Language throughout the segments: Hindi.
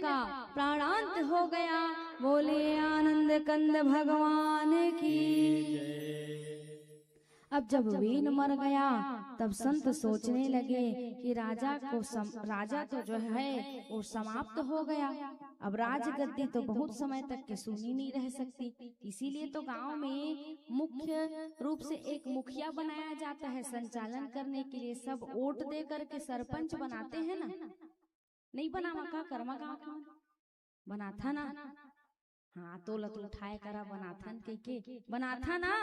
का प्राणांत हो गया। बोले आनंद कंद भगवान की। अब जब वेन मर गया तब संत सोचने लगे कि राजा तो जो है वो समाप्त हो गया। अब राजगद्दी तो बहुत समय तक के सुनी नहीं रह सकती, इसीलिए तो गांव में मुख्य रूप से एक मुखिया बनाया जाता है संचालन करने के लिए। सब वोट दे करके सरपंच बनाते हैं ना, नहीं बना मका कर्मा गांव बना था ना। हाँ तो लत उठाए करा बनाथन के बना था ना।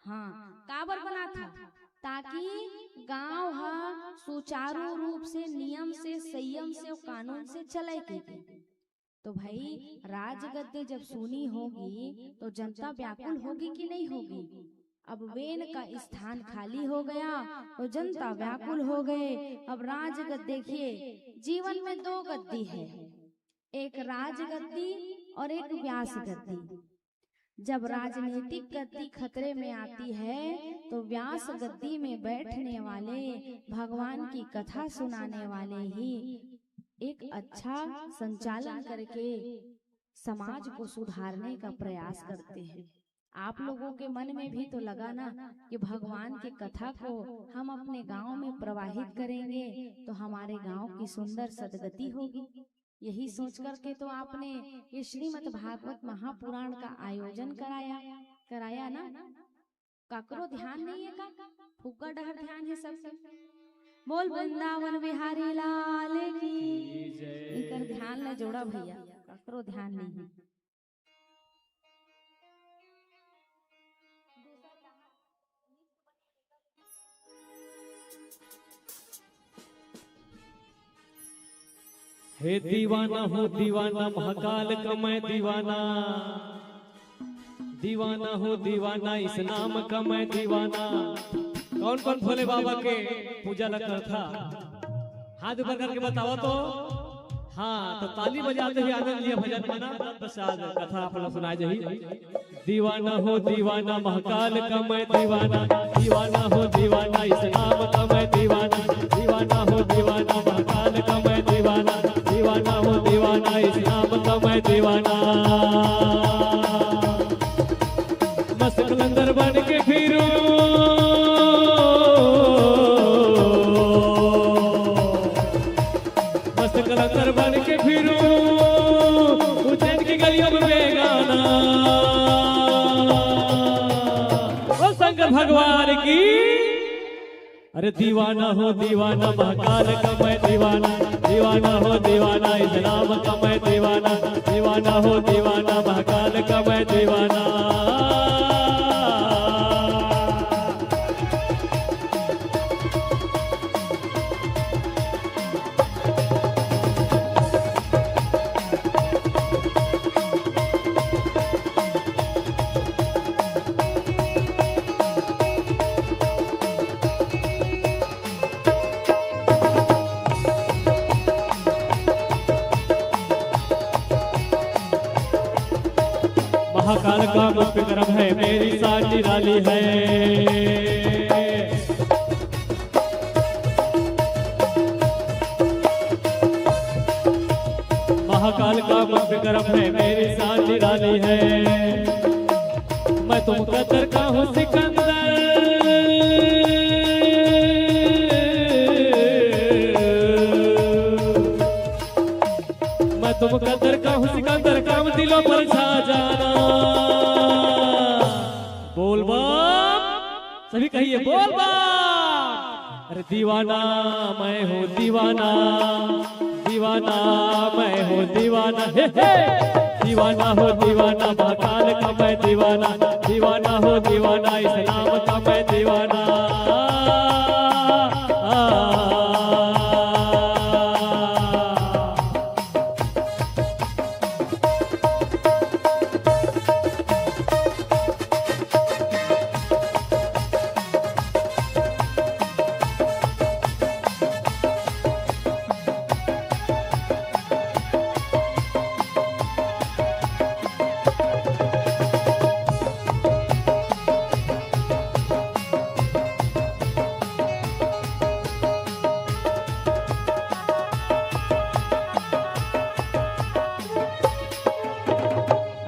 हाँ काबर बना था ताकि गांव सुचारू रूप से नियम से संयम से और कानून से चले के। तो भाई राजगद्दी जब सुनी होगी तो जनता व्याकुल होगी कि नहीं होगी। अब वेन का स्थान खाली हो गया तो जनता व्याकुल हो गए। अब राजगद्दी देखिए जीवन में दो गद्दी है, एक राजगद्दी और एक व्यास गद्दी। जब राजनीतिक गद्दी खतरे में आती है तो व्यास गद्दी में बैठने वाले भगवान की कथा सुनाने वाले ही एक अच्छा संचालन करके समाज को सुधारने का प्रयास करते हैं। आप लोगों के मन में भी तो लगा ना कि भगवान की कथा को हम अपने गांव में प्रवाहित करेंगे तो हमारे गांव की सुंदर सदगति होगी। यही सोच करके तो आपने ये श्रीमद् भागवत महापुराण का आयोजन कराया ना। काकरो ध्यान नहीं है का? फुग्गा डहर ध्यान है सबका। बोल वृंदावन बिहारी लाल की। इनकर ध्यान न जोड़ा भैया, काकरो ध्यान नहीं है। हे दीवाना हो दीवाना महाकाल का मैं दीवाना, दीवाना हो दीवाना इस नाम का मैं दीवाना। कौन कौन भोले बाबा के पूजा लगता था? हाथ ऊपर करके बताओ तो। हाँ तो ताली बजाते हुए आनंद लिया भजन बना। प्रसाद कथा अपना सुनाए जही। दीवाना हो दीवाना महाकाल का मैं दीवाना, दीवाना हो दीवाना इस नाम का मैं दीवाना, दीवाना हो दीवाना महाकाल का मैं दीवाना, दीवाना हो दीवाना इस नाम का मैं दीवाना। मस्त कलंदर बन के फिरूं, मस्त कलंदर बन के फिरूं उज्जैन की गलियों में बेगाना। ओ शंकर भगवान की। अरे दीवाना हो दीवाना महाकाल का मैं दीवाना, दीवाना हो दीवाना इस नाम का मैं दीवाना, दीवाना हो दीवाना महाकाल का मैं दीवाना। महाकाल का मुझ पे करम है, मेरी सान निराली है। महाकाल का मुझ पे करम है, मेरी सान निराली है। मैं तुम कदर का हूँ सिकंदर, मैं तुम कदर का हूँ सिकंदर, काम दिलों पर छा जाना। बोल बाप सभी कहिए बोल बाप। अरे दीवाना मैं हूँ दीवाना, दीवाना मैं हूँ दीवाना, हे हे। दीवाना हो दीवाना महाकाल का मैं दीवाना, दीवाना हो दीवाना इस नाम का मैं दीवाना।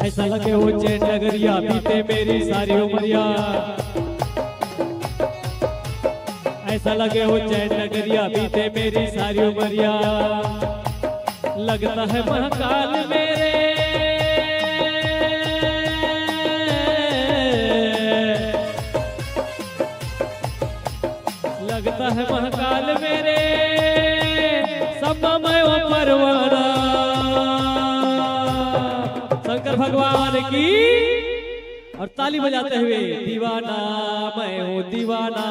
ऐसा लगे उज्जैन नगरिया बीते मेरी सारी उमरिया, ऐसा लगे उज्जैन नगरिया बीते मेरी सारी उमरिया। लगता है महाकाल मेरे, लगता है महाकाल मेरे, समय वो परवाना। शंकर भगवान की, और ताली बजाते हुए दीवाना मैं हूँ दीवाना,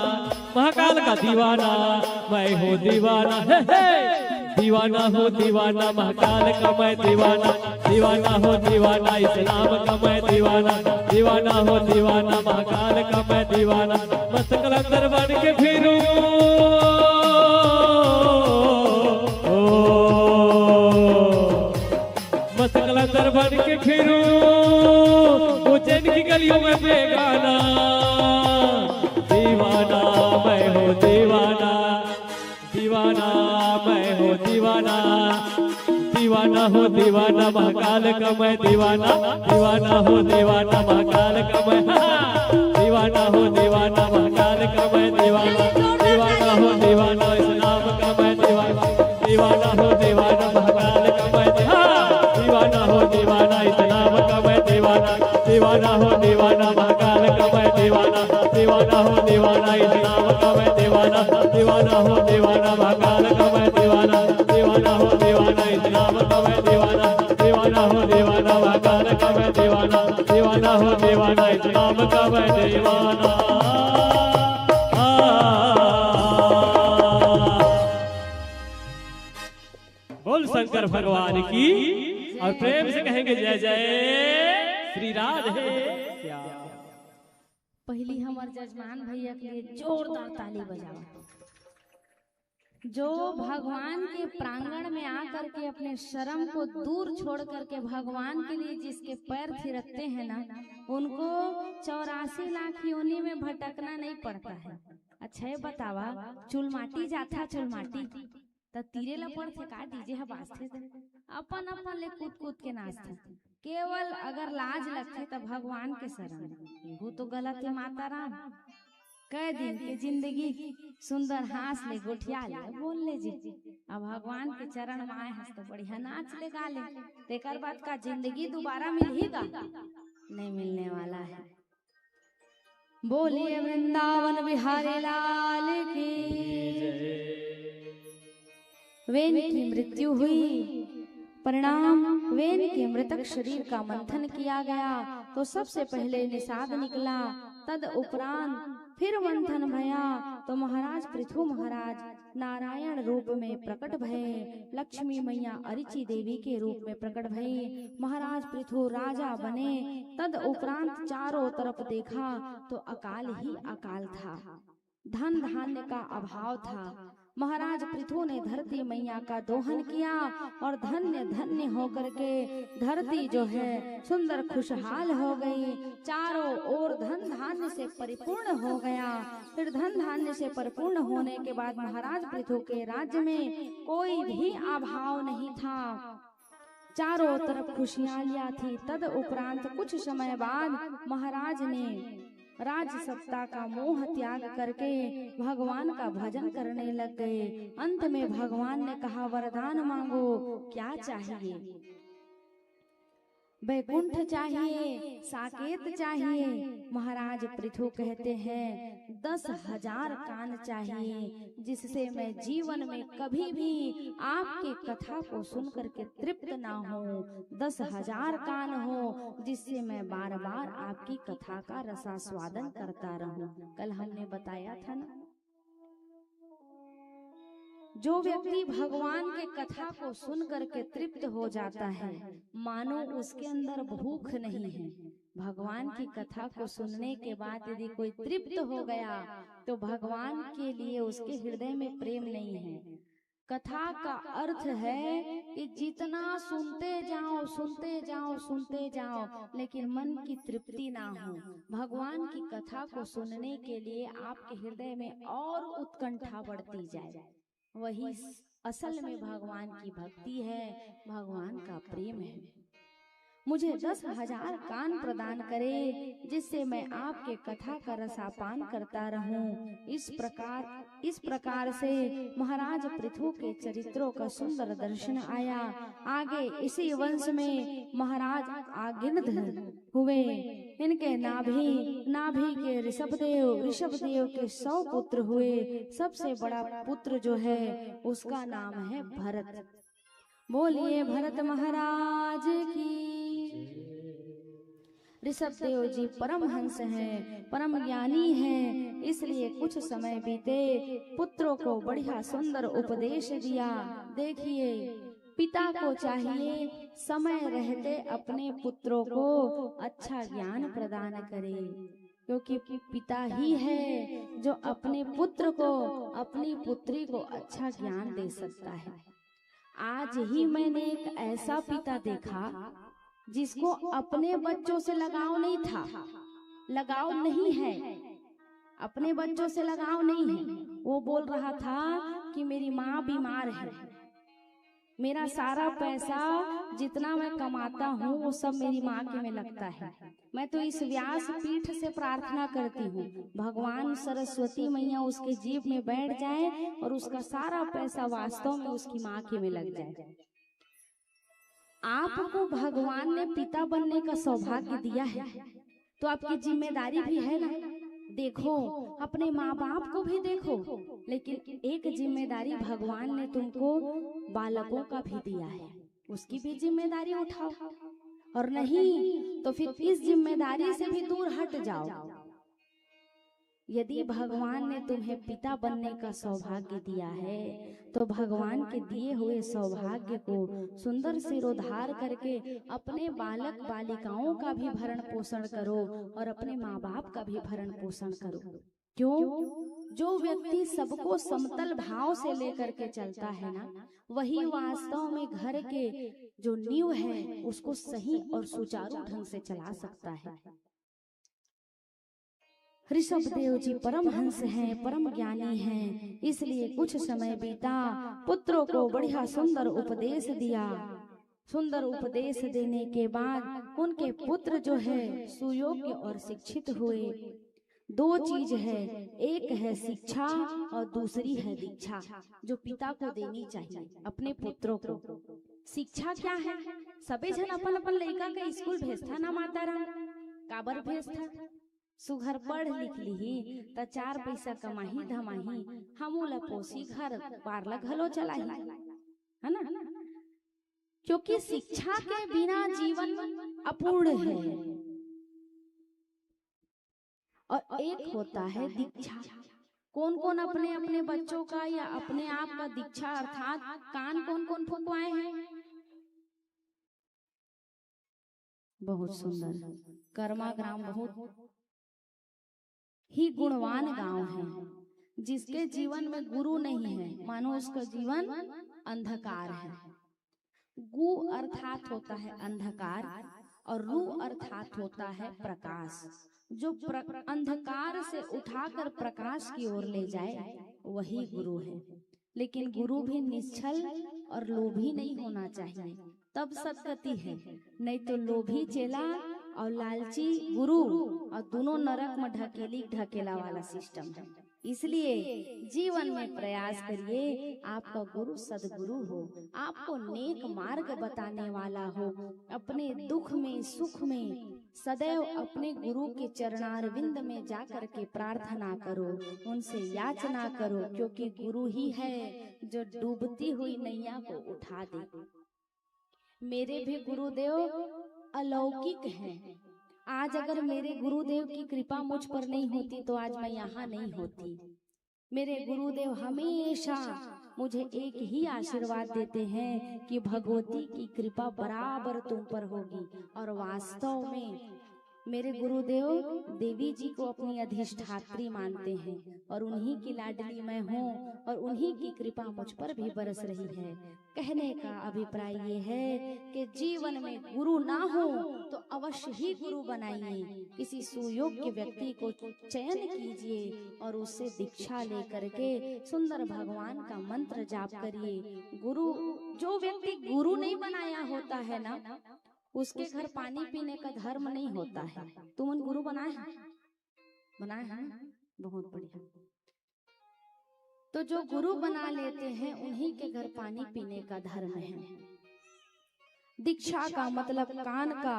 महाकाल का दीवाना मैं हूँ दीवाना। हे हे। दीवाना हो दीवाना महाकाल का मैं दीवाना, दीवाना हो दीवाना इस नाम का मैं दीवाना, दीवाना हो दीवाना महाकाल का मैं दीवाना। मस्त कलंदर बन के फिरूं, मस्त कलंदर बन के फिरूं, उज्जैन की गलियों में बेगाना। दीवाना मैं हूँ दीवाना, दीवाना मैं हूँ दीवाना, दीवाना हो दीवाना महाकाल का मैं दीवाना, दीवाना हो दीवाना महाकाल का मैं, दीवाना हो दीवाना महाकाल का मैं दीवाना, दीवाना हो दीवाना इस नाम का मैं दीवाना, दीवाना हो दीवाना महाकाल का मैं दीवाना हो दीवाना इस नाम का मैं दीवाना, दीवाना हो दीवाना महाकाल का मैं दीवाना, दीवाना हो दीवाना इस नाम का मैं दीवाना, दीवाना हो दीवाना महाकाल का मैं दीवाना, दीवाना हो दीवाना इस नाम का मैं दीवाना, दीवाना हो दीवाना महाकाल का मैं दीवाना, दीवाना हो दीवाना इस नाम का मैं दीवाना। बोल शंकर भगवान की, और प्रेम से कहेंगे जय जय श्री राधे श्याम। पहली हमारे जजमान भैया के लिए जोरदार ताली बजाओ, जो भगवान के प्रांगण में आकर के अपने शर्म को दूर छोड़ करके भगवान के लिए जिसके पैर थिरकते हैं ना, उनको 84 लाख योनि में भटकना नहीं पड़ता है। अच्छा ये बतावा, चुलमाटी जाथा चुलमाटी त तीरे लपड़ थे का डीजे बाजते थे, अपन अपन ले कूद कूद के नाचते। केवल अगर लाज लगते तो भगवान के शरण, वो तो गलत है। माता राम कई दिन के जिंदगी सुंदर हास ले गोठिया ले बोल ले जी, अब भगवान के चरण में आए हंस तो बढ़िया नाच ले गा ले, तेकर बाद का जिंदगी दोबारा मिलेगा नहीं मिलने वाला है। बोलिए वृंदावन बिहारी लाल की। वेन की मृत्यु हुई, परिणाम वेन के मृतक शरीर का मंथन किया गया तो सबसे पहले निषाद निकला, तद उपरांत फिर मंथन भया तो महाराज पृथु महाराज नारायण रूप में प्रकट भये, लक्ष्मी मैया अरिची देवी के रूप में प्रकट भई। महाराज पृथु राजा बने, तद उपरांत चारों तरफ देखा तो अकाल ही अकाल था, धन धान्य का अभाव था। महाराज पृथु ने धरती मैया का दोहन किया और धन्य धन्य होकर के धरती जो है सुंदर खुशहाल हो गई, चारों ओर धन धान्य से परिपूर्ण हो गया। फिर धन धान्य से परिपूर्ण होने के बाद महाराज पृथु के राज्य में कोई भी अभाव नहीं था, चारों तरफ खुशहालियां थी। तद उपरांत कुछ समय बाद महाराज ने राज सत्ता का मोह त्याग करके भगवान का भजन करने लग गए। अंत में भगवान ने कहा, वरदान मांगो, क्या चाहिए? बैकुंठ चाहिए, साकेत चाहिए। महाराज पृथु कहते हैं 10,000 कान चाहिए, जिससे मैं जीवन में कभी भी आपके कथा को सुनकर के तृप्त ना हो। 10,000 कान हो, जिससे मैं बार बार आपकी कथा का रसास्वादन करता रहूं। कल हमने बताया था ना, जो व्यक्ति भगवान के कथा को सुन करके तृप्त हो जाता है, मानो उसके अंदर भूख नहीं है। भगवान की कथा को सुनने के बाद यदि कोई तृप्त हो गया तो भगवान के लिए उसके हृदय में प्रेम नहीं है। कथा का अर्थ है कि जितना सुनते जाओ सुनते जाओ सुनते जाओ, लेकिन मन की तृप्ति ना हो। भगवान की कथा को सुनने के लिए आपके हृदय में और उत्कंठा बढ़ती जाए, वही असल में भगवान की भक्ति है, भगवान का प्रेम है। मुझे 10,000 कान प्रदान करे, जिससे मैं आपके कथा का रसापान करता रहूं। इस प्रकार से महाराज पृथु के चरित्रों का सुंदर दर्शन आया। आगे इसी वंश में महाराज आगिन्ध हुए। इनके नाभि के ऋषभदेव के 100 पुत्र हुए। सबसे बड़ा पुत्र जो है उसका नाम है भरत। बोलिए भरत महाराज की। ऋषभदेव जी परमहंस हैं, परम ज्ञानी हैं, इसलिए कुछ समय बीते, पुत्रों को बढ़िया सुंदर उपदेश दिया। देखिए, पिता को चाहिए समय रहते अपने पुत्रों को अच्छा ज्ञान प्रदान करे, क्योंकि पिता ही है जो अपने पुत्र को, अपनी पुत्री को अच्छा ज्ञान दे सकता है। आज ही मैंने एक ऐसा पिता देखा जिसको अपने बच्चों से लगाव नहीं था, लगाव नहीं है, अपने बच्चों से लगाव नहीं है। वो बोल रहा था कि मेरी माँ बीमार है, मेरा सारा पैसा जितना मैं कमाता हूँ वो सब मेरी माँ के में लगता है। मैं तो इस व्यास पीठ से प्रार्थना करती हूँ भगवान सरस्वती मैया उसके जीभ में बैठ जाए और उसका सारा पैसा वास्तव में उसकी माँ के में लग जाए। आपको भगवान ने पिता बनने का सौभाग्य दिया है तो आपकी जिम्मेदारी भी है ना। देखो, अपने माँ बाप को भी देखो, लेकिन एक जिम्मेदारी भगवान ने तुमको बालकों का भी दिया है, उसकी भी जिम्मेदारी उठाओ। और नहीं तो फिर इस जिम्मेदारी से भी दूर हट जाओ। यदि भगवान ने तुम्हें पिता बनने का सौभाग्य दिया है तो भगवान के दिए हुए सौभाग्य को सुंदर सिरोधार करके अपने बालक बालिकाओं का भी भरण पोषण करो और अपने माँ बाप का भी भरण पोषण करो। क्यों? जो व्यक्ति सबको समतल भाव से लेकर के चलता है ना, वही वास्तव में घर के जो नींव है उसको सही और सुचारू ढंग से चला सकता है। ऋषभदेव जी परमहंस हैं, परम ज्ञानी हैं, इसलिए कुछ समय बीता, पुत्रों को बढ़िया सुंदर उपदेश दिया। सुंदर उपदेश देने के बाद उनके पुत्र जो है सुयोग्य और शिक्षित हुए। दो चीज है, एक है शिक्षा और दूसरी है दीक्षा, जो पिता को देनी चाहिए अपने पुत्रों को। शिक्षा क्या है? सबे जन अपन अपन लड़का के स्कूल भेजता ना माता राम, काबर भेजता? सुघर पढ़ लिख ली त 4 पैसा कमाही धमाही, हमू ला पोसी घर पार ला घलो चलाही, है ना। क्योंकि शिक्षा के बिना जीवन अपूर्ण है। और एक होता है दीक्षा। कौन कौन अपने अपने बच्चों का या अपने आप का दीक्षा अर्थात कान कौन कौन फुकवाए हैं? बहुत सुंदर। कर्मा ग्राम बहुत ही गुणवान गांव है। जिसके जीवन में गुरु नहीं है मानो उसका जीवन अंधकार है। गु अर्थात होता है अंधकार और रु अर्थात होता है प्रकाश। जो अंधकार से उठाकर प्रकाश की ओर ले जाए वही गुरु है। लेकिन गुरु भी निश्चल और लोभी नहीं होना चाहिए, तब सदगति है। नहीं तो लोभी चेला और लालची गुरु और दोनों नरक में ढकेला वाला सिस्टम है। इसलिए जीवन में प्रयास करिए आपका गुरु सदगुरु हो, आपको नेक मार्ग बताने वाला हो। अपने दुख में सुख में सदैव अपने गुरु के चरणारविंद में जाकर के प्रार्थना करो, उनसे याचना करो, क्योंकि गुरु ही है जो डूबती हुई नैया को उठा दे। मेरे भी गुरुदेव अलौकिक हैं। आज अगर मेरे गुरुदेव की कृपा मुझ पर नहीं होती तो आज मैं यहाँ नहीं होती। मेरे गुरुदेव हमेशा मुझे एक ही आशीर्वाद देते हैं कि भगवती की कृपा बराबर तुम पर होगी। और वास्तव में मेरे गुरुदेव देवी जी को अपनी अधिष्ठात्री मानते हैं और उन्हीं की लाडली मैं हूँ और उन्हीं की कृपा मुझ पर भी बरस रही है। कहने का अभिप्राय ये है कि जीवन में गुरु ना हो तो अवश्य ही गुरु बनाइए। किसी सुयोग्य व्यक्ति को चयन कीजिए और उससे दीक्षा लेकर के सुंदर भगवान का मंत्र जाप करिए। गुरु जो व्यक्ति गुरु नहीं बनाया होता है ना, उसके घर पानी पीने का धर्म नहीं होता है। तुम गुरु बनाए हैं? बनाए हैं ना? बहुत बढ़िया। तो जो गुरु बना लेते हैं उन्हीं के घर पानी पीने का धर्म है। दीक्षा का मतलब कान का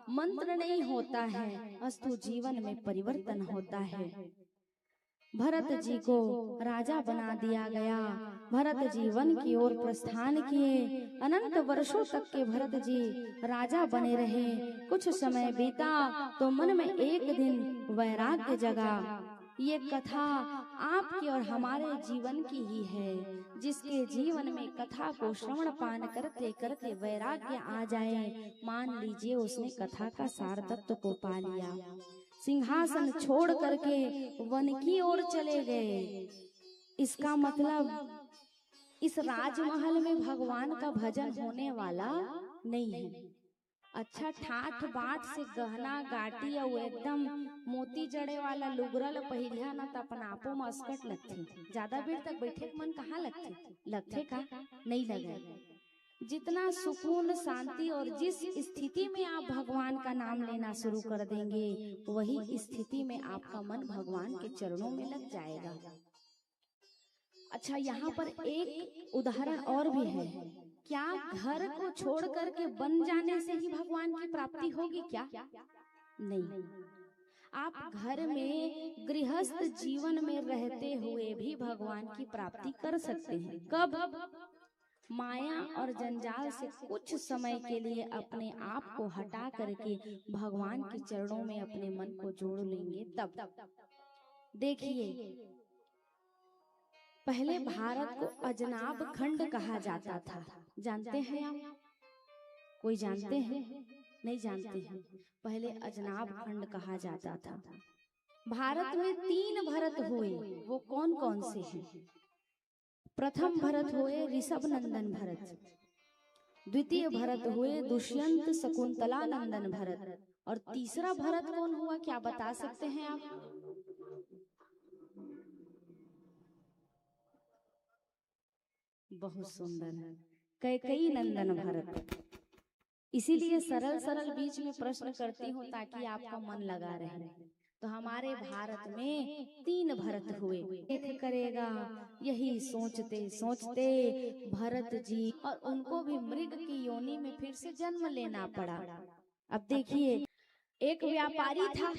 मंत्र नहीं होता है, अस्तु जीवन में परिवर्तन होता है। भरत जी को राजा बना दिया गया। भरत जी वन की ओर प्रस्थान किए। अनंत वर्षों तक के भरत जी राजा बने रहे। कुछ समय बीता तो मन में एक दिन वैराग्य जगा। ये कथा आपके और हमारे जीवन की ही है। जिसके जीवन में कथा को श्रवण पान करते करते वैराग्य आ जाए, मान लीजिए उसने कथा का सार तत्व को पा लिया। सिंहासन छोड़ करके वन की ओर चले गए। इसका मतलब इस राजमहल में भगवान का भजन होने वाला नहीं है। अच्छा ठाठ बाट से गहना गाटी और एकदम मोती जड़े वाला लुगरल पहिरिया न त अपन आपो मस्कट लगथे। ज्यादा देर तक बैठे के मन कहाँ लगथे? लगथे का? नहीं लगे। जितना सुकून शांति और जिस स्थिति में आप भगवान का नाम लेना शुरू कर देंगे, वही स्थिति में आपका मन भगवान के चरणों में लग जाएगा। अच्छा यहाँ पर एक उदाहरण और भी है। क्या घर को छोड़ करके बन जाने से ही भगवान की प्राप्ति होगी क्या? नहीं। आप घर में गृहस्थ जीवन में रहते हुए भी भगवान की प्राप्ति कर सकते हैं। कब? माया और जंजाल से कुछ समय के लिए अपने आप को हटा करके भगवान के चरणों में अपने मन को जोड़ लेंगे तब। देखिए, पहले भारत को अजनाब खंड कहा जाता था। जानते हैं आप? कोई जानते हैं? नहीं जानते हैं। पहले अजनाब खंड कहा जाता था। भारत में 3 भरत हुए। वो कौन कौन से हैं? प्रथम भरत हुए ऋषभ नंदन भरत। द्वितीय भरत हुए दुष्यंत शकुंतला नंदन भरत। और तीसरा भरत कौन हुआ, क्या बता सकते हैं आप? बहुत सुंदर है, कैकेयी नंदन भरत। इसीलिए सरल सरल बीच में प्रश्न करती हूँ ताकि आपका मन लगा रहे। तो हमारे भारत में 3 भरत हुए। एक करेगा, यही सोचते सोचते भरत जी और उनको भी मृग की योनि में फिर से जन्म लेना पड़ा। अब देखिए, एक व्यापारी था।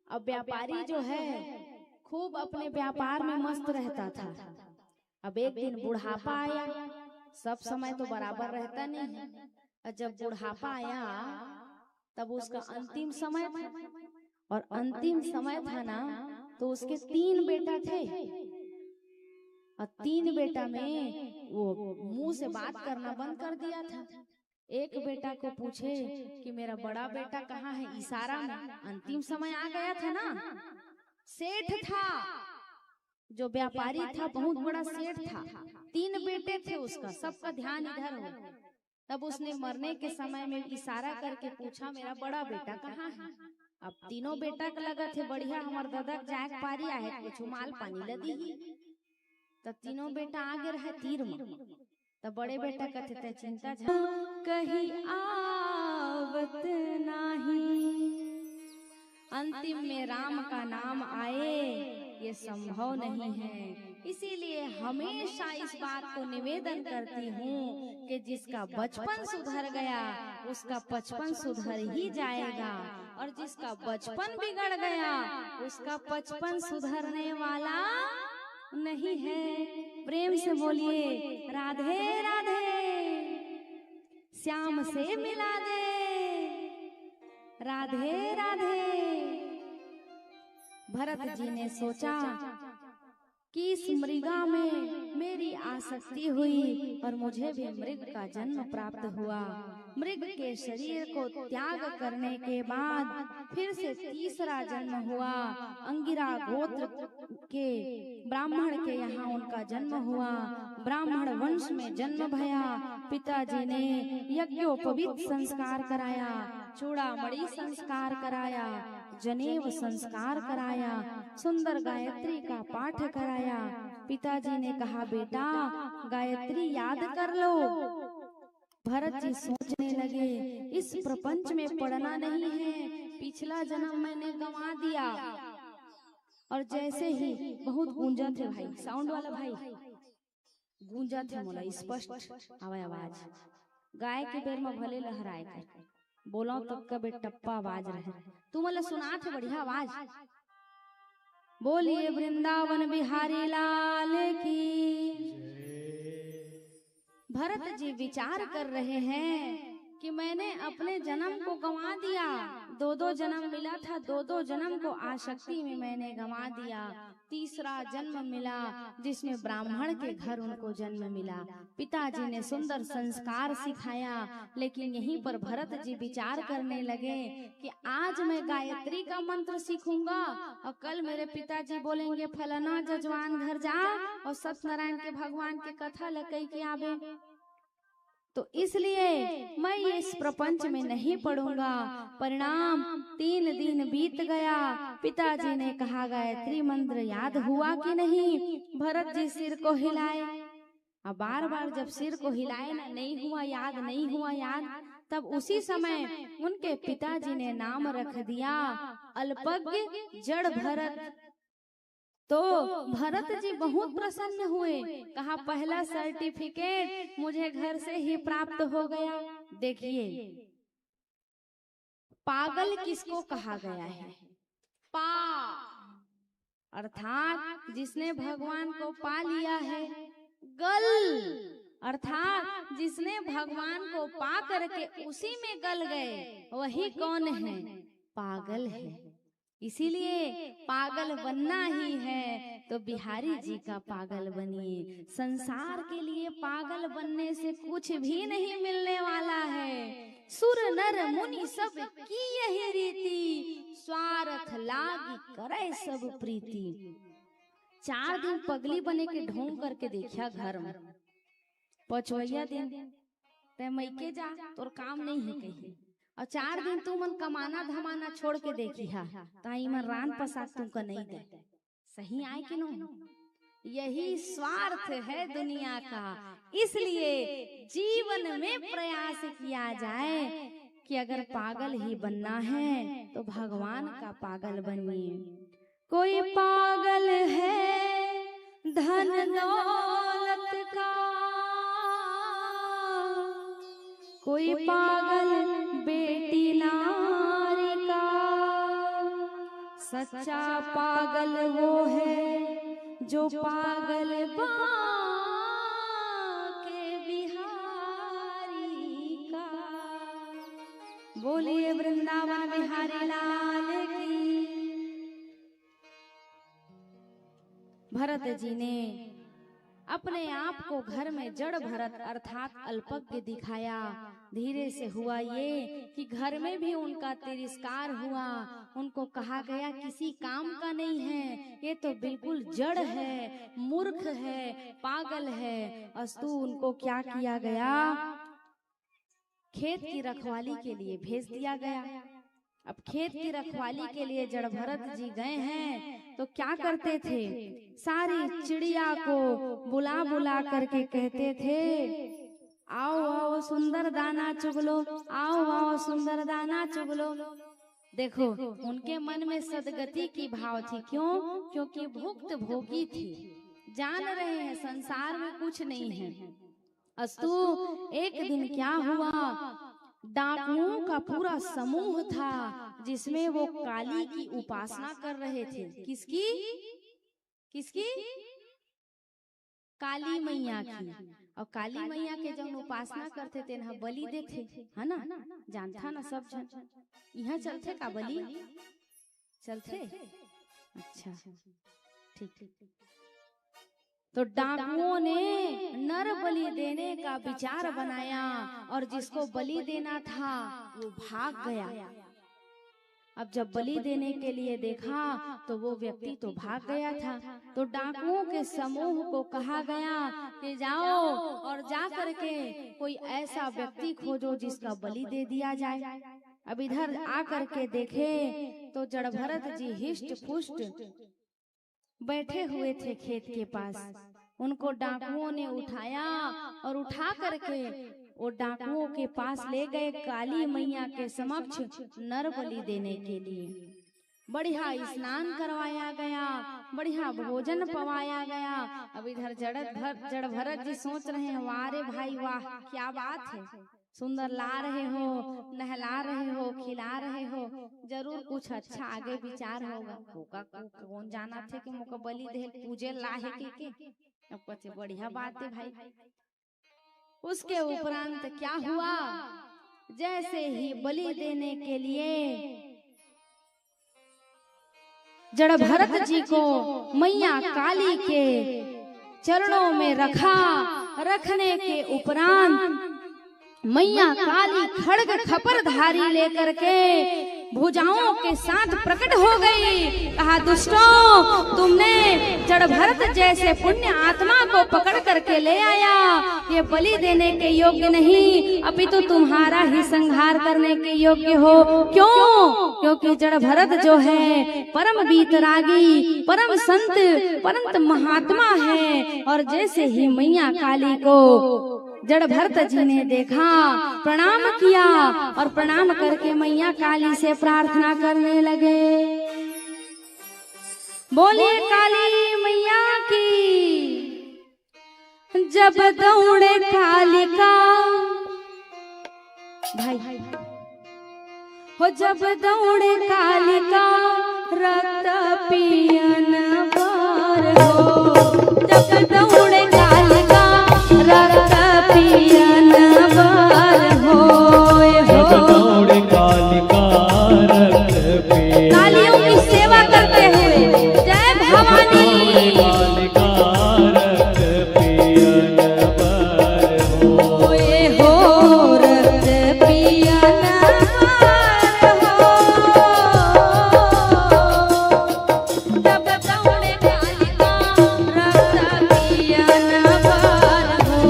अब व्यापारी जो है खूब अपने व्यापार में मस्त रहता था। अब एक दिन बुढ़ापा आया। सब समय तो बराबर रहता नहीं है। और जब बुढ़ापा आया तब उसका अंतिम समय था। और अंतिम समय था ना, तो उसके 3 बेटा थे। और 3 बेटा में वो मुंह से बात करना बंद कर दिया था। एक बेटा को पूछे कि मेरा बड़ा बेटा कहाँ है, इशारा में। अंतिम समय आ गया था ना। सेठ था, जो व्यापारी था बहुत बड़ा सेठ था। 3 बेटे थे उसका, सबका ध्यान इधर हो। तब उसने मरने के समय में इशारा करके पूछा, मेरा बड़ा बेटा कहाँ है? अब तीनों बेटा के लगा थे बढ़िया, हमार दादा जाग पारी आहे, कुछ माल पानी लदी ही। तब तीनों बेटा आगे रहे तीर में। तब बड़े बेटा कहते थे, चिंता कहीं आवत नहीं, अंतिम में राम का नाम आए ये संभव नहीं है। इसीलिए हमेशा इस बात को निवेदन करती हूँ कि जिसका बचपन सुधर गया उसका 55 सुधर ही जाएगा, और जिसका बचपन बिगड़ गया उसका 55 सुधरने वाला नहीं है। प्रेम से बोलिए राधे राधे, श्याम से मिला दे, राधे राधे। भरत जी ने सोचा कि इस मृगा में मेरी आसक्ति हुई और मुझे भी मृग का जन्म प्राप्त हुआ। मृग के शरीर को त्याग करने के बाद फिर से तीसरा जन्म हुआ। अंगिरा गोत्र के ब्राह्मण के यहाँ उनका जन्म हुआ। ब्राह्मण वंश में जन्म भया। पिताजी ने यज्ञोपवीत संस्कार कराया, चूड़ामणि संस्कार कराया, जनेव संस्कार कराया, सुंदर गायत्री का पाठ कराया। पिताजी ने कहा, बेटा गायत्री याद कर लो। भरत जी सोचने लगे इस प्रपंच में पड़ना नहीं है, पिछला जन्म मैंने गंवा दिया। और जैसे ही बहुत गूंजा थे भाई, साउंड वाला भाई गूंजा थे मोला स्पष्ट आवाज, गाय के बेर में भले लहराए कर बोलो तो कबे टप्पा आवाज रहे, तू मला सुना थे बढ़िया आवाज। बोलिए वृंदावन बिहारी लाल की। भरत जी विचार कर रहे हैं कि मैंने अपने जन्म को गंवा दिया, दो जन्म मिला था, दो जन्म को आसक्ति में मैंने गंवा दिया। तीसरा जन्म मिला जिसमें ब्राह्मण के घर उनको जन्म मिला, पिताजी ने सुंदर संस्कार सिखाया। लेकिन यहीं पर भरत जी विचार करने लगे कि आज मैं गायत्री का मंत्र सीखूंगा और कल मेरे पिताजी बोलेंगे फलाना जजवान घर जा और सत्यनारायण के भगवान के कथा लकई के आवे, तो इसलिए मैं इस प्रपंच में नहीं पढ़ूंगा। परिणाम 3 दिन बीत गया, पिताजी ने कहा गायत्री मंत्र याद हुआ कि नहीं। भरत जी सिर को हिलाए, अब बार बार जब सिर को हिलाए ना, नहीं हुआ याद, नहीं हुआ याद, तब उसी समय उनके पिताजी ने नाम रख दिया अल्पज्ञ जड़ भरत। तो भरत जी बहुत प्रसन्न हुए, कहा पहला सर्टिफिकेट मुझे घर से ही प्राप्त हो गया। देखिए पागल किसको कहा गया है? पा अर्थात जिसने भगवान को पा लिया है, गल अर्थात जिसने भगवान को पा करके उसी में गल गए, वही कौन है? पागल है। इसीलिए पागल बनना ही है तो बिहारी जी का पागल बनिए। संसार के लिए पागल बनने से कुछ भी नहीं मिलने वाला है। सुर नर मुनि सब की यही रीति, स्वार्थ लागी करे सब प्रीति। 4 दिन पगली बने के ढोंग करके देखिया घर में, 5वां दिन ते मैके जा, तोर काम नहीं है कहीं, और 4 दिन तू मन कमाना धमाना छोड़ के देखी हा, ताई मन रान पसाक तुमको नहीं दे। सही आए कि नहीं? यही स्वार्थ है दुनिया का। इसलिए जीवन में प्रयास किया जाए कि अगर पागल ही बनना है तो भगवान का पागल बनिए। कोई पागल है धन दौलत का, कोई पागल बेटी नारी का, सच्चा पागल वो है जो पागल बाके बिहारी का। बोलिए वृंदावन बिहारी लाल की। भरत जी ने अपने आप को घर में जड़ भरत अर्थात अल्पज्ञ दिखाया। धीरे से हुआ ये कि घर में भी उनका तिरस्कार हुआ। उनको कहा गया किसी काम का नहीं है, ये तो बिल्कुल जड़ है, मूर्ख है, पागल है। अस्तु उनको क्या किया गया? खेत की रखवाली के लिए भेज दिया गया। अब खेत की रखवाली के लिए जड़ भरत जी गए हैं तो क्या करते थे? सारी चिड़िया को बुला बुला करके कहते थे आओ आओ सुंदर दाना चुग लो, आओ आओ सुंदर दाना चुग लो। देखो उनके मन में सदगति की भाव थी। क्यों? क्योंकि भुक्त भोगी थी, जान रहे हैं संसार में कुछ नहीं है। अस्तु एक दिन क्या हुआ, डाकुओं का पूरा समूह था जिसमें वो काली की उपासना कर रहे थे। किसकी? किसकी? काली मैया की। और काली मैया के जब उपासना करते थे ना बलि देते, है ना, जानता ना सब जन। यहाँ चलते का बलि चलते? अच्छा ठीक। तो डाकुओं ने नर बलि देने का विचार बनाया और जिसको बलि देना था वो भाग गया। अब जब बलि देने के लिए देखा तो वो व्यक्ति तो भाग गया था। तो डाकुओं के समूह को कहा गया कि जाओ और जा करके कोई ऐसा व्यक्ति खोजो जिसका बलि दे दिया जाए। अब इधर आकर के देखे तो जड़ भरत जी हिष्ट पुष्ट बैठे हुए थे खेत के पास। उनको डाकुओं ने उठाया और उठा करके वो डाकुओं के पास ले गए काली मैया के समक्ष नर बलि देने के लिए। बढ़िया स्नान करवाया गया, बढ़िया भोजन पवाया गया। अब इधर जड़ भरत जी सोच रहे हैं, वाह रे भाई वाह, क्या बात है, सुंदर ला रहे हो, नहला रहे हो, खिला रहे हो, जरूर कुछ अच्छा आगे विचार होगा। कौन जाना थे कि मुका बलि दे पूजे लाहे के अब कहे बढ़िया बात है भाई। उसके उपरांत क्या हुआ, जैसे ही बलि देने के लिए जड़ भरत जी को मैया काली के चरणों में रखा, रखने के उपरांत मैया काली खड्ग खपरधारी लेकर के भुजाओं के साथ प्रकट हो गई। कहा, दुष्टों, तुमने जड़ भरत जैसे पुण्य आत्मा को पकड़ करके ले आया, ये बलि देने के योग्य नहीं, अपितु तुम्हारा ही संहार करने के योग्य हो। क्यों? क्योंकि जड़ भरत जो है परम वीतरागी, परम संत, परंत महात्मा है। और जैसे ही मैया काली को जड़ भरत जी ने देखा, प्रणाम किया और प्रणाम करके मैया काली से प्रार्थना करने लगे। बोलिए काली मैया की। जब दौड़े कालिका भाई हो, जब दौड़े कालिका रक्त पियन बार हो, जब दौड़े कालिका रक्त पियन बार हो, दौड़े कालिका रक्त पियन, कालियों की सेवा करते हुए जय भवानी, कालिका रक्त पियन बार हो, रक्त पियन बार हो, जब दौड़े कालिका रक्त पियन बार हो,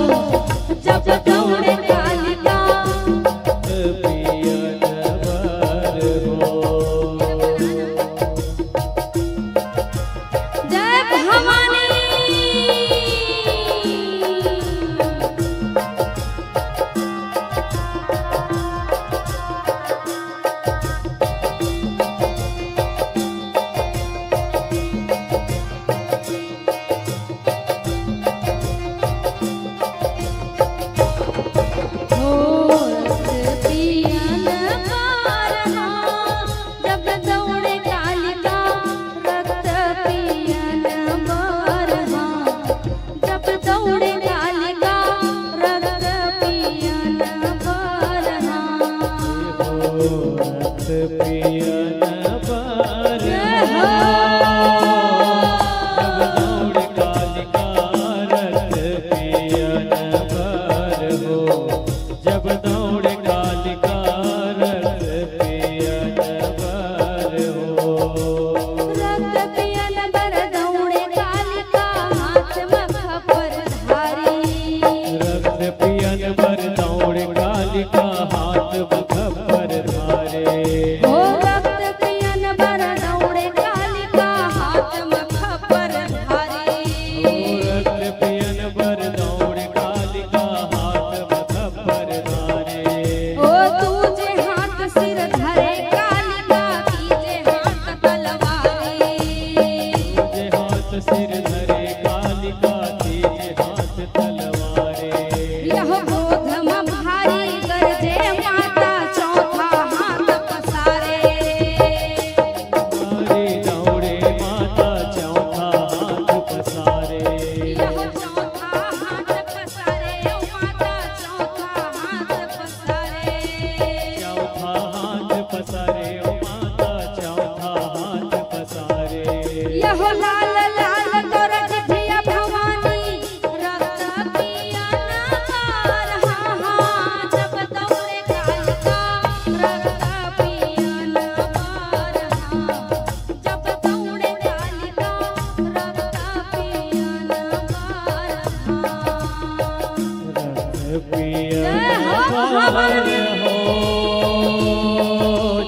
जब दौड़े कालिका पियन बार हो। जय भवानी।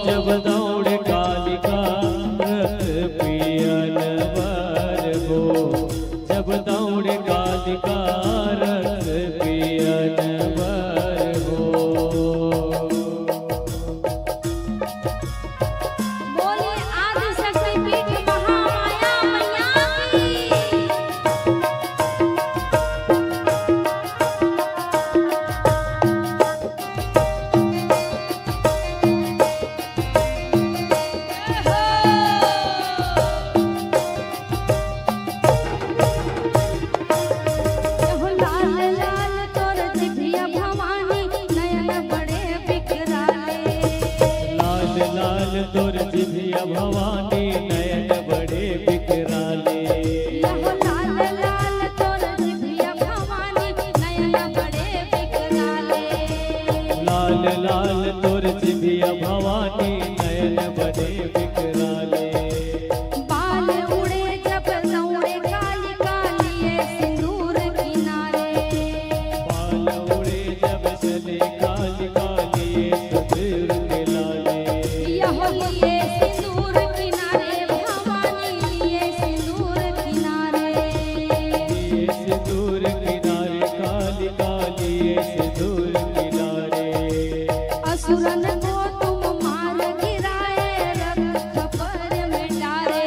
जब दौड़े कालिका रक्त पियन वर हो, जब दौड़े कालिका भवानी नयन बड़े बिकराले। यहो लाल लाल तोर जिभिया भवानी नयन बड़े बिकराले। लाल लाल तोर जिभिया भवानी नयन बड़े बिकराले। बाल उड़े जब दौड़े काली कालिए सिंदूर किनारे। बाल उड़े जब चले काली काली सिंदूर के लाले। यहो लिए सिंदूर किनारे भवानी लिए सिंदूर किनारे। ये सिंदूर किनारे काली काली सिंदूर किनारे। असुरन को तुम मार गिराए रक्त खपर में डारे।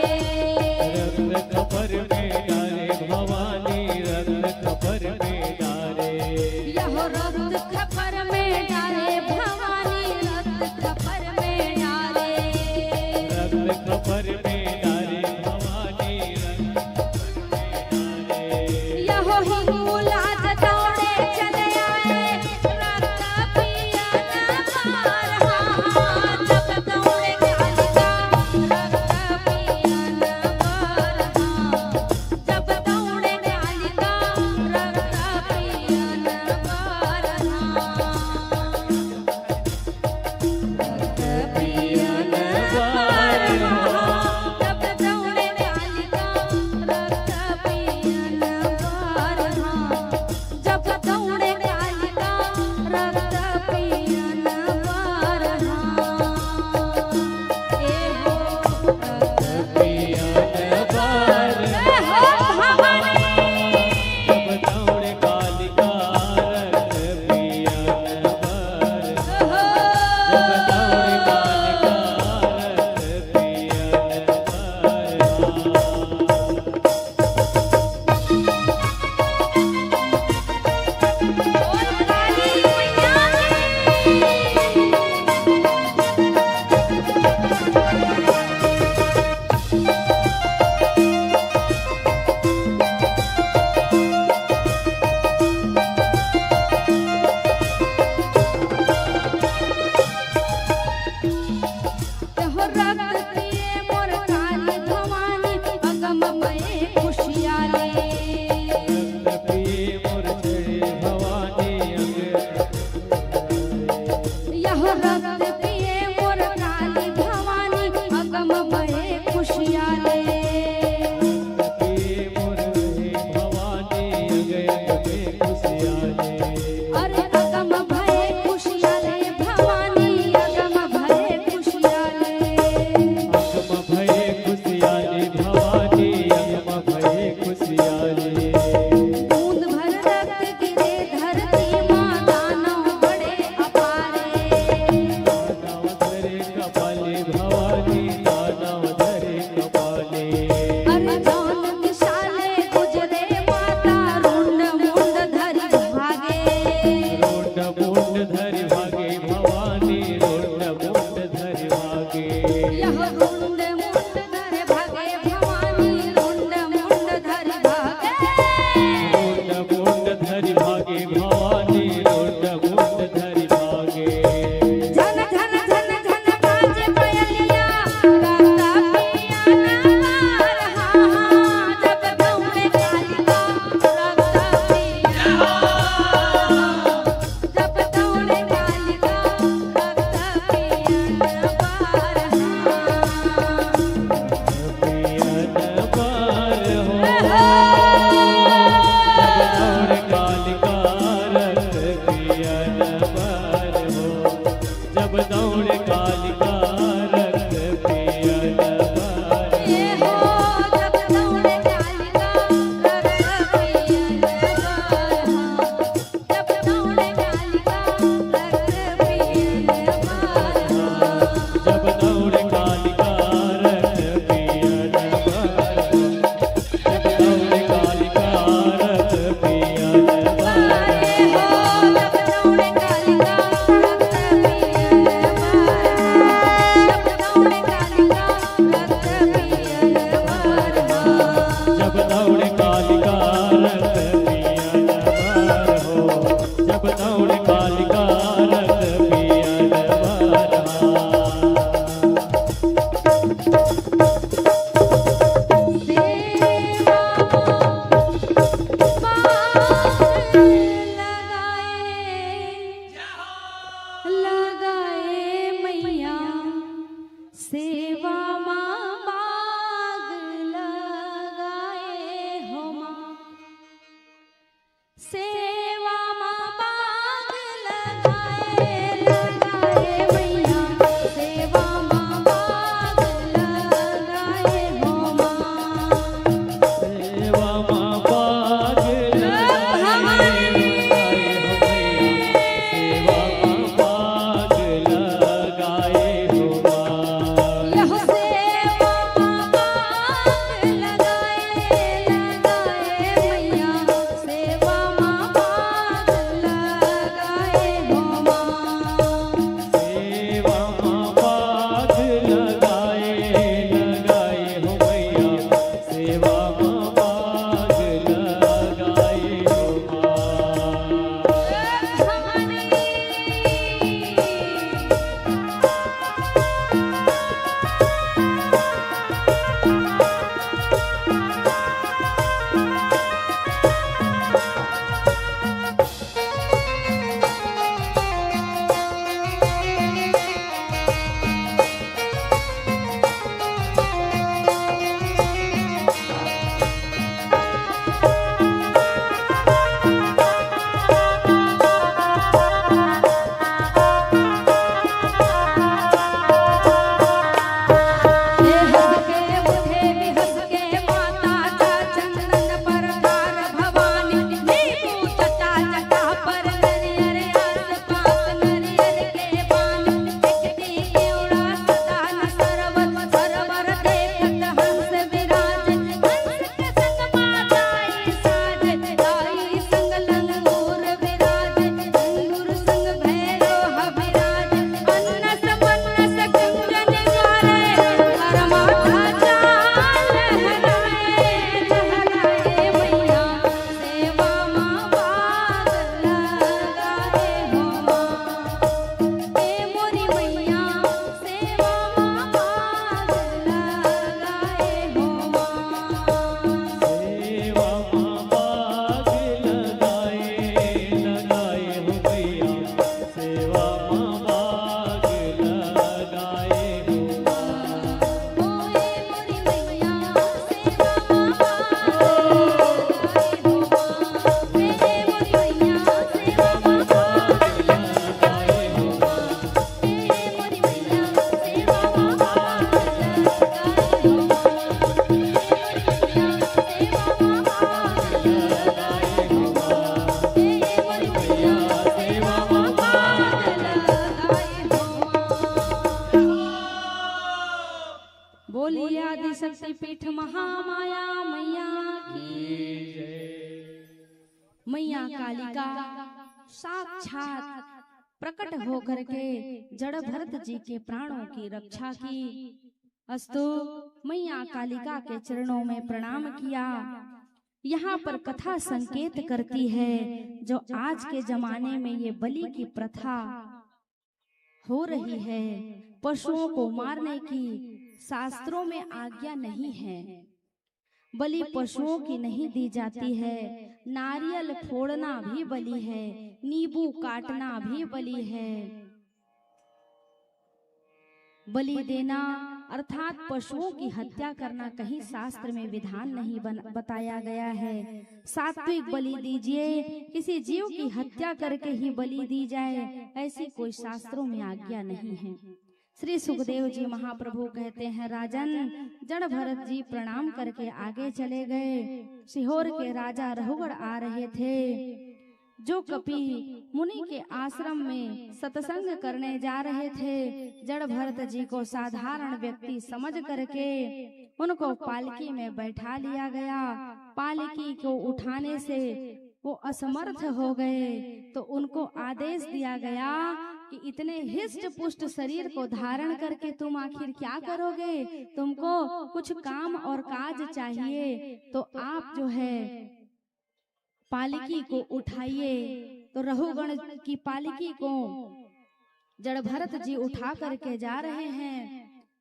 रक्त खपर में डारे भवानी रक्त खपर में डारे। यहो रक्त खपर में डारे भवानी रक्त खपर में डारे। रक्त खपर में डारे भवानी रक्त खपर में डारे। यहो हिंगुलाज दौड़े चले आए रक्त पिया न पार। जब दौड़े कालिका रक्त पिया न पार। जब दौड़े कालिका रक्त पिया न पार। रक्त पिया न पार। जब दौड़े कालिका रक्त पिया न पार। जब दौड़े कालिका रक्त पिया न पार। ए हो रक्त पिया न पार। ए हो भवानी जब दौड़े कालिका रक्त पिया न पार। हो जब दौड़े कालिका रक्त पिया न पार। बोल काली मैया यहो रक्त पिए मोर काली भवानी अगम मये खुशियाले। रक्त पिए मोर चढ़े भवानी अंग। यहो रक्त पिए मोर काली भवानी अगम मये खुशियाले। रक्त पिए मोर रहे भवानी अंग अंग में खुशियाले। अरे अगम भये खुशियाले भवानी अगम भये खुशियाले। अगम भये खुशियाले भवानी अगम भये खुशियाले। बूंद भर रक्त गिरे धरती माँ दानव बड़े अपारे। दानव धरे कपाले भवानी दानव धरे कपाले। अरे जौन दिशाले गुजरे माता रुंड मुंड धरि भागे। रोड मुंड धरि भागे भवानी रोड मुंड धरि भागे। यह रुंड मुंड धरि भागे भवानी रुंड मुंड धरि भागे। रोड मुंड धरि भागे भवानी रोड मुंड धरि भागे। झन झन झन झन बाजे पयलिया रक्त पिया न पार। जब दौड़े कालिका रक्त पिया। जब दौड़े कालिका रक्त पिया न पार। पिया न पार हो। जब दौड़े कालिका रक्त पिया न पार हो। ये हो जब दौड़े कालिका रक्त पिया न पार। जब दौड़े कालिका रक्त पिया न पार। जब दौड़े कालिका रक्त पिया न पार हो। जब दौड़े कालिका रक्त पिया न पार हो। ये हो जब दौड़े कालिका रक्त पिया न पार हो। शक्ति पीठ महामाया मैया की। मैया कालिका साक्षात प्रकट होकर के जड़ भरत जी के प्राणों की रक्षा की। अस्तु मैया कालिका के चरणों में प्रणाम किया। यहाँ पर कथा संकेत करती है, जो आज के जमाने में ये बलि की प्रथा हो रही है, पशुओं को मारने की शास्त्रों में आज्ञा नहीं है। बलि पशुओं की नहीं दी जाती है। नारियल फोड़ना भी बलि है, नींबू काटना भी बलि है। बलि देना अर्थात पशुओं की हत्या करना कहीं शास्त्र में विधान नहीं बताया गया है। सात्विक बलि दीजिए, किसी जीव की हत्या करके ही बलि दी जाए, ऐसी कोई शास्त्रों में आज्ञा नहीं है। श्री सुखदेव जी महाप्रभु कहते हैं, राजन जड़ भरत जी प्रणाम करके आगे चले गए। सीहोर के राजा रहुगढ़ आ रहे थे, जो कपि मुनि के आश्रम में सत्संग करने जा रहे थे। जड़ भरत जी को साधारण व्यक्ति समझ करके उनको पालकी में बैठा लिया गया। पालकी को उठाने से वो असमर्थ हो गए, तो उनको आदेश दिया गया कि इतने हिष्ट पुष्ट शरीर को धारण करके तुम आखिर क्या करोगे? तुमको कुछ काम और काज चाहिए, तो आप जो है पालकी को उठाइए। तो रहुगण की पालकी को जड़ भरत जी उठा करके जा रहे हैं।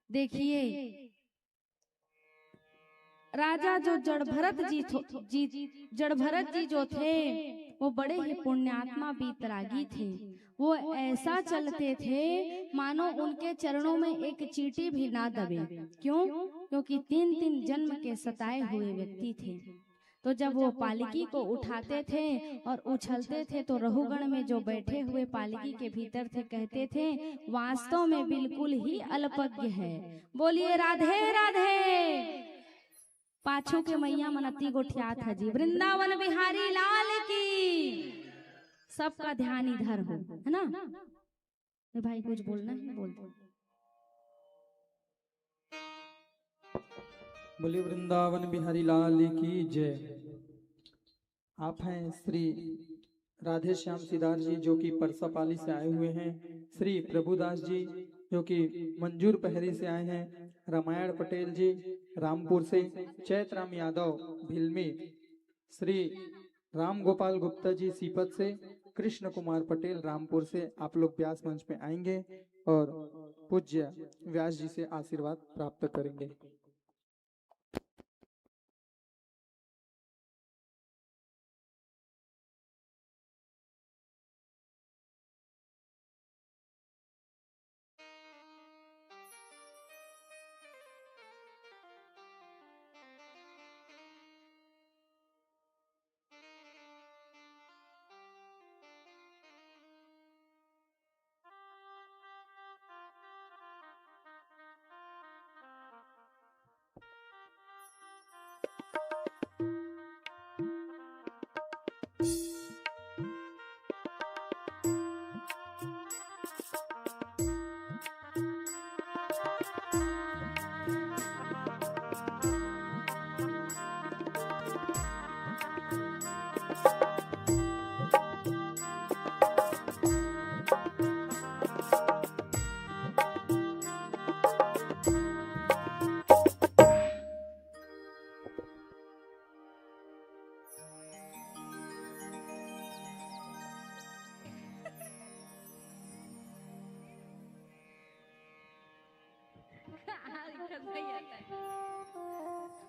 देखिए राजा जो जड़ भरत जी जो थे, वो बड़े ही पुण्यात्मा बीतरागी थे। वो ऐसा चलते थे मानो उनके चरणों में एक चींटी भी ना दबे। क्यों? क्योंकि 3-3 जन्म के सताए हुए व्यक्ति थे। तो जब वो पालकी को उठाते थे और उछलते थे, तो रहुगण में जो बैठे हुए पालकी के भीतर थे कहते थे, वास्तव में बिल्कुल ही अल्पज्ञ है। बोलिए राधे राधे। पाछू के मैया मनती गोठियात है जी, वृंदावन बिहारी लाल की। सबका ध्यान इधर हो, है ना? भाई कुछ बोलना है बोल दो। बोलिए वृंदावन बिहारी लाल की जय। आप हैं श्री राधे श्याम सिद्धार्थ जी, जो कि परसापाली से आए हुए हैं। श्री प्रभुदास जी, जो कि मंजूर पहरी से आए हैं। रामायण पटेल जी रामपुर से, चैतराम यादव भिलमी, श्री राम गोपाल गुप्ता जी सीपत से, कृष्ण कुमार पटेल रामपुर से। आप लोग व्यास मंच में आएंगे और पूज्य व्यास जी से आशीर्वाद प्राप्त करेंगे।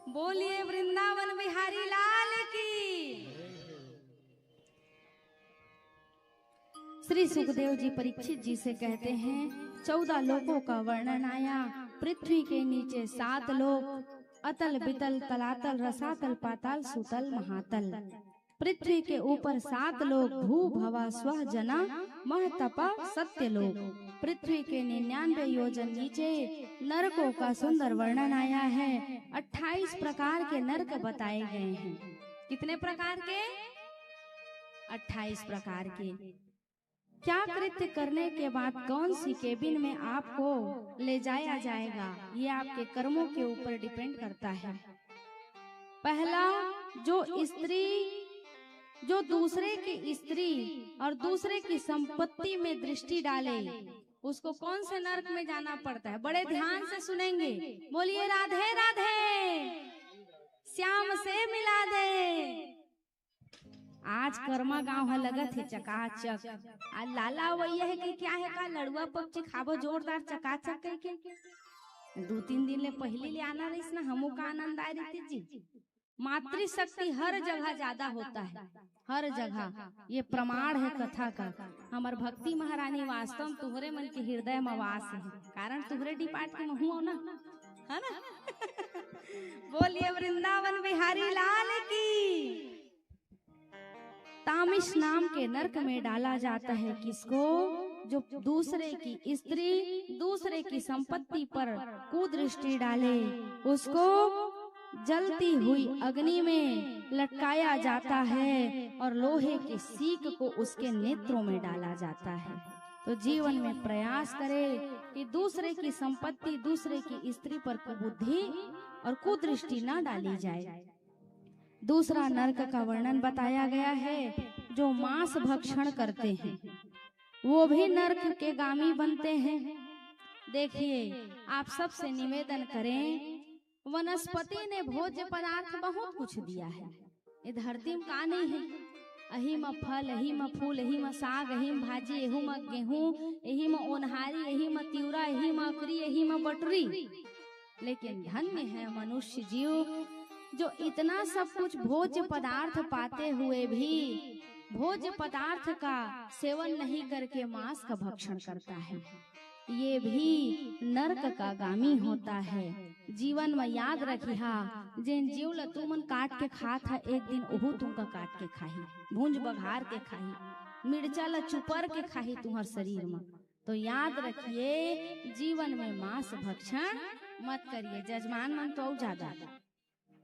बोलिए वृंदावन बिहारी लाल की। श्री सुखदेव जी परीक्षित जी से कहते हैं, 14 लोकों का वर्णन आया। पृथ्वी के नीचे 7 लोक, अतल बितल तलातल रसातल पाताल सुतल महातल। पृथ्वी के ऊपर 7 लोग, भू भवा स्व जना मह तपा सत्य लोग। पृथ्वी के 99 योजन नीचे नरकों का सुंदर वर्णन आया है। 28 प्रकार के नरक बताए गए हैं। कितने प्रकार के? 28 प्रकार के। क्या कृत्य करने के बाद कौन सी केबिन में आपको ले जाया जाएगा, ये आपके कर्मों के ऊपर डिपेंड करता है। पहला, जो स्त्री जो दूसरे की स्त्री और दूसरे की संपत्ति में दृष्टि डाले, उसको कौन से नरक में जाना पड़ता है। बड़े ध्यान से सुनेंगे। बोलिए राधे राधे, श्याम से मिला दे। आज कर्मा गांव है लगत है चकाचक। आज लाला वही है कि क्या है का लड़ुआ पक्षी खाबो जोरदार चकाचक कह के 2-3 दिन ले पहले ले आना रही ना, हमू का आनंद आ रही जी। मातृशक्ति हर जगह ज्यादा होता है, हर जगह। ये प्रमाण है कथा का। हमार भक्ति महारानी वास्तव तुहरे मन के हृदय में वास है, कारण तुहरे डिपार्ट के महू हो ना, है ना। बोलिए वृंदावन बिहारी लाल की। तामिश नाम के नरक में डाला जाता है किसको, जो दूसरे की स्त्री दूसरे की संपत्ति पर कुदृष्टि डाले, उसको जलती हुई अग्नि में लटकाया जाता है और लोहे के सीक को उसके नेत्रों में डाला जाता है। तो जीवन में प्रयास करे कि दूसरे की संपत्ति दूसरे की स्त्री पर कुबुद्धि और कुदृष्टि न डाली जाए। दूसरा नरक का वर्णन बताया गया है, जो मांस भक्षण करते हैं वो भी नरक के गामी बनते हैं। देखिए, आप सबसे निवेदन करें, वनस्पति ने भोज्य पदार्थ बहुत कुछ दिया है, ये धरती में का नहीं है। अही में फल, अही में फूल, अही में साग, अही में भाजी, एहू में गेहूं, यही में ओनहारी, यही में तिउरा, यही में अकरी, यही में बटरी। लेकिन धन्य है मनुष्य जीव जो इतना सब कुछ भोज्य पदार्थ पाते हुए भी भोज्य पदार्थ का सेवन नहीं करके मांस का भक्षण करता है। ये भी नरक का गामी होता है। जीवन में याद रखिहा, जिन जीव ल तुमन काट के खात है, एक दिन ओहू तुमका काट के खाही, भूंज बघार के खाही, मिर्चा ल चुपर के खाही तुम्हार शरीर में। तो याद रखिए, जीवन में मांस भक्षण मत करिए। जजमान मन तो ज्यादा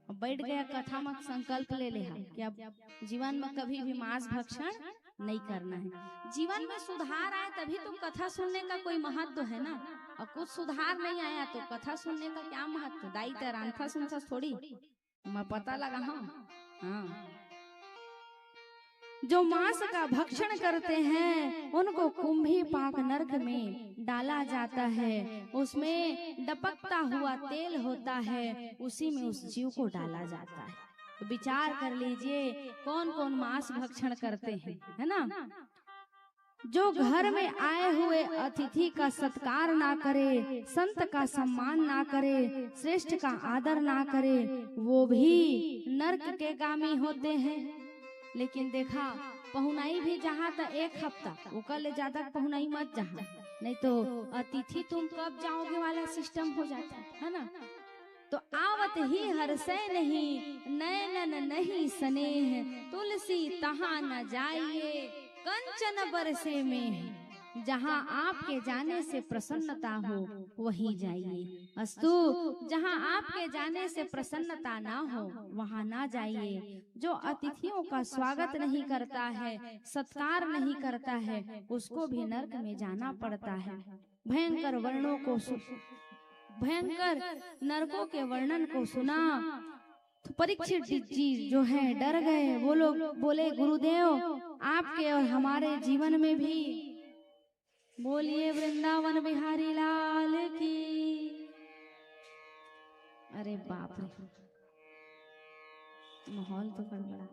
बैठ गया कथा में संकल्प ले ले कि अब जीवन में कभी भी मांस भक्षण नहीं करना है। जीवन में सुधार आए तभी तो कथा सुनने का कोई महत्व है ना, और कुछ सुधार नहीं आया तो कथा सुनने का क्या महत्व। दाई तरांथा सुनता थोड़ी मैं पता लगा। हाँ, जो मांस का भक्षण करते हैं उनको कुंभी पाक नरक में डाला जाता है। उसमें डपकता हुआ तेल होता है, उसी में उस जीव को डाला जाता है। तो विचार कर लीजिए कौन कौन मांस भक्षण करते हैं, है ना। जो घर में आए हुए अतिथि का सत्कार ना करे, संत का सम्मान ना करे, श्रेष्ठ का आदर ना करे, वो भी नरक के गामी होते हैं। लेकिन देखा, पहुनाई भी जहाँ तक 1 हफ्ता, ओकर ले ज्यादा पहुनाई मत जहाँ, नहीं तो अतिथि तुम कब जाओगे वाला सिस्टम हो जाता है ना। तो आवत ही हर्षै नहीं, नैनन नहीं स्नेह, तुलसी तहाँ न जाइए, कंचन बरसे में। जहाँ आपके जाने से प्रसन्नता हो वहीं जाइए, अस्तु जहाँ आपके जाने से प्रसन्नता ना हो वहाँ ना जाइए। जो अतिथियों का स्वागत नहीं करता है, सत्कार नहीं करता है, उसको भी नरक में जाना पड़ता है। भयंकर वर्णों को भयंकर नरकों के वर्णन को सुना तो परीक्षित जी जो है डर गए। वो लोग बोले, गुरुदेव आपके और हमारे जीवन में भी। बोलिए वृंदावन बिहारी लाल की। अरे बाप रे, माहौल तो गड़बड़ा।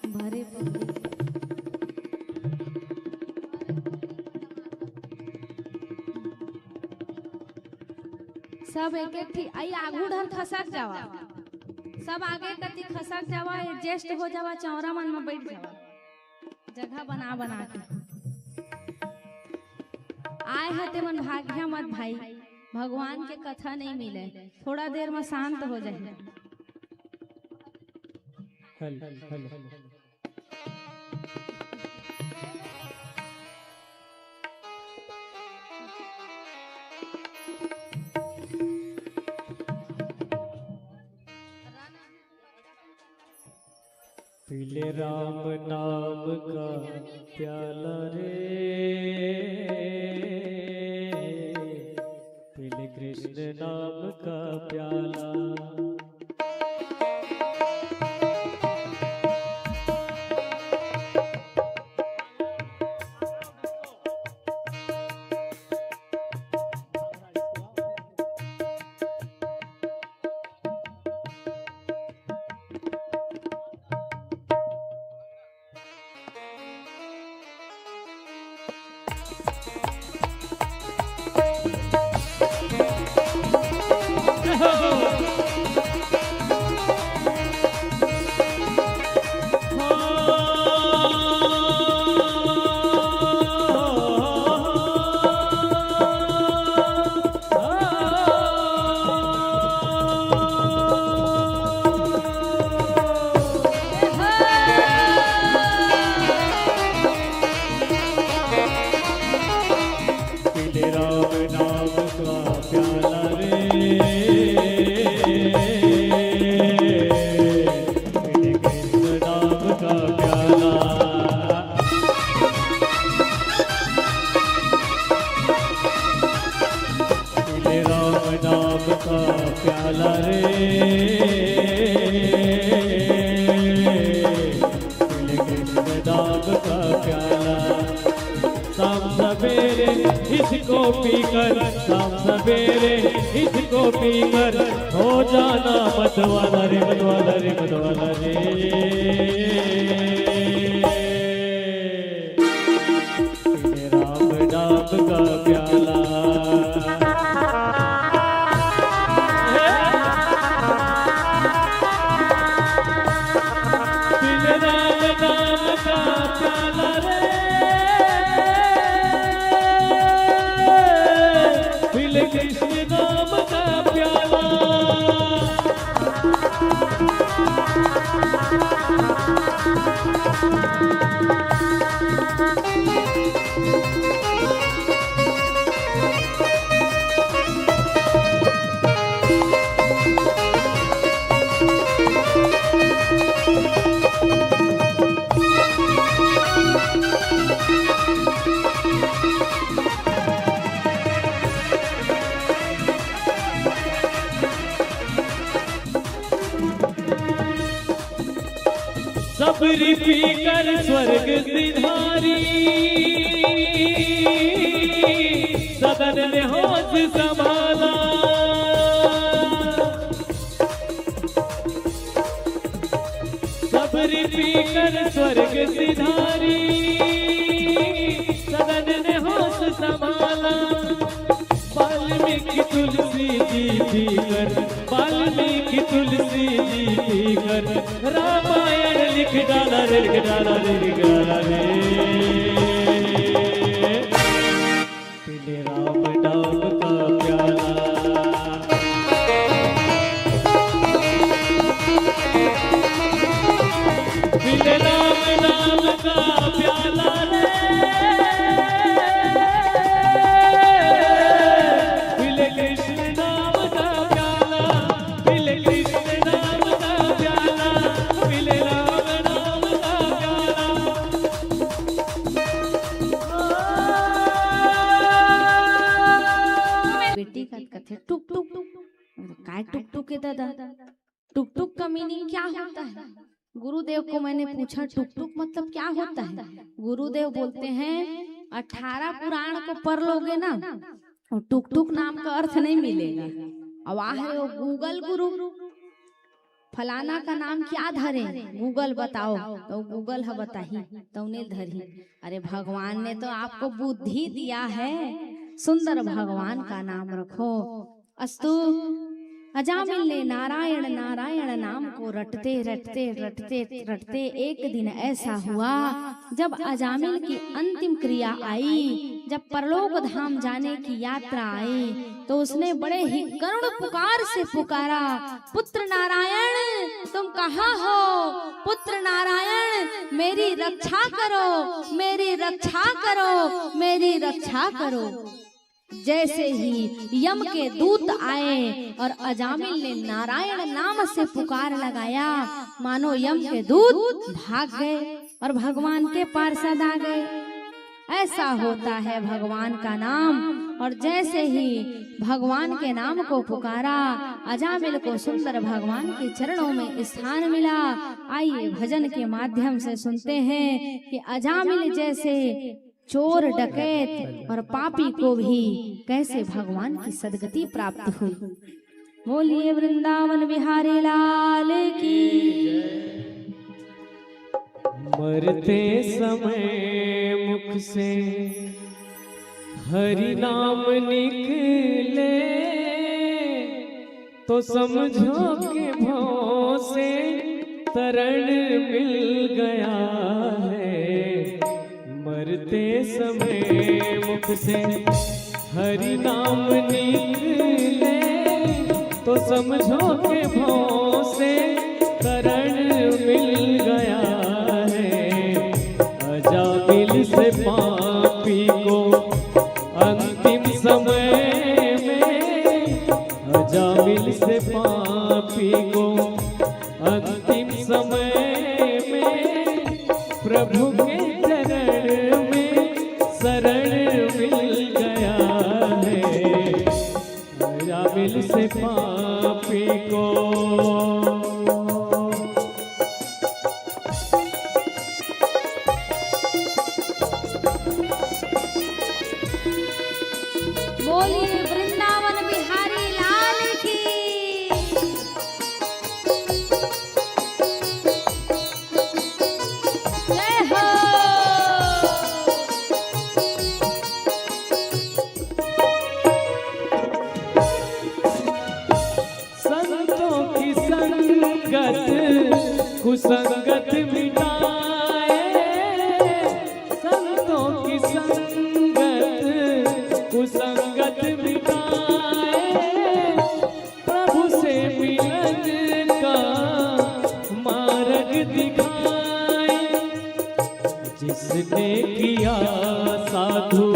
भरे सब एक एक आई आगू ढर खसक जावा, सब आगे कति खसक जावा, एडजस्ट हो जावा, चौरा मन में बैठ जावा, जगह बना बना के आए हते मन भाग्य मत भाई, भगवान के कथा नहीं मिले, थोड़ा देर में शांत हो जाए। पीले राम नाम का प्याला रे, पीले कृष्ण नाम का प्याला। प्याला रे, पीले कृष्ण नाम का प्याला। शाम सवेरे इसको पीकर, शाम सवेरे इसको पीकर हो जाना मतवाला रे, मतवाला रे, मतवाला रे। पीले राम नाम का प्याला। कृष्ण नाम का प्याला। सबरी पीकर स्वर्ग सिधारी, सदन ने होश संभाला। सबरी पीकर स्वर्ग सिधारी, सदन ने होश संभाला। वाल्मीकि तुलसी जी पीकर, वाल्मीकि तुलसी जी पीकर रामायण लिख डाला रे, लिख डाला रे, लिख डाला रे। पीले राम नाम का प्याला। पीले राम नाम का प्याला रे, पीले कृष्ण नाम का प्याला, पीले कृष्ण नाम का प्याला, पीले राम नाम का प्याला। बेटी का कथे टुक टुक काय टुक टुक के दादा, टुक टुक का मीनिंग क्या होता है? गुरुदेव को मैंने पूछा टुक टुक मतलब क्या होता है? गुरुदेव बोलते हैं 18 पुराण को पढ़ लोगे ना और टुक टुक नाम का अर्थ नहीं मिलेगा। अब है वो गूगल गुरु, फलाना का नाम क्या धरे, गूगल बताओ, तो गूगल है बताही तो उन्हें धरी। अरे भगवान ने तो आपको बुद्धि दिया है, सुंदर भगवान का नाम रखो। अस्तु अजामिल ने नारायण नारायण नाम को रटते रटते रटते रटते एक दिन ऐसा हुआ जब अजामिल की अंतिम क्रिया आई, जब परलोक धाम जाने की यात्रा आई, तो उसने बड़े ही करुण पुकार से पुकारा, पुत्र नारायण तुम कहाँ हो? पुत्र नारायण मेरी रक्षा करो, मेरी रक्षा करो, मेरी रक्षा करो। जैसे ही यम के दूत आए और अजामिल ने नारायण नाम से पुकार लगाया, मानो यम के दूत भाग गए और भगवान के पार्षद आ गए। ऐसा होता है भगवान का नाम। और जैसे ही भगवान के नाम को पुकारा, अजामिल को सुंदर भगवान के चरणों में स्थान मिला। आइए भजन के माध्यम से सुनते हैं कि अजामिल जैसे चोर, डकैत और पापी को भी कैसे भगवान की सदगति प्राप्त हुई। बोलिए वृंदावन बिहारी लाल की। मरते समय मुख से हरि नाम निकले, तो समझो कि भों से तरण मिल गया है। मरते समय मुख से हरि नाम निकले, तो समझो कि भों से तरण मिल गया है। अजामिल से पापी को अंतिम समय में, अजामिल से पापी को अंतिम समय में, प्रभु के चरण में शरण मिल गया है। अजामिल से पापी को बोलिए वृंदावन बिहारी लाल की। जय हो। संतों की संगत कुसंगत मिटाए, संतों की संगत कुसंगत मिटाए, प्रभु से मिलन का मार्ग दिखाए। जिसने किया साधु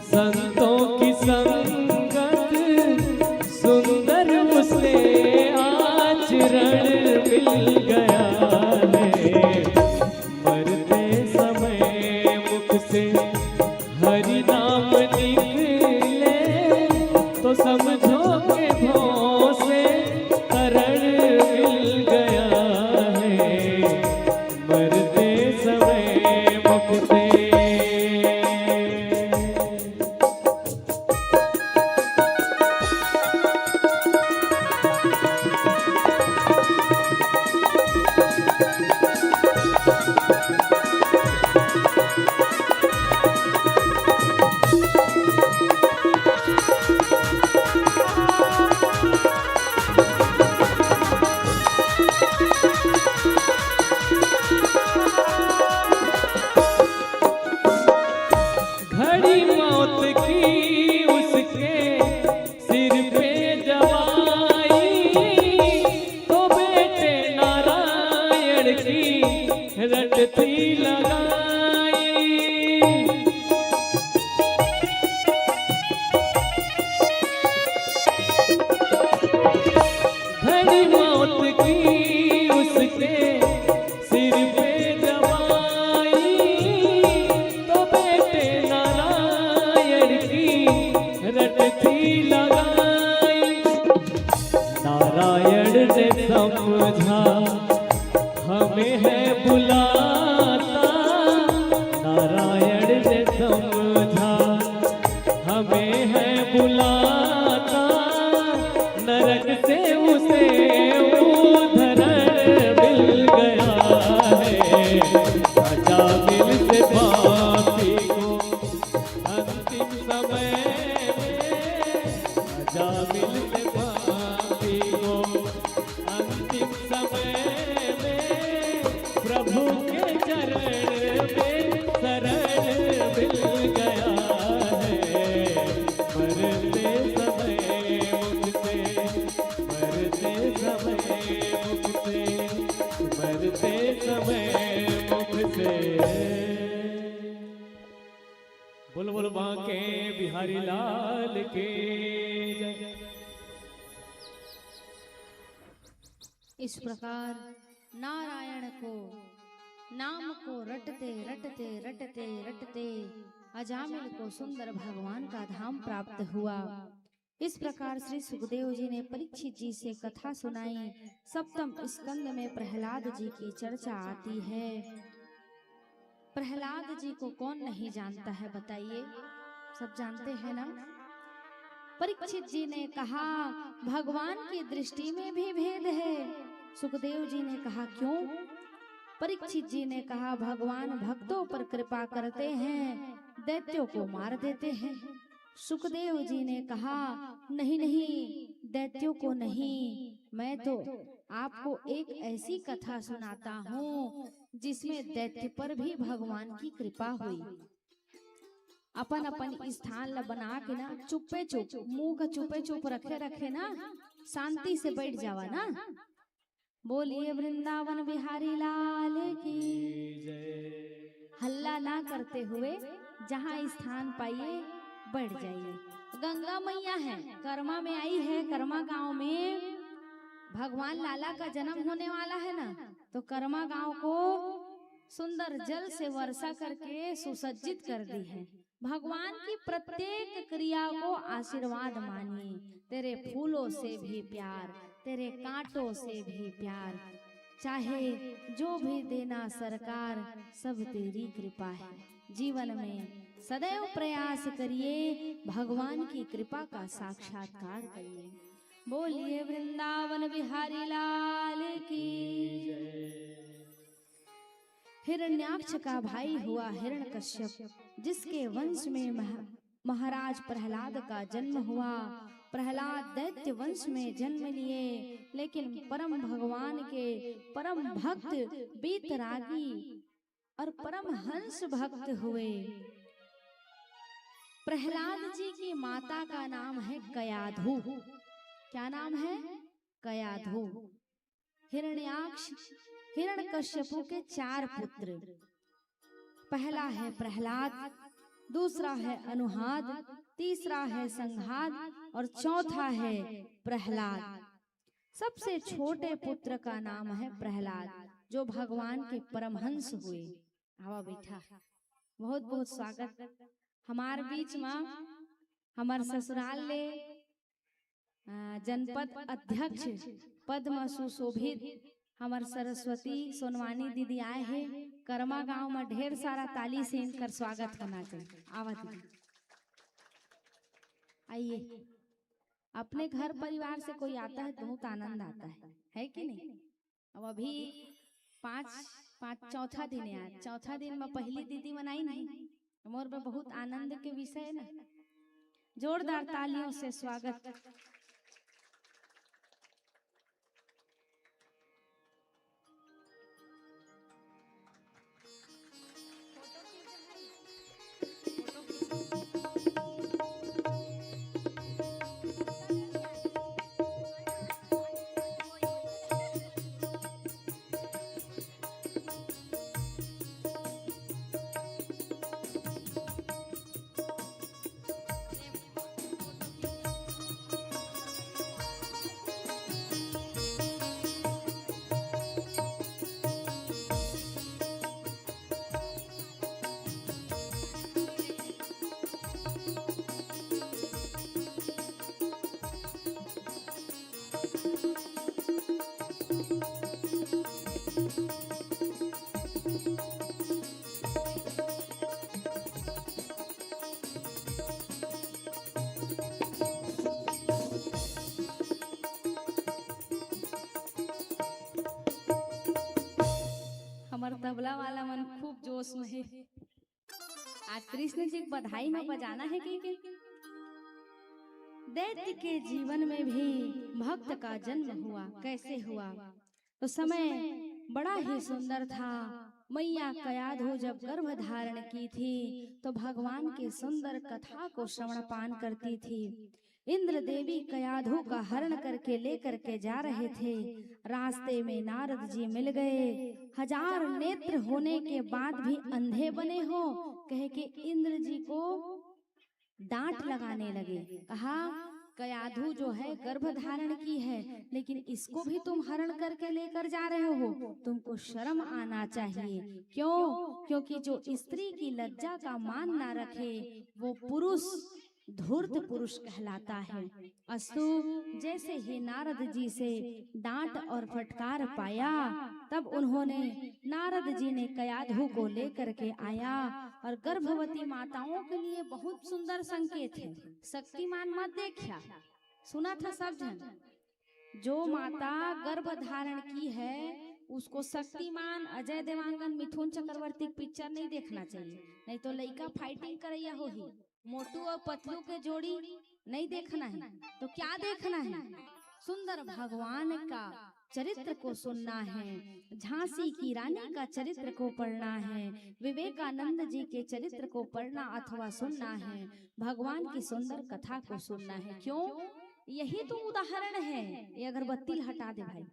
संतों की संगत, सुंदर उसे आचरण मिल गया है। मरते समय मुख से हरि नाम निकले, तो समझो के भों से तरण मिल गया है। मरते समय मुख से घड़ी मौत की उसके सिर पे जवाई, तो बेटे नारायण की रट थी लगाई। घड़ी मौत की उसके सिर पे जवाई, तो बेटे नारायण की रट थी लगाई। नारायण ने समझा हमें है बुलाता, नारायण ने समझा हमें है बुलाता, नरक से उसे उधरण मिल गया है। अजामिल से पापी को अंतिम समय में, अजामिल से पापी को अंतिम समय में, प्रभु के चरण में शरण मिल गया है। मरते समय मुख से, मरते समय मुख से, मरते समय मुख से। बोल बोल बांके बिहारी लाल इस प्रकार नारायण को नाम को रटते रटते रटते रटते अजामिल को सुंदर भगवान का धाम प्राप्त हुआ। इस प्रकार श्री सुखदेव जी ने परीक्षित जी से कथा सुनाई। सप्तम स्कंद में प्रहलाद जी की चर्चा आती है। प्रहलाद जी को कौन नहीं जानता है बताइए, सब जानते हैं ना। परीक्षित जी ने कहा भगवान की दृष्टि में भी भेद है। सुखदेव जी ने कहा क्यों? परीक्षित जी ने कहा भगवान भक्तों पर कृपा करते हैं, दैत्यों को मार देते हैं। सुखदेव जी ने कहा नहीं नहीं, दैत्यों को नहीं, मैं तो आपको एक ऐसी कथा सुनाता हूँ जिसमें दैत्य पर भी भगवान की कृपा हुई। अपन अपन स्थान बना के ना चुपे चुप मुंह का चुपे चुप रखे रखे ना, शांति से बैठ जावा ना। बोलिए वृंदावन बिहारी लाल की जय। हल्ला ना करते हुए जहाँ स्थान पाइए बैठ जाइए। गंगा मैया है, कर्मा में आई है। कर्मा गांव में भगवान लाला का जन्म होने वाला है ना, तो कर्मा गांव को सुंदर जल से वर्षा करके सुसज्जित कर दी है। भगवान की प्रत्येक क्रिया को आशीर्वाद मानिए। तेरे फूलों से भी प्यार, तेरे कांटों से भी प्यार, चाहे जो भी देना सरकार, सब तेरी कृपा है। जीवन में सदैव प्रयास करिए, भगवान की कृपा का साक्षात्कार करिए। बोलिए वृंदावन बिहारी लाल की जय। हिरण्याक्ष का भाई हुआ हिरण्यकश्यप, जिसके वंश में महाराज प्रहलाद का जन्म हुआ। प्रहलाद दैत्य वंश में जन्म लिए, लेकिन परम भगवान के परम भक्त, बीतरागी और परम हंस भक्त हुए। प्रहलाद जी की माता का नाम है कयाधु। क्या नाम है? कयाधु। हिरण्याक्ष हिरण्यकश्यपु के 4 पुत्र। पहला है प्रहलाद, दूसरा है अनुहाद, तीसरा है संघाद और चौथा है प्रहलाद। सबसे छोटे पुत्र का नाम है प्रहलाद, जो भगवान के परमहंस हुए। आवा बेटा, बहुत बहुत स्वागत हमार बीच में। हमार ससुराल ले जनपद अध्यक्ष पद्म सुशोभित हमार सरस्वती सोनवानी दीदी आए हैं। कर्मा गांव में ढेर सारा ताली से इनका स्वागत करना चाहिए। आवा दीदी, आइए। अपने घर परिवार से कोई आता है तो बहुत आनंद आता है कि नहीं? अब अभी पाँच चौथा दिन है आज। चौथा दिन में पहली दीदी मनाई नहीं, मोर में बहुत आनंद के विषय है ना। जोरदार तालियों से स्वागत। तबला वाला मन खूब जोश में है। आज कृष्ण जी को बधाई में बजाना है कि दैत्य के जीवन में भी भक्त का जन्म हुआ। कैसे हुआ? तो समय बड़ा ही सुंदर था। मैया कयाधु जब गर्भ धारण की थी तो भगवान के सुंदर कथा को श्रवण पान करती थी। इंद्र देवी कयाधु का हरण करके लेकर के जा रहे थे। रास्ते में नारद जी मिल गए। 1000 नेत्र होने के बाद भी अंधे बने हो कह के इंद्र जी को डांट लगाने लगे। कहा कयाधु जो है गर्भ धारण की है, लेकिन इसको भी तुम हरण करके लेकर जा रहे हो, तुमको शर्म आना चाहिए। क्यों? क्योंकि जो स्त्री की लज्जा का मान ना रखे वो पुरुष धूर्त पुरुष कहलाता है। अस्तु, जैसे ही नारद जी से डांट और फटकार पाया, तब उन्होंने नारद जी ने कयाधु को लेकर के आया। और गर्भवती माताओं के लिए बहुत सुंदर संकेत है। शक्तिमान मत देखा, सुना था सब जन, जो माता गर्भ धारण की है उसको शक्तिमान, अजय देवांगन, मिथुन चक्रवर्ती पिक्चर नहीं देखना चाहिए, नहीं तो लड़का फाइटिंग करैया हो ही। मोटू और पतलू के जोड़ी नहीं देखना है, तो क्या देखना है? सुंदर भगवान का चरित्र को सुनना है, झांसी की रानी का चरित्र को पढ़ना है, विवेकानंद जी के चरित्र को पढ़ना अथवा सुनना है, भगवान की सुंदर कथा को सुनना है। क्यों? यही तो उदाहरण है। ये अगरबत्ती हटा दे भाई,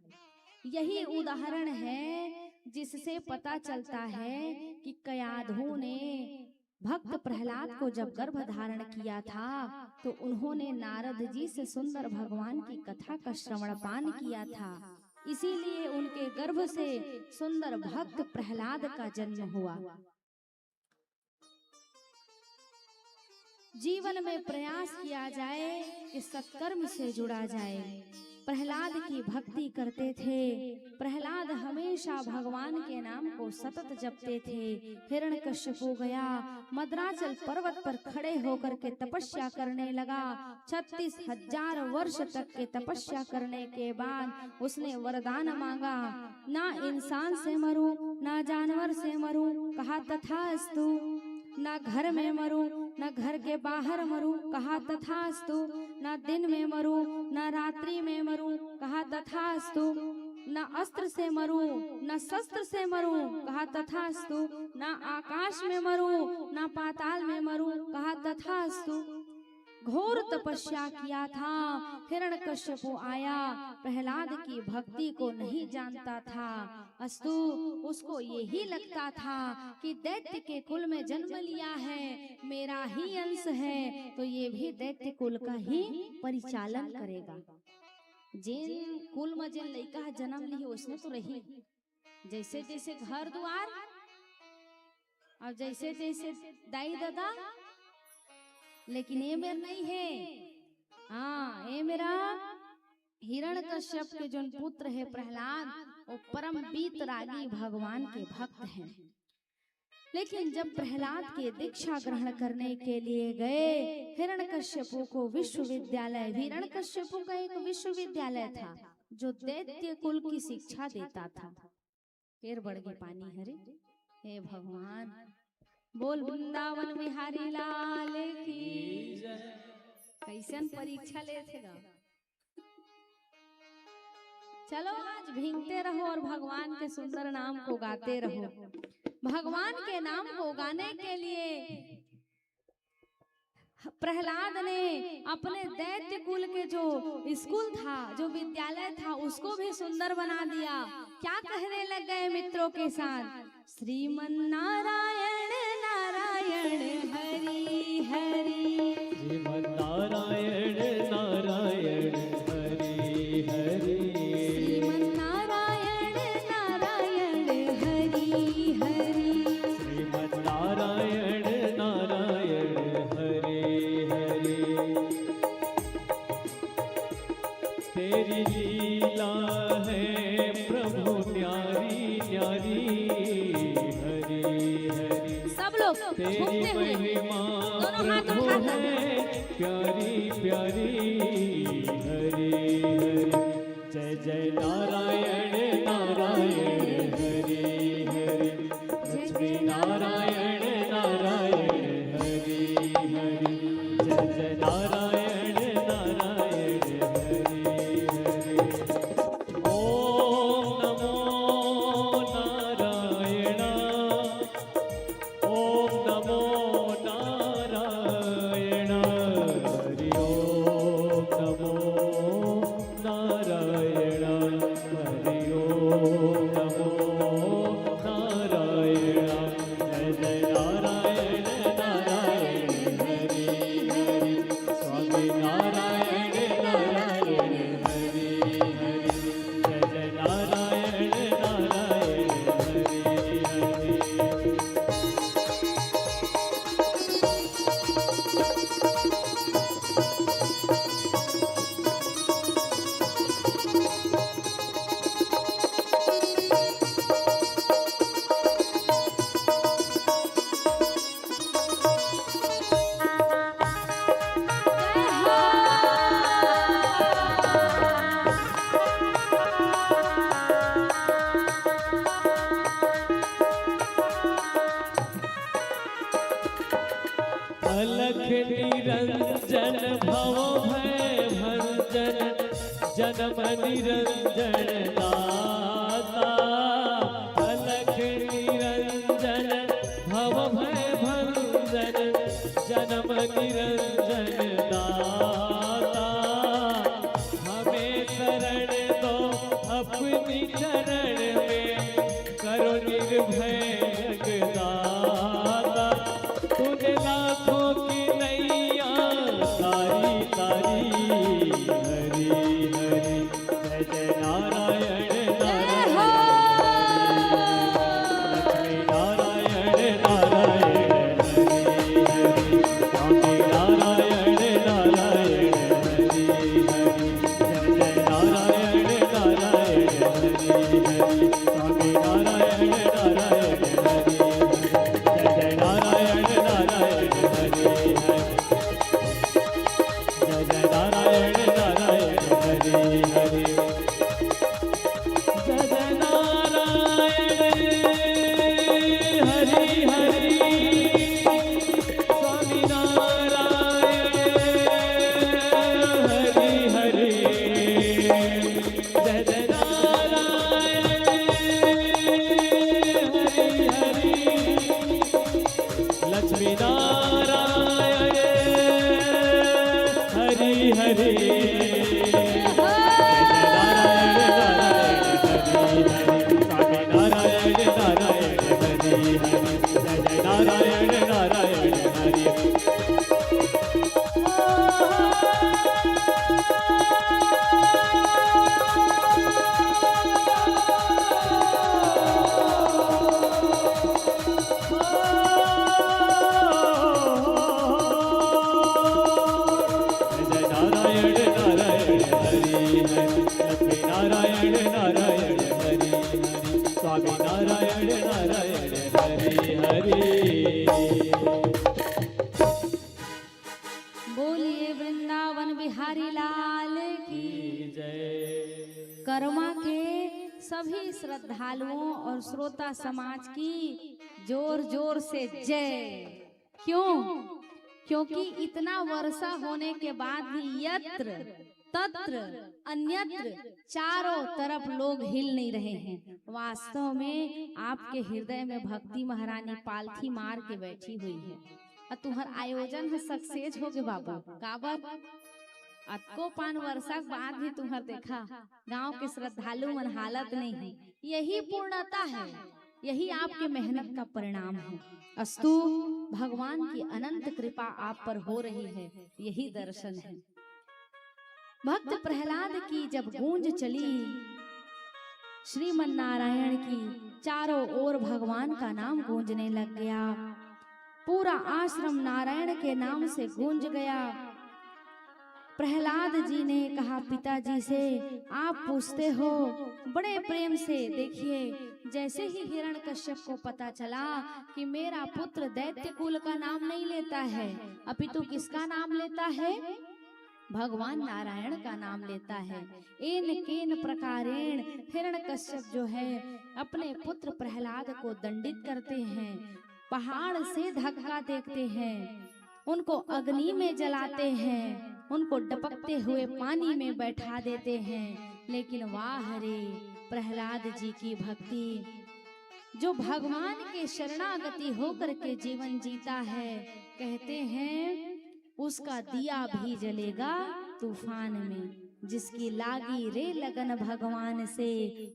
यही उदाहरण है जिससे पता चलता है कि कयाधु ने भक्त प्रहलाद को जब गर्भ धारण किया था तो उन्होंने नारद जी से सुंदर भगवान की कथा का श्रवण पान किया था, इसीलिए उनके गर्भ से सुंदर भक्त प्रहलाद का जन्म हुआ। जीवन में प्रयास किया जाए कि सत्कर्म से जुड़ा जाए। प्रहलाद की भक्ति करते थे। प्रहलाद हमेशा भगवान के नाम को सतत जपते थे। हिरण्यकश्यप गया, मद्राचल पर्वत पर खड़े होकर के तपस्या करने लगा। 36,000 वर्ष तक के तपस्या करने के बाद उसने वरदान मांगा, ना इंसान से मरूं, ना जानवर से मरूं, कहा तथास्तु। ना घर में मरूं, ना घर के बाहर मरूं, कहा तथास्तु। ना दिन में मरूं, ना रात्रि में मरूं, कहा तथास्तु। ना अस्त्र से मरूं, ना शस्त्र से मरूं, कहा तथास्तु। ना आकाश में मरूं, ना पाताल में मरूं, कहा तथास्तु। घोर तपस्या किया था। हिरण्यकश्यप आया, प्रहलाद की भक्ति को नहीं जानता था। अस्तु उसको यही लगता था कि दैत्य के कुल में जन्म लिया है, मेरा ही अंश है, तो ये भी दैत्य कुल का ही परिचालन करेगा। जिन कुल में जिन लड़का जन्म ली उसने तो रही, जैसे जैसे घर द्वार और जैसे जैसे दाई दादा, लेकिन ये मेरा नहीं है। हाँ, ये मेरा हिरण्यकश्यप के जो पुत्र है प्रहलाद, वो परम वीतरागी भगवान के भक्त हैं। लेकिन जब प्रहलाद के दीक्षा ग्रहण करने के लिए गए, हिरण्यकश्यप को विश्वविद्यालय, हिरण्यकश्यप का एक विश्वविद्यालय था जो दैत्य कुल की शिक्षा देता था। फिर बढ़ गई पानी हरे, हे भगवान, बोल वृंदावन बिहारी लाल की जय। कैसन परीक्षा ले थे गा। चलो आज भींगते रहो और भगवान के सुंदर नाम को गाते रहो। भगवान के नाम को गाने के लिए प्रहलाद ने अपने दैत्य कुल के जो स्कूल था, जो विद्यालय था, उसको भी सुंदर बना दिया। क्या कहने लग गए मित्रों के साथ, श्रीमन नारायण नारायण हरि हरि, श्रीमन नारायण नारायण हरि हरि, श्रीमन नारायण नारायण हरि हरि, श्रीमन नारायण नारायण हरि हरि। तेरी लीला है प्रभु न्यारी न्यारी, हरि हरि। सब लोग तेरी महिमा प्रभु है प्यारी प्यारी, हरि हरि। जय जय नारायण नारायण हरि हरि, लक्ष्मी नारायण नारायण हरि हरि। जय जय नारायण नारायण हरि हरि। ओम नमो नारायण, ओम नमो नारायण, हरि ओम नमो नारायण, हरि ओम नमो नारायण। जय जय नारायण नारायण हरि हरि, स्वामी नारायण अलख निरंजन भव भय भंजन जन्म निरंजन दाता। अलख निरंजन भव भय भंजन जन्म निरंजन दाता। हमें शरण दो अपनी चरण में करो निर्भय जगदाता। तूने लाखों की नैया तारी तारी हरि हरि जय जय नारायण नारायण लक्ष्मी नारायण नारायण हरि हरि स्वामी नारायण नारायण हरि हरि जय जय नारायण नारायण हरि हरि स्वामी नारायण नारायण हरि जय जय नारायण नारायण हरि हरि जय जय नारायण नारायण हरि हरि जय जय नारायण हरि हरि स्वामी नारायण हरि हरि जय जय नारायण हरि हरि लक्ष्मी नारायण हरि हरि स्वामी नारायण नारायण हरि हरि जय जय नारायण नारायण हरि जय नारायण नारायण हरि हरि लक्ष्मी नारायण नारायण हरि हरि स्वामी नारायण नारायण हरि हरि। बोलिए वृंदावन बिहारी लाल की। जय। कर्मा के सभी श्रद्धालुओं और श्रोता समाज की जोर जोर से जय। क्यों? क्योंकि इतना वर्षा होने के बाद भी यत्र तत्र अन्यत्र चारों तरफ लोग हिल नहीं रहे हैं। वास्तव में आपके हृदय में भक्ति महारानी पालथी मार के बैठी हुई है और तुम्हार आयोजन सक्सेस हो गए बाबू। काबर अतको पान वर्षा के बाद भी तुम्हार देखा गांव के श्रद्धालु मन हालत नहीं है। यही पूर्णता है, यही आपके मेहनत का परिणाम है। अस्तु भगवान की अनंत कृपा आप पर हो रही है, यही दर्शन है। भक्त प्रहलाद की जब गूंज चली श्रीमन नारायण की, चारों ओर भगवान का नाम गूंजने लग गया। पूरा आश्रम नारायण के नाम से गूंज गया। प्रहलाद जी ने कहा पिताजी से, आप पूछते हो बड़े प्रेम से। देखिए जैसे ही हिरण्यकश्यप को पता चला कि मेरा पुत्र दैत्य कुल का नाम नहीं लेता है, अपितु किसका नाम लेता है? भगवान नारायण का नाम लेता है। एन केन प्रकारेण हिरण्यकश्यप जो है अपने पुत्र प्रहलाद को दंडित करते हैं, पहाड़ से धक्का देते हैं, उनको अग्नि में जलाते हैं, उनको डपकते हुए पानी में बैठा देते हैं। लेकिन वाह रे प्रहलाद जी की भक्ति, जो भगवान के शरणागति होकर के जीवन जीता है, कहते हैं उसका दिया भी जलेगा तूफान में। जिसकी लागी रे लगन भगवान से,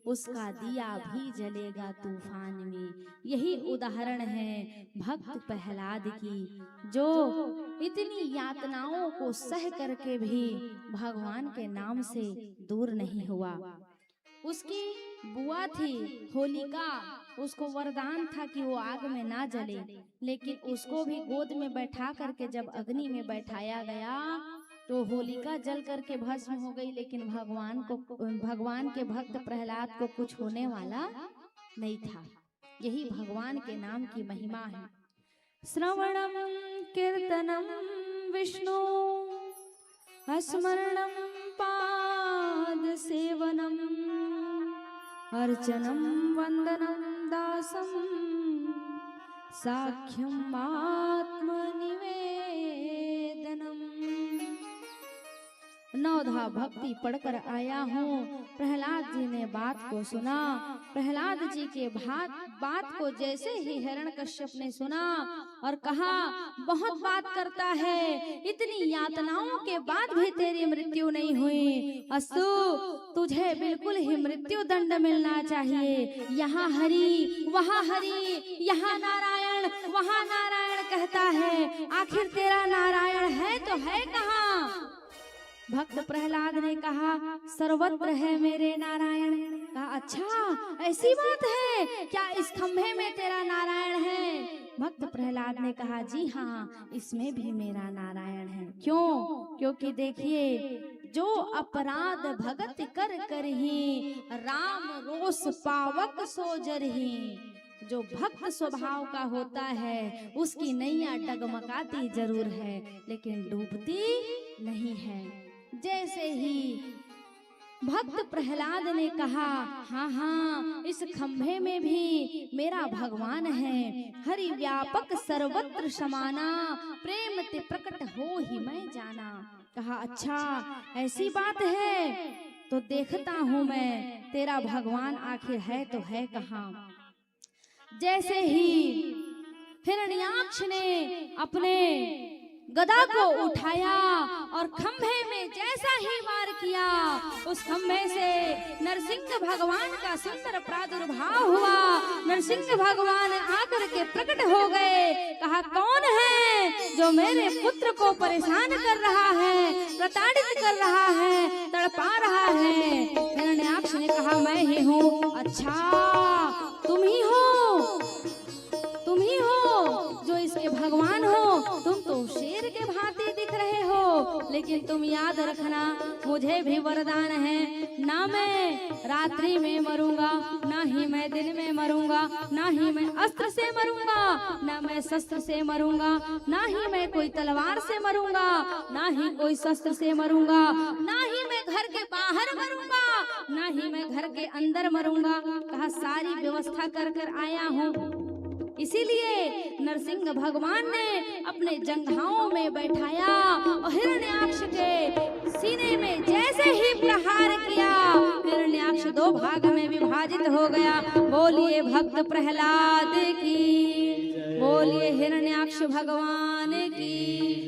उसका दिया भी जलेगा तूफान में। यही उदाहरण है भक्त प्रहलाद की, जो इतनी यातनाओं को सह करके भी भगवान के नाम से दूर नहीं हुआ। उसकी बुआ थी होलिका, उसको वरदान था कि वो आग में ना जले, लेकिन उसको भी गोद में बैठा करके जब अग्नि में बैठाया गया तो होलिका जल करके भस्म हो गई। लेकिन भगवान के भक्त प्रहलाद को कुछ होने वाला नहीं था। यही भगवान के नाम की महिमा है। श्रवणम कीर्तनम विष्णु स्मरणम पाद सेवनम अर्चनम वंदनम दासम साख्यम आत्मनिवेदनम। नवधा भक्ति पढ़कर आया हूँ। प्रहलाद जी ने बात को सुना। प्रहलाद जी के बात को जैसे ही हिरण्यकश्यप ने सुना और कहा, बहुत बात करता है, इतनी यातनाओं के बाद भी तेरी मृत्यु नहीं हुई। अस्तु, तुझे बिल्कुल ही मृत्यु दंड मिलना चाहिए। यहाँ हरि, वहाँ हरि, यहाँ नारायण, वहाँ नारायण कहता है, आखिर तेरा नारायण है तो है कहाँ? भक्त प्रहलाद ने कहा, सर्वत्र है मेरे नारायण। कहा, अच्छा ऐसी बात है क्या, इस खंभे में तेरा नारायण है? भक्त प्रहलाद ने कहा, जी हाँ, इसमें भी मेरा नारायण है। क्यों? क्योंकि देखिए, जो अपराध भगत कर कर ही राम रोष पावक सो जरही। जो भक्त स्वभाव का होता है उसकी नैया डगमगाती जरूर है लेकिन डूबती नहीं है। जैसे ही भक्त प्रहलाद ने कहा, हाँ हाँ, इस खंभे में भी मेरा भगवान है, हरि व्यापक सर्वत्र समाना, प्रेम ते प्रकट हो ही मैं जाना। कहा, अच्छा ऐसी बात है तो देखता हूँ मैं तेरा भगवान आखिर है तो है कहाँ। जैसे ही हिरण्याक्ष ने अपने गदा को उठाया और खंभे में जैसा ही वार किया, उस खंभे से नरसिंह भगवान का सुंदर प्रादुर्भाव हुआ। नरसिंह भगवान आकर के प्रकट हो गए। कहा, कौन है जो मेरे पुत्र को परेशान कर रहा है, प्रताड़ित कर रहा है, तड़पा रहा है? हिरण्याक्ष ने कहा, मैं ही हूँ। अच्छा, तुम ही हो, तुम ही हो जो इसके भगवान हो। तुम तो शेर के भांति दिख रहे हो, लेकिन तुम याद रखना, मुझे भी वरदान है, ना मैं रात्रि में मरूंगा, ना ही मैं दिन में मरूंगा, ना ही मैं अस्त्र से मरूंगा, ना मैं शस्त्र से मरूंगा, ना ही मैं कोई तलवार से मरूंगा, ना ही कोई शस्त्र से मरूंगा, ना ही मैं घर के बाहर मरूंगा, ना ही मैं घर के अंदर मरूंगा। कहा, सारी व्यवस्था कर कर आया हूँ। इसीलिए नरसिंह भगवान ने अपने जंघाओं में बैठाया और हिरण्याक्ष के सीने में जैसे ही प्रहार किया, हिरण्याक्ष दो भाग में विभाजित हो गया। बोलिए भक्त प्रहलाद की, बोलिए हिरण्याक्ष भगवान की।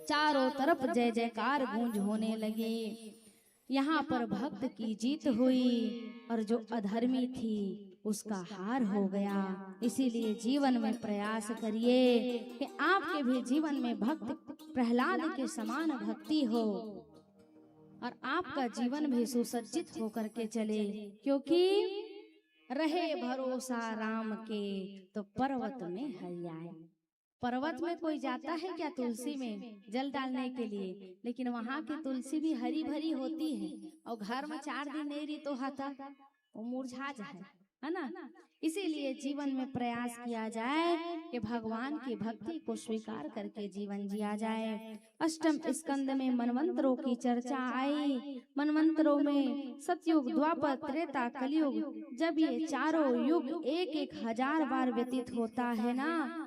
चारों तरफ जय जयकार गूंज होने लगे। यहाँ पर भक्त की जीत हुई और जो अधर्मी थी उसका हार हो गया। इसीलिए जीवन में प्रयास करिए कि आपके भी जीवन में भक्त प्रहलाद के समान भक्ति हो और आपका जीवन भी सुसज्जित होकर के चले। क्योंकि रहे भरोसा राम के तो पर्वत में हरियाए। पर्वत में कोई जाता है क्या तुलसी में जल डालने के लिए? लेकिन वहाँ की तुलसी भी हरी भरी होती है और घर में 4 दिन नहीं रही तो हता वो मुरझा जाए, है ना। इसीलिए जीवन में प्रयास किया जाए कि भगवान की भक्ति को स्वीकार करके जीवन जिया जाए। अष्टम स्कंद में मनवंतरों की चर्चा आई। मनवंतरों में सतयुग, द्वापर, त्रेता, कलयुग, जब ये चारों युग 1,000 बार व्यतीत होता है ना,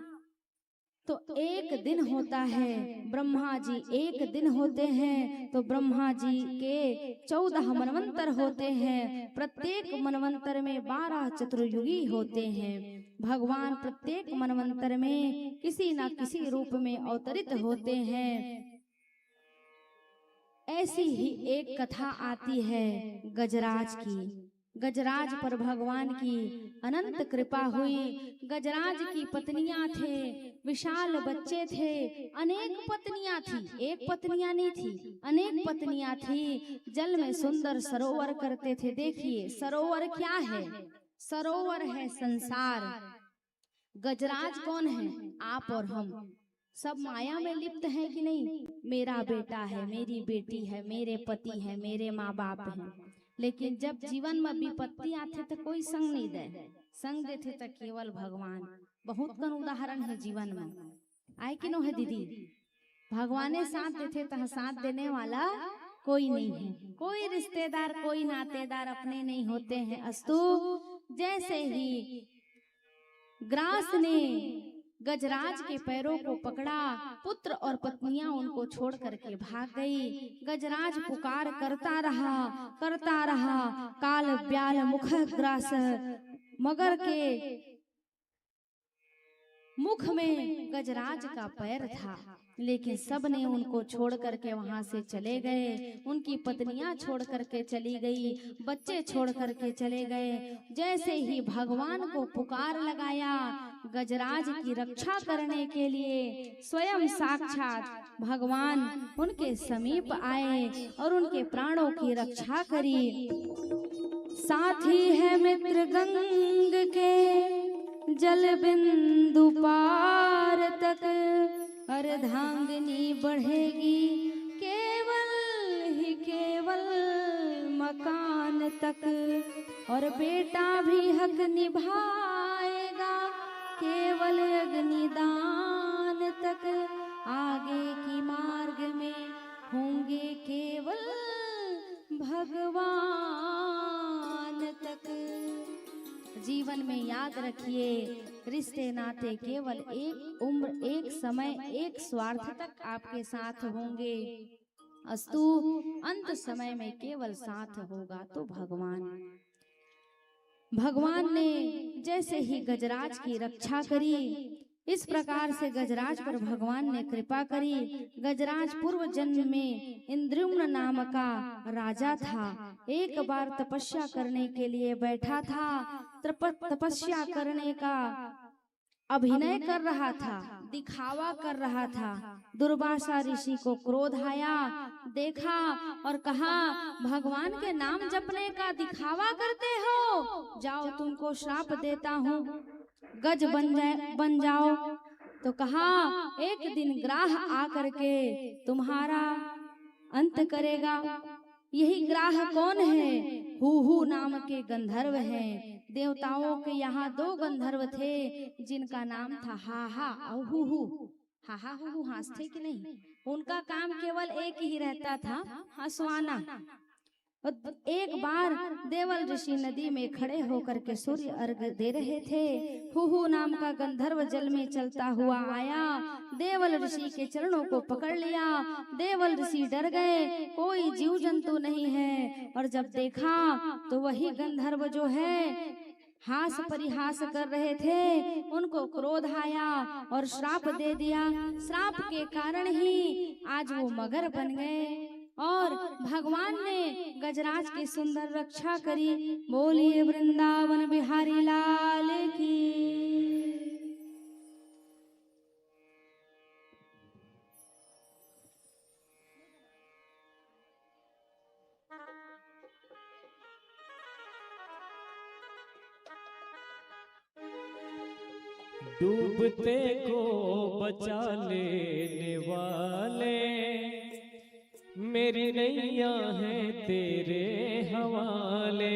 तो एक दिन होता है। ब्रह्मा जी एक दिन होते हैं तो ब्रह्मा जी के 14 मनवंतर होते हैं। प्रत्येक मनवंतर में 12 चतुर्युगी होते हैं। भगवान प्रत्येक मनवंतर में किसी न किसी रूप में अवतरित होते हैं। ऐसी ही एक कथा आती है गजराज की। गजराज पर भगवान की अनंत कृपा हुई। गजराज की पत्नियां थे, विशाल बच्चे थे, अनेक पत्नियां थी, एक पत्नियां नहीं थी, अनेक पत्नियां थी। जल में सुंदर सरोवर करते थे। देखिए सरोवर क्या है? सरोवर है संसार। गजराज कौन है? आप और हम सब माया में लिप्त हैं कि नहीं? मेरा बेटा है, मेरी बेटी है, मेरे पति है, मेरे माँ बाप हैं। लेकिन जब जीवन में विपत्ति आते तो कोई संग नहीं दे, संग देते तो केवल भगवान। बहुत कम उदाहरण है जीवन में, आए कि नो है दीदी? भगवाने साथ देते तो साथ देने वाला कोई नहीं है। कोई रिश्तेदार, कोई नातेदार अपने नहीं होते हैं। अस्तु जैसे ही ग्रास ने गजराज के पैरों को पकड़ा। पुत्र और पत्नियां उनको छोड़ करके भाग गई। गजराज पुकार करता रहा। काल ब्याल मुख ग्रास, मगर के मुख में गजराज का पैर था, लेकिन सब ने उनको छोड़ करके वहां से चले गए। उनकी पत्नियां छोड़ करके चली गई, बच्चे छोड़ करके चले गए। जैसे ही भगवान को पुकार लगाया, गजराज की रक्षा करने के लिए स्वयं साक्षात भगवान उनके समीप आए और उनके प्राणों की रक्षा करी। साथी है मित्र गंग के जल बिंदु पार तक, अर्धांगिनी बढ़ेगी केवल मकान तक, और बेटा भी हक निभाएगा केवल अग्निदान तक। आगे की मार्ग में होंगे केवल भगवान तक। जीवन में याद रखिए, रिश्ते नाते केवल एक उम्र, एक समय, एक स्वार्थ तक आपके साथ होंगे, अस्तु अंत समय में केवल साथ होगा तो भगवान ने जैसे ही गजराज की रक्षा करी, इस प्रकार से गजराज पर भगवान ने कृपा करी। गजराज पूर्व जन्म में इंद्रुम्न नाम का राजा था। एक बार तपस्या करने के लिए बैठा था। तपस्या करने का अभिनय कर रहा था, दिखावा कर रहा था। दुर्वासा ऋषि को क्रोध आया, देखा और कहा, भगवान के नाम जपने का दिखावा करते हो, जाओ तुमको श्राप देता हूँ, गज बन जाओ। तो कहा, एक दिन ग्राह आकर के तुम्हारा अंत करेगा। यही ग्राह कौन है? हूहू नाम के गंधर्व हैं। देवताओं के यहाँ 2 गंधर्व थे, जिनका नाम था हाहा और हूहू। हाहा हूहू हंसते कि नहीं? उनका काम केवल एक ही रहता था, हंसवाना। एक बार देवल ऋषि नदी में खड़े होकर के सूर्य अर्घ दे रहे थे। हूहू नाम का गंधर्व जल में चलता हुआ आया, देवल ऋषि के चरणों को पकड़ लिया। देवल ऋषि डर गए, कोई जीव जंतु नहीं है, और जब देखा तो वही गंधर्व जो है हास परिहास कर रहे थे, उनको क्रोध आया और श्राप दे दिया। श्राप के कारण ही आज वो मगर बन गए और भगवान ने गजराज की सुंदर रक्षा करी। बोलिए वृंदावन बिहारी लाल की। डूबते को बचा लेने वाले, मेरी नैया है तेरे हवाले।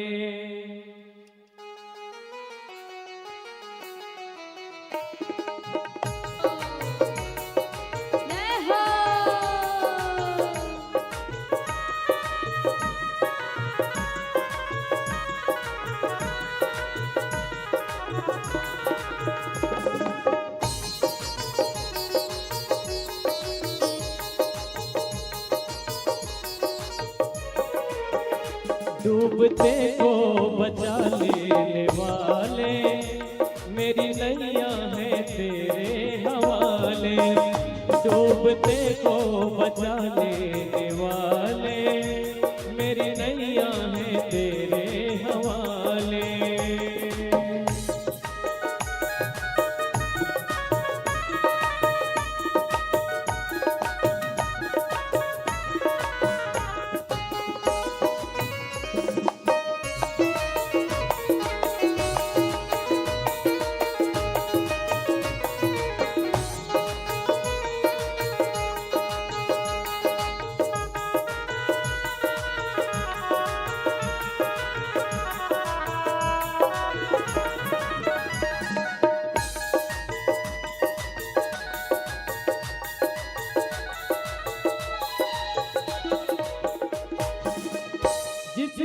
डूबते को बचा लेने वाले, मेरी नैया है तेरे हवाले। डूबते को बचा लेने वाले, मेरी नैया है तेरे हवाले।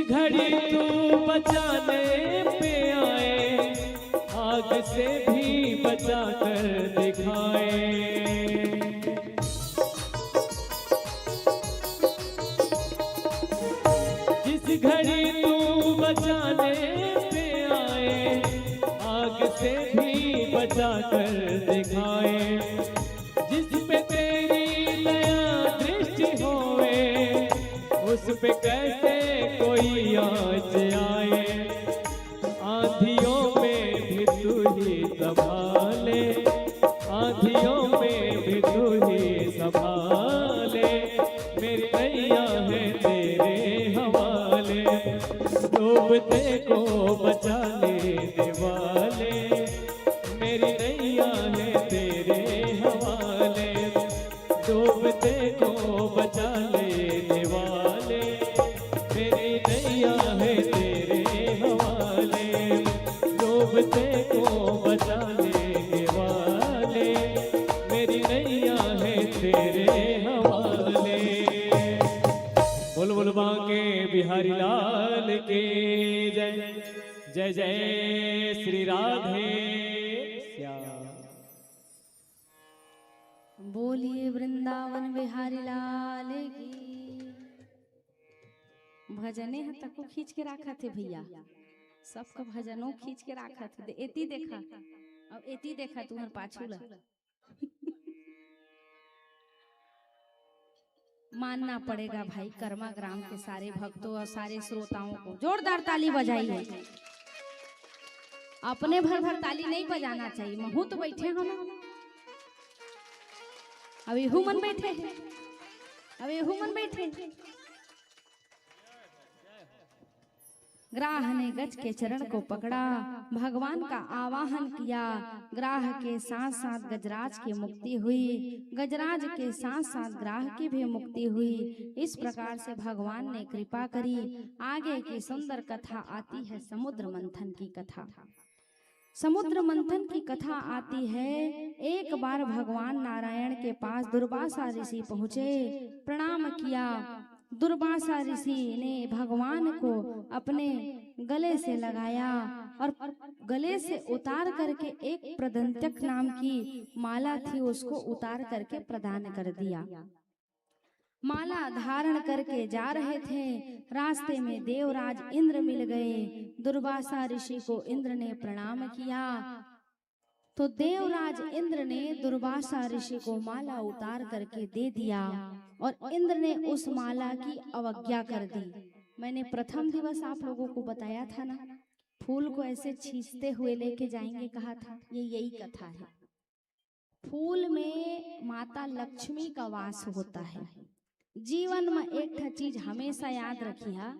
घड़ी तू बचाने पे आए, आग से भी बचा कर दिखाए। जिस घड़ी तू बचाने पे आए, आग से भी बचा कर दिखाए। जिस पे तेरी दया दृष्टि होए, उस पे कैसे कोई आँच आए। आंधियों में भी तू ही संभाले, आंधियों में भी तू ही संभाले। मेरी नैया है तेरे हवाले, डूबते को बचा लेने वाले। मेरी नैया है तेरे हवाले, डूबते को बचा लेने वाले। मेरी नैया है तेरे हवाले, डूबते को बचा लेने वाले। मेरी नैया है तेरे हवाले। बोल बोल बांके बिहारी लाल के जय। जय जय श्री राधे श्याम। बोलिए वृंदावन बिहारी लाल की। भजने हैं तक को खींच के रखा थे भैया, सबका भजनों खींच के रखा थे। एती देखा, अब एती देखा तुम्हार पाछू ला। मानना पड़ेगा भाई कर्मा ग्राम के सारे भक्तों और सारे श्रोताओं को जोरदार ताली बजाइए। अपने भर भर ताली नहीं बजाना चाहिए। महू तो बैठे हम, अभी हुमन बैठे, अभी हुमन बैठे। ग्राह ने गज के चरण को पकड़ा, भगवान का आवाहन किया। ग्राह के साथ साथ गजराज की मुक्ति हुई, गजराज के साथ साथ ग्राह की भी मुक्ति हुई। इस प्रकार से भगवान ने कृपा करी। आगे की सुंदर कथा आती है समुद्र मंथन की कथा। समुद्र मंथन की कथा आती है। एक बार भगवान नारायण के पास दुर्वासा ऋषि पहुँचे, प्रणाम किया। दुर्वासा ऋषि ने भगवान को अपने गले से लगाया और गले से उतार करके एक प्रदंतक नाम की माला थी, उसको उतार करके प्रदान कर दिया। माला धारण करके जा रहे थे, रास्ते में देवराज इंद्र मिल गए। दुर्वासा ऋषि को इंद्र ने प्रणाम किया तो देवराज इंद्र ने दुर्वासा ऋषि को माला उतार करके दे दिया और इंद्र ने उस माला की अवज्ञा कर दी। मैंने प्रथम दिवस आप लोगों को बताया था ना, फूल को ऐसे छींचते हुए लेके जाएंगे कहा था, ये यही कथा है। फूल में माता लक्ष्मी का वास होता है। जीवन में एक चीज हमेशा याद रखिए,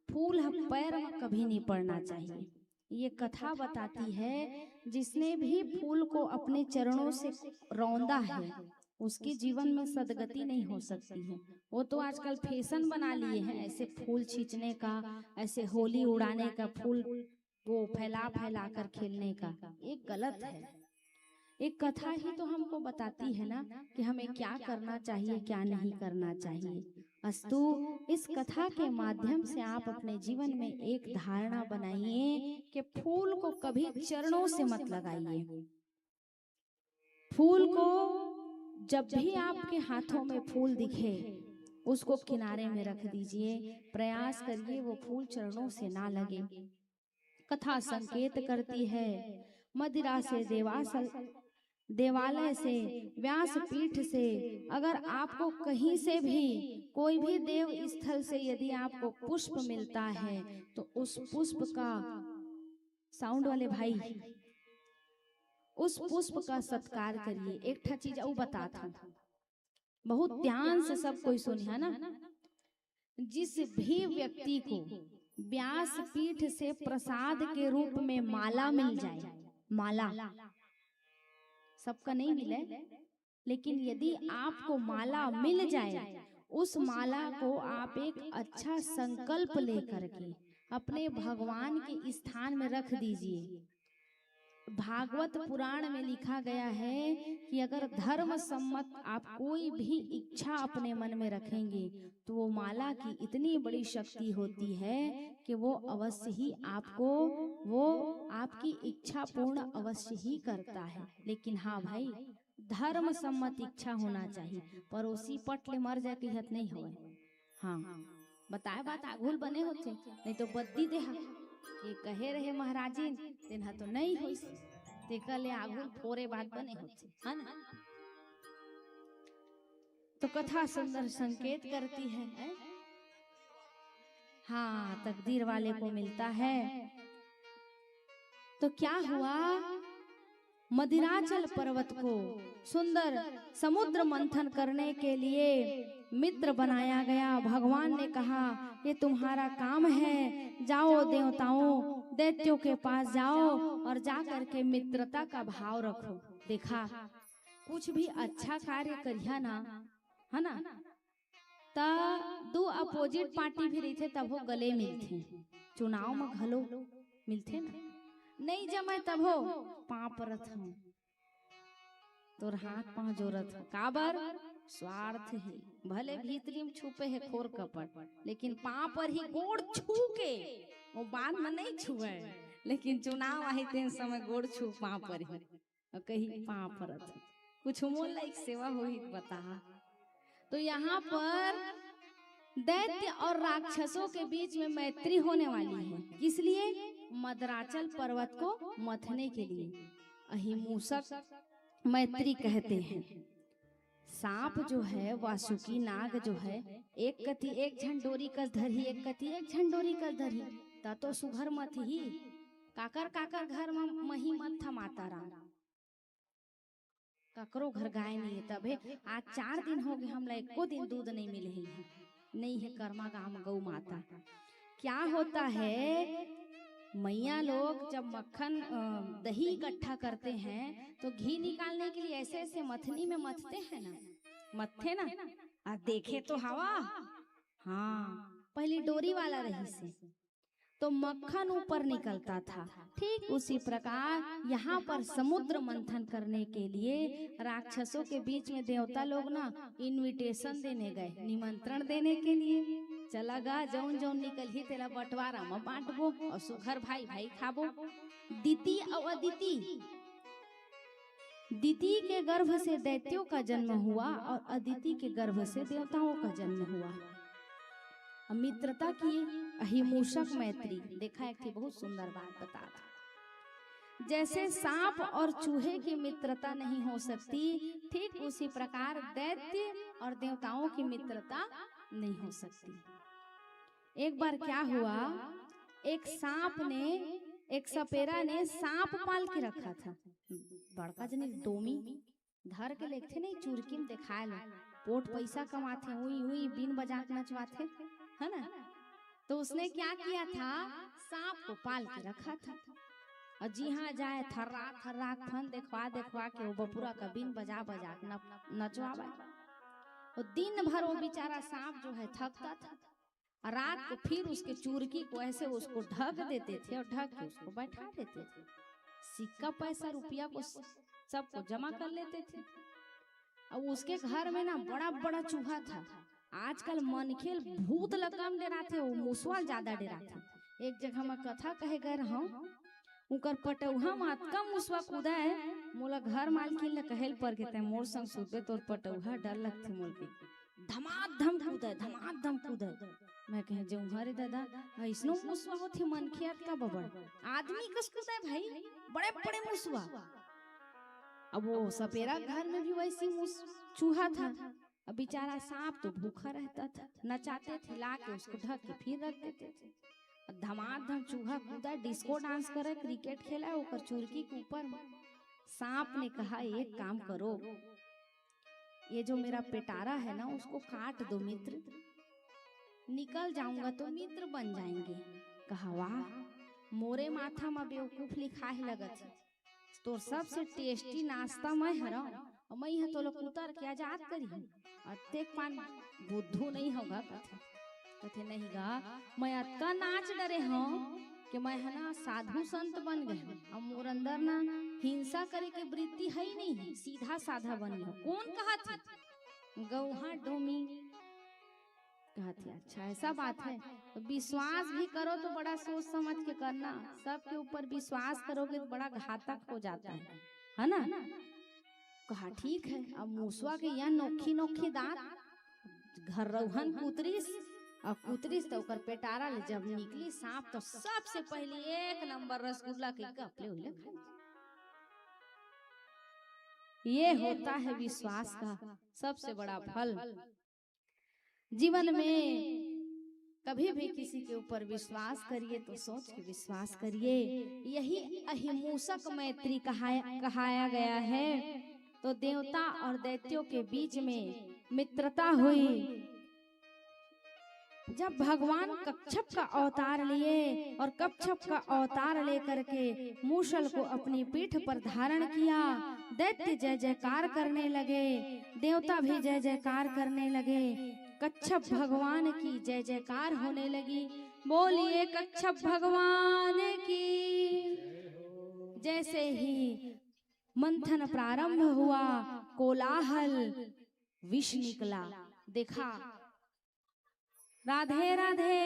फूल हम पैर में कभी नहीं पड़ना चाहिए। ये कथा बताती है जिसने भी फूल को अपने चरणों से रौंदा है उसके जीवन में सदगति नहीं हो सकती है। वो तो आजकल फैशन बना लिए हैं ऐसे फूल खींचने का, ऐसे होली उड़ाने का, फूल वो फैला फैला कर खेलने का। ये गलत है। एक कथा ही तो हमको बताती है ना कि हमें क्या करना चाहिए क्या नहीं करना चाहिए। अस्तु इस कथा के माध्यम से आप अपने जीवन में एक धारणा बनाइए कि फूल को कभी चरणों से मत लगाइए। फूल को जब भी आपके हाथों में फूल दिखे उसको किनारे में रख दीजिए। प्रयास करिए वो फूल चरणों से ना लगे। कथा संकेत करती है मदिरा से देवालय से, व्यास पीठ से, अगर आपको कहीं से भी कोई भी देव स्थल से यदि आपको पुष्प मिलता है तो उस पुष्प का, साउंड वाले भाई, उस पुष्प का सत्कार करिए। एक ठा चीज और बताता हूं, बहुत ध्यान से सब कोई सुनिए ना। जिस भी व्यक्ति को व्यास पीठ से प्रसाद के रूप में माला मिल जाए, माला सबका नहीं मिले, लेकिन यदि आपको माला मिल जाए उस माला को आप एक अच्छा संकल्प लेकर के अपने भगवान के स्थान में रख दीजिए। भागवत पुराण में लिखा गया है कि अगर धर्म सम्मत आप कोई भी इच्छा अपने मन में रखेंगे तो वो माला की इतनी बड़ी शक्ति होती है कि वो अवश्य ही आपको, वो आपकी इच्छा पूर्ण अवश्य ही करता है। लेकिन हाँ भाई, धर्म सम्मत इच्छा होना चाहिए। पड़ोसी पट ले मर जाए की हत नहीं होए। हाँ, बताए बात आगुल बने होते, नहीं तो बद्दी देहा ये कहे रहे महाराजी तेना तो नहीं होई, तेका ले आगुल फोरे बात बने होते, है ना। तो कथा सुंदर संकेत करती है। हाँ, तकदीर वाले को मिलता है। तो क्या हुआ, मदिराचल पर्वत को सुंदर समुद्र मंथन करने के लिए मित्र बनाया गया। भगवान ने कहा ये तुम्हारा काम है, जाओ देवताओं दैत्यों के पास जाओ और जा करके मित्रता का भाव रखो। देखा, कुछ भी अच्छा कार्य करिया ना, है ना, तब दो अपोजिट पार्टी भी रही थे तब वो गले मिलते। चुनाव में घलो मिलते ना, नहीं जमे तब हो पाँव परत हूँ, तोर हाथ पाँव जोरत हो। काबर? स्वार्थ है, भले भीतरी में छुपे है खोर कपट, लेकिन पाँव पर ही गोड़ छू के, वो बाद में नहीं छुए, लेकिन चुनाव आई ते समय गोड़ छू पाँव पर ही और कहीं पाँव परत। कुछ मोल लाइक सेवा हुई बता। तो यहाँ पर दैत्य और राक्षसों के बीच में मैत्री होने वाली है। किस लिए? मदराचल पर्वत को मथने के लिए। अहिमूसक मैत्री कहते हैं। सांप जो है, वासुकी नाग जो है, एक कति एक झंडोरी कस धरी, एक कति एक झंडोरी कस धरी, ता तो सुघर मत ही काकर काकर घर में मही मत था माता राम, ककरो घर गाय नहीं है। तबे आज 4 दिन हो गए हमला एको दिन दूध नहीं मिले ही नहीं है। कर्मा गाम गौ माता। क्या होता है, मैया लोग जब मक्खन दही इकट्ठा करते हैं तो घी निकालने के लिए ऐसे ऐसे मथनी में मथते हैं ना, मथे ना, आ देखे तो हवा, हाँ, पहले डोरी वाला रही से तो मक्खन ऊपर निकलता था। ठीक उसी प्रकार यहाँ पर समुद्र मंथन करने के लिए राक्षसों के बीच में देवता लोग ना इनविटेशन देने गए, निमंत्रण देने के लिए। चला गा जौन जौन निकल ही तेरा बंटवारा में बांटबो और सुखर भाई भाई खाबो। दिति और अदिति, दिति के गर्भ से दैत्यों का जन्म हुआ और अदिति के गर्भ से देवताओं का जन्म हुआ। मित्रता की अहिमूसक मैत्री। देखा, एक थी बहुत सुंदर बात बता था। जैसे सांप और चूहे की मित्रता नहीं हो सकती, ठीक उसी प्रकार दैत्य और देवताओं की मित्रता नहीं हो सकती। एक बार क्या हुआ, एक सांप ने, एक सपेरा ने सांप पाल के रखा था। बड़का जने डोमी धर के लेते नहीं, चुरकी में दिखाए लो, पोट पैसा कमाते, हुई हुई बीन बजा के नचवाते, है ना। तो उसने क्या किया था, सांप को पाल के रखा था और जी हाँ जाए थर्रा थर्रा फन देखवा के वो बपुरा का बीन बजा बजा के नचवावे। और दिन भर वो बेचारा सांप जो है थकता था। रात को फिर उसके चूरकी को ऐसे उसको ढक देते थे और ढक के उसको बैठा देते थे। सिक्का पैसा रुपया को सबको जमा कर लेते थे। और उसके घर में ना बड़ा बड़ा चूहा था। आजकल मनखेल भूत लगम डरा थे, वो मुसवा ज्यादा डरा थे। एक जगह में कथा कहे गए रहा, उकर पटौहा मातका मुसवा कूदा है, मोला घर मालकिन ने कहल पर के ते मोर संग सुते तोर पटौहा डर लगथे मोल के, धमाधम कूदा। मैं कहे जो हरे दादा ऐसनो मुसवा होथे मनखियात का बबड़ आदमी कस कूदा भाई, बड़े बड़े मुसवा। अब वो सपेरा घर में भी वैसी चूहा था। अब बेचारा सांप तो भूखा रहता था, नचाते थे, ला के उसको ढक के फिर रख देते थे। धमाधम चूहा कूदा, डिस्को डांस करे, क्रिकेट खेला, ऊपर चुरकी के ऊपर। सांप ने कहा एक काम करो, ये जो मेरा पिटारा है ना उसको काट दो मित्र, निकल जाऊंगा तो मित्र बन जाएंगे। कहा वाह, मोरे माथा में बेवकूफ लिखा है लगत है, तो सबसे टेस्टी नाश्ता मैं हरा और मैं यहाँ तो लोग उतर के आजाद करी हूँ और तेक पान बुद्धू नहीं होगा। कथे नहीं गा, मैं अतका नाच डरे हूँ कि मैं है ना साधु संत बन गए और मोर अंदर ना हिंसा करे के वृत्ति है ही नहीं, सीधा साधा बन गया। कौन कहा थी? गौहा डोमी कहा थी। अच्छा ऐसा बात है, तो विश्वास भी करो तो बड़ा सोच समझ के करना। सबके ऊपर विश्वास करोगे तो बड़ा घातक हो जाता है ना। कहा ठीक है। अब मूसवा के यहाँ नोखी नोखी दांत, घर रउहन कुतरीस और कुतरीस तो ओकर पेटारा ले जब निकली सांप तो सबसे पहले 1 नंबर रसगुल्ला के गपले उले खा। ये होता है विश्वास का सबसे बड़ा फल। जीवन में कभी भी किसी के ऊपर विश्वास करिए तो सोच के विश्वास करिए। यही अहिंसक मैत्री कहाया गया है। तो देवता और दैत्यों के बीच में मित्रता हुई। जब भगवान कच्छप का अवतार लिए और कच्छप का अवतार लेकर के मूसल को अपनी पीठ पर धारण किया, दैत्य जय जयकार करने लगे, देवता भी जय जयकार करने लगे, कच्छप भगवान की जय जयकार होने लगी। बोलिए कच्छप भगवान की। जैसे ही मंथन प्रारंभ हुआ, कोलाहल विष निकला। देखा राधे राधे।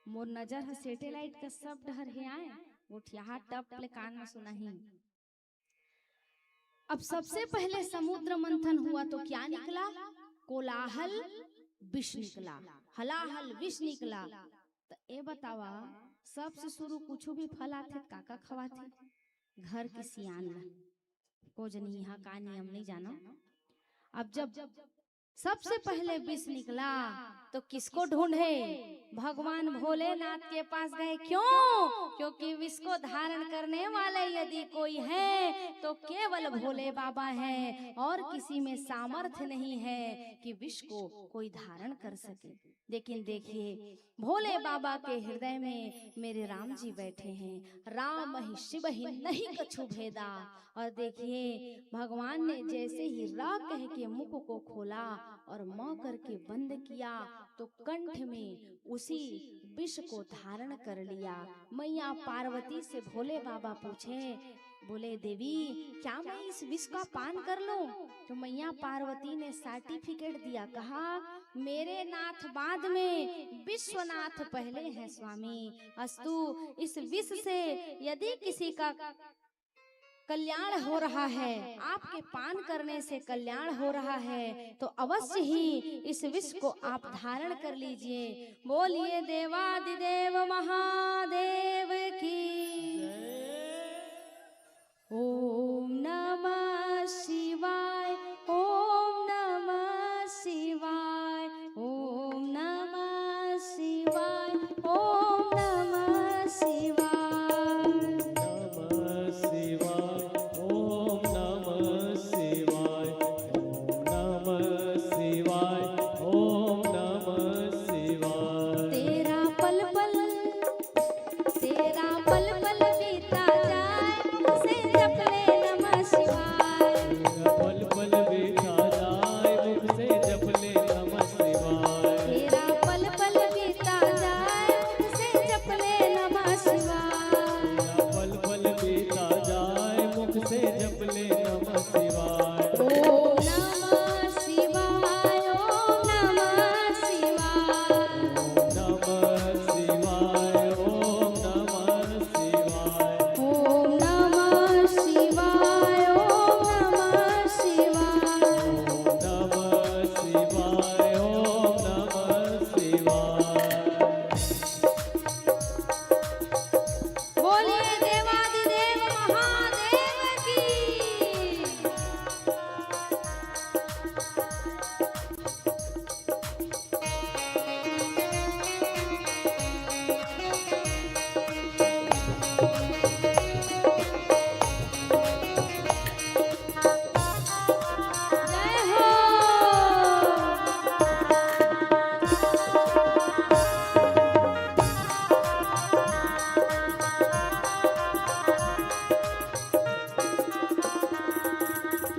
मोर नजर है सैटेलाइट का सब डहर है आए उठिया टप ले कान में सुना ही। अब सबसे पहले समुद्र मंथन हुआ तो क्या निकला? कोलाहल विष निकला, हलाहल विष निकला। तो ए बतावा सबसे शुरू कुछ भी फल आते काका खवाते? घर की सियान को जनी यहाँ का नियम नहीं जाना। अब जब सबसे पहले विष निकला तो किसको ढूंढे? भगवान भोलेनाथ के पास गए। क्यों? क्योंकि विष को धारण करने वाले यदि कोई है तो केवल भोले बाबा है, और किसी में सामर्थ्य नहीं है कि विष को कोई धारण कर सके। लेकिन देखिए भोले बाबा के हृदय में मेरे राम जी बैठे हैं। राम ही शिव ही नहीं कछु भेदा। और देखिए भगवान ने जैसे ही रा कह के मुख को खोला और म करके बंद किया तो कंठ में उसी विष को धारण कर लिया। मैया पार्वती से भोले बाबा पूछे, बोले देवी क्या मैं इस विष का पान कर लूं? तो मैया पार्वती ने सर्टिफिकेट दिया, कहा मेरे नाथ बाद में विश्वनाथ पहले है स्वामी। अस्तु इस विष से यदि किसी का कल्याण हो रहा है, आपके पान करने से कल्याण हो रहा है, तो अवश्य ही इस विष को आप धारण कर लीजिए। बोलिए देवादिदेव महादेव की। ओम नमः शिवाय, ओम नमः शिवाय, ओम नमः शिवाय, ओम नमः शिवाय।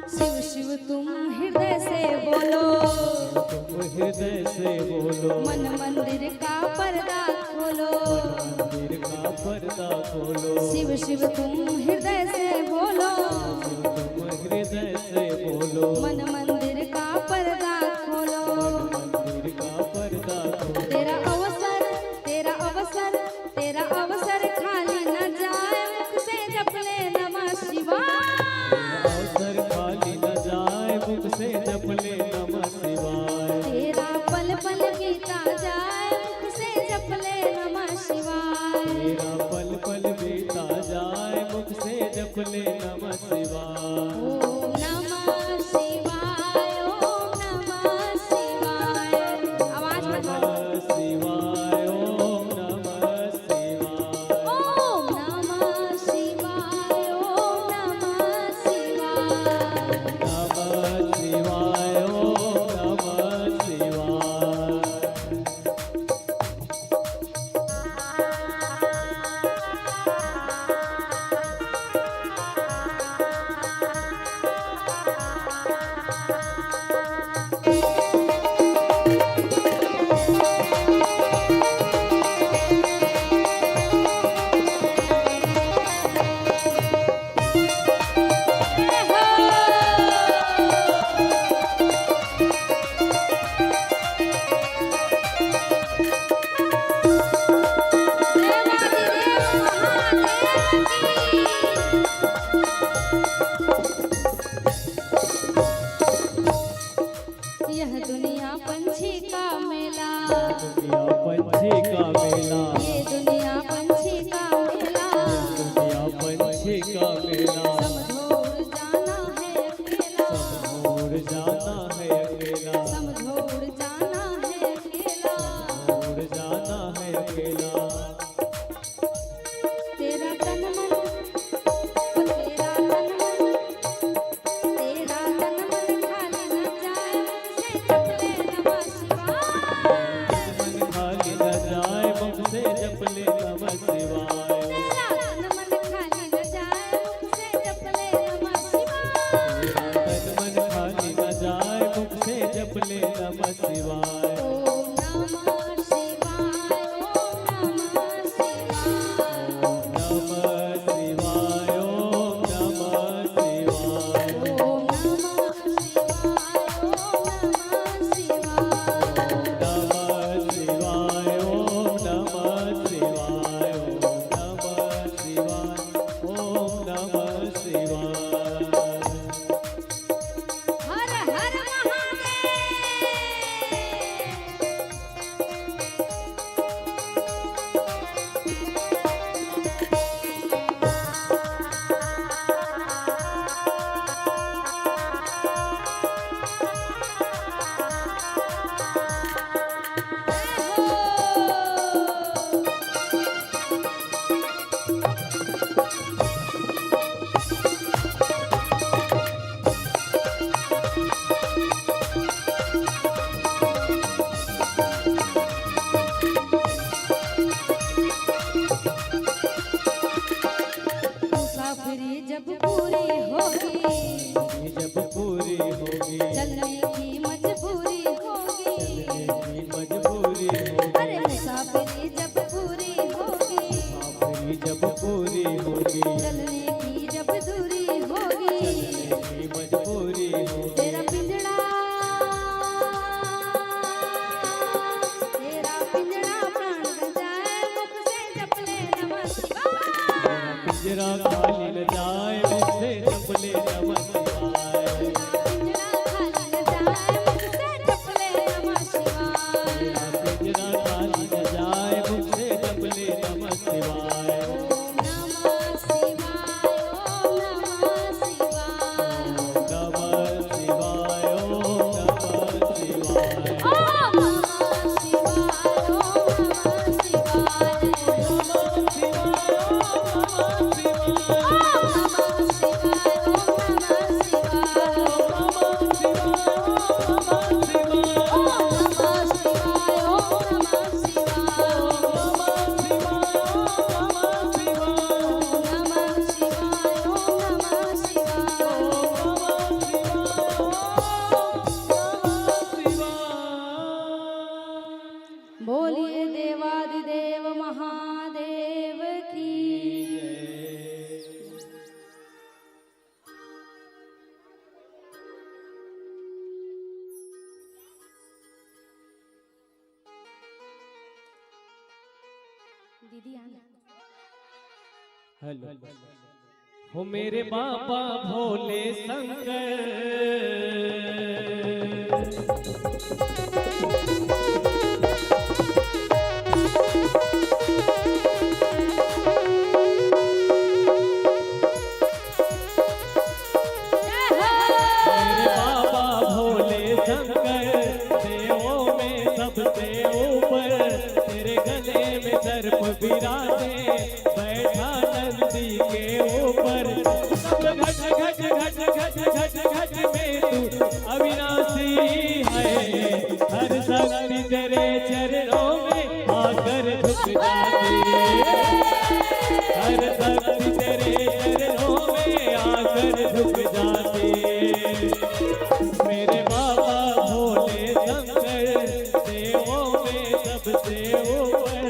शिव शिव तुम हृदय से बोलो। तुम हृदय से बोलो, मन मंदिर का पर्दा खोलो, मंदिर का पर्दा खोलो। शिव शिव तुम हृदय से बोलो, तुम हृदय से बोलो, मन मंदिर का पर्दा खोलो। मंदिर का पर्दा खोलो। तेरा अवसर तेरा अवसर तेरा अवसर खाली न जाए, मुख से जप ले नमः शिवाय। अवसर खाली न जाए, मुख से जप ले नमः शिवाय। तेरा पल पल बीता जाए, मुख से जप ले नमः शिवाय। तेरा पल पल बीता जाए, मुख से जप ले नमः शिवाय। ओम नमः शिवाय, ओम नमः शिवाय। आवाज बढ़ाओ। नमः शिवाय, ओम नमः शिवाय। ओम नमः शिवाय, ओम नमः शिवाय। नमः शिवाय, ओम नमः शिवाय। यह दुनिया पंछी का मेला, दुनिया पंछी का मेला, ये दुनिया पंछी का मेला। दुनिया पंछी का मेला। समझोर जाना है अकेला, और जाना है अकेला, समझोर जाना है अकेला। और जाना है अकेला। तेरा तन मन ओ तेरा तन मन, तेरा तन मन खाली न जाए, मुख से जप ले नमः शिवाय। मन खाली न जाए, मुख से जप ले नमः शिवाय। तेरा तन मन खाली न जाए, मुख से जप ले नमः शिवाय। तन मन खाली न जाए, मुख से जप ले नमः शिवाय। ओम नमः शिवाय, ओम नमः शिवाय। नमः शिवाय, ओम नमः शिवाय। ओम नमः शिवाय, ओम नमः शिवाय। नमः शिवाय, ओम नमः शिवाय। हर हर महादेव। मुसाफिरी जब पूरी होगी, जब पूरी होगी, चलने की मजबूरी होगी। की मजबूरी होगी। अरे मुसाफिरी जब पूरी होगी, आखिरी जब पूरी होगी, चलने की जब दूरी होगी। की मजबूरी होगी। तेरा पिंजड़ा प्राण बन जाए, मुख से जप ले नमः शिवाय। पिंजरा खाली न जाए, मुख से जप ले नमः शिवाय। पिंजड़ा खाली न जाए, मुख से जप ले नमः शिवाय। पिंजरा खाली न जाए, मुख से जप ले नमः शिवाय। ओम नमः शिवाय, ओम नमः शिवाय। नमः शिवाय, ओम नमः शिवाय। ओम नमः शिवाय, ओम नमः शिवाय। नमः शिवाय, ओम नमः दीदी आना। हेलो हो मेरे बाबा भोले शंकर, मेरे बाबा भोले शंकर, देवों में सबसे ऊपर, तेरे गले में सर्प विराजे, बैठा नंदी के ऊपर। सब घट घट घट घट घट घट में तू अविनाशी है, हर शक्ति तेरे चरणों में आकर झुक जाती, हर शक्ति तेरे चरणों में आकर झुक जाती। मेरे बाबा भोले शंकर, देवों में सबसे ऊपर,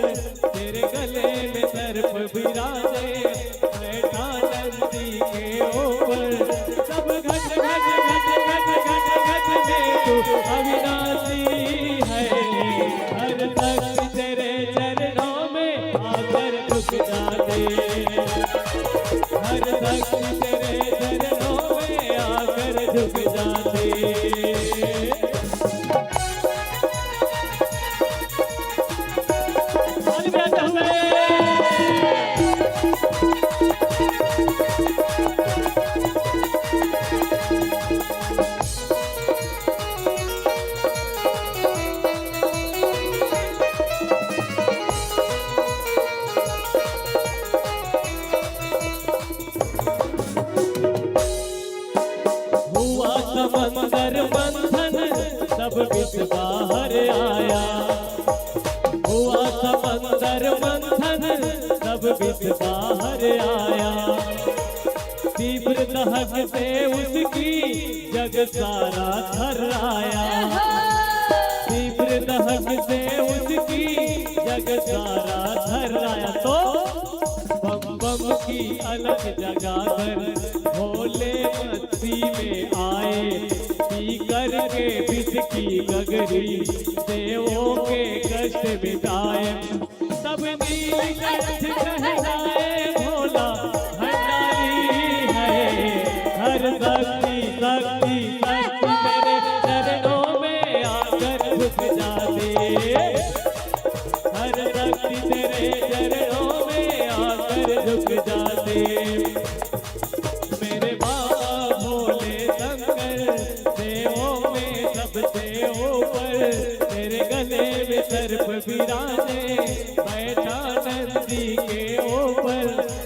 तेरे गले में सर्प विराजे, बैठा नंदी के ऊपर। सब घट घट घट घट घट घट में तू अविनाशी है, हर शक्ति तेरे चरणों में आकर झुक जाते, हर शक्ति तेरे चरणों में आकर झुक जाते। हुआ समंदर मंथन, सब विष बाहर आया, हुआ समंदर मंथन, सब विष बाहर आया। तीव्र दहक से उसकी जग सारा थर्राया, तीव्र दहक से उसकी जग सारा थर्राया। तो बम बम की अलग जगाकर भोले मस्ती में आए, पी करके विष की गगरी देवों के कष्ट मिटाए। सब नीलकंठ कहलाए भोला भंडारी है, हर शक्ति शक्ति शक्ति मेरे चरणों में आकर झुक जाते, हर शक्ति तेरे चरणों में आकर झुक जाते। मेरे बाबा भोले शंकर, देवों में सबसे ऊपर, तेरे गले में सर्प विराजे, बैठा नंदी के ऊपर।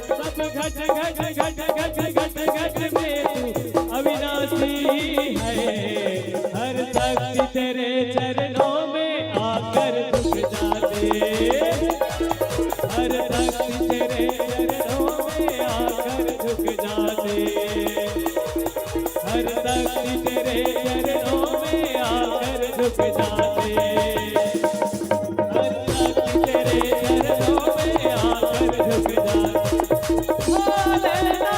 सब घट घट घट घट घट घट में तू अविनाशी है, हर शक्ति तेरे चरणों में आकर झुक जाते, हर शक्ति तेरे चरणों में आकर झुक जाते, हर शक्ति तेरे चरणों में आकर झुक जाते, हर शक्ति तेरे चरणों में आकर झुक जाते। भोलेनाथ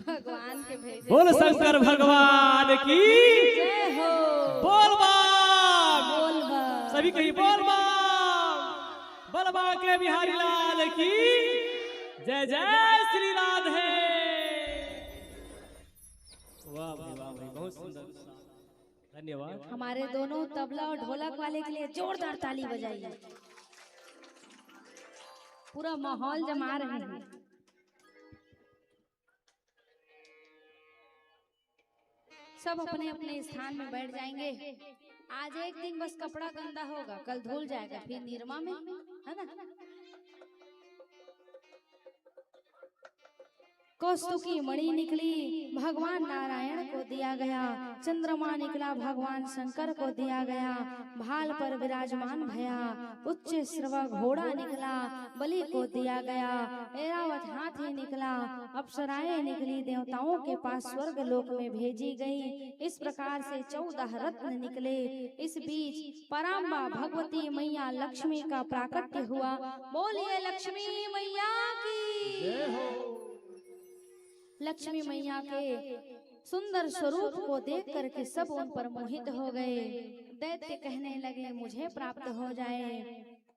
भगवान के भेजे बोल शंकर भगवान की जय हो। बोल बम, बोल बम। सभी कहीं बोल बम, बलबा के बिहारी लाल की जय जय श्री राधे। वाह भाई वाह भाई, बहुत सुंदर, धन्यवाद। हमारे दोनों तबला और ढोलक वाले के लिए जोरदार ताली बजाइए। पूरा माहौल जमा रहे हैं। सब अपने अपने स्थान में बैठ जाएंगे। आज एक दिन बस कपड़ा गंदा होगा, कल धुल जाएगा, फिर निरमा में, है ना। कौस्तुकी मणि निकली, भगवान नारायण को दिया गया। चंद्रमा निकला, भगवान शंकर को दिया गया। भाल पर विराजमान भया, उच्च श्रव घोड़ा निकला, बलि को दिया गया। ऐरावत हाथी निकला, अप्सराएं निकली, देवताओं के पास स्वर्ग लोक में भेजी गई। इस प्रकार से 14 रत्न निकले। इस बीच पराम्बा भगवती मैया लक्ष्मी का प्राकट्य हुआ। बोलिए लक्ष्मी मैया की। लक्ष्मी मैया के सुंदर स्वरूप को देख करके सब उन पर मोहित हो गए। दैत्य कहने लगे मुझे प्राप्त हो जाए,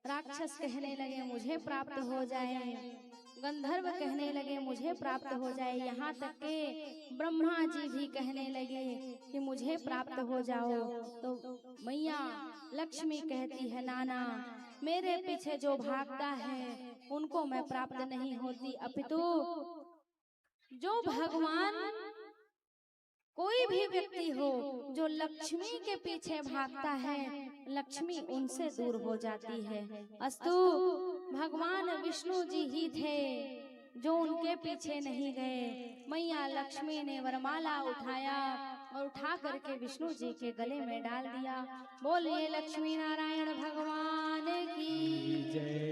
राक्षस कहने लगे मुझे प्राप्त हो जाए, गंधर्व कहने लगे मुझे प्राप्त हो जाए, यहाँ तक के ब्रह्मा जी भी कहने लगे कि मुझे प्राप्त हो जाओ। तो मैया लक्ष्मी कहती है नाना, मेरे पीछे जो भागता है उनको मैं प्राप्त नहीं होती, अपितु जो भगवान कोई भी व्यक्ति हो जो लक्ष्मी के पीछे भागता है, लक्ष्मी उनसे दूर हो जाती है। अस्तु भगवान विष्णु जी ही थे जो उनके पीछे नहीं गए। मैया लक्ष्मी ने वरमाला उठाया और उठा करके विष्णु जी के गले में डाल दिया। बोलिए लक्ष्मी नारायण भगवान की जय।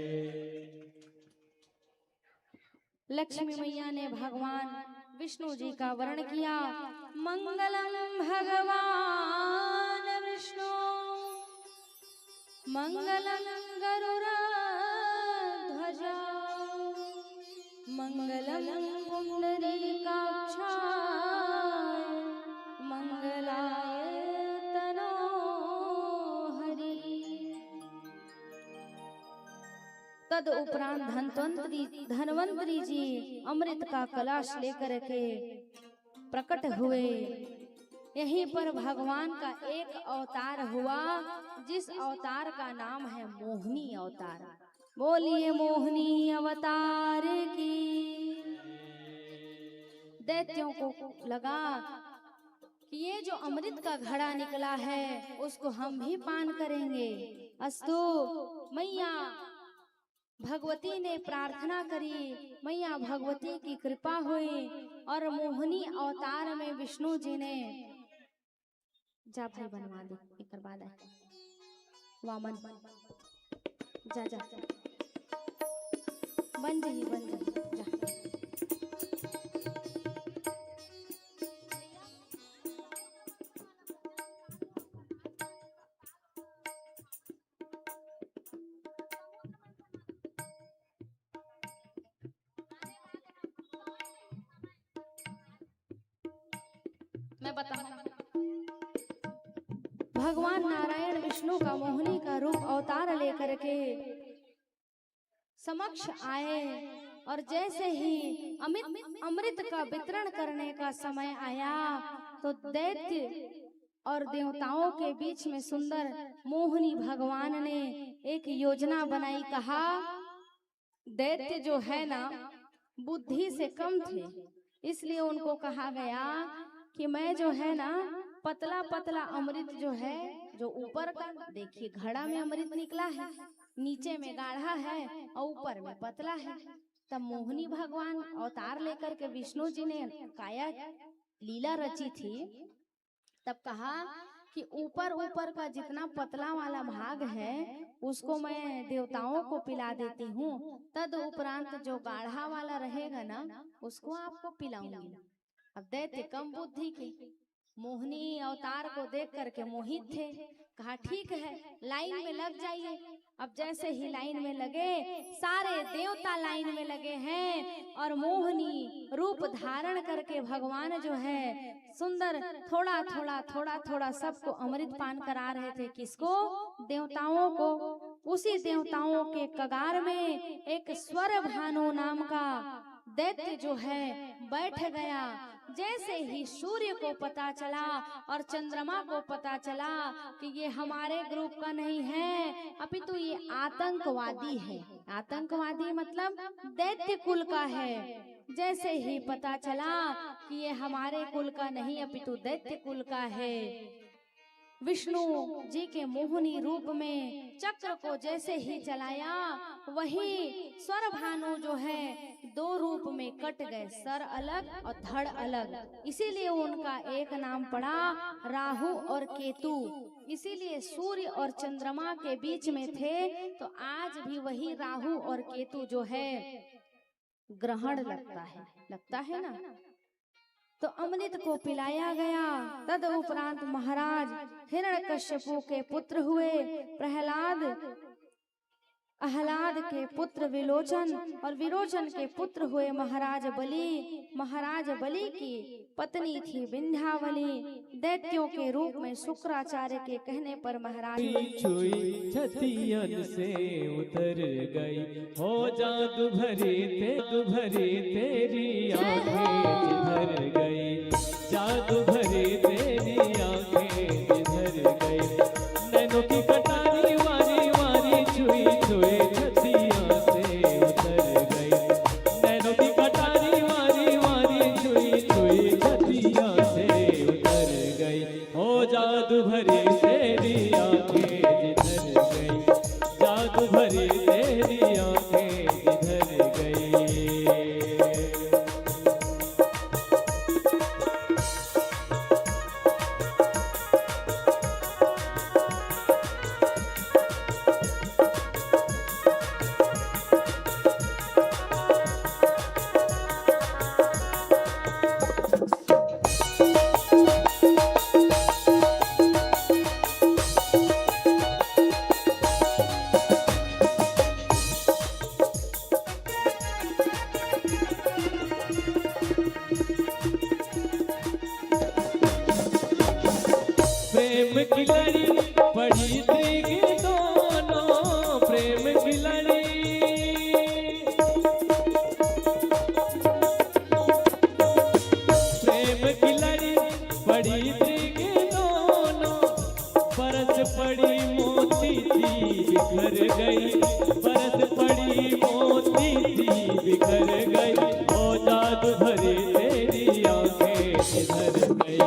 लक्ष्मी मैया ने भगवान विष्णु जी का वर्ण किया। मंगलम भगवान विष्णु, मंगलम गरुड़ध्वजा, मंगलम पुंडरीकाक्षाय, मंगलाय तनोहरि। तद उपरांत धनवंतरी जी अमृत का कलश लेकर के प्रकट हुए। यहीं पर भगवान का एक अवतार हुआ, जिस अवतार का नाम है मोहिनी अवतार। बोलिए मोहिनी अवतार की। दैत्यों को लगा कि ये जो अमृत का घड़ा निकला है उसको हम भी पान करेंगे। अस्तु मैया भगवती ने प्रार्थना करी, मैया भगवती की कृपा हुई और मोहिनी अवतार में विष्णु जी ने जा भाई बनवा दे एक बाद आए वामन जा जा बन जाइए जा। मैं बताऊं, भगवान नारायण विष्णु का मोहिनी का रूप अवतार लेकर के समक्ष आए और जैसे ही अमृत का वितरण करने का समय आया तो दैत्य और देवताओं के बीच में सुंदर मोहिनी भगवान ने एक योजना बनाई। कहा दैत्य जो है ना बुद्धि से कम थे, इसलिए उनको कहा गया कि मैं जो है ना पतला पतला अमृत जो है, जो ऊपर का देखिए घड़ा में अमृत निकला है, नीचे में गाढ़ा है और ऊपर में पतला है। तब मोहिनी भगवान अवतार लेकर के विष्णु जी ने काया लीला रची थी। तब कहा कि ऊपर ऊपर का जितना पतला वाला भाग है उसको मैं देवताओं को पिला देती हूँ, तद उपरांत जो गाढ़ा वाला रहेगा ना उसको आपको पिलाऊंगी। अब दैत्य कम बुद्धि के मोहिनी अवतार को देख करके मोहित थे। कहा ठीक है लाइन में लग जाइए। अब जैसे ही लाइन में लगे, सारे देवता लाइन में लगे हैं और मोहिनी रूप धारण करके भगवान जो है सुंदर थोड़ा थोड़ा थोड़ा थोड़ा सबको अमृत पान करा रहे थे। किसको? देवताओं को। उसी देवताओं के कगार में एक स्वर भानु नाम का दैत्य जो है बैठ गया। जैसे ही सूर्य को पता चला और चंद्रमा को पता चला कि ये हमारे ग्रुप का नहीं है, अपितु ये आतंकवादी है। आतंकवादी मतलब दैत्य कुल का है। जैसे ही पता चला कि ये हमारे कुल का नहीं अपितु दैत्य कुल का है, विष्णु जी के मोहिनी रूप में चक्र को जैसे ही चलाया, वही स्वर भानु जो है दो रूप में कट गए, सर अलग और धड़ अलग। इसीलिए उनका एक नाम पड़ा राहु और केतु। इसीलिए सूर्य और चंद्रमा के बीच में थे, तो आज भी वही राहु और केतु जो है ग्रहण लगता है ना। तो अमृत को पिलाया गया। तद उपरांत महाराज हिरण्यकश्यपु के पुत्र हुए प्रहलाद, आह्लाद के पुत्र विलोचन, और विरोचन के पुत्र हुए महाराज बलि। महाराज बलि की पत्नी थी विंध्यावली। दैत्यों के रूप में शुक्राचार्य के कहने पर महाराज छुई छतियन से उतर गई, हो जादू भरी तेरी आंखें जिधर गई, जादू भरी तेरी आंखें जिधर गई। नैनों की कटारी वारी वारी छुई छुई छतियन से उतर गई, नैनों की कटारी वारी वारी छुई छुई छतियन से उतर गई, हो जादू भरी तेरी आंखें जिधर गई, जादू भरी तेरी आंखें जिधर गई। प्रेम की लड़ी पड़ी थी दोनों, प्रेम की लड़ी, प्रेम की लड़ी पड़ी थी दोनों, बरस पड़ी मोती थी बिखर गई, बरस पड़ी मोती थी बिखर गई, ओ जादू भरी तेरी आंखें जिधर गई,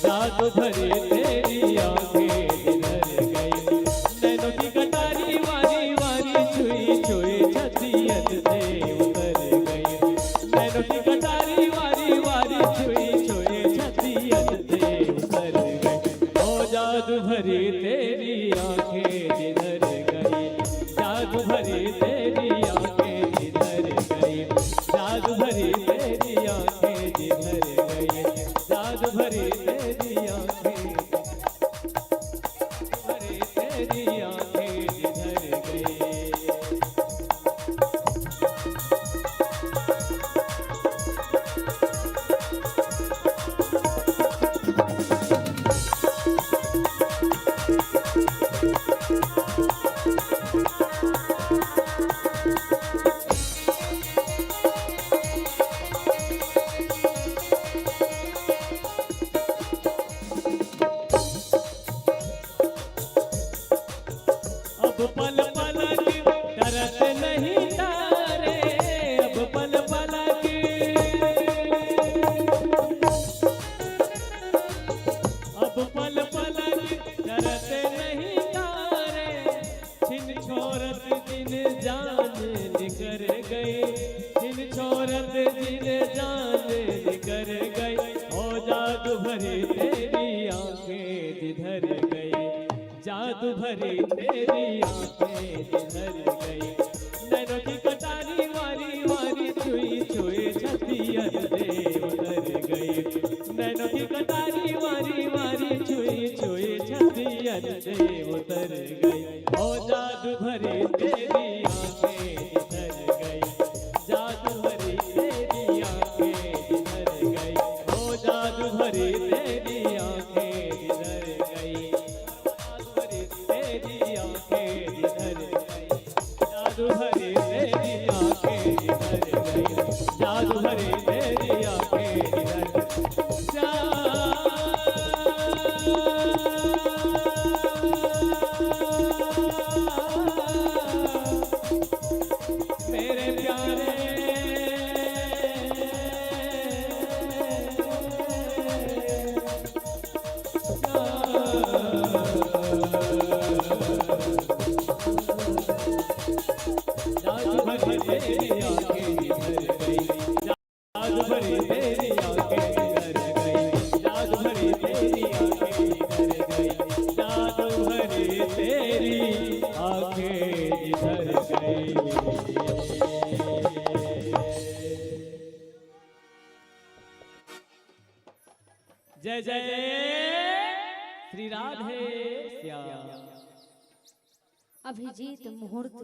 जादू भरी तेरी आंखें जिधर गई। नैनों की कटारी वारी वारी छुई छुई छतियन से उतर गई, नैनों की कटारी वारी वारी छुई छुई छतियन से उतर गई, ओ जादू भरी तेरी आंखें जिधर गई, जादू भरी तेरी आंखें जिधर गई, जादू भरी तेरी आंखें जिधर गई, जादू भरी तेरी आंखें, भरी तेरी आंखें जिधर गई। अब पल पल की डरत नहीं तारे, अब पल पल की, अब पल पल की डरत नहीं तारे, छिन छोरत दिन जान निकर गई, छिन छोरत दिन जान निकर गई, ओ जादू भरी तेरी आंखें जिधर गई, जादू भरी तेरी आंखें जिधर गई। नैनों की कटारी वारी वारी छुई छुई छतियन से उतर गई, नैनों की कटारी वारी वारी छुई छुई छतियन से उतर गई, ओ जादू भरी तेरी आंखें जिधर गई, जादू भरी तेरी आंखें जिधर गई, ओ जादू भरी तेरी आंखें जिधर गई, तेरी आंखें जिधर गई, जादू भरी तेरी आंखें जिधर गई, जादू भरी तेरी आंखें जिधर, जय जय श्री राधे श्याम। अभिजीत मुहूर्त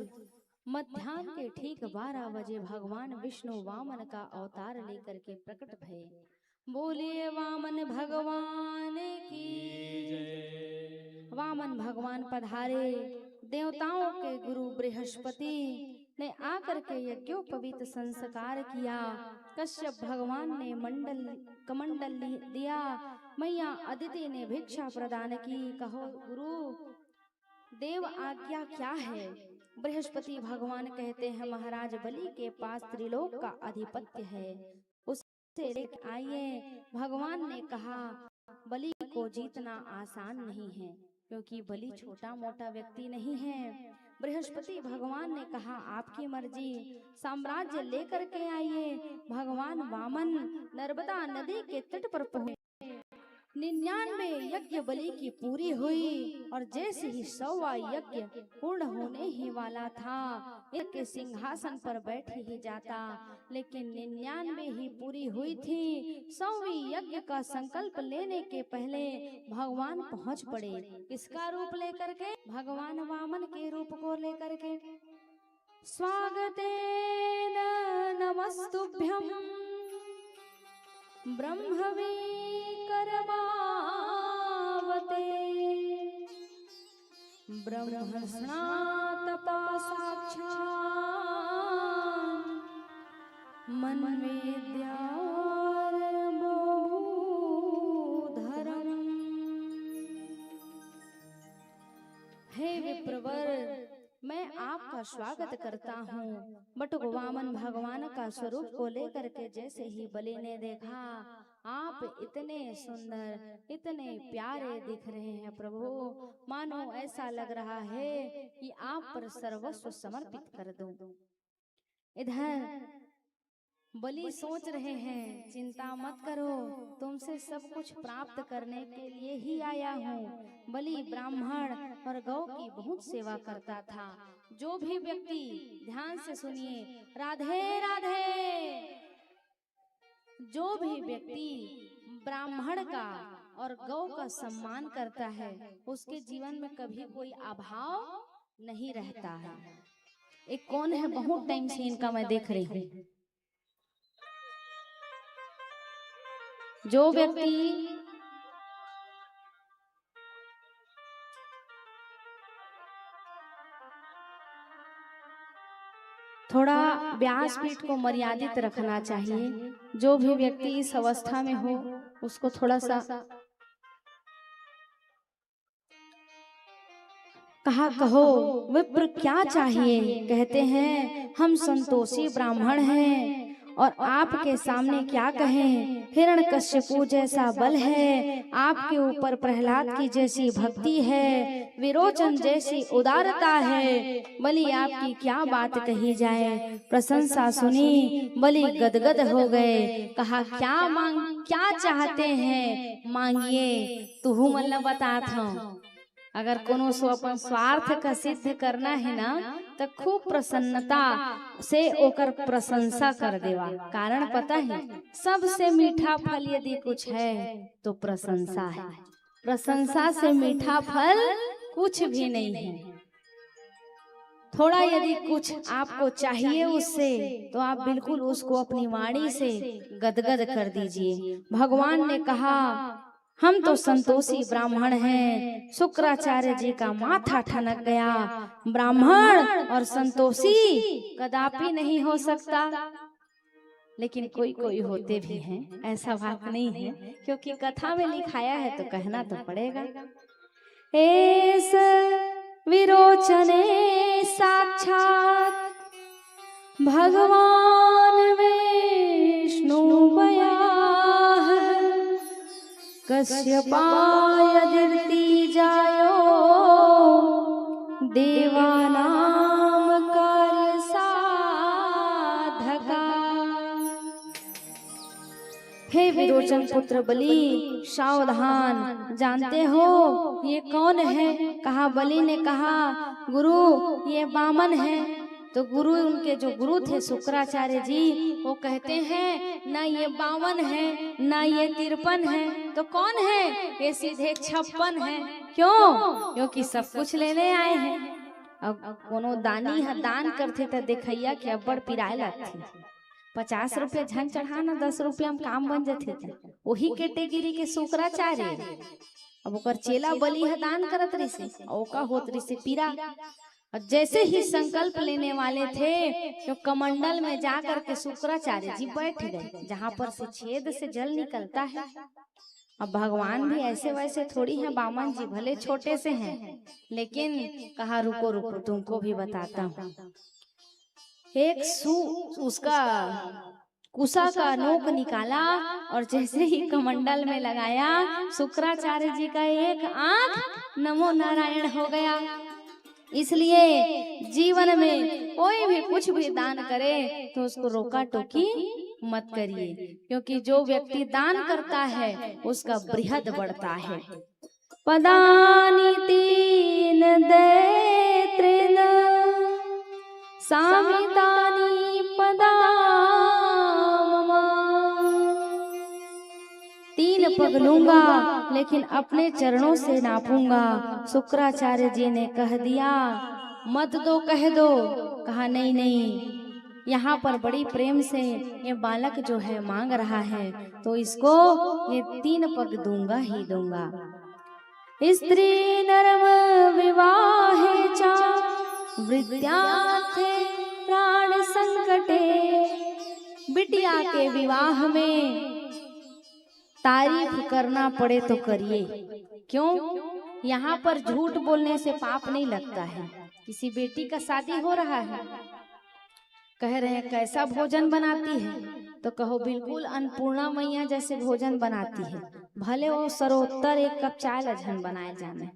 मध्याह्न के ठीक 12 बजे भगवान विष्णु वामन का अवतार लेकर के प्रकट भये। बोलिए वामन भगवान की जय। वामन भगवान पधारे। देवताओं के गुरु बृहस्पति ने आकर के यज्ञोपवीत संस्कार किया। कश्यप भगवान ने कमंडल दिया। मैया अदिति ने भिक्षा प्रदान की। कहो गुरु देव आज्ञा क्या है? बृहस्पति भगवान कहते हैं महाराज बलि के पास त्रिलोक का अधिपत्य है, उससे लेकर आइए। भगवान ने कहा बलि को जीतना आसान नहीं है, क्योंकि बलि छोटा मोटा व्यक्ति नहीं है। बृहस्पति भगवान ने कहा आपकी मर्जी, साम्राज्य लेकर के आइए। भगवान वामन नर्मदा नदी के तट पर पहुंचे। 99 यज्ञ बलि की पूरी हुई और जैसे ही 100वां यज्ञ पूर्ण होने ही वाला था, इनके सिंहासन पर बैठ ही जाता, लेकिन 99 ही पूरी हुई थी। 100वीं यज्ञ का संकल्प लेने के पहले भगवान पहुंच पड़े। किसका रूप लेकर के? भगवान वामन के रूप को लेकर के। स्वागतेन नमस्तुभ्यं ब्रह्मवे करमावते ब्रह्मणा तपा साक्षात् मन्वेद्यार्बोधरम्। हे विप्रवर, मैं आपका स्वागत करता हूँ। बटुक वामन भगवान का स्वरूप को लेकर के जैसे ही बलि ने देखा, आप इतने सुंदर इतने प्यारे दिख रहे हैं प्रभु, मानो ऐसा लग रहा है कि आप पर सर्वस्व समर्पित कर दूं। इधर बलि सोच रहे हैं चिंता मत करो, तुमसे सब कुछ प्राप्त करने के लिए ही आया हूँ। बलि ब्राह्मण और गौ की बहुत सेवा करता था। जो भी व्यक्ति, ध्यान से सुनिए, राधे राधे, जो भी व्यक्ति ब्राह्मण का और गौ का सम्मान करता है, उसके जीवन में कभी कोई अभाव नहीं रहता है। एक कौन है, बहुत टाइम से इनका मैं देख रही हूँ। जो व्यक्ति थोड़ा व्यासपीठ को मर्यादित रखना चाहिए। जो भी व्यक्ति इस अवस्था में हो उसको थोड़ा सा कहा कहो विप्र क्या चाहिए? कहते हैं हम संतोषी ब्राह्मण हैं और आपके सामने क्या कहें। हिरण्यकश्यपु जैसा बल है, आपके ऊपर प्रहलाद की जैसी भक्ति है, विरोचन जैसी उदारता है। बलि आपकी क्या बात कही जाए। प्रशंसा सुनी, बलि गदगद हो गए। कहा क्या चाहते हैं, मांगिए। तू मतलब बता था, अगर कोनो सो अपन स्वार्थ का सिद्ध करना है ना, तो खूब प्रसन्नता से ओकर प्रशंसा कर देवा। कारण पता है, सबसे मीठा फल यदि कुछ है तो प्रशंसा है। प्रशंसा से मीठा फल कुछ भी नहीं है। थोड़ा यदि कुछ आपको चाहिए उससे, तो आप बिल्कुल उसको अपनी वाणी से गदगद कर दीजिए। भगवान ने कहा हम तो संतोषी ब्राह्मण हैं। शुक्राचार्य जी का माथा ठनक गया। ब्राह्मण और संतोषी कदापि नहीं हो सकता, लेकिन कोई कोई होते भी हैं, ऐसा बात नहीं है, क्योंकि कथा में लिखाया है तो कहना तो पड़ेगा। एस विरोचने साक्षात भगवान विष्णु बया कश्यपाय दीर्ति जायो देवानाम कार्य साधका। हे विरोचन पुत्र बलि, सावधान, जानते हो ये कौन है? कहा बलि ने कहा गुरु ये वामन है। तो गुरु, उनके जो गुरु थे शुक्राचार्य जी, वो कहते हैं ना ये 52 है ना ये 53 है, तो कौन है? ये सीधे 56 है। क्यों? क्योंकि सब कुछ लेने आए हैं। अब कोनो दानी दान करते तो देखैया कि अब्बड़ पिराए लगती, 50 रुपया झन चढ़ाना, 10 रुपया में काम बन जाते थे। वही कैटेगरी के शुक्राचार्य अब ओकर चेला बलि दान करत रही से, ओका होत रही से पीरा। और जैसे ही संकल्प लेने वाले थे तो कमंडल में जाकर के शुक्राचार्य जी बैठ गए, जहाँ पर से छेद से जल निकलता है। अब भगवान भी ऐसे वैसे थोड़ी हैं, बामन जी भले छोटे से हैं, लेकिन कहा रुको रुको तुमको भी बताता हूँ। एक उसका कुसा का नोक निकाला और जैसे ही कमंडल में लगाया, शुक्राचार्य जी का एक आंख नमो नारायण हो गया। इसलिए जीवन में कोई भी कुछ भी दान करे तो उसको रोका टोकी मत करिए, क्योंकि जो व्यक्ति दान करता है उसका बृहद बढ़ता है। पदानि तीन दे तृण सामितानि पदा मम। 3 पग लूंगा लेकिन अपने चरणों से नापूंगा। शुक्राचार्य जी ने कह दिया मत दो, कह दो। कहा नहीं नहीं, यहाँ पर बड़ी प्रेम से ये बालक जो है मांग रहा है तो इसको ये 3 पग दूंगा ही दूंगा। स्त्री नरम विवाहे चा वृद्धार्थे प्राण संकटे। बिटिया के विवाह में तारीफ करना पड़े तो करिए। क्यों? यहाँ पर झूठ बोलने से पाप नहीं लगता है। किसी बेटी का शादी हो रहा है, कह रहे हैं कैसा भोजन बनाती है, तो कहो बिल्कुल अन्नपूर्णा मैया जैसे भोजन बनाती है। भले वो सरोत्तर 1 कप चाय लझन बनाए जाने,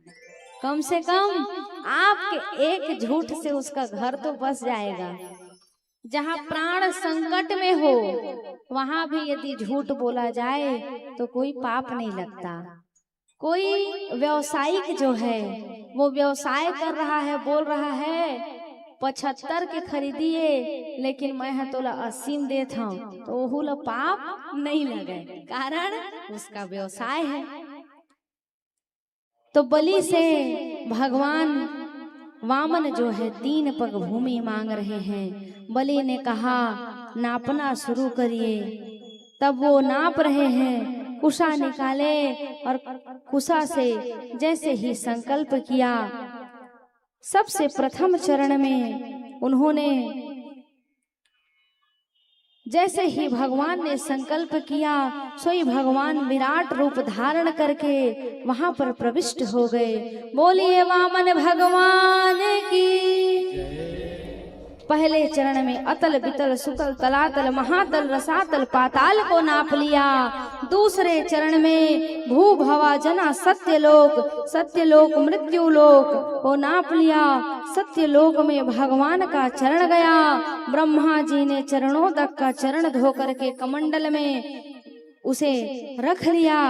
कम से कम आपके एक झूठ से उसका घर तो बस जाएगा। जहाँ प्राण संकट में हो वहां भी यदि झूठ बोला जाए तो कोई पाप नहीं लगता। कोई व्यवसायिक जो है वो व्यवसाय कर रहा है, बोल रहा है 75 के खरीदिए लेकिन मैं तोला 80 में देता हूँ, तो वो पाप नहीं लगे, कारण उसका व्यवसाय है। तो बलि से भगवान वामन जो है 3 पग भूमि मांग रहे हैं। बलि ने कहा नापना शुरू करिए। तब वो नाप रहे हैं, कुशा निकाले और कुशा से जैसे ही संकल्प किया, सबसे प्रथम चरण में उन्होंने जैसे ही भगवान ने संकल्प किया, सोई भगवान विराट रूप धारण करके वहां पर प्रविष्ट हो गए। बोलिए वामन भगवान की। पहले चरण में अतल बितल सुतल तलातल महातल रसातल पाताल को नाप लिया। दूसरे चरण में भू भवा जना सत्यलोक मृत्युलोक को नाप लिया। सत्यलोक में भगवान का चरण गया। ब्रह्मा जी ने चरणोदक का चरण धो करके कमंडल में उसे रख लिया।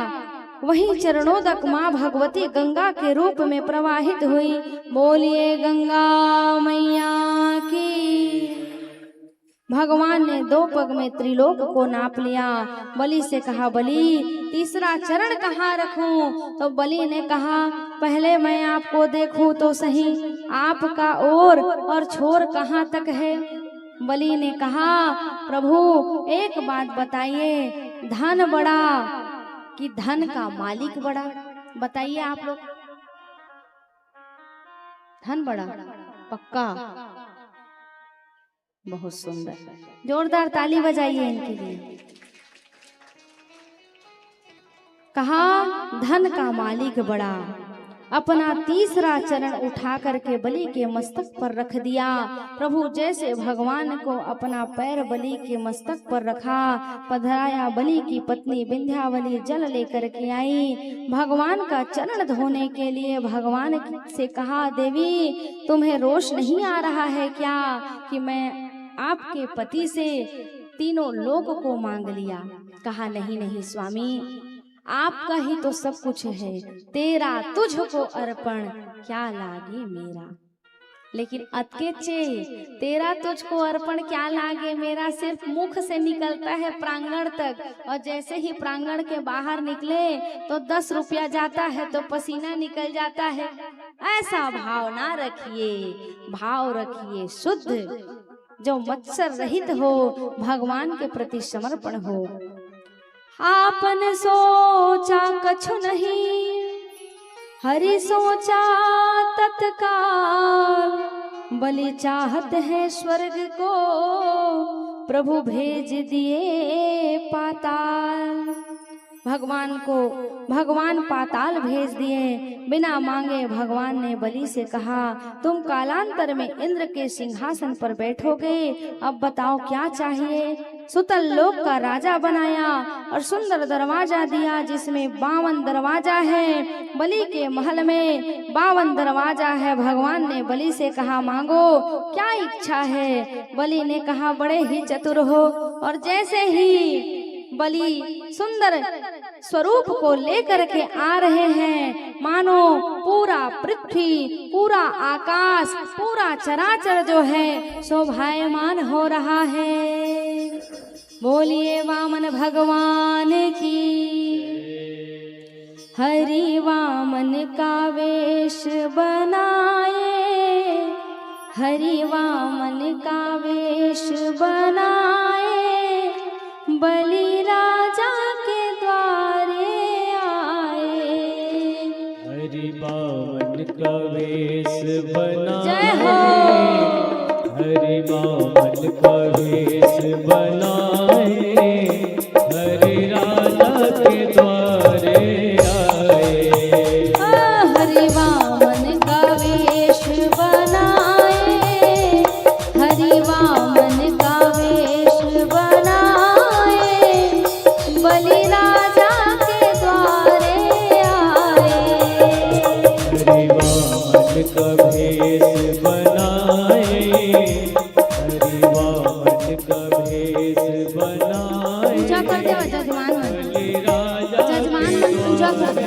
वही चरणोदक माँ भगवती गंगा के रूप में प्रवाहित हुई। बोलिए गंगा मैया की। भगवान ने 2 पग में त्रिलोक को नाप लिया। बलि से कहा बलि तीसरा चरण कहाँ रखूं? तो बलि ने कहा पहले मैं आपको देखूं तो सही, आपका और छोर कहाँ तक है? बलि ने कहा प्रभु एक बात बताइए, धन बड़ा कि धन का मालिक बड़ा? बताइए आप लोग, धन बड़ा? पक्का? बहुत सुंदर, जोरदार ताली बजाइए इनके लिए। कहा धन का मालिक बड़ा। अपना तीसरा चरण उठा करके बलि के मस्तक पर रख दिया। प्रभु जैसे भगवान को अपना पैर बलि के मस्तक पर रखा, पधराया। बलि की पत्नी विंध्यावली जल लेकर के आई। भगवान का चरण धोने के लिए भगवान से कहा देवी तुम्हें रोष नहीं आ रहा है क्या कि मैं आपके पति से 3 लोक को मांग लिया? कहा नहीं नहीं स्वामी, आपका ही तो सब कुछ है, तेरा तुझको अर्पण क्या लागे मेरा। लेकिन अतकेचे तेरा तुझको अर्पण क्या लागे, मेरा सिर्फ मुख से निकलता है प्रांगण तक, और जैसे ही प्रांगण के बाहर निकले तो 10 रुपया जाता है तो पसीना निकल जाता है। ऐसा भाव ना रखिए, भाव रखिए शुद्ध, जो मत्सर रहित हो, भगवान के प्रति समर्पण हो। आपन सोचा कछु नहीं, हरि सोचा तत्काल, बलि चाहत है स्वर्ग को, प्रभु भेज दिए पाताल। भगवान पाताल भेज दिए, बिना मांगे भगवान ने बलि से कहा तुम कालांतर में इंद्र के सिंहासन पर बैठोगे, अब बताओ क्या चाहिए। सुतल लोक का राजा बनाया और सुंदर दरवाजा दिया जिसमें 52 दरवाजा है। बलि के महल में 52 दरवाजा है। भगवान ने बलि से कहा मांगो क्या इच्छा है। बलि ने कहा बड़े ही चतुर हो, और जैसे ही बलि सुंदर स्वरूप को लेकर के आ रहे हैं, मानो पूरा पृथ्वी, पूरा आकाश, पूरा चराचर जो है शोभायमान हो रहा है। बोलिए वामन भगवान की। हरि वामन का वेश बनाए, हरि वामन का वेश बनाए, बलि राजा के द्वारे आए। हरि वामन का वेश बनाए, जय हो। हरि वामन का वेश बनाए, हरि राजा के द्वारे आए। हरि वामन का वेश बनाए, हरि वामन का वेश बनाए, बलि राजा के द्वारे आए। हरि वामन का वेश बनाए, हरि वामन का वेश बनाए, पूजा कर दे जजमान मन, बलि राजा जजमान मन पूजा कर दे।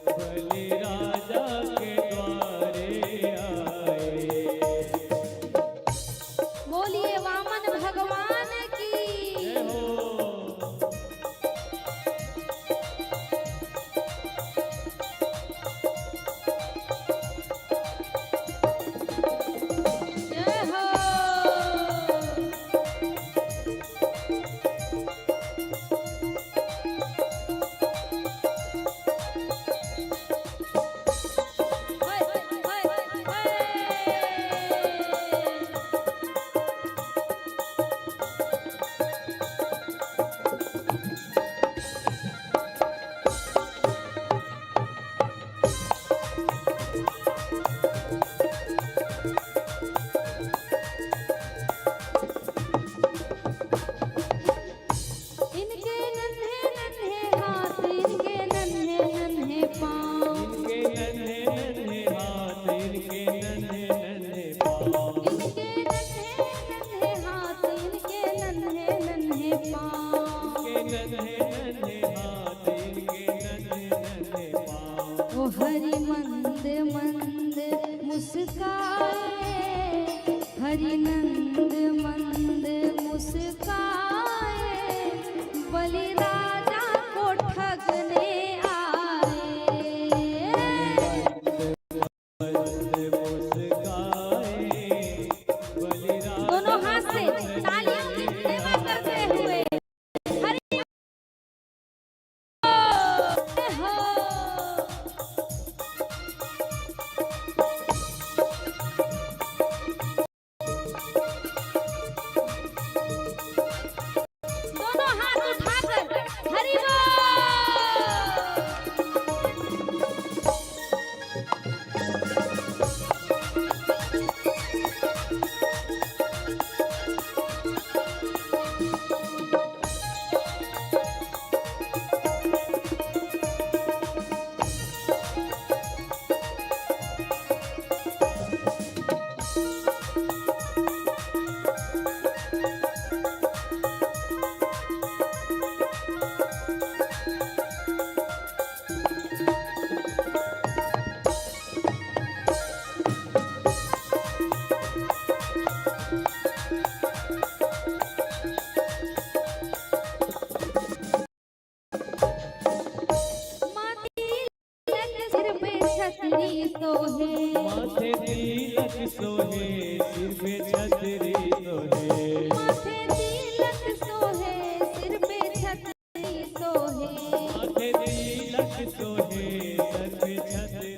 बलि राजा के द्वारे आए। बोलिए वामन भगवान की। जय हो। हाय, हाय, हाय। इनके नन्हे नन्हे हाथ, इनके नन्हे नन्हे पाँव, इनके नन्हे नन्हे हाथ, इनके नन्हे नन्हे पाँव, इनके नन्हे नन्हे हाथ, इनके नन्हे नन्हे पाँव। इनके नन्हे नन्हे हाथ, इनके नन्हे नन्हे पाँव। ओ हरि मंद मंद मुस्काए, हरि नंद मंद मुस्काए, बलि राजा को ठगने आए। दोनों हाथ से तालियों की सेवा करते हुए हरि हो। दोनों हाथ उठाकर हरि बोल। सोहे, माथे तिलक सोहे, सिर पे छतरी सोहे। माथे तिलक सोहे, सिर पे छतरी सोहे, माथे तिलक सोहे, सर पे छतरी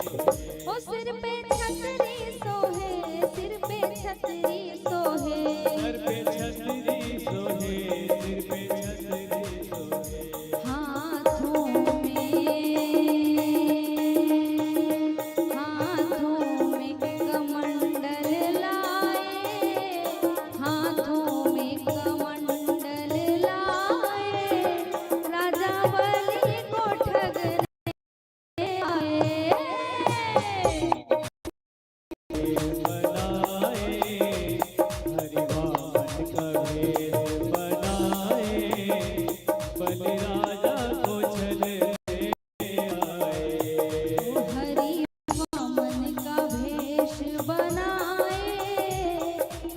सोहे। ओ सिर पे छतरी सोहे, सिर पे छतरी सोहे, सर पे छतरी सोहे, सिर पे छतरी सोहे। हाथों में कमंडल लाए, हाथों में कमंडल लाए, राजा बलि को ठगने आए। बनाए हरिवान का भेष बनाए, बलि राजा को छलने आए। हरि वामन का भेष बनाए,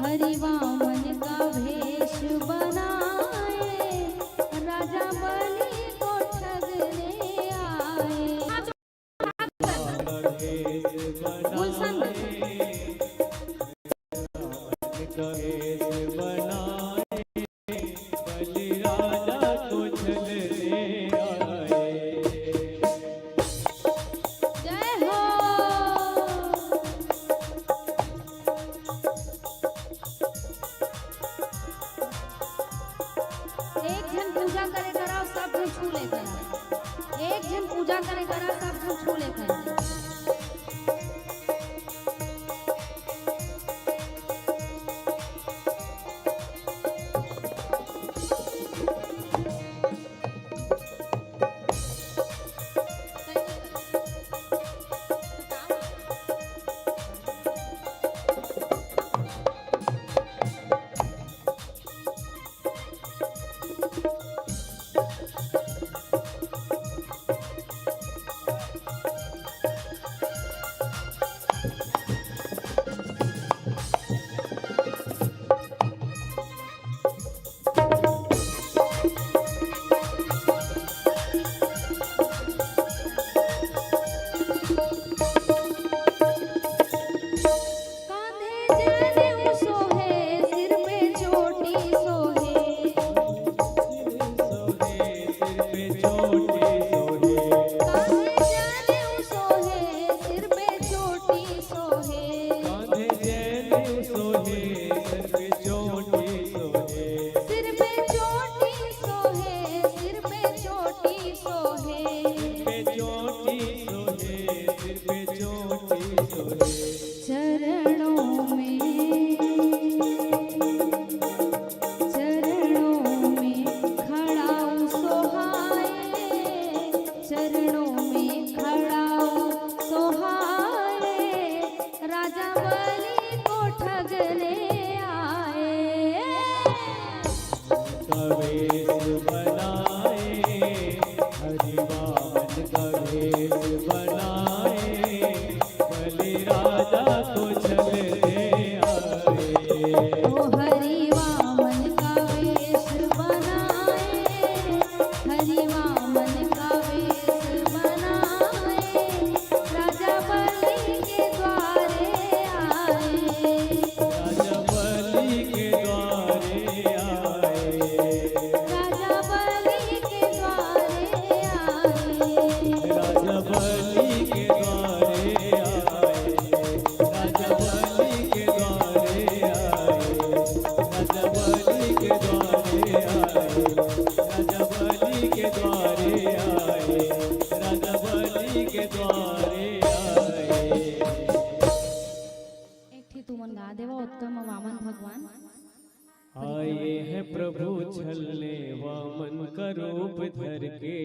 हरि वामन का भेष बनाए, राजा बलि को ठगने आए। गुलशन कहेश बनाए, बलि राजा को छलने आए। जय हो। एक जन पूजा करे करा सब जन छू ले करा, एक जन पूजा करे करा सब जन छू ले करा। आए हैं प्रभु छलने वामन का रूप धर के,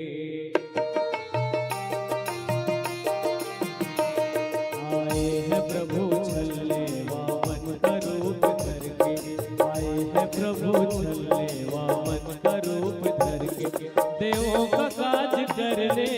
आए हैं प्रभु छलने वामन का रूप धर के, आए हैं प्रभु छलने वामन का रूप धर के, देवों का काज करने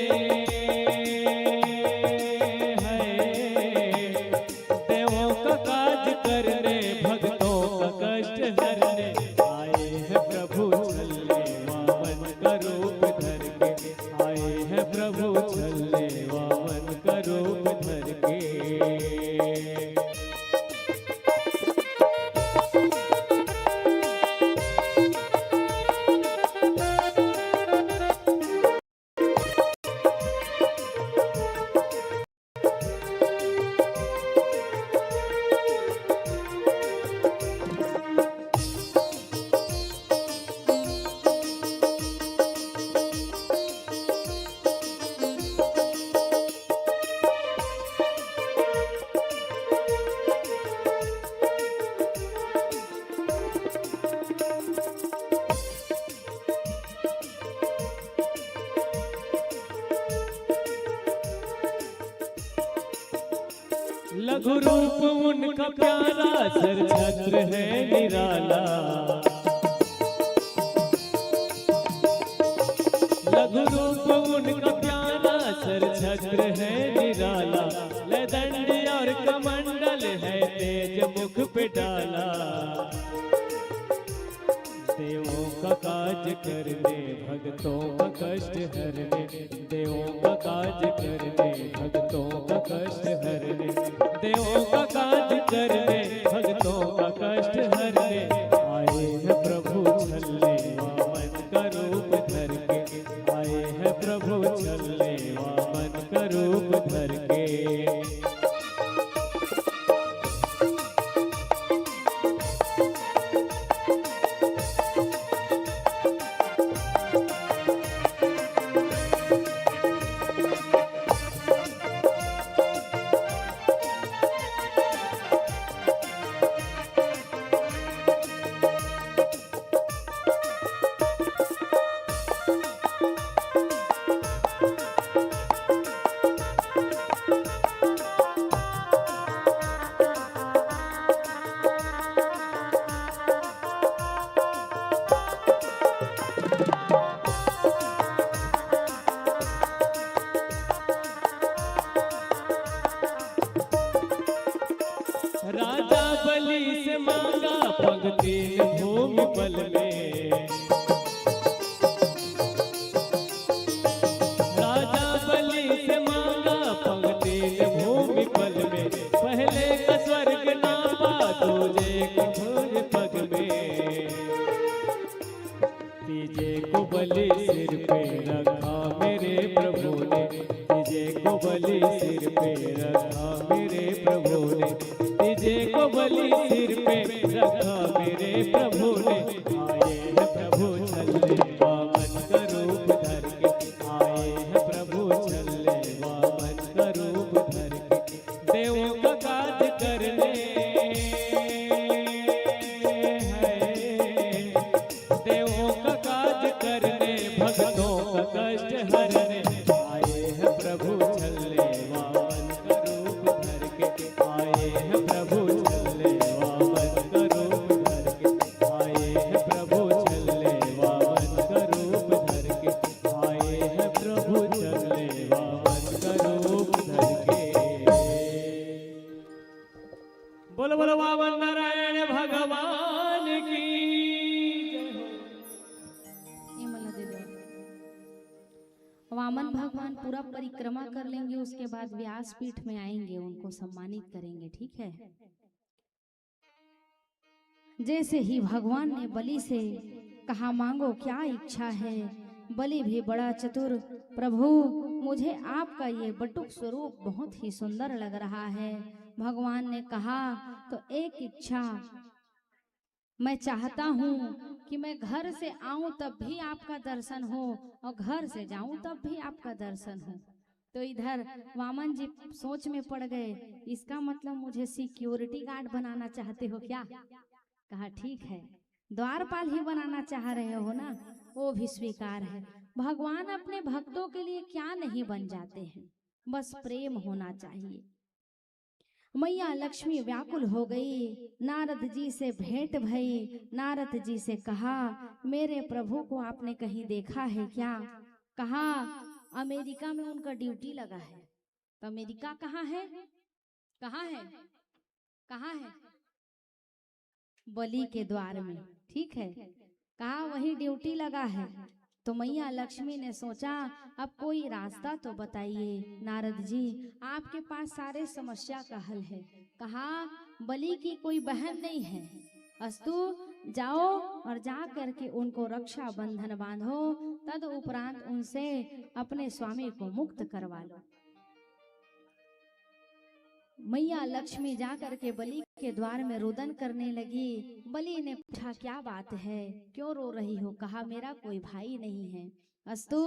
प्रभु छलने वामन का रूप धर के। लघु रूप उनका प्यारा, सर छत्र है निराला। लघु रूप उनका प्यारा, सर छत्र है निराला। ले दंडी और कमंडल है तेज मुख पे डाला। देवों का काज करने, भक्तों का कष्ट हरने। देवों का काज करने, भक्तों का कष्ट हरने। देवों का काज करने, भक्तों का कष्ट हरने। आए हैं प्रभु छलने, वामन का रूप धर के। आए हैं प्रभु छलने, वामन का रूप धर के। राजा बलि से मांगा पंक्ति भूमि पल में। राजा बलि से मांगा पंक्ति भूमि पल में। पहले का स्वर्ग नापा, दूजे को भूमि पग में। तीजे को बलि सिर पे रखा मेरे प्रभु ने। तीजे को बलि सिर पे रखा मेरे प्रभु ने। तीजे को बलि सिर पे रखा मेरे प्रभु ने। आए हैं प्रभु छलने, वामन का रूप धर के। आए हैं प्रभु छलने, वामन का रूप धर के। देवों का काज करने हैं, देवों का काज करने, भक्तों का कष्ट हरने। आए हैं प्रभु छलने, वामन का रूप धर के। आए हैं प्रभु छलने, वामन का रूप धर के। आए हैं प्रभु छलने, वामन का रूप धर के। आए हैं प्रभु छलने, वामन का रूप धर के। बोलो बोलो वामन नारायण भगवान की जय हो। ये मला दे दो। वामन भगवान पूरा परिक्रमा कर लेंगे, उसके बाद व्यासपीठ में आएंगे, उनको सम्मानित करेंगे, ठीक है। जैसे ही भगवान ने बलि से कहा मांगो क्या इच्छा है, बलि भी बड़ा चतुर, प्रभु मुझे आपका ये बटुक स्वरूप बहुत ही सुंदर लग रहा है। भगवान ने कहा तो एक इच्छा मैं चाहता हूँ कि मैं घर से आऊं तब भी आपका दर्शन हो और घर से जाऊं तब भी आपका दर्शन हो। तो इधर वामन जी सोच में पड़ गए, इसका मतलब मुझे सिक्योरिटी गार्ड बनाना चाहते हो क्या? कहा ठीक है, द्वारपाल ही बनाना चाह रहे हो ना, वो भी स्वीकार है। भगवान अपने भक्तों के लिए क्या नहीं बन जाते हैं, बस प्रेम होना चाहिए। मैया लक्ष्मी व्याकुल हो गई, नारद जी से भेंट भई। नारद जी से कहा मेरे प्रभु को आपने कहीं देखा है क्या? कहा अमेरिका में उनका ड्यूटी लगा है। तो अमेरिका कहाँ है? कहाँ है? कहाँ है? बलि के द्वार में, ठीक है। कहा वही ड्यूटी लगा है। तो मैया लक्ष्मी ने सोचा अब कोई रास्ता तो बताइए नारद जी, आपके पास सारे समस्या का हल है। कहा बलि की कोई बहन नहीं है, अस्तु जाओ और जा करके उनको रक्षा बंधन बांधो, तद उपरांत उनसे अपने स्वामी को मुक्त करवा लो। मैया लक्ष्मी जाकर के बलि के द्वार में रुदन करने लगी। बलि ने पूछा क्या बात है, क्यों रो रही हो? कहा मेरा कोई भाई नहीं है। अस्तु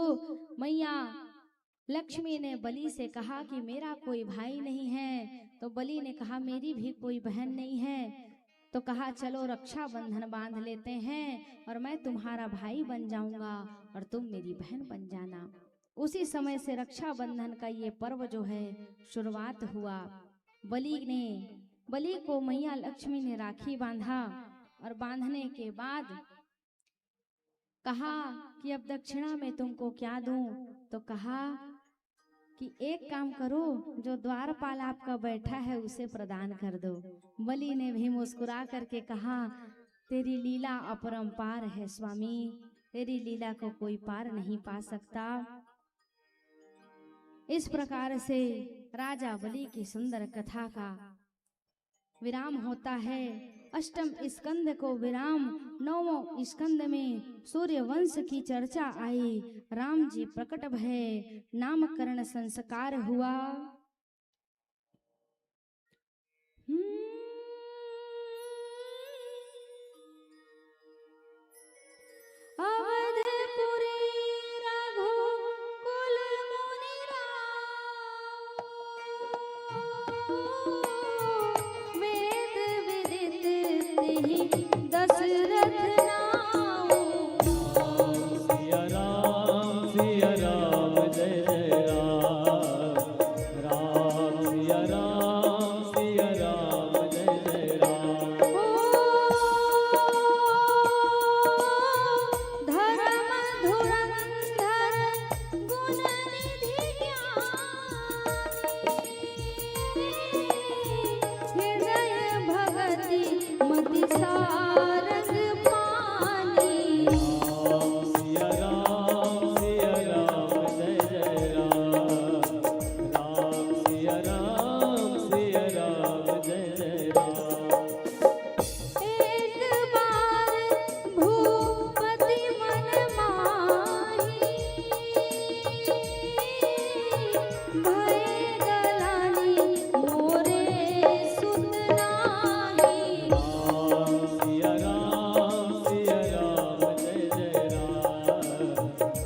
मैया लक्ष्मी ने बलि से कहा कि मेरा कोई भाई नहीं है। तो बलि ने कहा मेरी भी कोई बहन नहीं है। तो कहा चलो रक्षा बंधन बांध लेते हैं और मैं तुम्हारा भाई बन जाऊंगा और तुम मेरी बहन बन जाना। उसी समय से रक्षा बंधन का ये पर्व जो है शुरुआत हुआ। बलि को मैया लक्ष्मी ने राखी बांधा और बांधने के बाद कहा कि अब दक्षिणा में तुमको क्या दूं। तो कहा कि एक काम करो, जो द्वारपाल आपका बैठा है उसे प्रदान कर दो। बलि ने भी मुस्कुरा करके कहा, तेरी लीला अपरंपार है स्वामी, तेरी लीला को कोई पार नहीं पा सकता। इस प्रकार से राजा बलि की सुंदर कथा का विराम होता है। अष्टम स्कंद को विराम, नौवें स्कंद में सूर्य वंश की चर्चा आई। राम जी प्रकट भये, नामकरण संस्कार हुआ। अवधपुरी रघुकुल मुनि राव, वेद विदित तिहि दशरथ नाम। सिया राम जय जय राम, राम सिया राम जय जय राम। धर्म धुरंधर गुण निधि ज्ञानी, हृदय भगति मति सारंग पानी। सिया राम जय जय राम, राम सिया राम जय जय राम। एक बार भूपति मन माही, भय गलानी मोरे सुत नाही। राम सिया राम जय जय राम,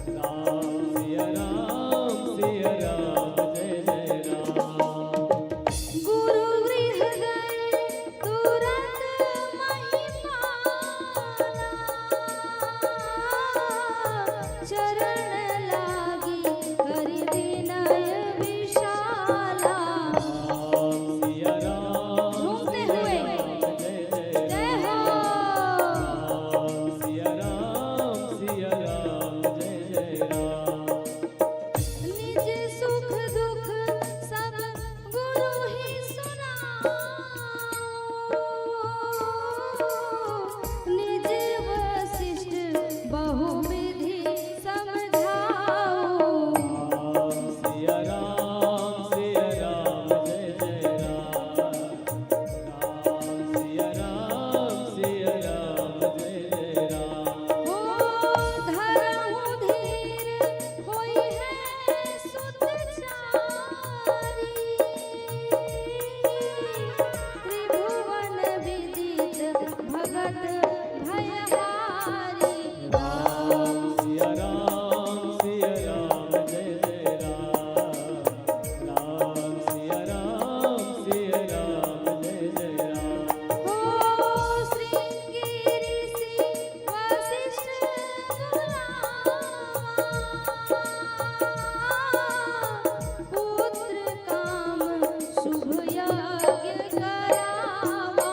राम सिया राम जय जय राम। गुरु गृह गए तुरंत महिपाला, चरण लागी करि विनय विशाला। राम सिया राम घूमते हुए जय जय जय हो। राम सिया राम जय जय राम। निज सुख दुख सब गुरु ही सुनाओ, निज वशिष्ठ बहुविधि समझाओ। राम सिया राम जय जय राम, राम सिया राम जय जय राम। हो धरहु धीर होई है सुत चारी, त्रिभुवन विदित भगत भयहारी। राम सिया राम जय जय राम, राम सिया राम जय जय राम। हो श्रृंगी ऋषि वशिष्ठ बुलावा, पुत्र काम शुभ यज्ञ करावा।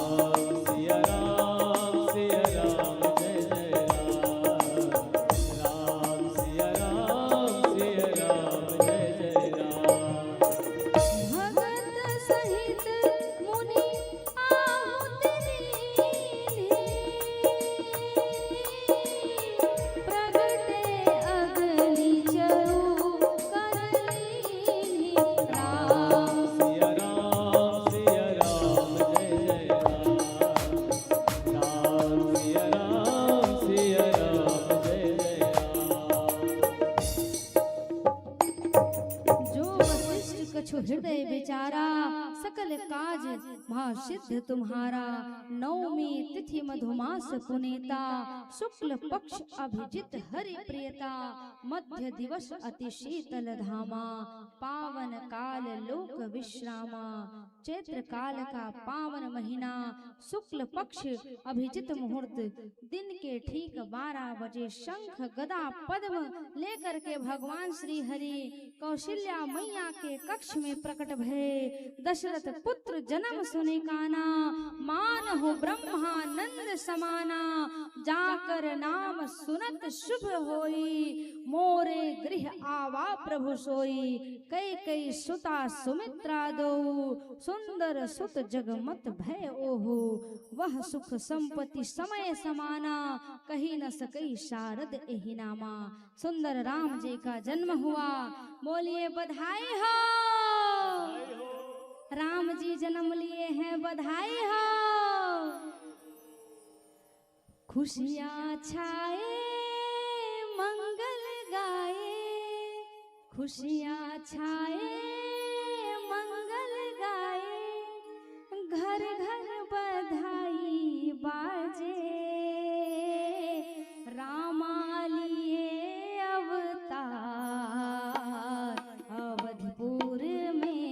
राम सिया राम जय जय राम, राम सिया राम जय जय राम। भगत सहित मुनि आहुति दीनी, प्रगटे अग्नि चरु कर लीनी। राम सिया राम जय जय राम, राम सिया राम जय जय राम। जो वशिष्ठ कछु हृदय विचारा, सकल काज महासिद्ध तुम्हारा। नवमी तिथि मधुमास पुनीता, शुक्ल पक्ष अभिजित हरि प्रियता। मध्य दिवस अति शीतल धामा, पावन काल लोक विश्रामा। चैत्र काल का पावन महीना, शुक्ल पक्ष अभिजित मुहूर्त, दिन के ठीक 12 बजे शंख गदा पद्म लेकर के भगवान श्री हरि कौशल्या मैया के कक्ष में प्रकट भये। दशरथ पुत्र जन्म सुने काना, मान हो ब्रह्मानंद समाना। जाकर नाम सुनत शुभ होई, मोरे गृह आवा प्रभु सोई। कई कई सुता सुमित्रा दो, सुंदर सुत जगमत भय ओहु। वह सुख संपत्ति समय समाना, कही न सकई शारद एहि नामा। सुंदर राम जी का जन्म हुआ, बोलिए बधाई हो। राम जी जन्म लिए हैं, बधाई हो। खुशियाँ छाए मंगल गाए, खुशियाँ छाए मंगल गाए। घर घर बधाई बाजे, रामा लिए अवतार अवधपुर में।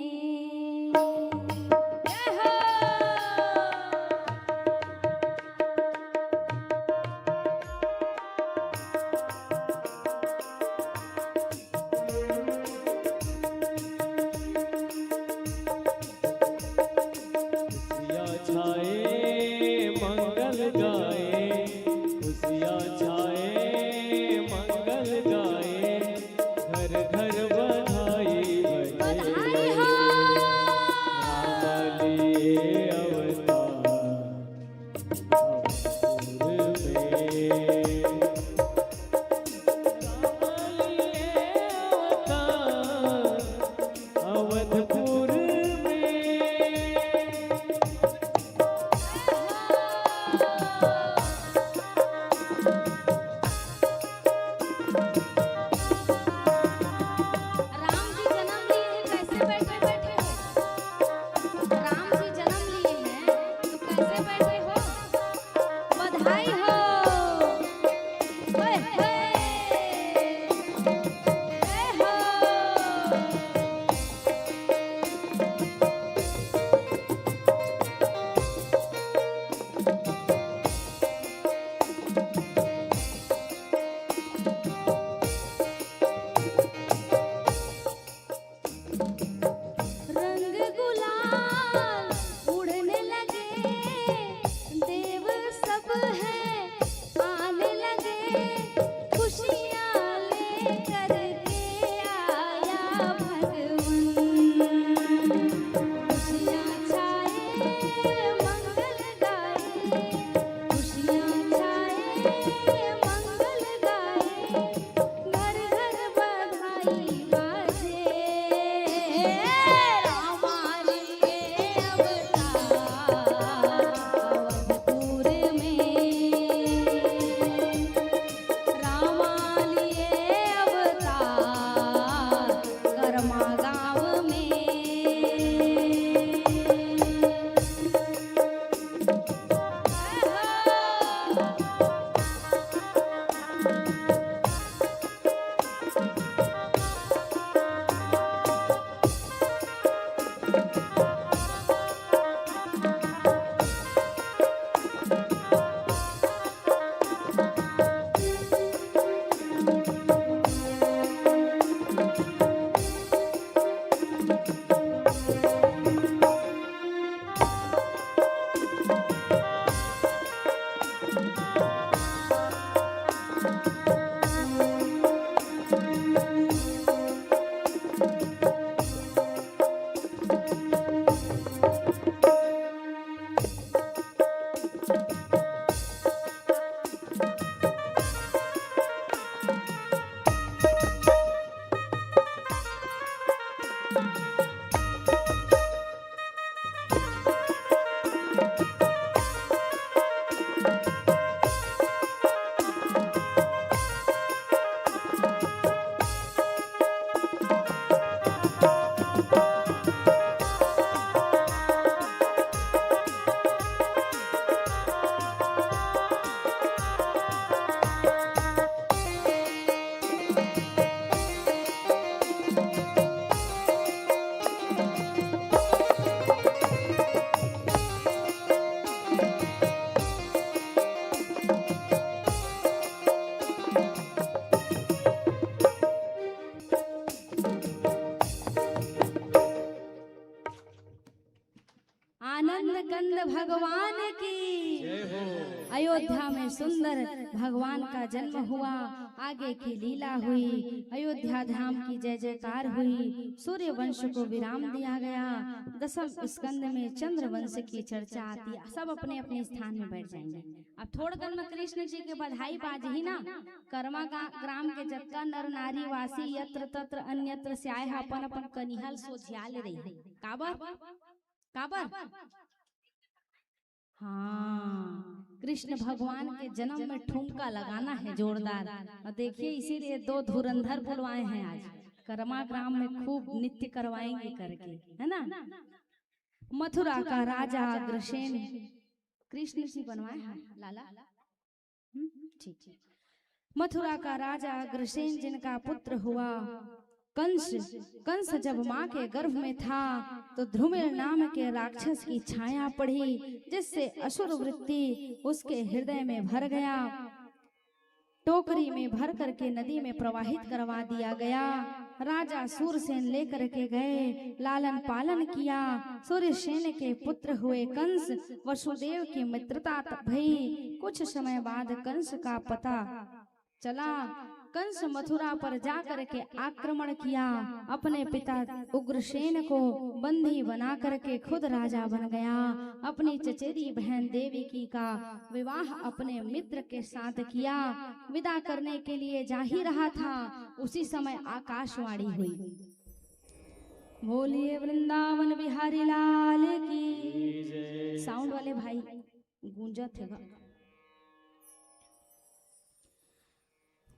भगवान की। जय हो। अयोध्या में सुंदर भगवान का जन्म हुआ, आगे की लीला हुई, अयोध्या धाम की जय जयकार हुई, सूर्य वंश को विराम दिया गया। दसम स्कंद में चंद्र वंश की चर्चा आती है। सब अपने अपने स्थान में बैठ जाएंगे। अब थोड़ देर में कृष्ण जी के बधाई बाज ही ना। कर्मा ग्राम के जत्ता नर नारी वासी यत्र तत्र अन्यत्र से आए अपन अपन कनिहल सोझियाल रही। काबर काबर हाँ, कृष्ण भगवान के जन्म में ठुमका लगाना है जोरदार। और देखिए इसीलिए 2 धुरंधर बुलवाए हैं आज, कर्मा ग्राम में खूब नृत्य करवाएंगे करके, है ना। मथुरा का राजा अग्रसेन कृष्ण जी बनवाए हैं लाला, ठीक ठीक। मथुरा का राजा अग्रसेन जिनका पुत्र हुआ कंस। कंस जब माँ के गर्भ में था तो ध्रुमिल नाम के राक्षस की छाया पड़ी, जिससे असुर वृत्ति उसके हृदय में भर गया। टोकरी में भर करके नदी में प्रवाहित करवा दिया गया। राजा सूरसेन लेकर के गए, लालन पालन किया। सूर्यसेन के पुत्र हुए कंस वसुदेव की मित्रता भई। कुछ समय बाद कंस का पता चला। कंस मथुरा पर जाकर के आक्रमण किया। अपने पिता उग्रसेन को बंदी बना करके खुद राजा बन गया। अपनी चचेरी बहन देवकी का विवाह अपने मित्र के साथ किया। विदा करने के लिए जा ही रहा था, उसी समय आकाशवाणी हुई। बोलिए वृंदावन बिहारी लाल की। साउंड वाले भाई गूंजा थे।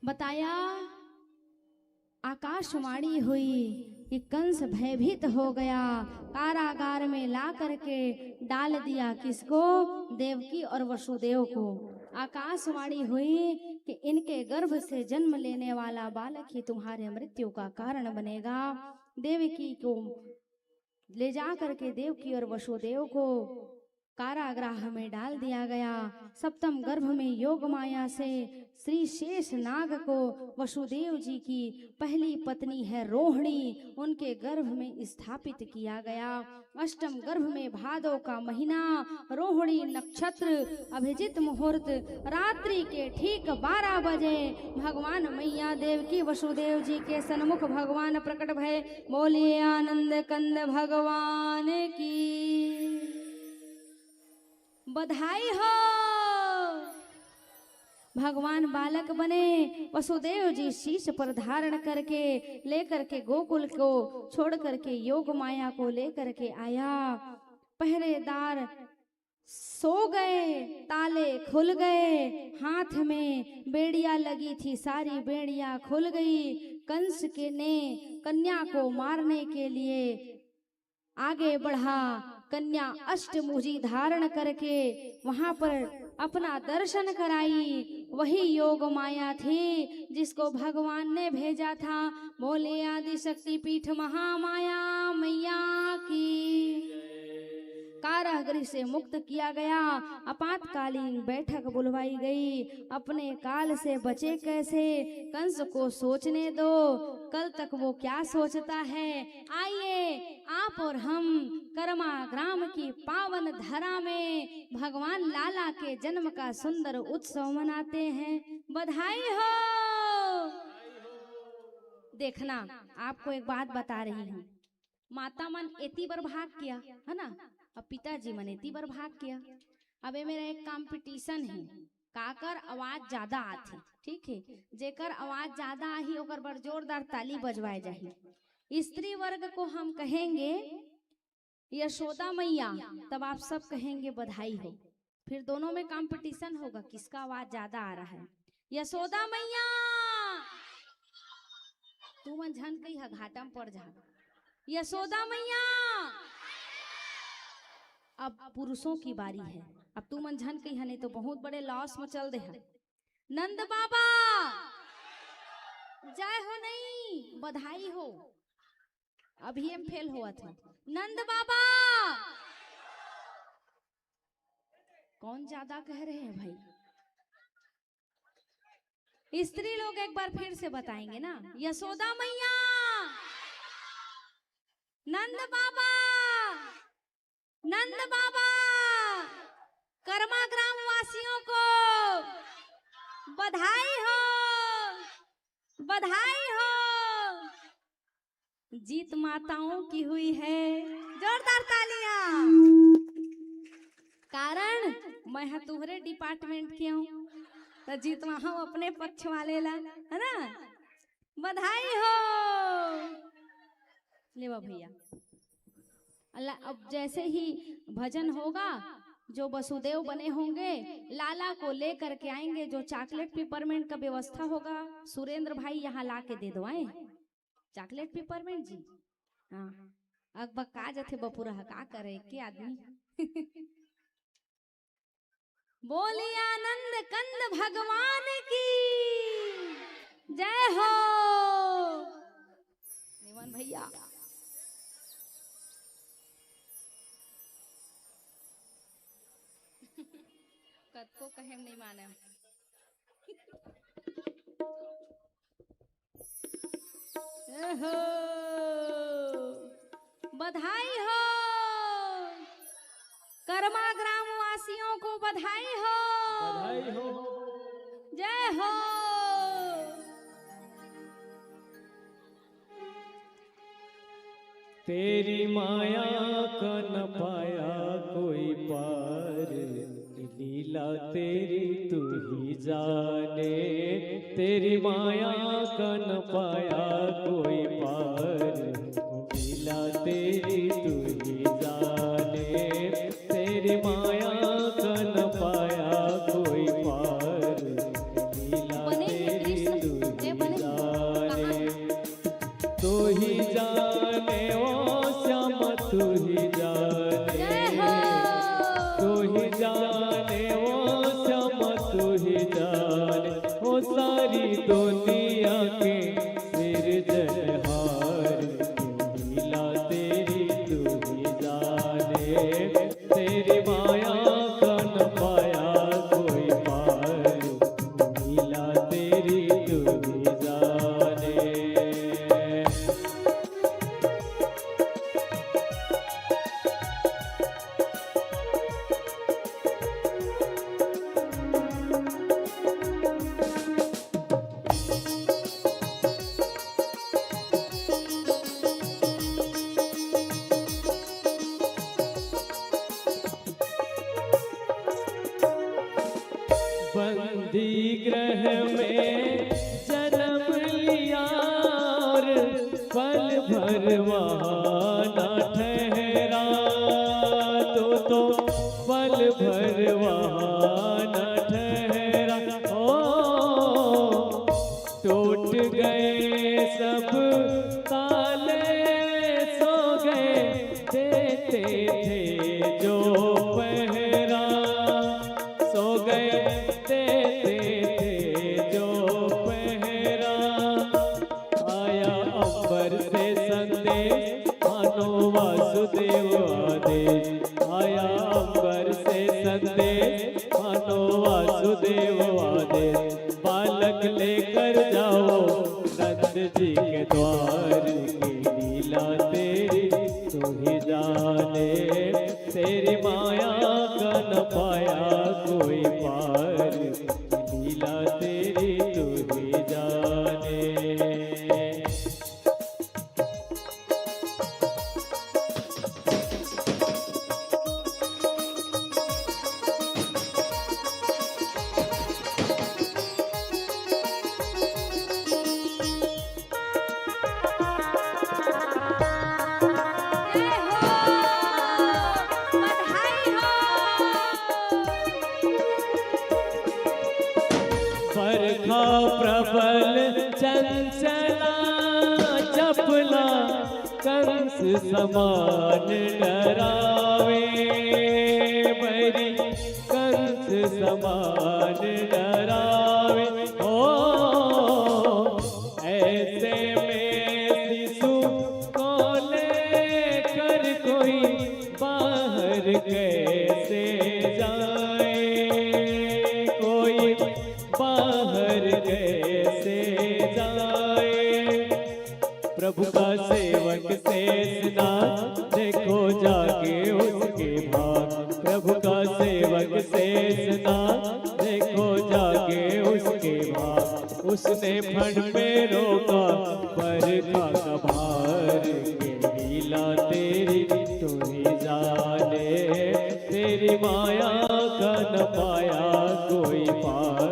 बताया आकाशवाणी हुई कि कंस भयभीत हो गया। कारागार में ला करके डाल दिया किसको? देवकी और वसुदेव को। आकाशवाणी हुई कि इनके गर्भ से जन्म लेने वाला बालक ही तुम्हारे मृत्यु का कारण बनेगा। देवकी को ले जा करके देवकी और वसुदेव को कारागृह में डाल दिया गया। सप्तम गर्भ में योग माया से श्री शेष नाग को वसुदेव जी की पहली पत्नी है रोहिणी, उनके गर्भ में स्थापित किया गया। अष्टम गर्भ में भादो का महीना, रोहिणी नक्षत्र, अभिजित मुहूर्त, रात्रि के ठीक 12 बजे भगवान मैया देव की वसुदेव जी के सन्मुख भगवान प्रकट भय। बोलिए आनंद कंद भगवान की बधाई हो। भगवान बालक बने। वसुदेव जी शीश पर धारण करके लेकर के गोकुल को छोड़ करके योग माया को लेकर के आया। पहरेदार सो गए, ताले खुल गए, हाथ में बेड़िया लगी थी, सारी बेड़िया खुल गई। कंस के ने कन्या को मारने के लिए आगे बढ़ा। कन्या अष्टभुजी धारण करके वहां पर अपना दर्शन कराई। वही योग माया थी जिसको भगवान ने भेजा था। बोले आदि शक्ति पीठ महामाया मैया की। कारागृह से मुक्त किया गया। आपातकालीन बैठक बुलवाई गई। अपने काल से बचे कैसे, कंस को सोचने दो, कल तक वो क्या सोचता है। आइए आप और हम कर्मा ग्राम की पावन धरा में भगवान लाला के जन्म का सुंदर उत्सव मनाते हैं। बधाई हो। देखना, आपको एक बात बता रही हूँ। माता मन एती बार भाग किया है ना, अब पिताजी मन एती बार भाग किया। अब मेरा एक कंपटीशन है, काकर आवाज ज्यादा आती, ठीक है। जेकर आवाज ज्यादा आई ओकर पर जोरदार ताली बजवाए जाही। स्त्री वर्ग को हम कहेंगे यशोदा मैया, तब आप सब कहेंगे बधाई हो। फिर दोनों में कंपटीशन होगा किसका आवाज ज्यादा आ रहा है। यशोदा मैया, तू मन झन कही हा घाटा में पड़ जा। यशोदा मैया। अब पुरुषों की बारी है। अब तू मन झन कही है, नहीं तो बहुत बड़े लॉस में चल दे है। नंद बाबा जय हो, नहीं बधाई हो। अभी हम फेल हुआ था। नंद बाबा। कौन ज्यादा कह रहे हैं भाई? स्त्री लोग एक बार फिर से बताएंगे ना। यशोदा मैया, नंद बाबा, नंद बाबा। कर्मा ग्राम वासियों को बधाई हो, बधाई हो। जीत माताओं की हुई है, जोरदार तालियां। कारण मैं हाँ तुम्हारे डिपार्टमेंट की हूँ तो जीत वहां अपने पक्ष वाले ला, है ना। बधाई हो। ले भैया अल्लाह। अब जैसे ही भजन होगा, जो वसुदेव बने होंगे लाला को लेकर के आएंगे। जो चॉकलेट पेपरमेंट का व्यवस्था होगा सुरेंद्र भाई यहाँ ला के दे दो। आए चॉकलेट पेपरमेंट जी। हाँ अब का जथे बपुरा का करे के आदमी। बोली आनंद कंद भगवान की जय हो। निमन भैया कद को कहे नहीं माने। बधाई हो। कर्मा ग्राम वासियों को बधाई हो, बधाई हो। जय हो। तेरी माया का न पाया कोई पार, लीला तेरी तू ही जाने। तेरी माया का न पाया कोई पार, लीला तेरी तू ही जाने। तेरी माया का न पाया कोई पार, लीला तेरी तू ही जाने। तू ही जाने ओ श्याम तू ही जाने। तू ही जाने ओ श्याम तू ही जाने। ओ सारी दुनिया के सिरजनहार, लीला तेरी तू ही जाने। तेरी माया का न पाया कोई पार, लीला तेरी तू ही जाने। बंदी ग्रह में जन्म लिया और पल भर वहाँ न ठहरा। तो पल भर वहाँ न ठहरा। ओ टूट गए सब ताले, सो गए देते थे जो पहरा। सो गए देते थे जो पहरा। आया अंबर से संदेश मानो वासुदेव आदेश। आया अंबर से संदेश मानो वासुदेव आदेश। बालक लेकर जाओ नंद जी के द्वार, की लीला तेरी तू ही जाने। तेरी माया का न पाया कोई पार, लीला तेरी तू ही जाने। जय हो। बधाई हो। बरखा प्रबल चंचला, चपला कंस समान डरावे। बरी कंस समान डरावे। ओ ऐसे में शिशु को लेकर कोई बाहर कैसे जाए। कोई बाहर कैसे जाए। प्रभु का सेवक शेषनाग, देखो जाके उसके भाग। प्रभु का सेवक से उसने फण में रोका बरखा का भार के लीला तेरी तू ही जाने तेरी माया का न पाया कोई पार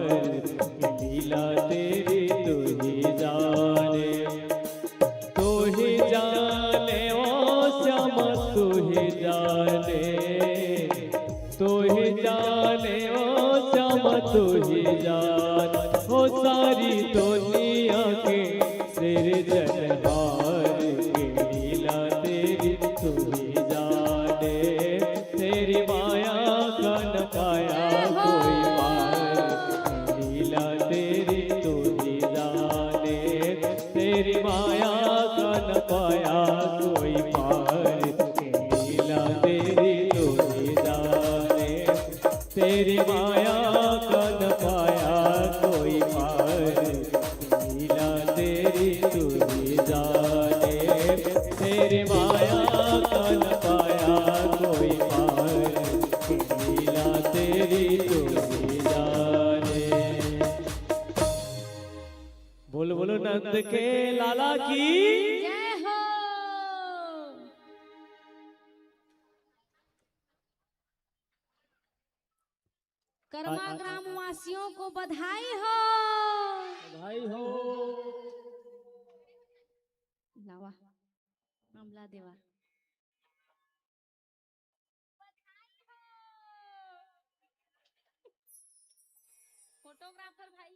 के लीला तेरी तू ही जाने ओ श्यामा तू ही जाने ओ श्यामा तू ही जान हो सारी दुनिया के सिर जनहार के लीला तेरी तू ही जाने तेरी माया का न पाया कोई पार लीला तेरी तू ही जाने तेरी माया का न पाया कोई पार लीला तेरी तू ही जाने तेरी माया का न पाया कोई पार लीला तेरी तू ही जाने तेरी माया का न पाया कोई पार लीला तेरी तू ही जाने। बोलो बोलो नंद के लाला की जय हो। कर्मा ग्राम वासियों को बधाई हो। भाई हो लावा मामला देवा फोटोग्राफर भाई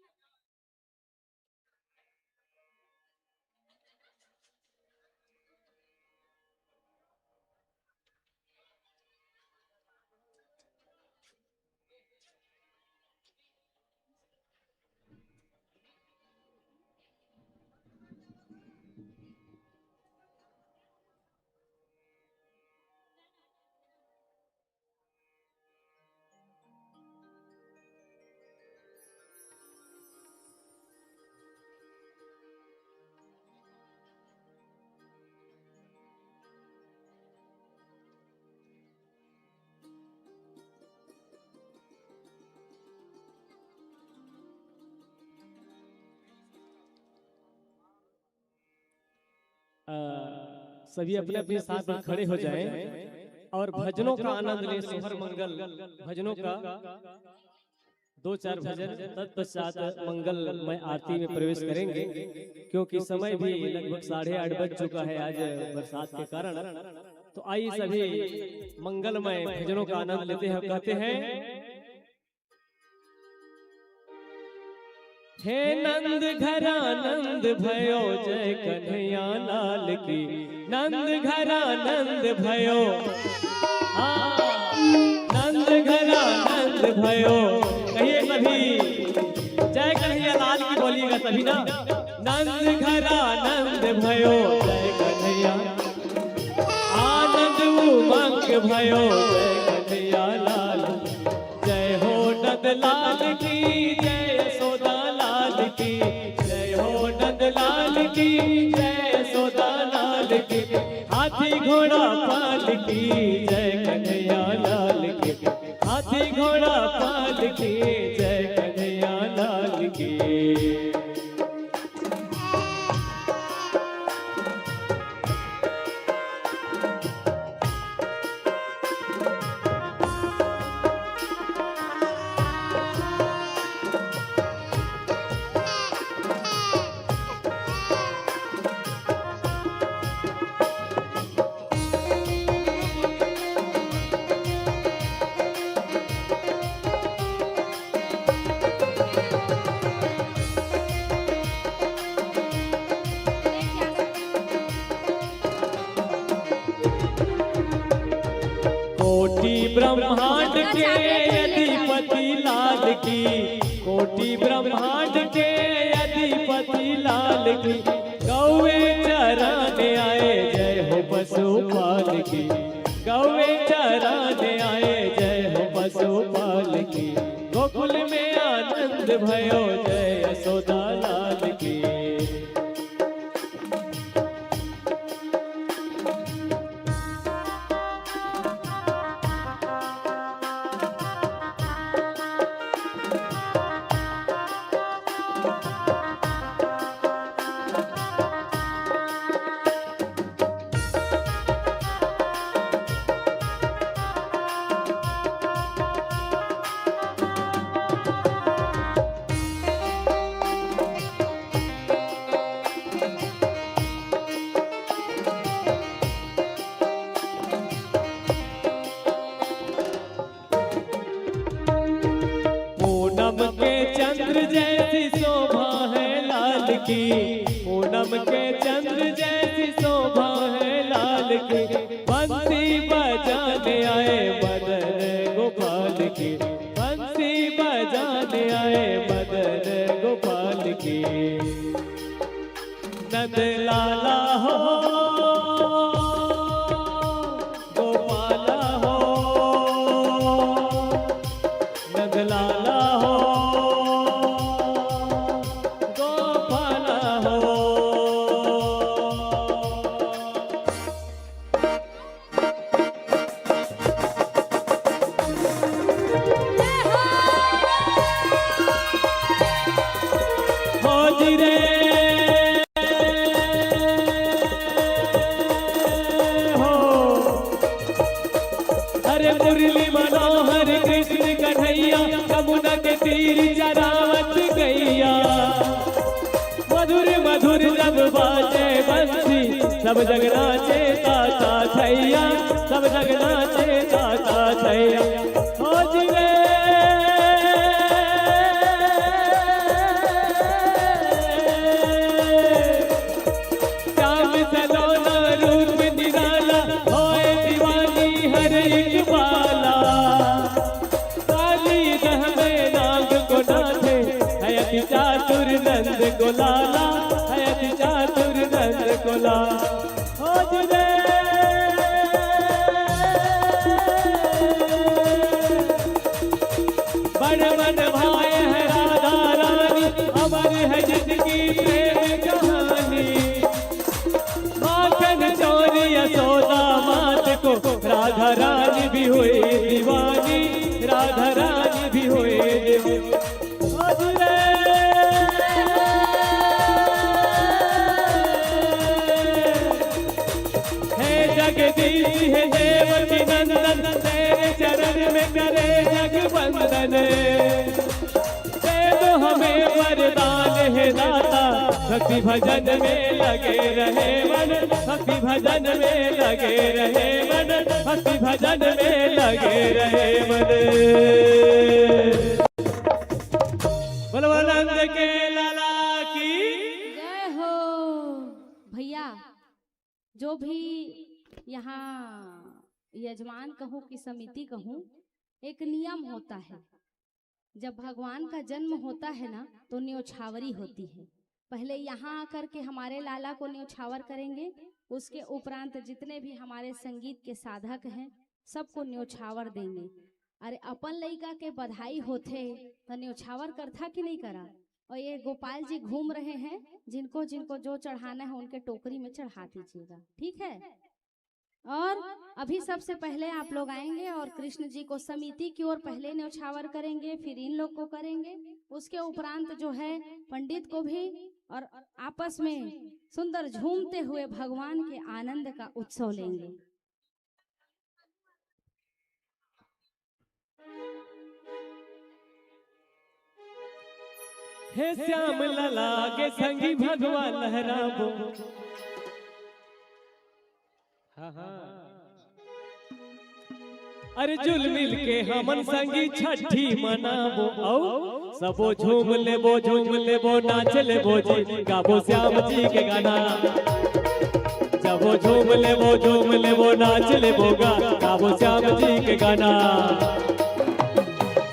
सभी अपने अपने साथ में खड़े हो जाएं और भजनों का आनंद लें। सोहर मंगल भजनों का दो चार भजन तत्पश्चात मंगलमय आरती में प्रवेश करेंगे, क्योंकि समय भी लगभग 8:30 बज चुका है आज बरसात के कारण। तो आइए सभी मंगलमय भजनों का आनंद लेते हैं। कहते हैं हे नंद घरा नंद भयो जय कन्हैया लाल की। नंद घरा नंद भयो नंद घरा नंद भयो। कहिए सभी जय कन्हैया लाल की बोलिएगा सभी ना। नंद घरा नंद भयो जय कन्हैया आनंद उमंग भयो जय कन्हैया लाल। जय हो नंद लाल की जय यशोदा लाल की। जय हो नंद लाल की जय यशोदा लाल की। हाथी घोड़ा पाल की जय कन्हैया लाल की। हाथी घोड़ा पाल की जय कन्हैया लाल की। कोटि ब्रह्मांड के अधिपति लाल की। कोटि ब्रह्मांड के अधिपति लाल की। गौवे चराने आए जय हो पशुपाल की। गौवे चराने आए जय हो पशुपाल की। गोकुल में आनंद भयो जय यशोदा लाल की। चंद्र जैसी शोभा है लाल की, पूनम के चंद्र जैसी शोभा है लाल की, बंसी बजाने आए मदन गोपाल की, बंसी बजाने आए मदन गोपाल की। नंद लाला हो गोपाला हो, नंद लाला हो गोपाला हो। हो जी रे हो, अरे मुरली मनोहर कृष्ण कन्हैया, यमुना के तीर चरावत गैया। मधुर मधुर जब बाजे बंसी, सब जग नाचे ताता थैया, सब जग नाचे ताता थैया। हो जी रे श्याम सलोना रूप निराला, होए दीवानी हर एक बाला। काली दह में नाग को नाचे, है अति चातुर नंद को लाला, है अति चातुर नंद को लाला। हो जी रे बड़ मन भाई है राधा रानी, अमर है जिंदगी प्रेम कहानी। माखन चोरी यशोदा मात को, राधा रानी भी हुई दीवानी, राधा रानी भी हुई दीवानी। हो जी रे हे जगदीश है देवकी नंदन, तेरे चरण में करे जग वंदन। दे दो हमें वरदान है दाता, भक्ति भजन में लगे रहे मन, भक्ति भजन में लगे रहे मन, भक्ति भजन में लगे रहे मन। बोलो नंद के लाला की। जय हो। भैया जो भी यहाँ यजमान कहूँ कि समिति कहूँ, एक नियम होता है। जब भगवान का जन्म होता है ना, तो न्योछावरी होती है। पहले यहाँ आकर के हमारे लाला को न्योछावर करेंगे, उसके उपरांत जितने भी हमारे संगीत के साधक हैं सबको न्योछावर देंगे। अरे अपन लड़का के बधाई होते तो न्योछावर करता कि नहीं करा। और ये गोपाल जी घूम रहे हैं, जिनको जिनको जो चढ़ाना है उनके टोकरी में चढ़ा दीजिएगा, ठीक है। और अभी सबसे पहले आप लोग आएंगे और कृष्ण जी को समिति की ओर पहले न्योछावर करेंगे, फिर इन लोग को करेंगे। उसके उपरांत जो है पंडित को भी, और आपस में सुंदर झूमते हुए भगवान के आनंद का उत्सव लेंगे। हे श्याम लला के संगी भगवान लहराबो। हाँ हाँ, अरे जुल मिल के हमन संगी छठी मनाबो। आओ सबो झूम लेबो नाच लेबो जी, गाबो श्याम जी के गाना। सबो झूम लेबो नाच लेबो गाबो श्याम जी के गाना।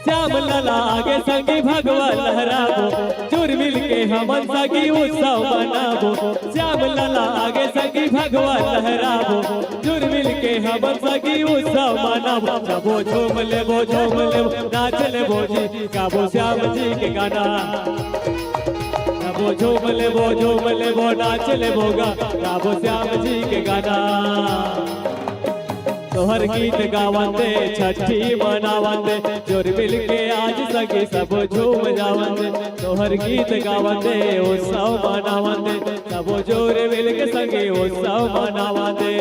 श्याम लला आगे संगी भगवान लहराबो, जुर मिल के हमन संगी उत्सव मनाबो। श्याम लला आगे संगी भगवान लहराबो, जुर मिल के हमन संगी उत्सव मनाबो। सबो झूम लेबो नाच लेबो जी, गाबो श्याम जी के गाना। सबो झूम लेबो नाच लेबो गाबो श्याम जी के गाना। तोहर गीत गावंदे छठी मनावंदे, जोर मिल के आज सगी सब झूम जावंदे। तोहर गीत गावंदे उत्सव मनावंदे, सब जोर मिल के सगी उत्सव मनावंदे।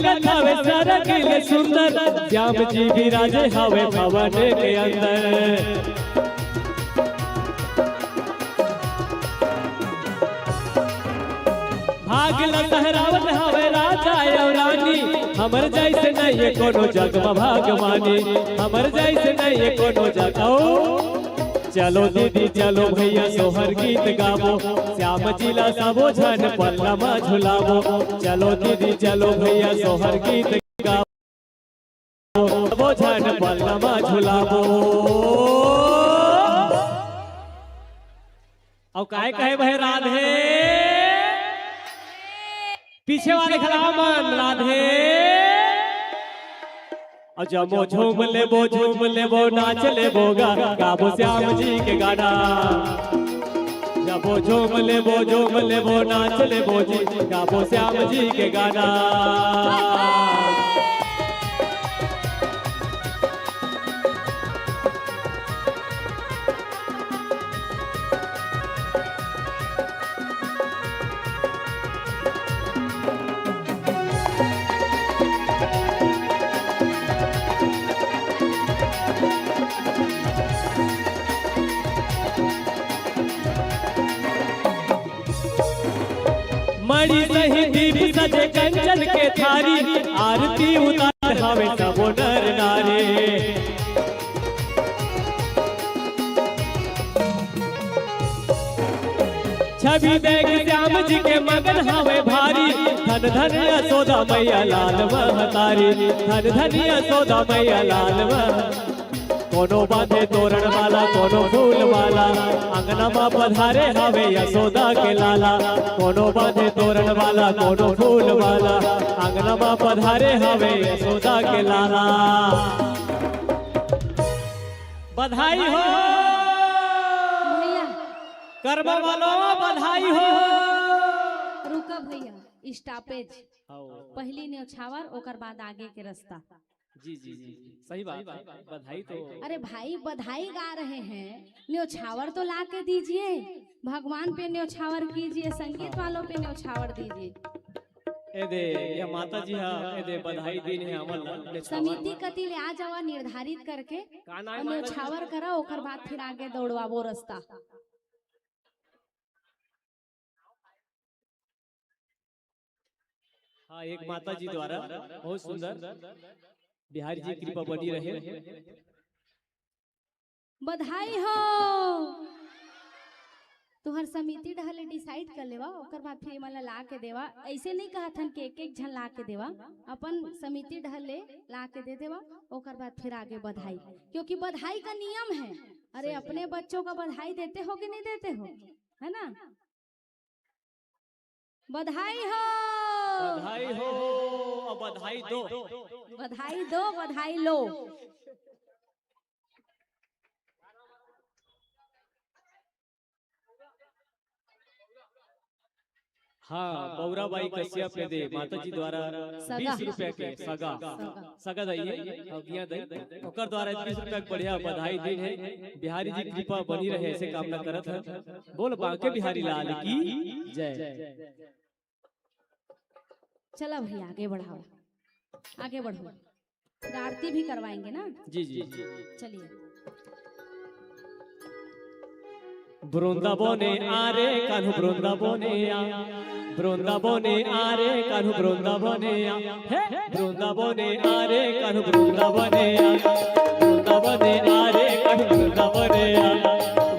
लागत हवे सरगिल सुंदर श्याम जी विराजे हवे भवन के अंदर। भागल सहरावत हवे राजा और रानी हमर जैसे नहीं कोनो जग में भगवानी हमर जैसे नहीं कोनो जग। चलो दीदी चलो भैया सोहर गीत गावो श्याम जिला सबो झन पल्ला में झुलावो। चलो दीदी चलो भैया सोहर गीत गावो सबो झन पल्ला में झुलावो। और काहे कहे भाई राधे पीछे वाले खड़ा मन राधे। और जमो झूम लेबो नाच लेबो गाबो श्याम जी के गाना। जबो झूम लेबो नाच लेबो जी गाबो श्याम जी के गाना। मणि सही दीप सजे कंचन के थारी आरती उतार हवे सबो नर नारी। छवि देख श्याम जी के मगन हवे भारी धन धन यशोदा मैया लाल महतारी धन धन यशोदा मैया लाल कोनो बांधे तोरण वाला कोनो फूल वाला अंगना में पधारे हवे यशोदा के लाला। कोनो बांधे तोरण वाला कोनो फूल वाला अंगना में पधारे हवे यशोदा के लाला। बधाई हो भैया कर्म वालों बधाई हो। रुका भैया स्टॉपेज पहली न्योछावर ओकर बाद आगे के रास्ता। जी जी जी सही बात बधाई तो। अरे भाई बधाई गा रहे हैं न्योछावर तो ला के दीजिए। भगवान पे न्योछावर कीजिए संगीत वालों पे न्योछावर दीजिए। ए दे ये माता जी हा ए दे बधाई दिन है अमल समिति कति ले आ जावा निर्धारित करके न्योछावर करा ओकर बाद फिर आगे दौड़वाबो रास्ता। हाँ एक माता जी द्वारा बहुत सुंदर बिहारी जी कृपा बनी रहे। बधाई हो तुहर समिति ढहले डिसाइड कर लेवा ओकर बाद फिर मला ला के देवा। ऐसे नहीं कहा थन के एक झन ला के देवा अपन समिति ढहले ला के दे देवा ओकर बाद फिर आगे बधाई क्योंकि बधाई का नियम है। अरे अपने बच्चों का बधाई देते हो कि नहीं देते हो है ना। बधाई हो बधाई हो और बधाई दो बधाई दो बधाई लो। हाँ बौरा बाई कश्यप पे दे माता जी द्वारा 20 रुपया के सगा सगा दइए और दिया दई ओकर द्वारा 20 रुपया के बढ़िया बधाई दिन है। बिहारी जी कृपा बनी रहे ऐसे कामना करत है। बोल बांके बिहारी लाल की जय। चला भैया आगे बढ़ाओ आगे बढ़ो आरती भी करवाएंगे ना। जी जी चलिए वृंदावने आरे कान्हू वृंदावने आ वृंदावने आरे कान्हू वृंदावने आ हे वृंदावने आरे कान्हू वृंदावने आ वृंदावने आरे कान्हू वृंदावने आ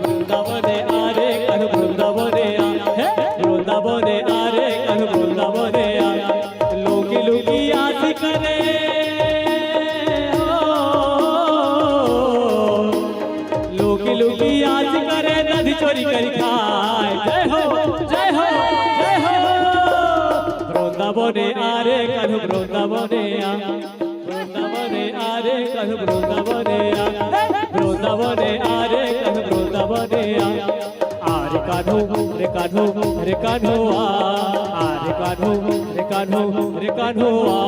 वृंदावने आरे कान्हू वृंदावने आ हे वृंदावने आरे कान्हू वृंदावने आ। लोकी लोकी याद करे लोकी लोकी याद करे नदी चोरी करी खाए। जय हो जय हो जय हो वृंदावने आरे कान्हू वृंदावने आ वृंदावने आरे कान्हू वृंदावने आ वृंदावने आरे कान्हू वृंदावने आ। आरे कान्हू रे कान्हू रे कान्हू आ रे कान्हू रे कान्हू रे कान्हू आ।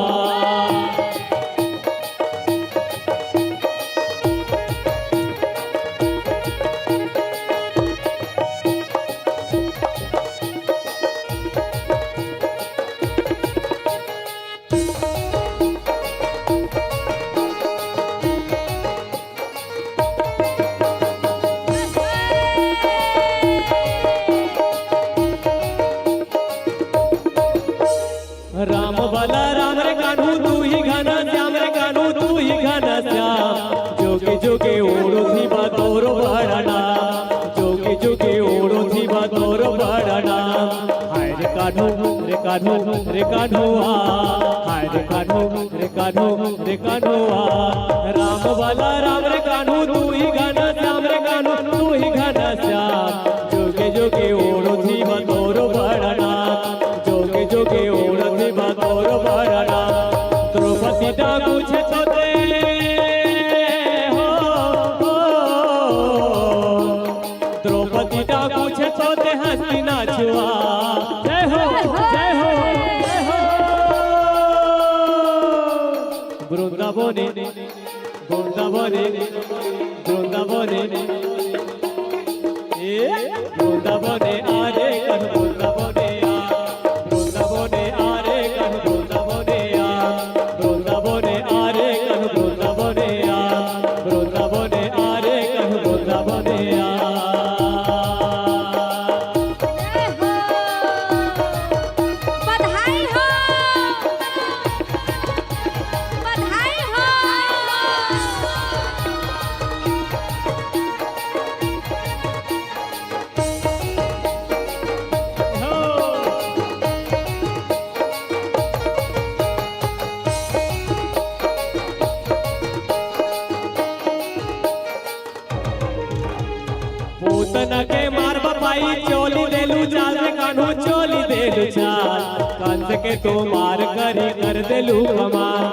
रे कान्हुआ, हाय रे कान्हू रे कान्हू रे कान्हुआ। राम वाला राम रे कान्हू तू ही घना श्याम रे कान्हू तू ही घना श्याम। जोगे जोगे ओढ़ी बतोरो बड़ना, जोगे जोगे ओढ़ी बतोरो बड़ना। द्रौपदी डाकू छे तो दे हो, द्रौपदी डाकू छे तो दे हंसी नाचुआ। जय हो जय हो जय हो। वृंदावने वृंदावने वृंदावने वृंदावने आरे कर वृंदावने आ, वृंदावने आरे कर वृंदावने आ, वृंदावने आरे कर वृंदावने आ, वृंदावने आरे कर वृंदावने आ। बधाई हो, बधाई हो। पूतना के मार बपाई चोली देलू चाल रे कान्हू चोली देलू चाल। कंस के तो मार करी कर देलू कमाल,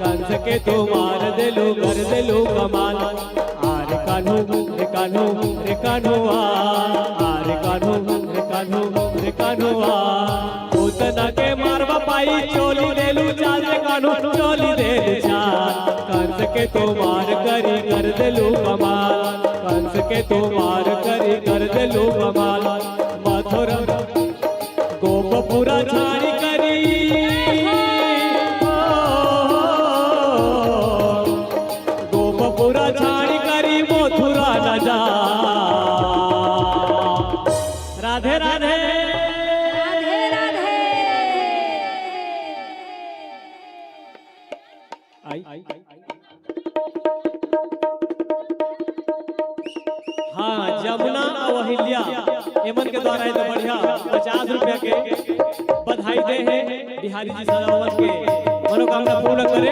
कंस के तो मार देलू कर देलू कमाल। आर कान्हू रे कान्हू रे कान्हुआ, आर कान्हू रे कान्हू रे कान्हुआ। पूतना के मार बपाई चोली देलू चाल रे कान्हू चोली देलू चाल। कंस के तो मार करी कर देलू कमाल, कंस के तो मार करी कर देलू कमाल। मथुरा गोपपुरा झाड़ी करी, गोपपुरा झाड़ी करी मथुरा न जा। राधे राधे राधे राधे। आई हाँ जमुना और अहिल्या एमन के द्वारा तो बढ़िया 50 रुपया के बधाई दे हैं। बिहारी जी सदावन के मनोकामना पूर्ण करे।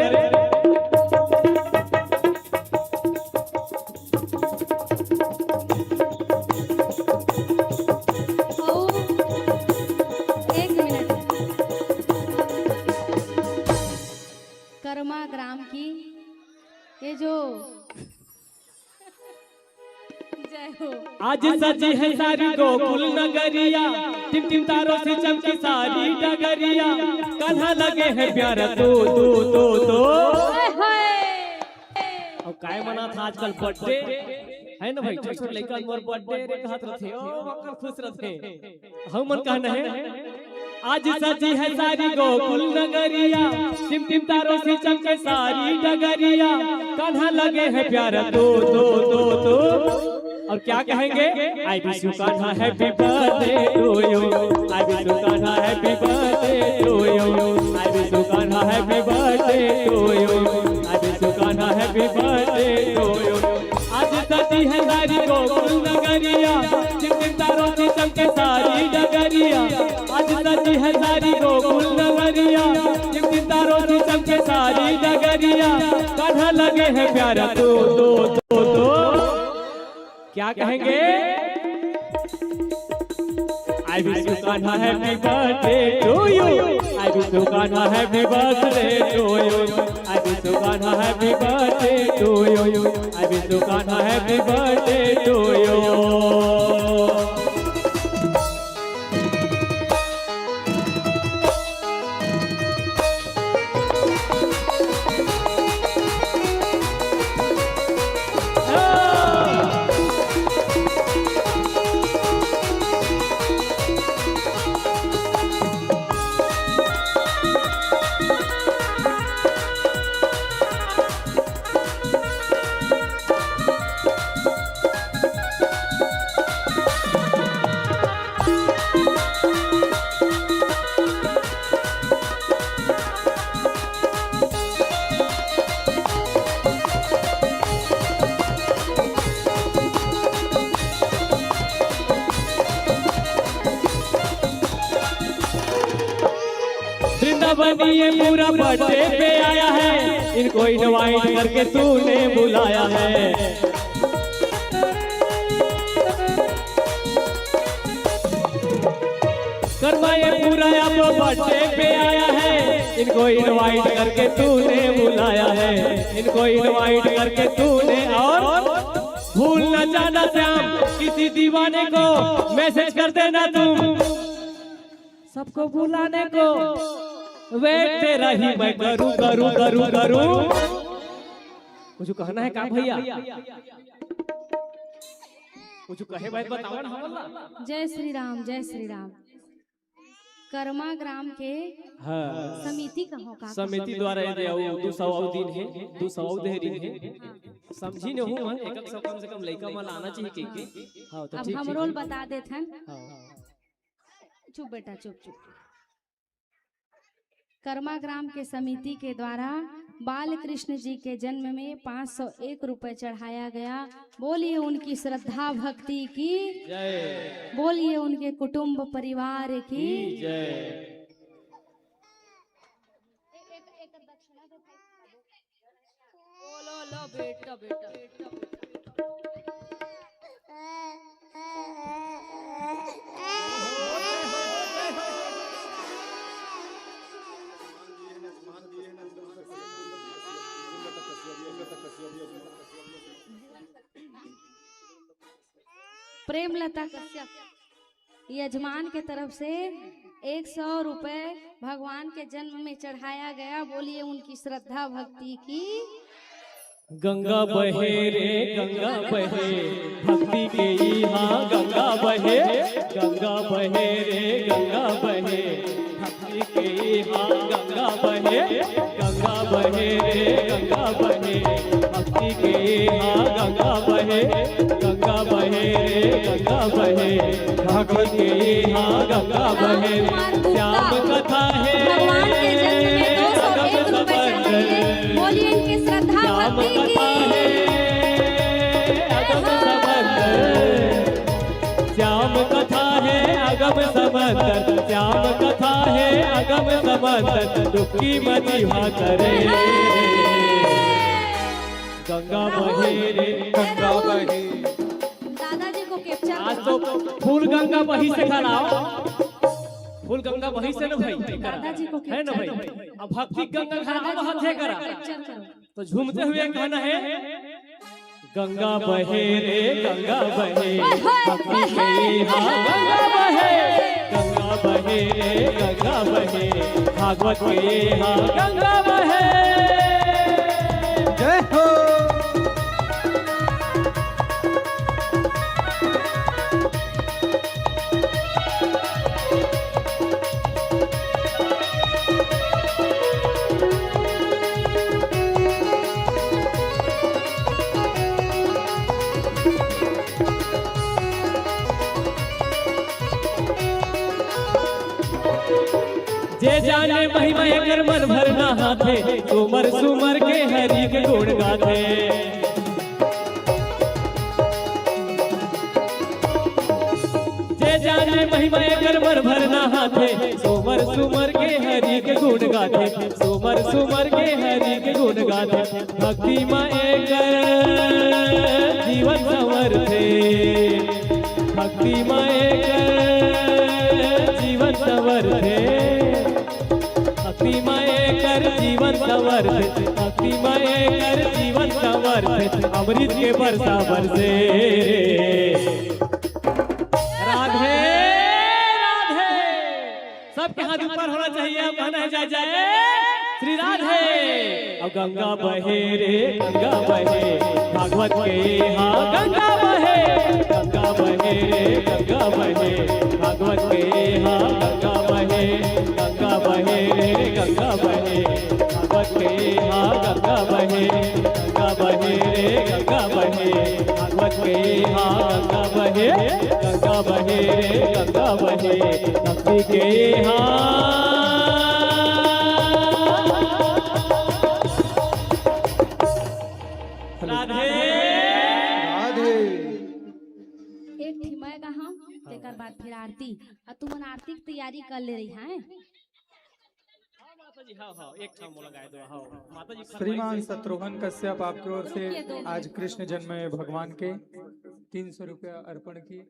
एक मिनट। कर्मा ग्राम की ये जो जय हो। आज सजी है सारी गोकुल नगरिया, टिम टिम तारों से चमकी सारी डगरिया। कन्हा लगे है प्यारा तो और काय मना था आजकल बर्थडे है ना भाई। छोटे लड़का मोर बर्थडे रे कहत रथे ओ मकर खुश रथे। हम मन कहना है आज सजी है सारी गोकुल नगरिया, टिम टिम तारों से चमके सारी डगरिया। कन्हा लगे है प्यारा तो और क्या कहेंगे? I wish you Kanha happy birthday to you, I wish you Kanha happy birthday to you, I wish you Kanha happy birthday to you, I wish you Kanha happy birthday to you. आज सजी है सारी गोकुल नगरिया, टिम टिम तारों से चमके सारी डगरिया। आज सजी है सारी गोकुल नगरिया, टिम टिम तारों से चमके सारी डगरिया। कान्हा लगे है प्यारा तो क्या कहेंगे? I wish you Kanha happy birthday to you, I wish you Kanha happy birthday to you, I wish you Kanha happy birthday to you, I wish you Kanha happy birthday to you. बनिए पूरा बर्थडे पे आया है, इनको इनवाइट करके तूने बुलाया है। कर्मा ये पूरा अब बर्थडे पे आया है, इनको इनवाइट करके तूने बुलाया है, इनको इनवाइट करके तूने। और भूल न जाना श्याम, किसी दीवाने को मैसेज कर देना तुम, सबको बुलाने को वेट तेरा ही मैं करूं करूं करूं करूं। कुछ कहना है का भैया? कुछ कहे भाई बताओ ना। जय श्री राम, जय श्री राम। कर्मा ग्राम के हाँ। समिति कहो का समिति द्वारा ये 200 दिन है, 200 दिन है। समझी न हूं मन, एक सौ कम से कम लइका माल आना चाहिए के। हां तो अब ठीक हम ठीक रोल बता देथन। हां चुप बेटा चुप चुप। कर्मा ग्राम के समिति के द्वारा बाल कृष्ण जी के जन्म में 501 रुपए चढ़ाया गया। बोलिए उनकी श्रद्धा भक्ति की जय, बोलिए उनके कुटुंब परिवार की जय। बेटा बेटा प्रेमलता कश्यप यजमान के तरफ से 100 रुपए भगवान के जन्म में चढ़ाया गया। बोलिए उनकी श्रद्धा भक्ति की। गंगा बहे रे गंगा बहे, भक्ति के यहाँ गंगा बहे, गंगा बहे रे गंगा बहे, भक्ति के यहाँ गंगा बहे, गंगा बहे रे गंगा बहे, भक्ति के यहाँ गंगा बहे, गंगा बहे रे गंगा बहे, भक्ति के यहाँ गंगा बहे। श्याम कथा है भगवान के जन्म में 201 रुपए चढ़ाए। बोलिए इनकी श्रद्धा भक्ति की। श्याम कथा है अगम समंदर, श्याम कथा है अगम समंदर, दुखी मजीहा करे। गंगा बहे रे गंगा बहे। दादाजी को कैप्चर आज तो फूल गंगा बही से कराओ, फूल गंगा बही से न भाई दादाजी को है न भाई। अब भक्ति गंगा खराब हाथ है करा कैप्चर करो। तो झूमते हुए कहना है गंगा बहे रे गंगा बहे, भक्ति के यहाँ गंगा बहे, गंगा बहे रे गंगा बहे, भागवत के यहाँ गंगा बहे। जय हो। जे जाने महिमा एकर मन भरना हाथे, सुमर सुमर के हरि के गुण गाथे। जे जाने महिमा एकर मन भरना हाथे, सुमर सुमर के हरि के गुण गाथे, सुमर सुमर के हरि के गुण गाथे। भक्ति माँ एकर जीवन संवर थे, भक्ति माँ एकर जीवन संवर थे, भक्ति माए कर जीवन संवर, भक्ति माए कर जीवन संवर, अमृत के बरसा बरसे। राधे राधे। सबके हाथ ऊपर होना चाहिए। अब कहना है जय जय श्री राधे। अब गंगा बहे रे गंगा बहे, भागवत के यहाँ गंगा बहे, गंगा बहे रे गंगा बहे, भागवत के यहाँ गंगा बहे, गंगा बहे रे गंगा बहे, भागवत के यहाँ गंगा बहे, गंगा बहे रे गंगा बहे, भागवत के यहाँ गंगा बहे, गंगा बहे रे गंगा बहे, भक्ति के यहाँ। राधे राधे। एक थी मैं कहा तेकर बाद फिर आरती। और तुम आरती की तैयारी कर ले रही हैं। जी हाँ हाँ एक ठाम लगाए दो हाँ माता जी श्रीमान शत्रुघ्न कश्यप आपकी ओर से आज कृष्ण जन्म में भगवान के 300 रुपया अर्पण किए।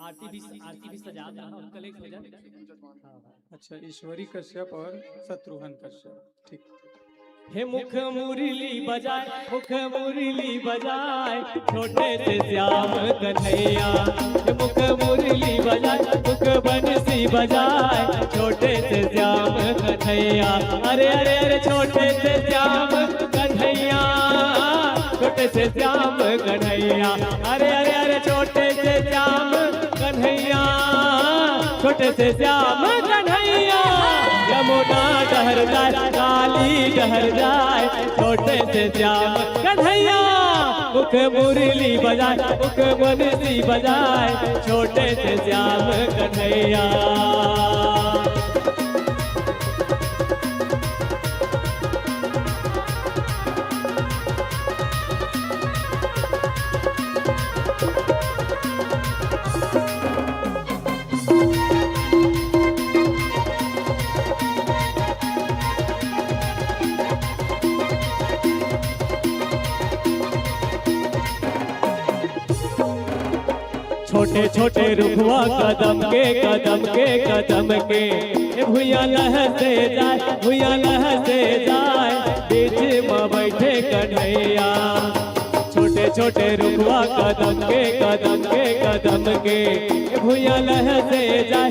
आरती भी सजा दो हाँ, कलेक्ट हो जाए अच्छा, ईश्वरी कश्यप और शत्रुघ्न कश्यप, ठीक। हे मुख मुरली बजाए छोटे से श्याम कन्हैया। हे मुख मुरली बजाए मुख बंसी बजाए छोटे से श्याम कन्हैया। अरे अरे अरे छोटे से श्याम कन्हैया छोटे से श्याम कन्हैया। अरे अरे अरे छोटे से श्याम कन्हैया छोटे से श्याम कन्हैया। यमुना डहर जाए काली डहर जाए छोटे से श्याम कन्हैया। मुख मुरली बजाए मुख बंसी बजाए छोटे से श्याम कन्हैया। छोटे छोटे रुखवा कदम के भुया लहसे जाए बीच में बैठे कन्हैया। छोटे छोटे रुखवा कदम के भुया लहसे जाए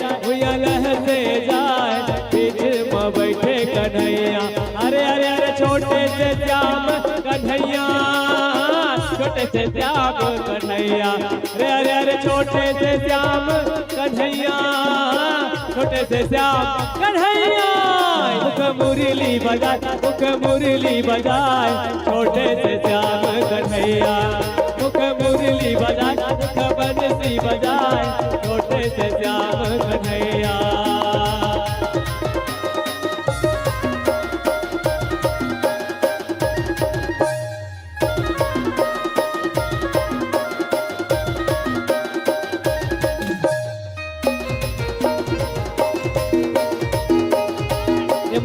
बीच में बैठे कन्हैया। अरे अरे अरे छोटे से श्याम कन्हैया छोटे से श्याम कन्हैया। अरे अरे अरे छोटे से श्याम कन्हैया छोटे से श्याम कन्हैया। मुख मुरली बजाए छोटे से श्याम कन्हैया। मुख मुरली बजाए मुख बंसी बजाए छोटे से श्याम कन्हैया।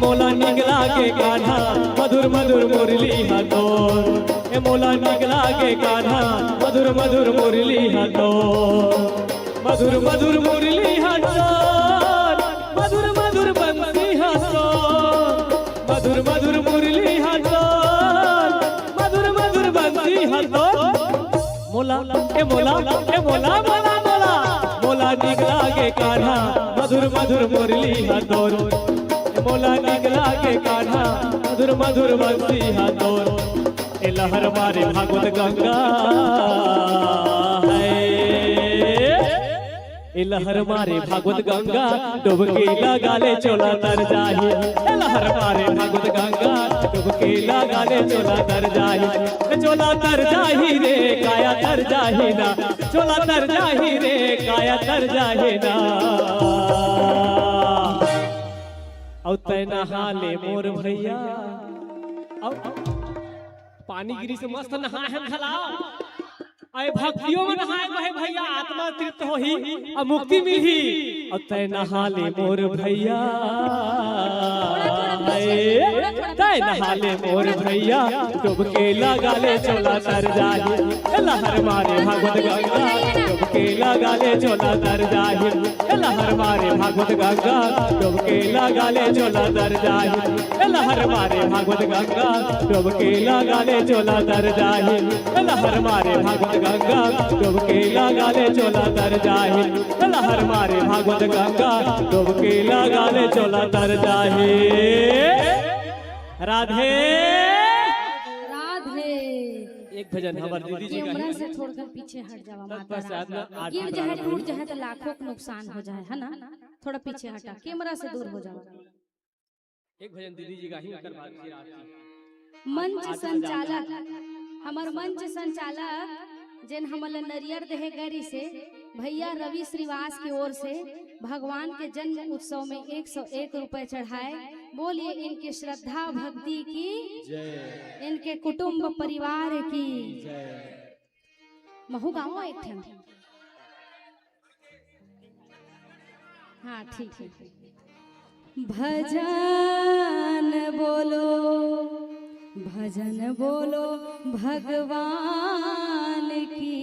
मोला निगला के कान्हा मधुर मधुर मुरली हथोर। ए मोला निगला के कान्हा मधुर मधुर मुरली हथोर। मधुर मधुर मुरली हथोर मधुर मधुर बंसी हथोर। मधुर मधुर मुरली हथोर मधुर मधुर बंसी हथोर। मोला ए मोला मोला मोला निगला के कान्हा मधुर मधुर मुरली हथोर। मोला निगला के कान्हा मधुर मधुर बंसी हथोर। ए लहर मारे भागवत गंगा है। ए लहर मारे भागवत गंगा डुबकी लगा ले चोला तर जाही। ए लहर मारे भागवत गंगा डुबकी लगा ले चोला तर जाही। चोला तर जाही रे काया तर जाही ना। चोला तर जाही रे काया तर जाही ना। औ तै नहाले मोर भैया पानी गिरी से मस्त नहाए हम खलाओ। अय भक्तियों में नहाए कहे भैया आत्मा तृप्त होही और मुक्ति मिलही। औ तै नहाले मोर भैया तै नहाले मोर भैया डुबके लगा ले चोला तर जाही। लहर मारे भागवत गंगा डुबके लगा ले चोला तर जाही। लहर मारे भागवत गंगा डुबके लगा ले चोला तर जाही। लहर मारे भागवत गंगा डुबके लगा ले चोला तर जाही। लहर मारे भागवत गंगा डुबके लगा ले चोला तर जाही। लहर मारे भागवत गंगा डुबके लगा ले चोला तर जाही। राधे राधे। एक भजन हमार दीदी जी का कैमरा से छोड़कर पीछे हट जावा माता रानी। गिर जाए टूट जाए तो लाखों का नुकसान हो जाए है ना। थोड़ा पीछे हटा कैमरा से दूर हो जाओ। एक भजन दीदी जी का ही कर बात की रात मंच संचालक हमार मंच संचालक जिन हमल नरियर देहे गरी से भैया रवि श्रीवास की ओर से भगवान के जन्म उत्सव में 101 रुपए चढ़ाए। बोलिए इनकी श्रद्धा भक्ति की जय। इनके कुटुंब परिवार की जय। महू गाँव एक ठन। हाँ ठीक है। भजन बोलो भजन बोलो भगवान की,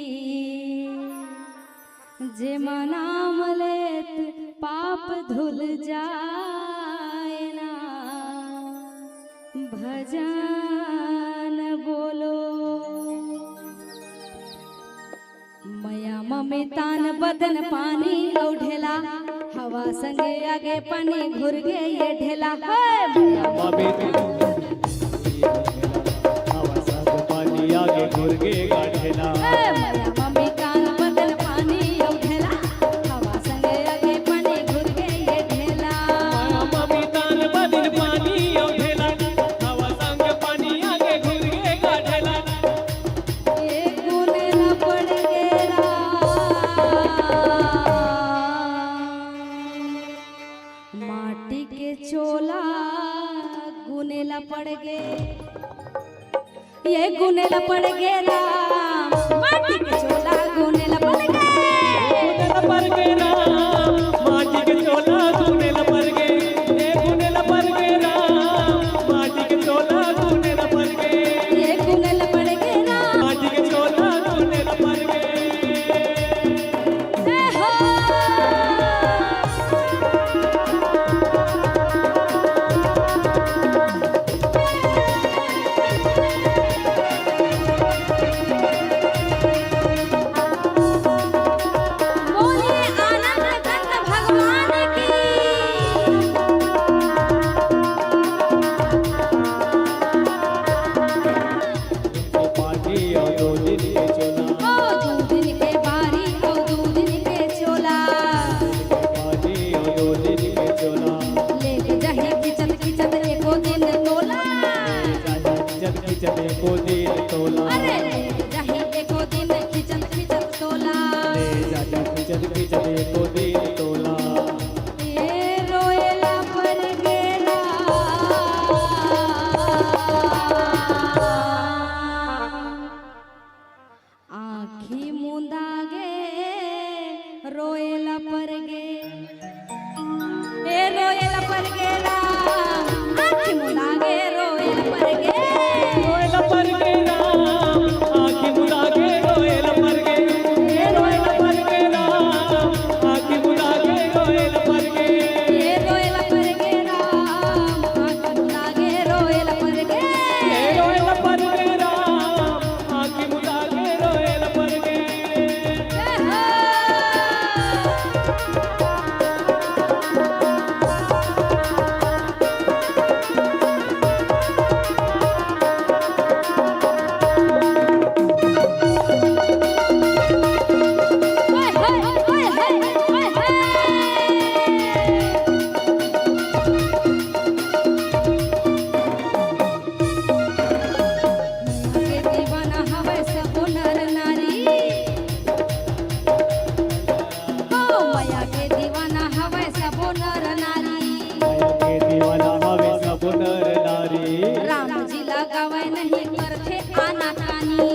जे नाम लेत पाप धुल जाए ना। भजन बोलो मया मम्मी तान बदन पानी ढेला, हवा संगे आगे पानी घुर गे ये ढेला। मम्मी हवा संग पानी आगे घुर गे ढेला। मम्मी कान बदन पानी ढेला, हवा संगे आगे पानी घुर गे ये ढेला। मम्मी तान बदन पानी ढेला, हवा संग पानी आगे घुर गे ढेला। एक गुने न पड़ गेरा, माटी के चोला गुनेला पड़ गे, ये गुनेला पड़ गेरा, माटी के चोला गुनेला पड़ गे। गुनेला पड़ गेरा, माटी के चोला गुनेला पड़ गे। ए गुनेला पड़ गेरा, माटी के चोला गुनेला पड़ गे। ये गुनेला पड़ गेरा, माटी के चोला गुनेला पड़ गे। ए हो बोलिए आनंद कंद भगवान की। पानी और 2 दिन के चोला, ओ 2 दिन के बारी, ओ 2 दिन के चोला, पानी और 2 दिन के चोला। लेके जाही खिचत खिचत एको दिन तोला। जब खिचते को दिन तोला, अरे लेके जाही एको दिन खिचत खिचत तोला। जब खिचते को दिन तोला। ये रोएला पर गेला, आँखी मुंदा गे रोएला पर गे, ए रोएला पर गेला, आँखी मुंदा गे रोएला पर गे। रोएला पर गेरा, आँखी मुदा के रोएला पर गे। ए रोएला पर गेरा, आँखी मुदा के रोएला पर गे। ये रोएला पर गेला, आँखी मुंदा गे रोएला पर गे। ए रोएला पर गेरा, आँखी मुदा के रोएला पर गे। दीवाना हवे सब नर नारी, ओ माया के दीवाना हवे सब नर नारी। माया के दीवाना हवे सब नर नारी, राम जी लगावे नहीं करते आना कानी।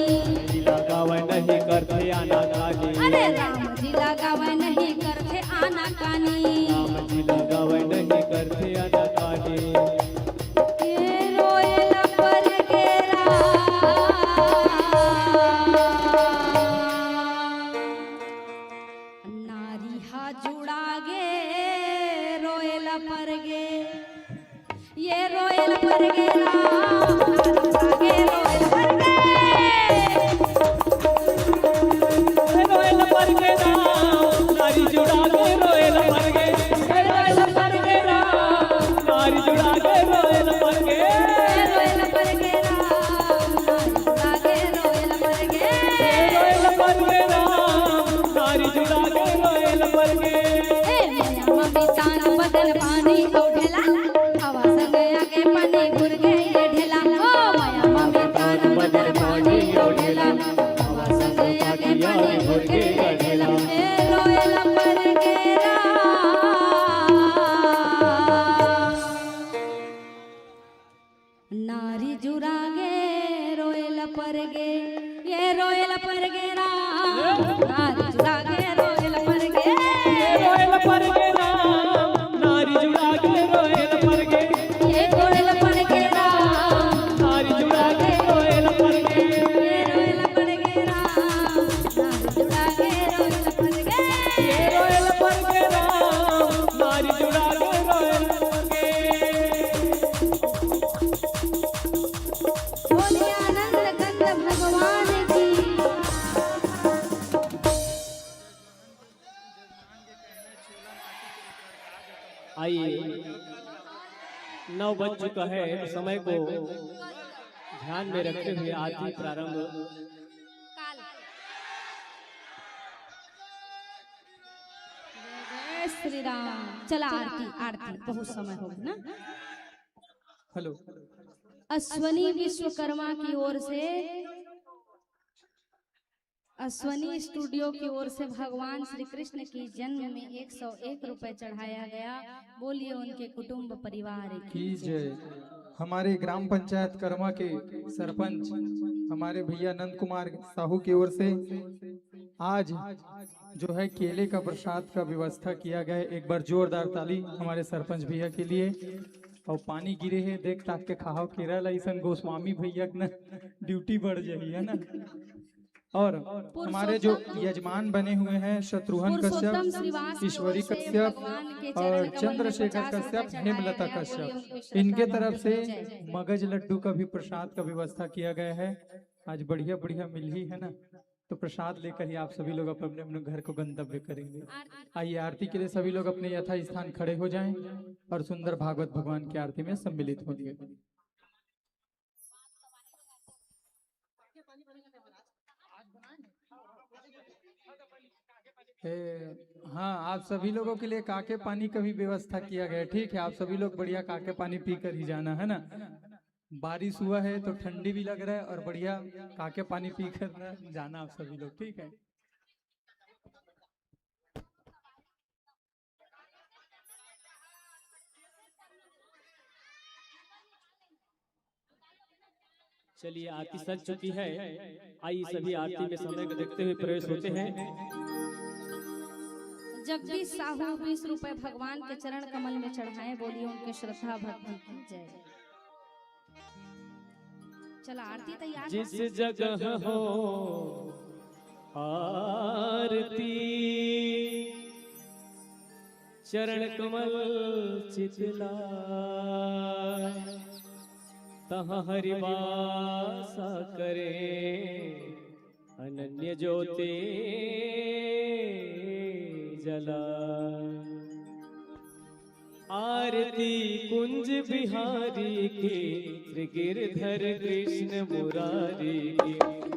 जिला गावे नहीं करते आना कानी। अरे राम जी लगावे नहीं करते आना कानी। राम जी लगावे नहीं करते आना कानी। ये रोएला पर गेरा, नारी हा जुड़ा गे रोएला पर गे, ये रोएला पर गेरा, नारी जुड़ा गे रोएला पर गे। रोएला पर गेरा, नारी जुड़ा के रोएला पर गे। रोएला पर गेरा, नारी जुड़ा के रोएला पर गे। रोएला पर गेरा, नारी जुड़ा गे रोएला पर गे। रोएला पर गेरा, नारी जुड़ा के रोएला पर गे। ए मैया मम्मी तान बदन पानी ढेला, हवा संग आगे पानी घुर गे ये ढेला। ओ मैया मम्मी तान बदन पानी ढेला, हवा संग आगे पानी घुर गे ये ढेला। ए रोएला पर गेरा, नारी जुड़ा गे रोएला पर गे, ये रोएला पर गेरा, नारी जुड़ा गे रोएला पर गे। रोएला पर गेरा, नारी जुड़ा के रोएला 9 बज चुका है, तो समय को ध्यान में रखते हुए आरती प्रारंभ। जय श्री राम। चला आरती आरती, बहुत समय हो गया ना। हेलो। अश्वनी विश्वकर्मा की ओर से, अश्वनी स्टूडियो की ओर से भगवान श्री कृष्ण की जन्म में 101 रुपए चढ़ाया गया। बोलिए उनके कुटुंब परिवार की जय। हमारे ग्राम पंचायत कर्मा के सरपंच हमारे भैया नंद कुमार साहू की ओर से आज जो है केले का प्रसाद का व्यवस्था किया गया है। एक बार जोरदार ताली हमारे सरपंच भैया के लिए। और पानी गिरे है, देख ताक के खाओ केरल ऐसा गोस्वामी भैया ना ड्यूटी बढ़ जाही है ना। और हमारे जो यजमान बने हुए हैं शत्रुघ्न कश्यप, ईश्वरी कश्यप और चंद्रशेखर कश्यप, हेमलता कश्यप, इनके तरफ से मगज लड्डू का भी प्रसाद का व्यवस्था किया गया है। आज बढ़िया बढ़िया मिल ही है ना, तो प्रसाद लेकर ही आप सभी लोग अपने अपने घर को गंतव्य करेंगे। आइए आरती के लिए सभी लोग अपने यथा स्थान खड़े हो जाएं और सुंदर भागवत भगवान की आरती में सम्मिलित होंगे। हाँ, आप सभी लोगों के लिए काके पानी का भी व्यवस्था किया गया है। ठीक है, आप सभी लोग बढ़िया काके पानी पीकर ही जाना है ना। बारिश हुआ है तो ठंडी भी लग रहा है और बढ़िया काके पानी पीकर जाना आप सभी लोग, ठीक है। चलिए आरती सज चुकी है, आइए सभी आरती में समय को देखते हुए प्रवेश होते हैं। जगदीश साहू 20 रुपए भगवान के चरण कमल में चढ़ाएं। बोलिए उनके श्रद्धा भक्ति की जय। चला आरती तैयार। जिस जगह हो आरती चरण कमल चितलाए, तहाँ हरिवासा करे अनन्य ज्योति जला। आरती कुंज बिहारी की श्री गिरधर कृष्ण मुरारी की।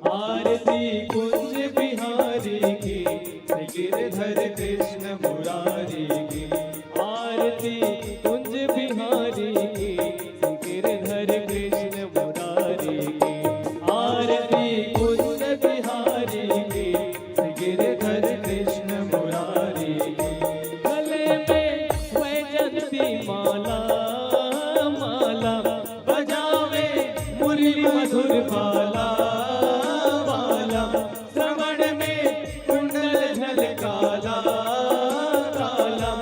आरती कुंज बिहारी की श्री गिरधर कृष्ण मुरारी की। आरती कुंज बिहारी की श्री गिरधर कृष्ण मुरारी की। आरती कुंज बिहारी की श्री गिरधर कृष्ण मुरारी की। गले में वैजंती माला माला, बजावे मुरली मधुर बाला बाला। श्रवण में कुंडल झलकाला काला,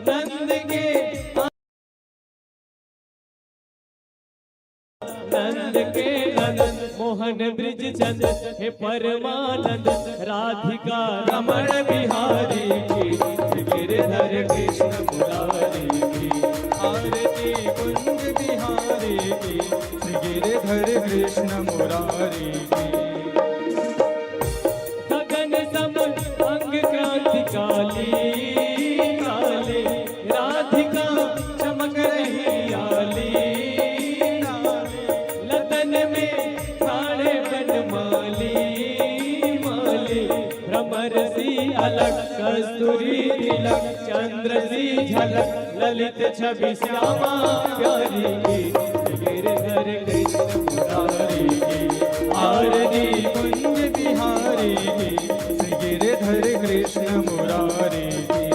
नंद के नंद मोहन ब्रिज चंद हे परमानंद। राधिका रमण बिहारी की गिरधर कृष्ण मुरारी की। आरती कुंज बिहारी की गिरधर कृष्ण मुरारी की। गगन सम अंग क्रांति काली काली, राधिका चमक रही आली आली। लतन में काले बन माली माली, भ्रमर सी अलग कस्तूरी तिलक। चंद्र सी झलक ललित छवि श्यामा प्यारी की गिरधर कृष्ण मुरारी की। आरती कुंज बिहारी की गिरधर कृष्ण मुरारी की।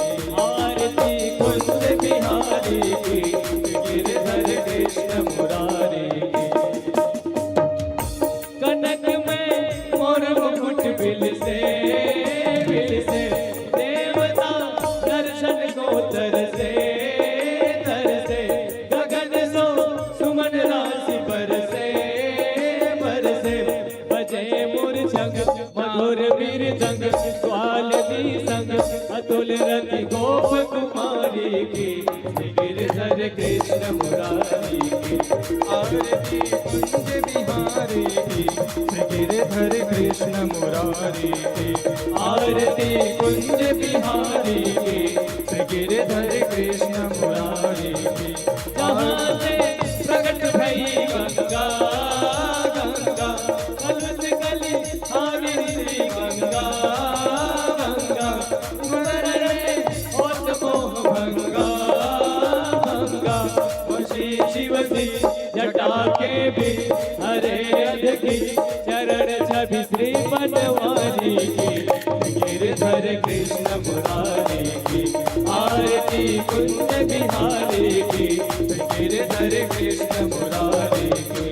आरती कुंज बिहारी की गिरधर कृष्ण मुरारी की। कनक में मोर मुकुट बिल से देवता दर्शन को तरसे तरसे। गगन सो सुमन राशि बरसे बरसे। बजे मूर्छंग मधुर मृदंग, ग्वाल दी संग अतुल रति गोप कुमारी की गिरधर कृष्ण मुरारी की। आरती कुंज बिहारी की गिरधर कृष्ण मुरारी की। आरती कुंज बिहारी की गिरधर कृष्ण मुरारी की। जहाँ से की, चरण छवि श्री बनवारी की, गिरधर कृष्ण मुरारी की, आरती कुंज बिहारी की, गिरधर कृष्ण मुरारी की,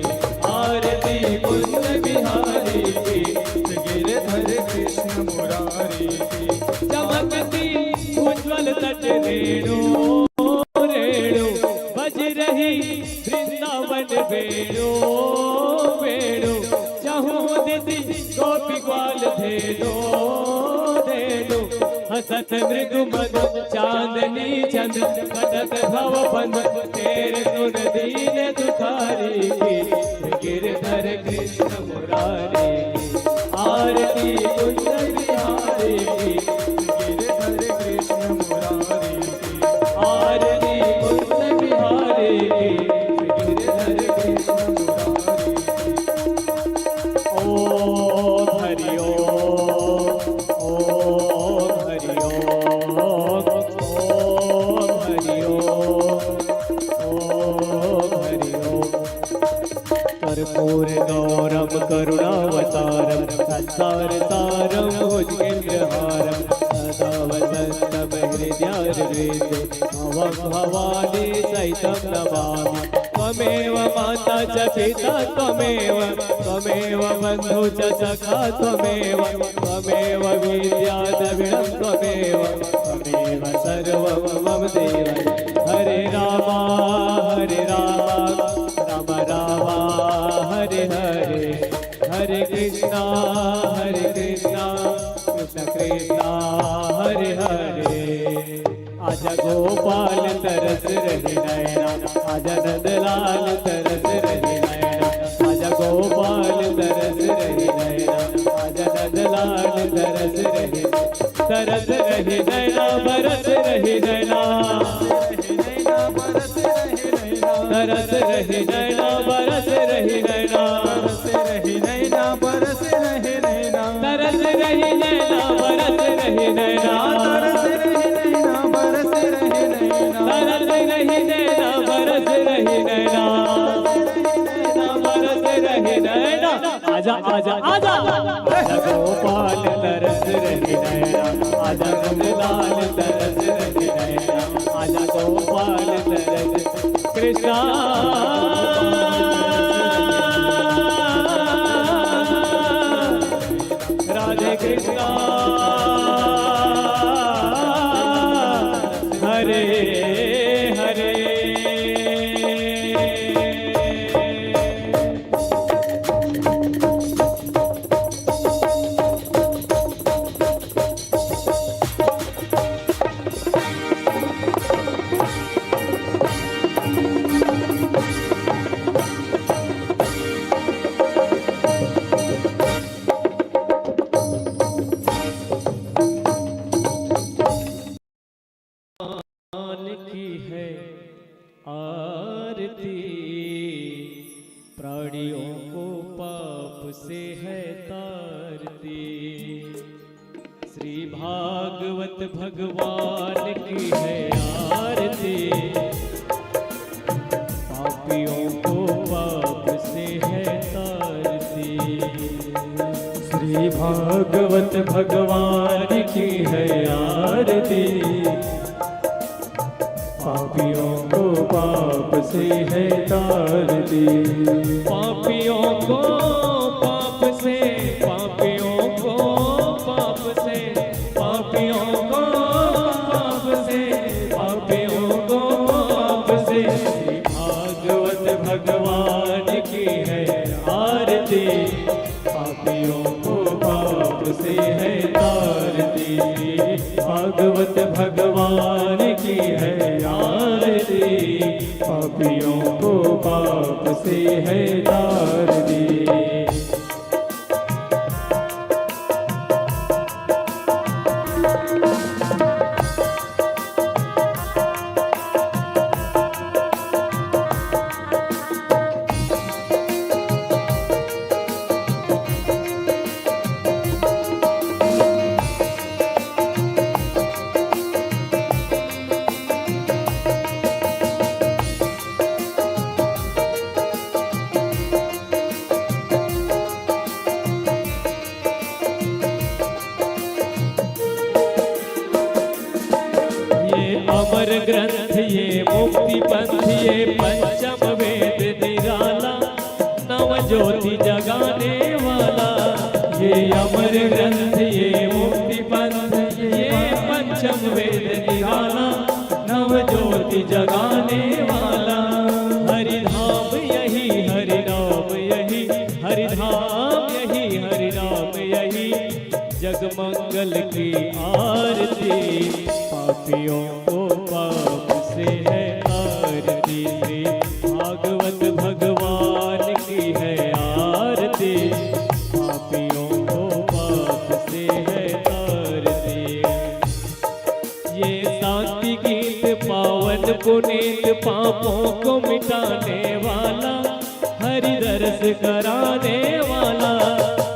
आरती कुंज बिहारी की, गिरधर कृष्ण मुरारी की। चमकती उज्ज्वल तट रेणु रेणु, बज रही वृंदावन वेणु वेणु, चहु दिशि गोपी ग्वाल धेनु धेनु, हसत मृदु मधु चांदनी चंद, कटक भव बंध तेरे सुन दीन दुखारी की, गिरधर कृष्ण मुरारी की, आरती कुंज बिहारी की, गिरधर कृष्ण मुरारी की, आरती कुंज बिहारी की, गिरधर कृष्ण मुरारी की। ओम हरि ओम, ओम हरि ओम, ओम हरि ओम, ओम हरि ओम। कर्पूर गौरम करुणावतारम, संसार सारम भुजगेन्द्रहारम, सदा वसन्तम हृदयारविन्दे, भवं भवानी सहितं नमामि। त्वमेव माता च पिता त्वमेव, त्वमेव बन्धु च सखा त्वमेव, त्वमेव विद्या द्रविणं त्वमेव, त्वमेव सर्वं मम देव। हरे रामा राम राम हरे हरे, हरे कृष्णा कृष्ण कृष्णा हरे हरे। आजा गोपाल तरस रहे नैना, आजा नंदलाल तरस रहे नैना, आजा गोपाल तरस रहे नैना, आजा नंदलाल तरस रहे नैना, बरस रहे नैना, तरस रहे नैना, बरस रहे नैना, बरस रहे नैना, तरस रहे नैना, बरस रहे नैना, तरस रहे नैना, बरस रहे नैना, तरस रहे नैना, बरस रहे नैना, आजा आजा आजा, आजा गोपाल तरस रहे नैना, आजा नंदलाल तरस रहे नैना, आजा गोपाल तरस कृष्णा। राधे कृष्णा हरे हरे। की है आरती, प्राणियों को पाप से है तारती। श्री भागवत भगवान की है आरती, पापियों को पाप से है तारती। श्री भागवत भगवान की है आरती, पापियों को पाप से है तारती। पापियों को पाप से, पापियों को पाप से, पापियों को पाप से, पापियों को पाप से। भागवत भगवान की है आरती, पापियों को पाप से है तारती। भागवत भगवान की है आरती, पापियों को पाप से है तारती। ज्योति जगाने वाला, ये अमर ग्रंथ, ये मुक्ति पंथ, ये पंचम वेद निराला, नव ज्योति जगाने वाला। हरिधाम यही, हरिनाम यही, हरिधाम यही, हरिनाम यही, जगमंगल की आरती, पापियों को पाप से है आरती, श्री भागवत भगवान की है आरती, पापियों को पाप से है आरती। ये शांति गीत पावन पुनीत, पापों को मिटाने वाला, हरि दर्श कराने वाला।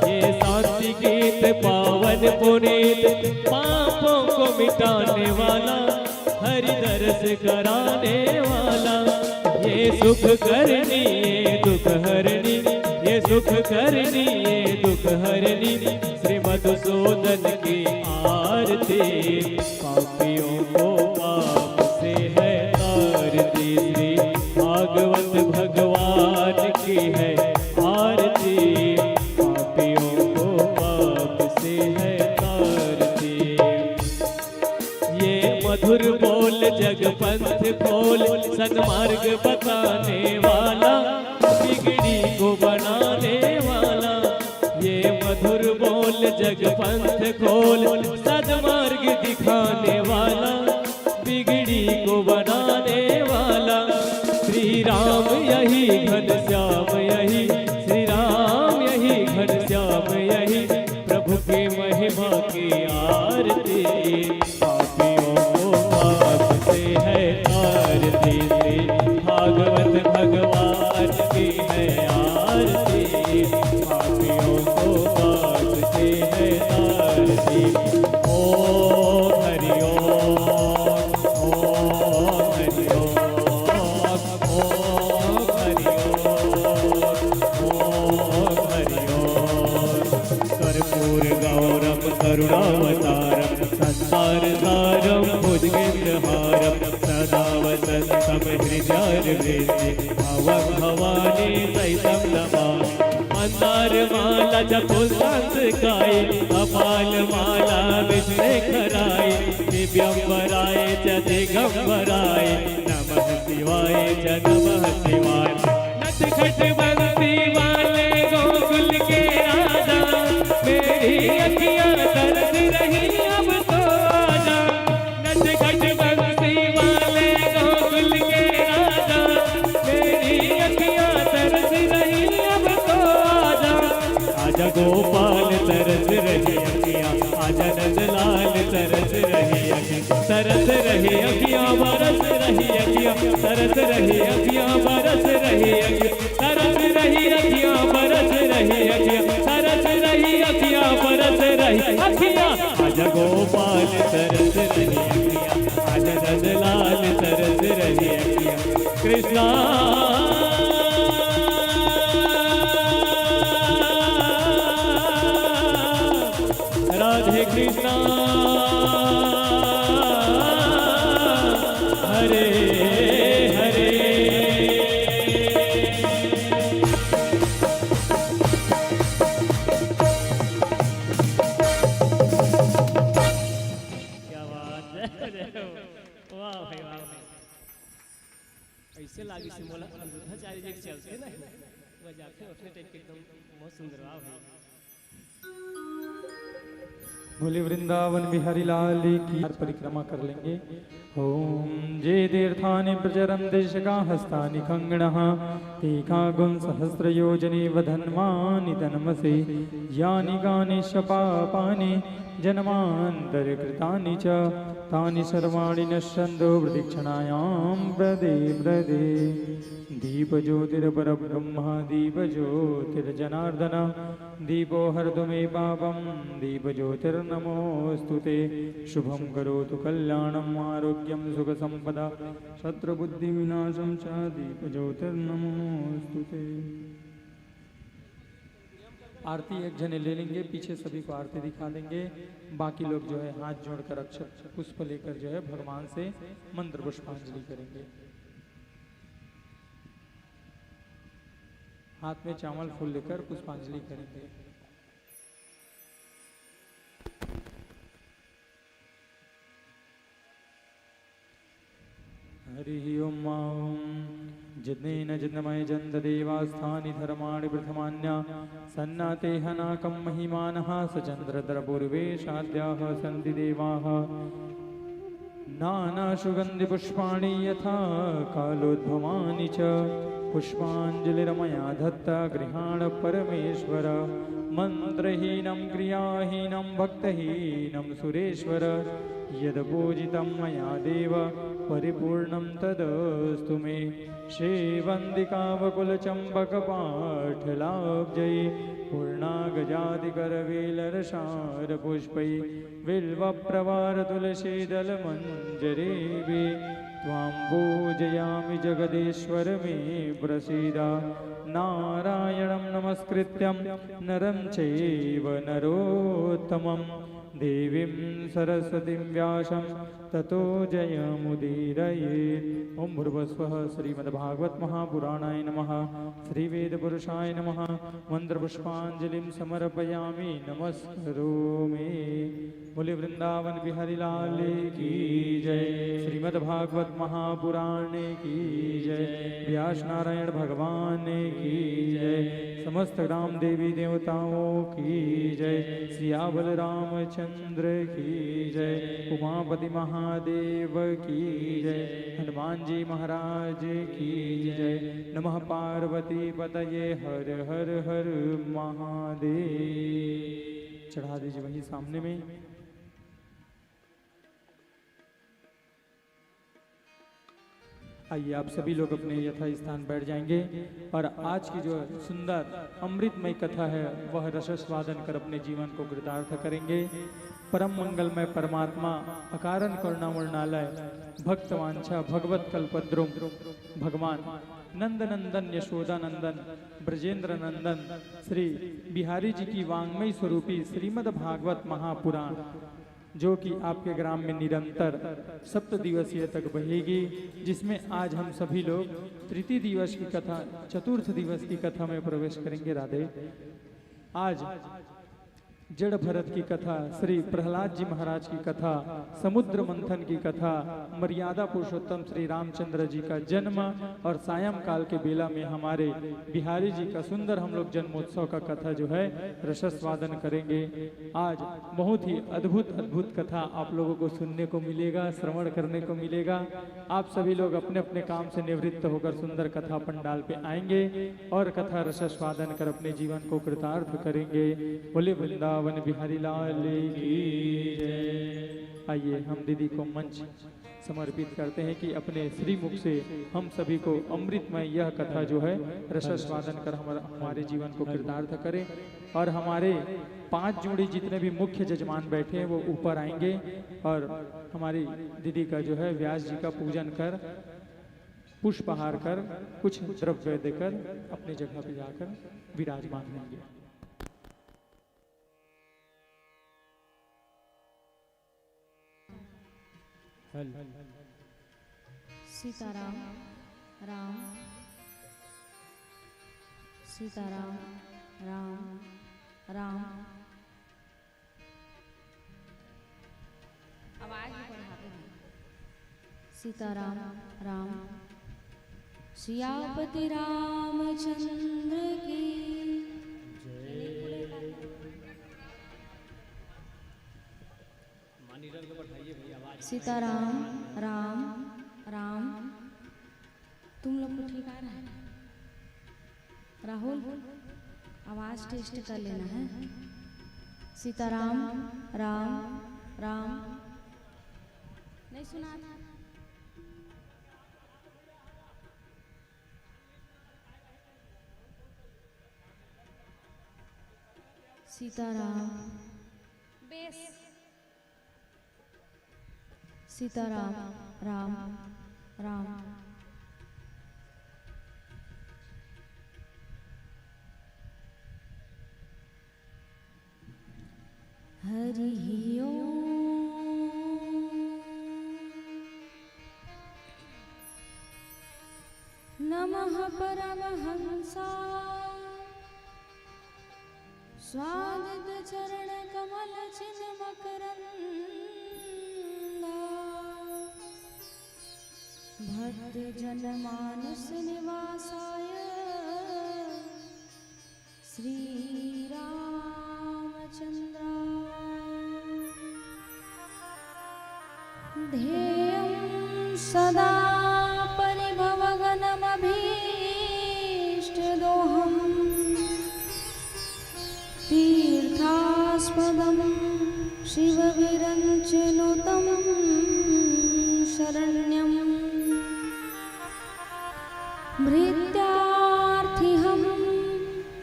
ये शांति गीत पावन पुनीत, पापों को मिटाने वाला, हरि दर्श कराने वाला। ये सुख करनी, ये दुख हरनी, ये सुख करनी, ये दुख हरनी, श्री मधुसूदन की आरती, पापियों को पाप से है तारती, श्री भागवत भगवान की है आरती, पापियों को पाप से है तारती। ये मधुर बोल जग पंथ खोल, सन्मार्ग बताने वाला, बिगड़ी को बनाने वाला। ये मधुर बोल जग पंथ खोल, सन्मार्ग दिखाने वाला, बिगड़ी को बनाने वाला। श्री राम यही, घनश्याम यही, श्री राम यही, घनश्याम यही, प्रभु की महिमा की आरती, पापियों को पाप से है आरती, श्री भागवत भगवान की है आरती, पापियों को पाप से है आरती। ओम हरि ओम, ओम हरि ओम, ओम हरि ओम, ओम हरि ओम। कर्पूर गौरम करुणावतारम, संसार सारम भुजगेन्द्रहारम, सदा वसन्तं हृदयारविन्दे, भवं भवानी सहितं नमामि। मंदारमाला जपुस्तकाय, कपालमाला विष्णुखराय, दिव्यंबराय च दिगंबराय, नमः शिवाय च नमः शिवाय। नटखट बंसी वाले गोकुल के राजा, मेरी अखियां तरस रही अब तो आजा। नटखट बंसी वाले गोकुल के राजा, मेरी अखियां तरस रही अब तो आजा। आजा गोपाल तरस रही अखियां, आजा नंदलाल तरस रही अखियां, तरस रही अखियां, बरस रही अखियां, तरस रही अखियां, बरस रही अखियां, तरस रही अखियां, बरस रही अखियां, तरस रही अखियां, बरस रही अखियां। आजा गोपाल तरस रही अखियां, आजा नंदलाल तरस रही अखियां। कृष्णा राधे कृष्णा, हरे हरे। क्या बात है, वाह भाई वाह। ऐसे लागी से मोला अनिरुद्धाचार्य जी चलते ना बजाते उठने टाइप के, एकदम बहुत सुंदर। वाह भाई। बोले वृंदावन बिहारी लाल की परिक्रमा कर लेंगे। ओम जे तीर्थानि प्रचरन् देशका हस्तानि खंगणः, तेका गुण सहस्र योजने वधन्मानि तन्मसे, यानि गानि शपापानि जन्मान्तरकृतानि च, तानि सर्वाणि नश्यन्तो प्रदक्षिणायां प्रदे प्रदे। दीपज्योतिर्परब्रह्म दीपज्योतिर्जनार्दन, दीपो हरतु मे पापं दीपज्योतिर्नमोऽस्तु ते। शुभं करोतु कल्याणम् आरोग्यं सुखसम्पदा, शत्रुबुद्धिविनाशं च दीपज्योतिर्नमोऽस्तु ते। आरती एक जने ले लेंगे, पीछे सभी को आरती दिखा देंगे। बाकी लोग जो है हाथ जोड़कर अक्षर पुष्प लेकर जो है भगवान से मंत्र पुष्पांजलि करेंगे। हाथ में चावल फूल लेकर पुष्पांजलि करेंगे। हरि ओम। जिनेन जिन्मय जन्त देवास्थानि धर्माणि प्रथमान्या सन्नाते हनाकं महिमानः सचन्द्रधरपूर्वेशाद्याः सन्ति देवाः नानासुगन्धिपुष्पाणि यथा कालोद्भवानि च पुष्पाञ्जलिर्मया दत्ता गृहाण परमेश्वर मन्त्रहीनं क्रियाहीनं भक्तहीनं सुरेश्वर यद्पूजितं मया देव परिपूर्णं तदस्तु मे। श्रीवन्दिकावकुलचम्पकपाठलाब्जै पूर्णागजादिकरवेलरसारपुष्पै बिल्वप्रवारतुलसीदलमञ्जरेऽपि त्वां पूजयामि जगदीश्वर मे प्रसीद। नारायणं नमस्कृत्यं नरं चैव नरोत्तमं देवीं सरस्वतीं व्यासं ततो जयमुदीरयेत्। ओम भूर्भुवस्वः। श्रीमद्भागवत महापुराणाय नमः। श्रीवेदपुरुषाय नमः। मंत्रपुष्पांजलिं समर्पयामि नमस्करोमि। बोले वृंदावन बिहारी लाल की जय। श्रीमद्भागवत महापुराण की जय। व्यास नारायण भगवान की जय। समस्त राम देवी देवताओं की जय। सियावल रामचंद्र की जय। उमापति महादेव की जय। हनुमान जी महाराज की जय। नमः पार्वती पतये हर हर हर महादेव। चढ़ा दीजिए वहीं सामने में। आइए आप सभी लोग अपने यथा स्थान बैठ जाएंगे और आज की जो सुंदर अमृतमय कथा है वह रसस्वादन कर अपने जीवन को कृतार्थ करेंगे। परम मंगलमय परमात्मा अकारण करुणामूर्णालय भक्तवांछा भगवत कल्पद्रुम भगवान नंद नंदन यशोदा नंदन ब्रजेंद्र नंदन श्री बिहारी जी की वांग्मय स्वरूपी श्रीमद् भागवत महापुराण जो कि आपके ग्राम में निरंतर 7 दिवसीय तक बहेगी, जिसमें आज हम सभी लोग तृतीय दिवस की कथा चतुर्थ दिवस की कथा में प्रवेश करेंगे। राधे। आज जड़ भरत की कथा, श्री प्रहलाद जी महाराज की कथा, समुद्र मंथन की कथा, मर्यादा पुरुषोत्तम श्री रामचंद्र जी का जन्म और सायंकाल के बेला में हमारे बिहारी जी का सुंदर हम लोग जन्मोत्सव का कथा जो है रसस्वादन करेंगे। आज बहुत ही अद्भुत अद्भुत कथा आप लोगों को सुनने को मिलेगा, श्रवण करने को मिलेगा। आप सभी लोग अपने अपने काम से निवृत्त होकर सुंदर कथा पंडाल पे आएंगे और कथा रसस्वादन कर अपने जीवन को कृतार्थ करेंगे। बोले वृंदावन बिहारी लाल की जय। आइए हम दीदी को मंच समर्पित करते हैं कि अपने श्रीमुख से हम सभी को अमृतमय यह कथा जो है रसस्वादन कर हमारे जीवन को कृतार्थ करें। और हमारे 5 जोड़ी जितने भी मुख्य जजमान बैठे हैं वो ऊपर आएंगे और हमारी दीदी का जो है व्यास जी का पूजन कर पुष्पहार कर कुछ द्रव्य देकर अपनी जगह पे जाकर विराजमान होंगे। सीताराम राम सीताराम राम राम। आवाज बढ़ाते हैं। सीताराम राम सियापति रामचंद्र की सीताराम राम राम। तुम लोग को ठीक आ रहा है? राहुल आवाज टेस्ट कर लेना है। सीताराम राम राम। नहीं सुना? सीताराम बेस। सीताराम राम राम। हरि ओम नमः परमहंसाय स्वादित चरण कमल चिन्ह मकरंदा भक्त जन मानस निवासाय श्री रामचंद्राय ध्येयं सदा परिभवगणमभीष्टदोहम् तीर्थास्पदं शिवविरञ्चनुतं शरण्यं भृत्यार्थिहं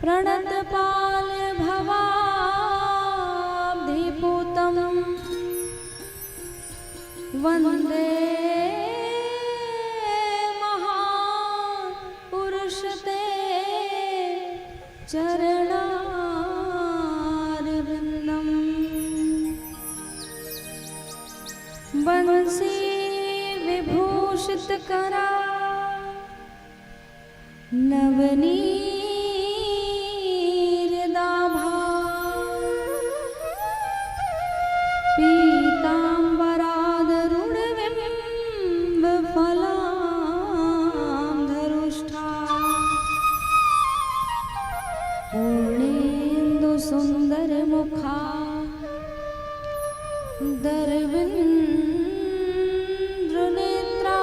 प्रणतपालभवाब्धिपूतं वन्दे महापुरुषते चरणारविन्दम् बंसी विभूषित करा नवनीरदाभा पीताम्बरादरुणबिम्बफलाधरुष्ठा पूर्णेन्दु सुन्दरमुखा दरविन्द्रनेत्रा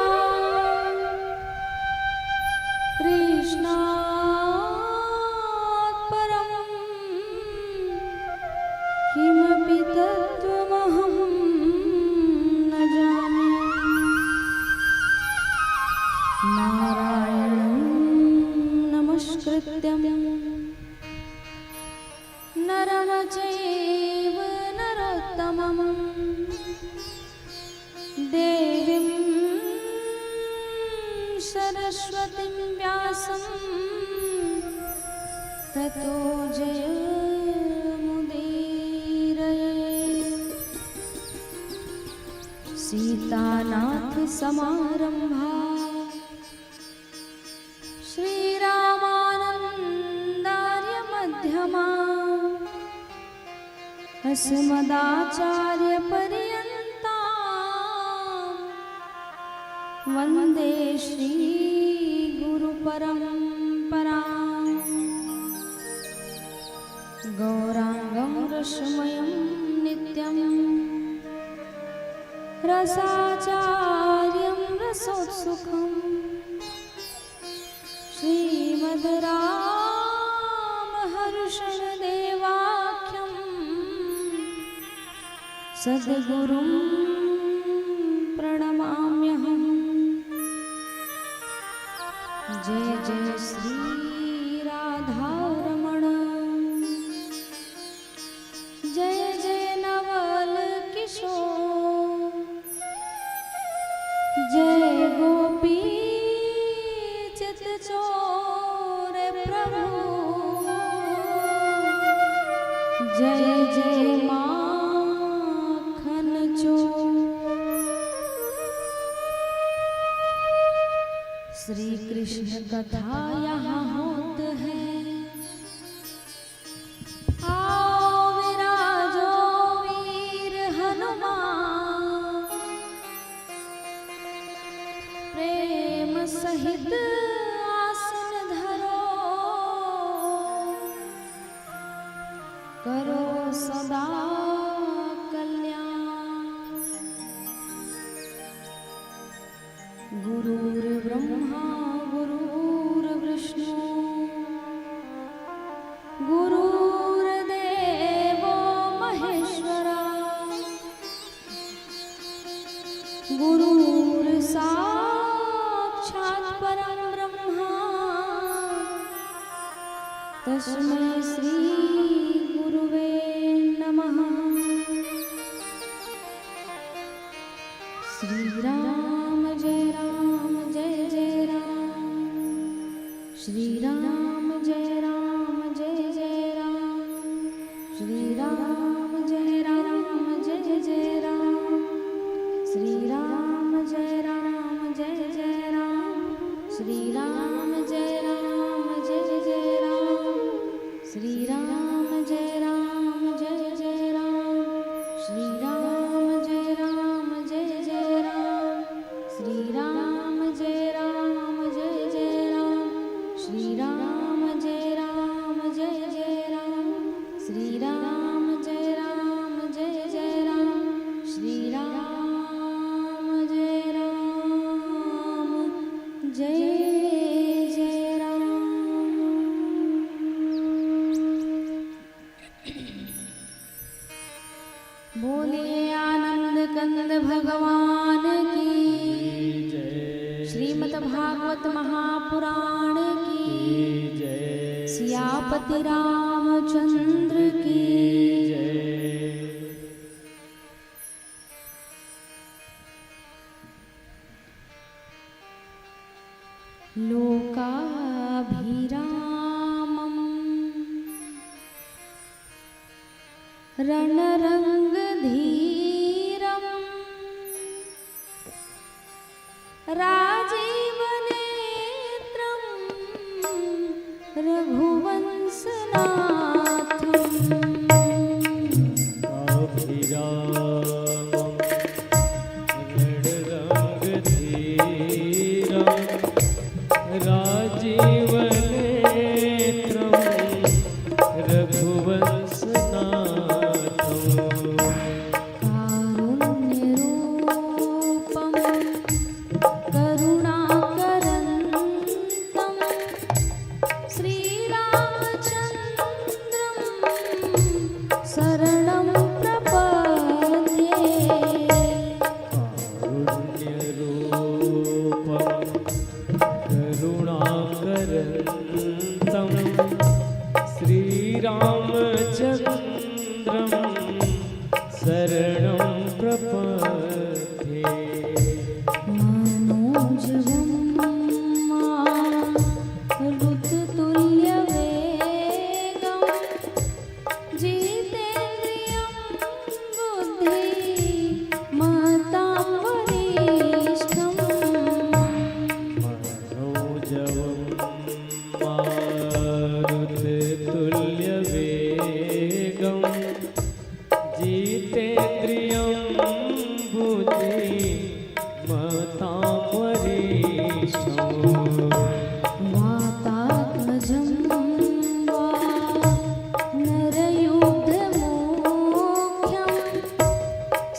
कृष्णात् परं किमपि तत्त्वमहं न जाने नारायणं नमस्कृत्यं नरं चैव नरोत्तमम् देवीं सरस्वतीं व्यासं ततो जयमुदीरये सीतानाथ समारंभा श्रीरामानन्दार्य मध्यमा अस्मदाचार्य पर्यन्ता वन्दे श्री गुरु परंपरा गौरांगं रसमयं नित्यं रसाचार्यं रसोत्सुकं श्रीमद्रामहर्षणदेवाख्यं सद्गुरुं प्रणमाम्यहम् जय जय श्री राधारमण जय जय नवल किशोर जय गोपी चित चोर प्रभु जय जय माखन चोर श्री कृष्ण कथा यहाँ होत है आओ विराजो वीर हनुमान प्रेम सहित आसन धरो करो सदा गुरुर्ब्रह्मा गुरुर्विष्णु गुरुर्देवो महेश्वरा गुरुर्साक्षात् परं ब्रह्मा तस्मै श्री गुरुवे नमः। श्री राम जय राम जय जय राम श्री राम जय राम जय जय राम श्री राम जय राम जय जय राम श्री राम जय राम जय जय राम श्री राम जय राम जय जय राम श्री राम राम जय राम जय जय राम, श्री राम जय राम जय जय राम, श्री राम जय राम जय जय राम, श्री राम जय राम जय जय राम, श्री राम जय राम जय जय राम, श्री राम जय राम जय जय राम। बोले आनंद कंद भगवान की, श्रीमद् भागवत महापुराण की, सियापति रामचंद्र की। लोकाभिरामम् रणरङ्गधीरम् राजीवनेत्रं कारुण्यरूपं करुणाकरन्तं श्रीरामचन्द्रं शरणं प्रपद्ये। करुणाकरन्तं श्रीरामचन्द्रं शरणं प्रपद्ये। मनोजवं मारुततुल्यवेगं जितेन्द्रियं बुद्धिमतां वरिष्ठम्। मनोजवं मारुततुल्यवेगं जितेन्द्रियं बुद्धिमतां वरिष्ठम्। वातात्मजं वानरयुद्धमुख्यं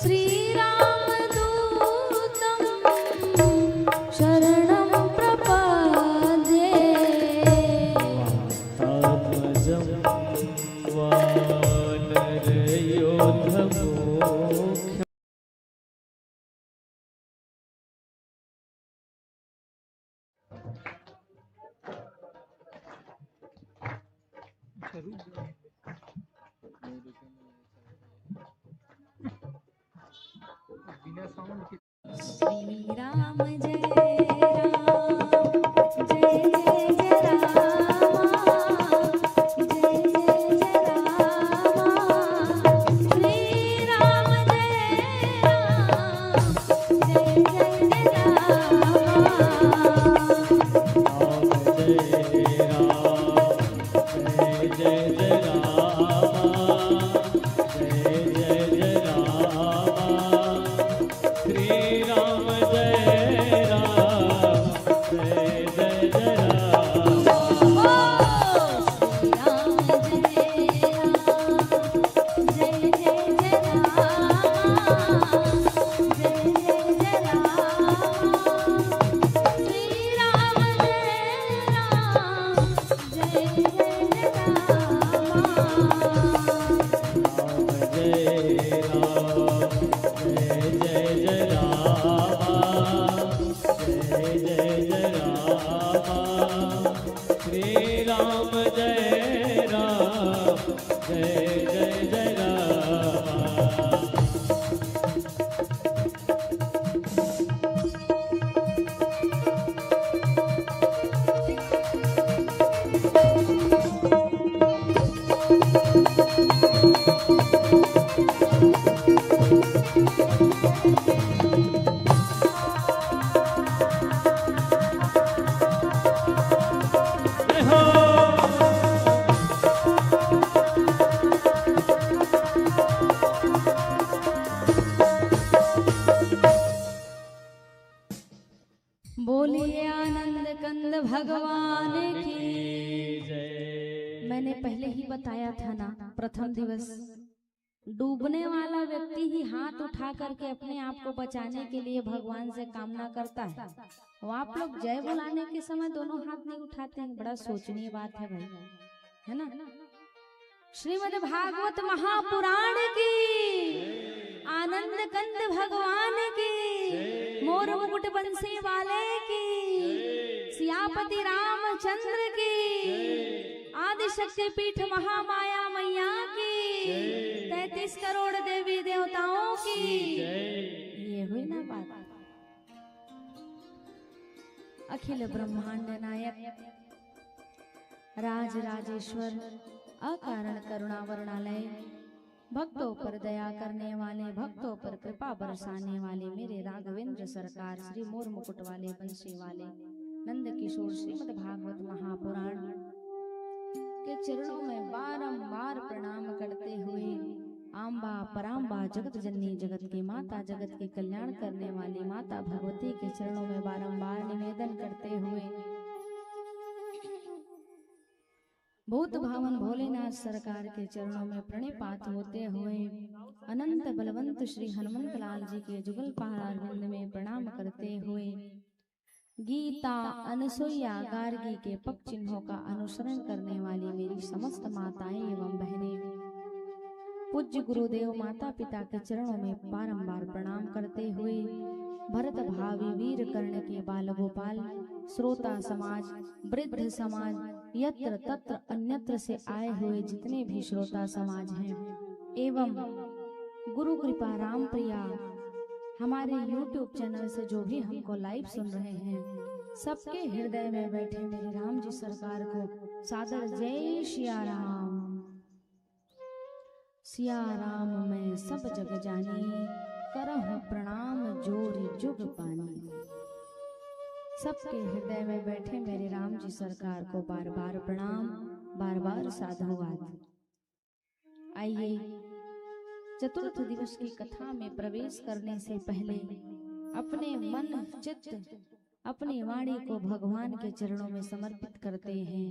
श्रीरामदूतं शरणं प्रपद्ये। वातात्मजं वानरयोद्धमुख्यम्। श्री राम जय राम जय जय जय राम, जय जय जय राम, श्री राम जय राम जय जय जय बताया था ना प्रथम दिवस, डूबने वाला व्यक्ति ही हाथ उठा करके अपने आप को बचाने के लिए भगवान से कामना करता है। वो आप लोग जय बुलाने के समय दोनों हाथ नहीं उठाते हैं, बड़ा सोचनीय बात है भाई, है ना। श्रीमद् भागवत महापुराण की, आनंद कंद भगवान की, मोर मुकुट बंसी वाले की, सियापति रामचंद्र की, आदि शक्ति पीठ महामाया मैया की, 33 करोड़ देवी देवताओं की। ये हुई ना बात। अखिल ब्रह्मांड नायक राज राजेश्वर, अकारण करुणा वर्णालय, भक्तों पर दया करने वाले, भक्तों पर कृपा बरसाने वाले मेरे राघवेंद्र सरकार श्री मोर मुकुट वाले बंशी वाले नंद किशोर श्रीमद् भागवत महापुराण के चरणों में बारंबार प्रणाम करते हुए, आम्बा पराम्बा जगत जननी जगत की माता, जगत के कल्याण करने वाली माता भगवती के चरणों में बारंबार निवेदन करते हुए, भूत भावन भोलेनाथ सरकार के चरणों में प्रणिपात होते हुए, अनंत बलवंत श्री हनुमंत लाल जी के जुगल पहाड़ में प्रणाम करते हुए, गीता अनसुईया गार्गी के पग चिन्हों का अनुसरण करने वाली मेरी समस्त माताएं एवं बहनें, पूज्य गुरुदेव माता पिता के चरणों में बारंबार प्रणाम करते हुए, भरत भावी वीर कर्ण के बाल गोपाल, श्रोता समाज, वृद्ध समाज, यत्र तत्र अन्यत्र से आए हुए जितने भी श्रोता समाज हैं, एवं गुरु कृपा राम प्रिया हमारे YouTube चैनल से जो भी हमको लाइव सुन रहे हैं, सबके हृदय में बैठे मेरे राम जी सरकार को सादर जय सिया राम। सिया राम मैं सब जग जानी, करहु प्रणाम जोरी जुग पानी। सबके हृदय में बैठे मेरे राम जी सरकार को बार बार प्रणाम, बार बार साधुवाद। आइए चतुर्थ दिवस की कथा में प्रवेश करने से पहले अपने मन चित्त अपनी वाणी को भगवान के चरणों में समर्पित करते हैं।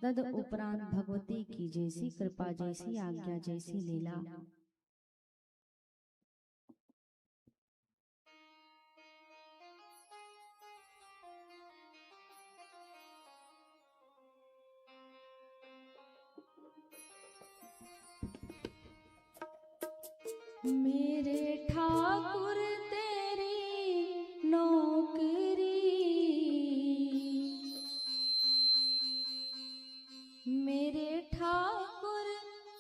तद उपरांत भगवती की जैसी कृपा, जैसी आज्ञा, जैसी लीला। मेरे ठाकुर तेरी नौकरी, मेरे ठाकुर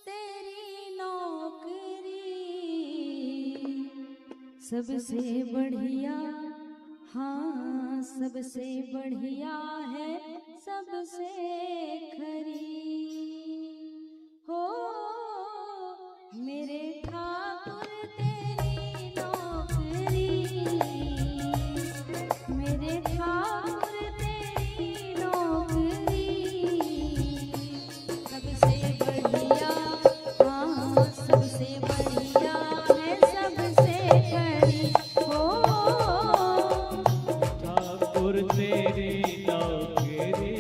तेरी नौकरी, सबसे बढ़िया, हाँ सबसे बढ़िया है, सबसे खरी हो। मेरे ठाकुर तेरी नौकरी, मेरे ठाकुर तेरी नौकरी, सबसे बढ़िया, हाँ सबसे बढ़िया है, सबसे खरी हो। ठाकुर तेरी नौकरी,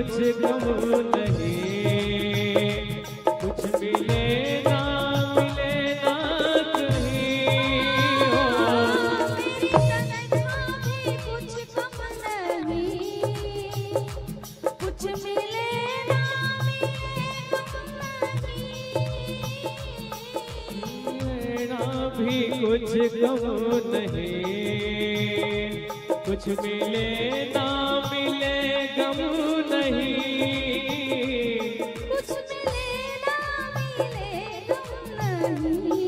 कुछ गम नहीं, कुछ मिले ना कहीं हो। मेरी तनख्वाह भी कुछ कम नहीं, कुछ मिले ना मेरा भी कुछ गम नहीं, कुछ मिले ना मिले गम नहीं, कुछ मिले ना मिले गम नहीं,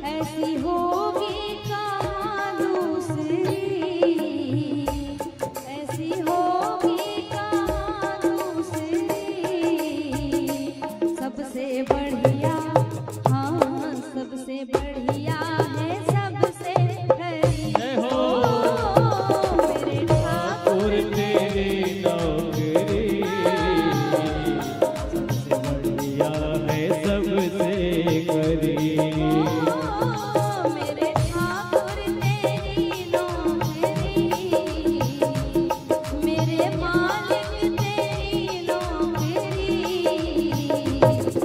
ऐसी होगी कहाँ दूसरी, ऐसी होगी कहाँ दूसरी, सबसे बढ़िया, हाँ सबसे बढ़िया है सबसे खरी जय हो। मेरे ठाकुर और तेरी नौकरी सबसे बढ़िया है सबसे करीब। मेरे ठाकुर तेरी नौकरी, मेरे मालिक तेरी नौकरी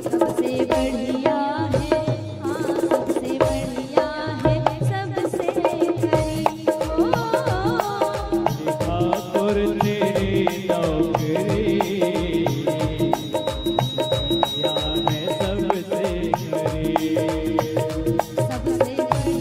सबसे बढ़िया है, हाँ सबसे बढ़िया है सबसे खरी ठाकुर तेरी नौकरी बढ़िया है सबसे करीब। सबसे बढ़िया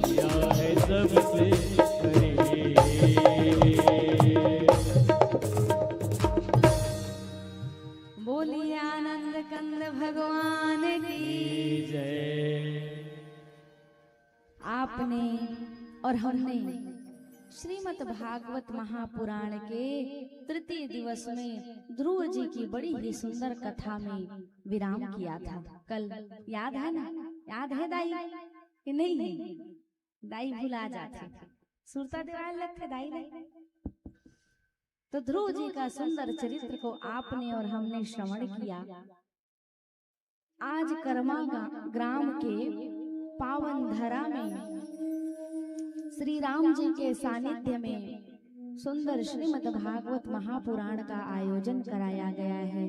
है सबसे खरी, सबसे बढ़िया है बोलिए आनंद कंद भगवान की। आपने और हमने श्रीमद् भागवत महापुराण के तृतीय दिवस में ध्रुव जी की बड़ी ही सुंदर कथा में विराम किया था। कल याद है ना? याद है दाई कि नहीं है? दाई भुला जाते, सुरता दिवाल लगते दाई दाई। तो ध्रुव जी का सुंदर चरित्र को आपने और हमने श्रवण किया। आज कर्मा ग्राम के पावन धरा में श्री राम जी के सानिध्य में सुंदर श्रीमद् भागवत महापुराण का आयोजन कराया गया है।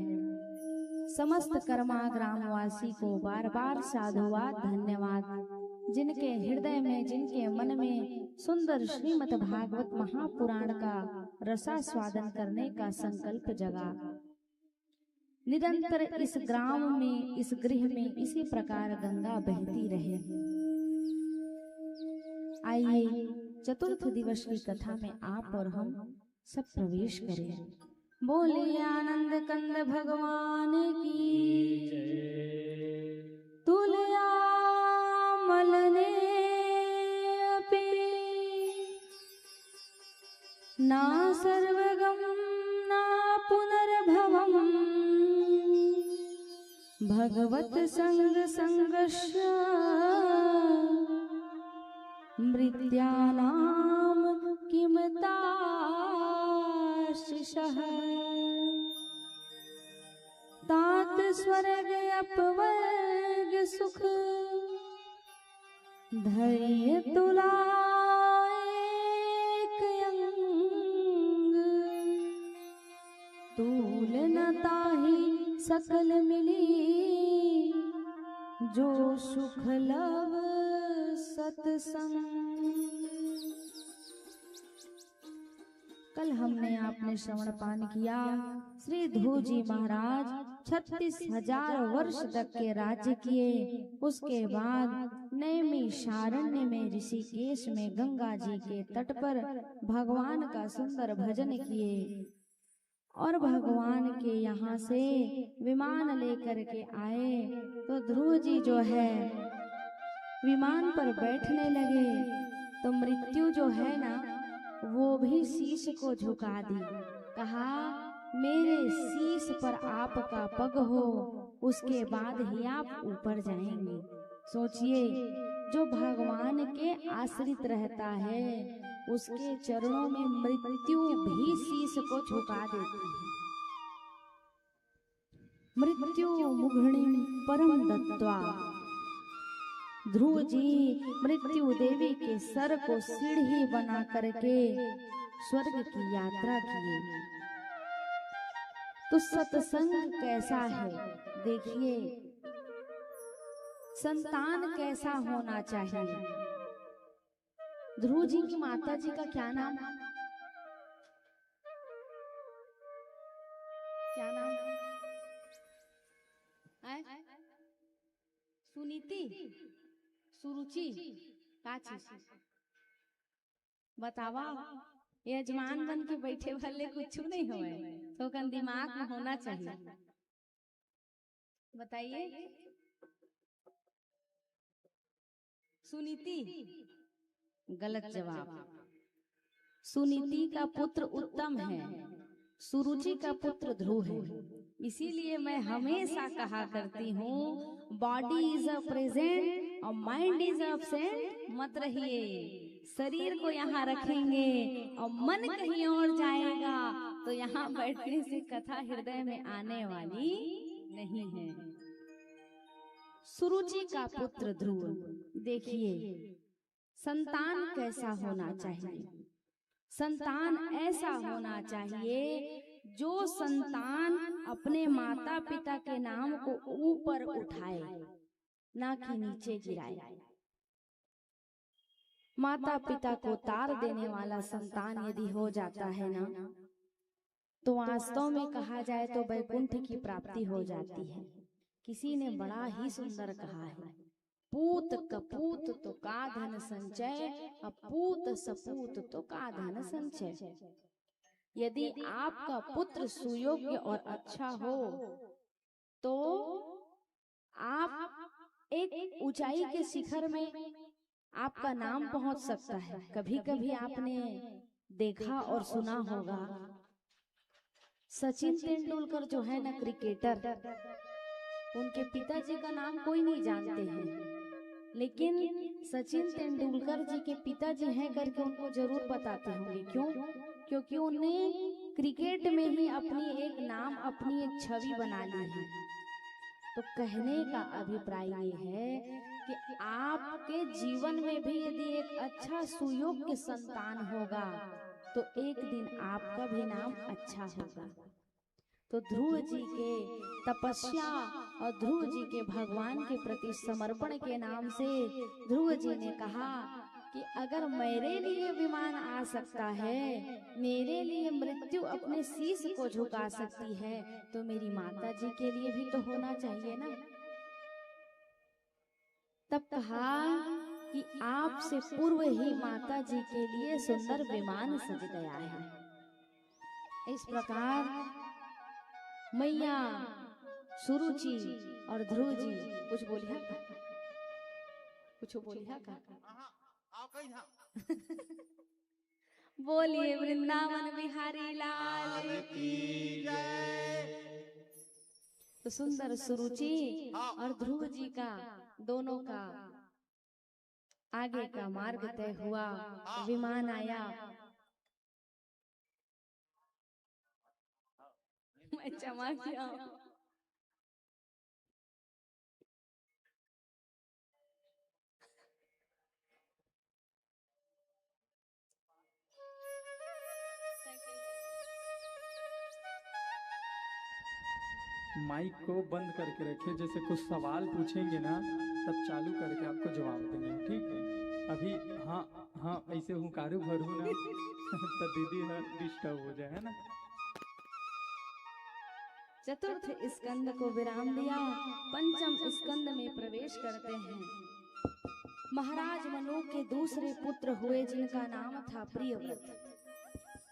समस्त कर्मा ग्रामवासी को बार बार साधुवाद धन्यवाद, जिनके हृदय में जिनके मन में सुंदर श्रीमद् भागवत महापुराण का रसास्वादन करने का संकल्प जगा। निरंतर इस ग्राम में इस गृह में इसी प्रकार गंगा बहती रहे। आइए चतुर्थ दिवस की कथा में आप और हम सब प्रवेश करें। बोले आनंद कंद भगवान की तुलया मलने अपि ना सर्वगम ना पुनर्भवम भगवत संग संगस्य मृत्यानाम किमता शिशः तात स्वर्ग अपवर्ग सुख धैर्य तुला एक अंग तूल न ताहि सकल मिली जो सुख लव सत्संग। कल हमने आपने श्रवण पान किया श्री ध्रुव जी महाराज 36,000 वर्ष तक के राज्य किए। उसके बाद नैमिषारण्य में ऋषिकेश में गंगा जी के तट पर भगवान का सुंदर भजन किए और भगवान के यहाँ से विमान लेकर के आए। तो ध्रुव जी जो है विमान पर बैठने लगे तो मृत्यु जो है ना वो भी शीश को झुका दी। कहा मेरे शीश पर आपका पग हो, उसके बाद ही आप ऊपर जाएंगे। सोचिए, जो भगवान के आश्रित रहता है उसके चरणों में मृत्यु भी शीश को झुका देती है। मृत्यु मुघ्निम परम दत्वा। ध्रुव जी मृत्यु देवी के सर को सीढ़ी बना करके स्वर्ग की यात्रा किए। तो सत्संग कैसा है देखिए, संतान कैसा होना चाहिए। ध्रुव जी की माता जी का क्या नाम, क्या नाम है? सुनीति, सुरुचि, का चीज बतावा। यजमान बन के बैठे वाले कुछ नहीं होए, तो कन दिमाग में होना चाहिए। बताइए। सुनीति गलत जवाब। सुनीति का पुत्र उत्तम है, सुरुचि का पुत्र ध्रुव है। इसीलिए मैं हमेशा कहा करती हूँ, बॉडी इज अ प्रेजेंट और माइंड इज अब्सेंट मत रहिए। शरीर को यहाँ रखेंगे और मन कहीं और जाएगा तो यहाँ बैठने से कथा हृदय में आने वाली नहीं है। सुरुचि का पुत्र ध्रुव, देखिए संतान कैसा होना चाहिए। संतान ऐसा होना चाहिए जो संतान अपने माता पिता के नाम को ऊपर उठाए, ना कि नीचे गिराए। माता पिता को तार देने वाला संतान यदि हो जाता है ना, तो वास्तव में कहा जाए तो वैकुंठ की प्राप्ति हो जाती है। किसी ने बड़ा ही सुंदर कहा है, पूत कपूत तो का धन संचय, अपूत सपूत तो का धन संचय। यदि आपका पुत्र सुयोग्य और अच्छा हो तो आप एक ऊंचाई के शिखर में आपका नाम पहुंच सकता है। कभी कभी आपने देखा और सुना होगा, सचिन तेंदुलकर जो है ना क्रिकेटर, उनके पिताजी का नाम कोई नहीं जानते हैं, लेकिन सचिन तेंदुलकर जी के पिताजी हैं करके उनको जरूर बताते होंगे। क्यों? क्योंकि उन्हें क्रिकेट में ही अपनी एक नाम, अपनी एक छवि बना ली है। तो कहने का अभिप्राय ये है कि आपके जीवन में भी यदि एक अच्छा सुयोग्य संतान होगा तो एक दिन आपका भी नाम अच्छा होगा। तो ध्रुव जी के तपस्या और ध्रुव जी के भगवान के प्रति समर्पण के नाम से ध्रुव जी ने कहा कि अगर मेरे लिए विमान आ सकता है, मेरे लिए मृत्यु अपने शीश को झुका सकती है, तो मेरी माता जी के लिए भी तो होना चाहिए ना। तब कहा कि आपसे पूर्व ही माता जी के लिए सुंदर विमान सज गया है। इस प्रकार मैया सुरुचि और ध्रुव जी कुछ बोलिया का, कुछ बोलिया का बोलिए वृंदावन बिहारी लाल की जय। तो सुंदर सुरुचि और ध्रुव जी का दोनों का आगे का मार्ग तय हुआ, विमान आया। मैं चमक गया। माइक को बंद करके रखिए, जैसे कुछ सवाल पूछेंगे ना तब चालू करके आपको जवाब देंगे, ठीक है? अभी हाँ हाँ ऐसे हुंकारू भरू ना तो दीदी डिस्टर्ब हो जाए, है ना। चतुर्थ स्कंद को विराम दिया, पंचम स्कंद में प्रवेश करते हैं। महाराज मनु के दूसरे पुत्र हुए जिनका नाम था प्रियव्रत।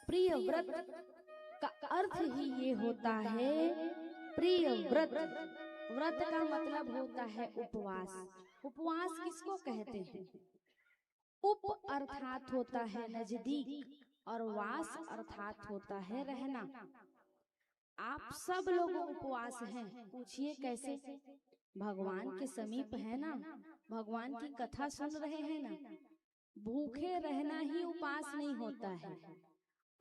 प्रियव्रत का अर्थ ही ये होता है, प्रियव्रत, व्रत का मतलब होता है उपवास। उपवास किसको कहते हैं? उप अर्थात होता है नजदीक और वास अर्थात होता है रहना। आप सब लोग उपवास हैं, पूछिए कैसे? भगवान के समीप है ना, भगवान की कथा सुन रहे हैं ना। भूखे रहना ही उपास नहीं होता है,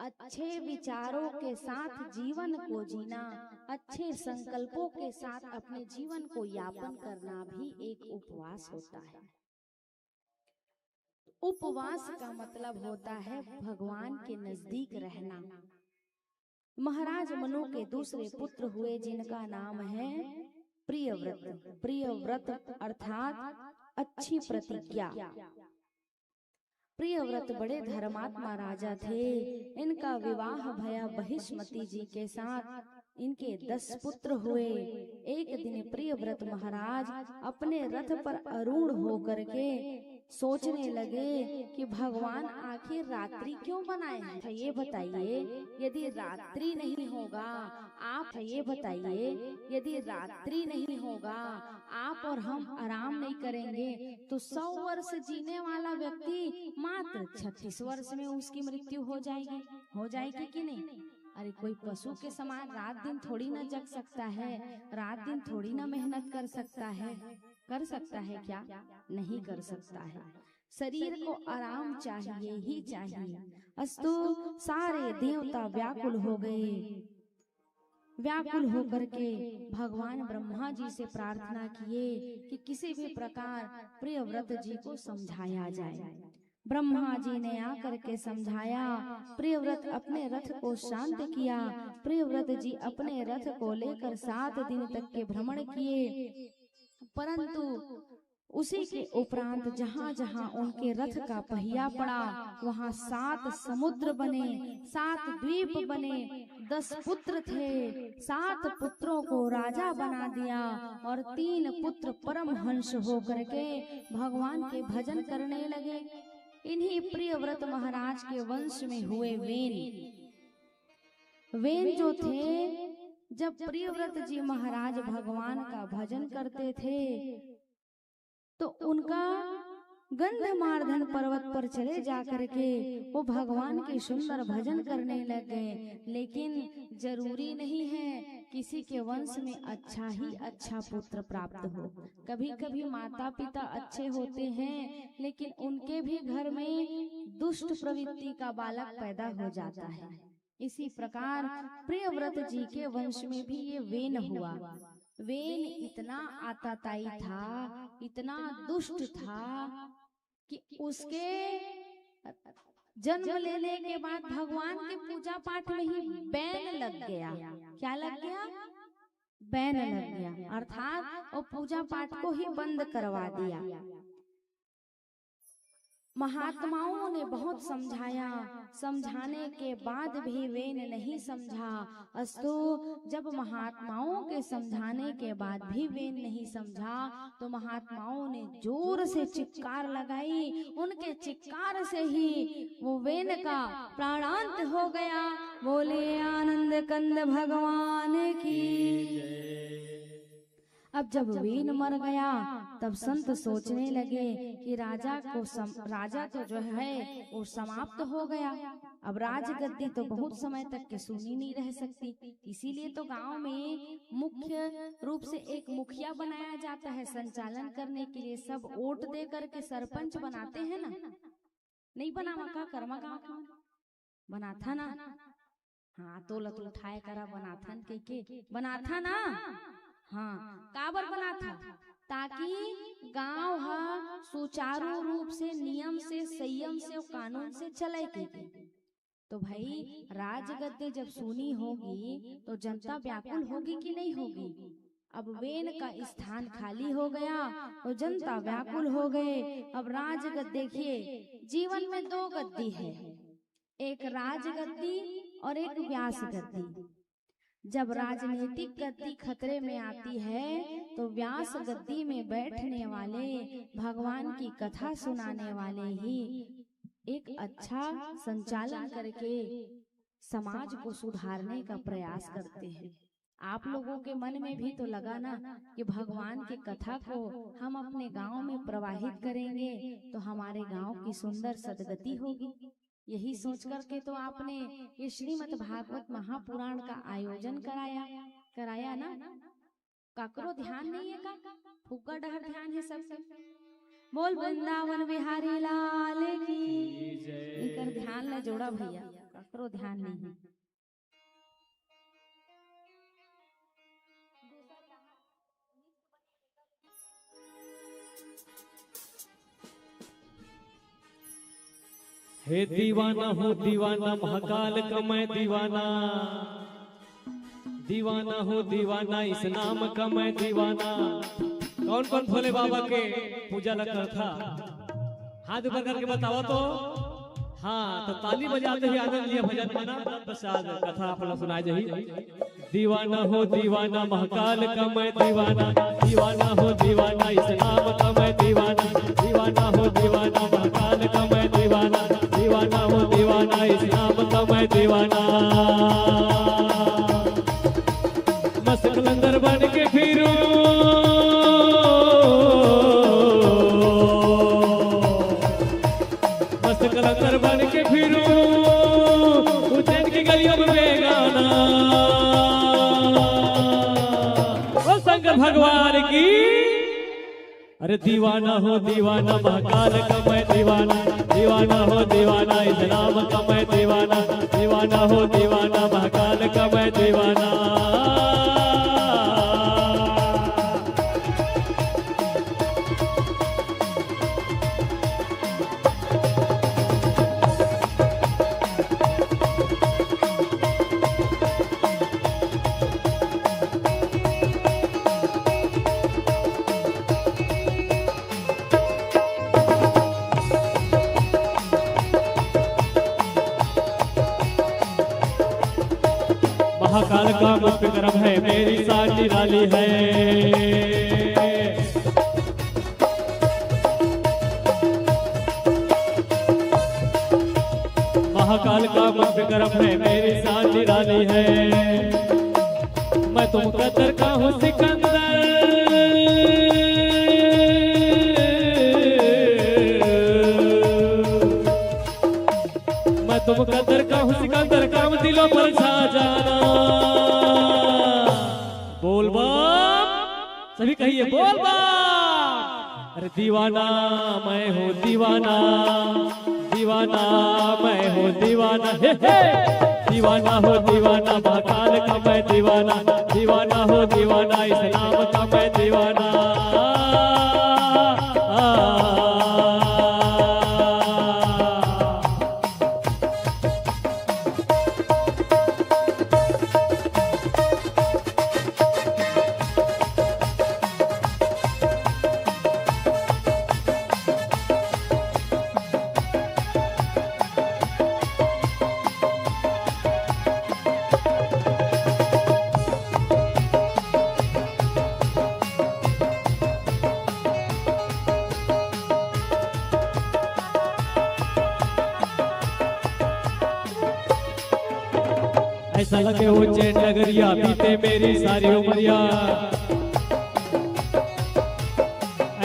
अच्छे विचारों के साथ जीवन को जीना, अच्छे संकल्पों के साथ अपने जीवन को यापन करना भी एक उपवास होता है। उपवास का मतलब होता है भगवान के नजदीक रहना। महाराज मनु के दूसरे पुत्र हुए जिनका नाम है प्रियव्रत। प्रियव्रत अर्थात अच्छी प्रतिज्ञा। प्रियव्रत बड़े धर्मात्मा राजा थे। इनका विवाह भया बहिष्मती जी के साथ। इनके 10 पुत्र हुए। एक दिन प्रियव्रत महाराज अपने रथ पर आरूढ़ होकर के सोचने लगे कि भगवान आखिर रात्रि क्यों बनाए हैं। ये बताइए, यदि रात्रि नहीं होगा, आप ये बताइए, यदि रात्रि नहीं होगा, आप और हम आराम नहीं करेंगे, तो 100 वर्ष जीने वाला व्यक्ति मात्र 36 वर्ष में उसकी मृत्यु हो जाएगी कि नहीं? अरे कोई पशु के समान रात दिन थोड़ी ना जग सकता है, रात दिन थोड़ी ना मेहनत कर सकता है। कर सकता है क्या? नहीं कर सकता है। शरीर को आराम चाहिए ही चाहिए। अस्तु सारे देवता व्याकुल हो गए। व्याकुल होकर के भगवान ब्रह्मा जी से प्रार्थना किए कि किसी भी प्रकार प्रियव्रत जी को समझाया जाए। ब्रह्मा जी ने आकर के समझाया। प्रियव्रत अपने रथ को शांत किया। प्रियव्रत जी अपने रथ को लेकर 7 दिन तक के भ्रमण किए, परंतु उसी के उपरांत जहाँ जहाँ उनके रथ का पहिया पड़ा, वहाँ 7 समुद्र बने, 7 द्वीप बने। 10 पुत्र थे, 7 पुत्रों को राजा बना दिया और 3 पुत्र परमहंस होकर के भगवान के भजन करने लगे। इन्हीं प्रियव्रत महाराज के वंश में हुए वेन जो थे, जब प्रियव्रत जी महाराज भगवान का भजन करते थे तो उनका गंधमार्दन पर्वत पर चले जाकर के वो भगवान के सुंदर भजन करने लगे। लेकिन जरूरी नहीं है किसी के वंश में अच्छा पुत्र प्राप्त हो। कभी कभी माता पिता अच्छे होते हैं, लेकिन उनके भी घर में दुष्ट प्रवृत्ति का बालक पैदा हो जाता है। इसी प्रकार प्रियव्रत जी के वंश में भी ये वेन हुआ। वेन इतना आताताई था, इतना दुष्ट था कि उसके जन्म लेने के बाद भगवान के पूजा पाठ में ही बैन लग गया। क्या लग गया? बैन लग गया, अर्थात वो पूजा पाठ को ही बंद करवा दिया। महात्माओं ने बहुत समझाया, समझाने के बाद भी वेन नहीं समझा। अस्तु जब महात्माओं के समझाने के बाद भी वेन नहीं समझा तो महात्माओं ने जोर से चित्कार लगाई। उनके चित्कार से ही वो वेन का प्राणांत हो गया। बोले आनंद कंद भगवान की। अब जब वेन मर गया तब संत सोचने लगे कि राजा तो जो है वो समाप्त हो गया। अब राजगद्दी तो बहुत समय तक के सुनी नहीं रह सकती, इसीलिए तो गांव में मुख्य रूप से एक मुखिया बनाया जाता है संचालन करने के लिए। सब वोट दे करके सरपंच बनाते हैं ना। नहीं बना का कर्मा गाँव बना था ना। हाँ तो लत उठाए करा बनाथन के बना था ना। हाँ काबर बना था? ताकि गांव सुचारू रूप से नियम से संयम से और कानून से चले के। तो भाई राजगद्दी जब सुनी होगी तो जनता व्याकुल होगी कि नहीं होगी? अब वेन का स्थान खाली हो गया तो जनता व्याकुल हो गए। अब राजगद्दी देखिए, जीवन में 2 गद्दी है, एक राजगद्दी और एक व्यास गद्दी। जब राजनीतिक गद्दी खतरे में आती है तो व्यास गद्दी में बैठने वाले, भगवान की कथा सुनाने वाले ही एक अच्छा संचालन करके समाज को सुधारने का प्रयास करते हैं। आप लोगों के मन में भी तो लगा ना कि भगवान की कथा को हम अपने गांव में प्रवाहित करेंगे तो हमारे गांव की सुंदर सदगति होगी। यही सोच करके तो आपने ये श्रीमद् भागवत महापुराण का आयोजन कराया ना। काकरो ध्यान नहीं है का? फुग्गा डहर ध्यान है सबके। बोल वृंदावन बिहारी लाल की। एकर ध्यान न जोड़ा भैया, काकरो ध्यान नहीं है। हे दीवाना हो दीवाना महाकाल का मैं दीवाना, दीवाना हो दीवाना इस नाम का मैं दीवाना। कौन कौन भोले बाबा के पूजा लगता था? हाथ ऊपर करके बताओ तो। हाँ, तो ताली बजाते हुए आनंद लिया भजन मना प्रसाद कथा आप लोग सुनाए जही। दीवाना हो दीवाना महाकाल का मैं दीवाना, दीवाना हो दीवाना इस नाम का मैं दीवाना, दीवाना हो दीवाना महाकाल का मैं दीवाना, दीवाना हो दीवाना इस नाम का मैं दीवाना। मस्त कलंदर बन के फिरूं, मस्त कलंदर बन के फिरूं उज्जैन की गलियों में बेगाना। ओ शंकर भगवान की। अरे दीवाना हो दीवाना महाकाल का मैं दीवाना, दीवाना हो दीवाना इस नाम का मैं दीवाना, दीवाना हो दीवाना महाकाल का मैं दीवाना। महाकाल का मुझ पे करम है, मेरी साथ निराली है। महाकाल का मुझ पे करम है, मेरी साथ निराली है। मैं तुम कदर का हूँ सिकंदर, मैं तुम कदर का हूँ सिकंदर, काम दिलों पर छा जाना। बोल बम, सभी कहिए बोल बम। अरे दीवाना मैं हूँ दीवाना, दीवाना मैं हूँ दीवाना, हे हे। दीवाना हो दीवाना महाकाल का मैं दीवाना, दीवाना हो दीवाना इस नाम का मैं दीवाना। ऐसा लगे उज्जैन नगरिया बीते मेरी सारी उमरिया,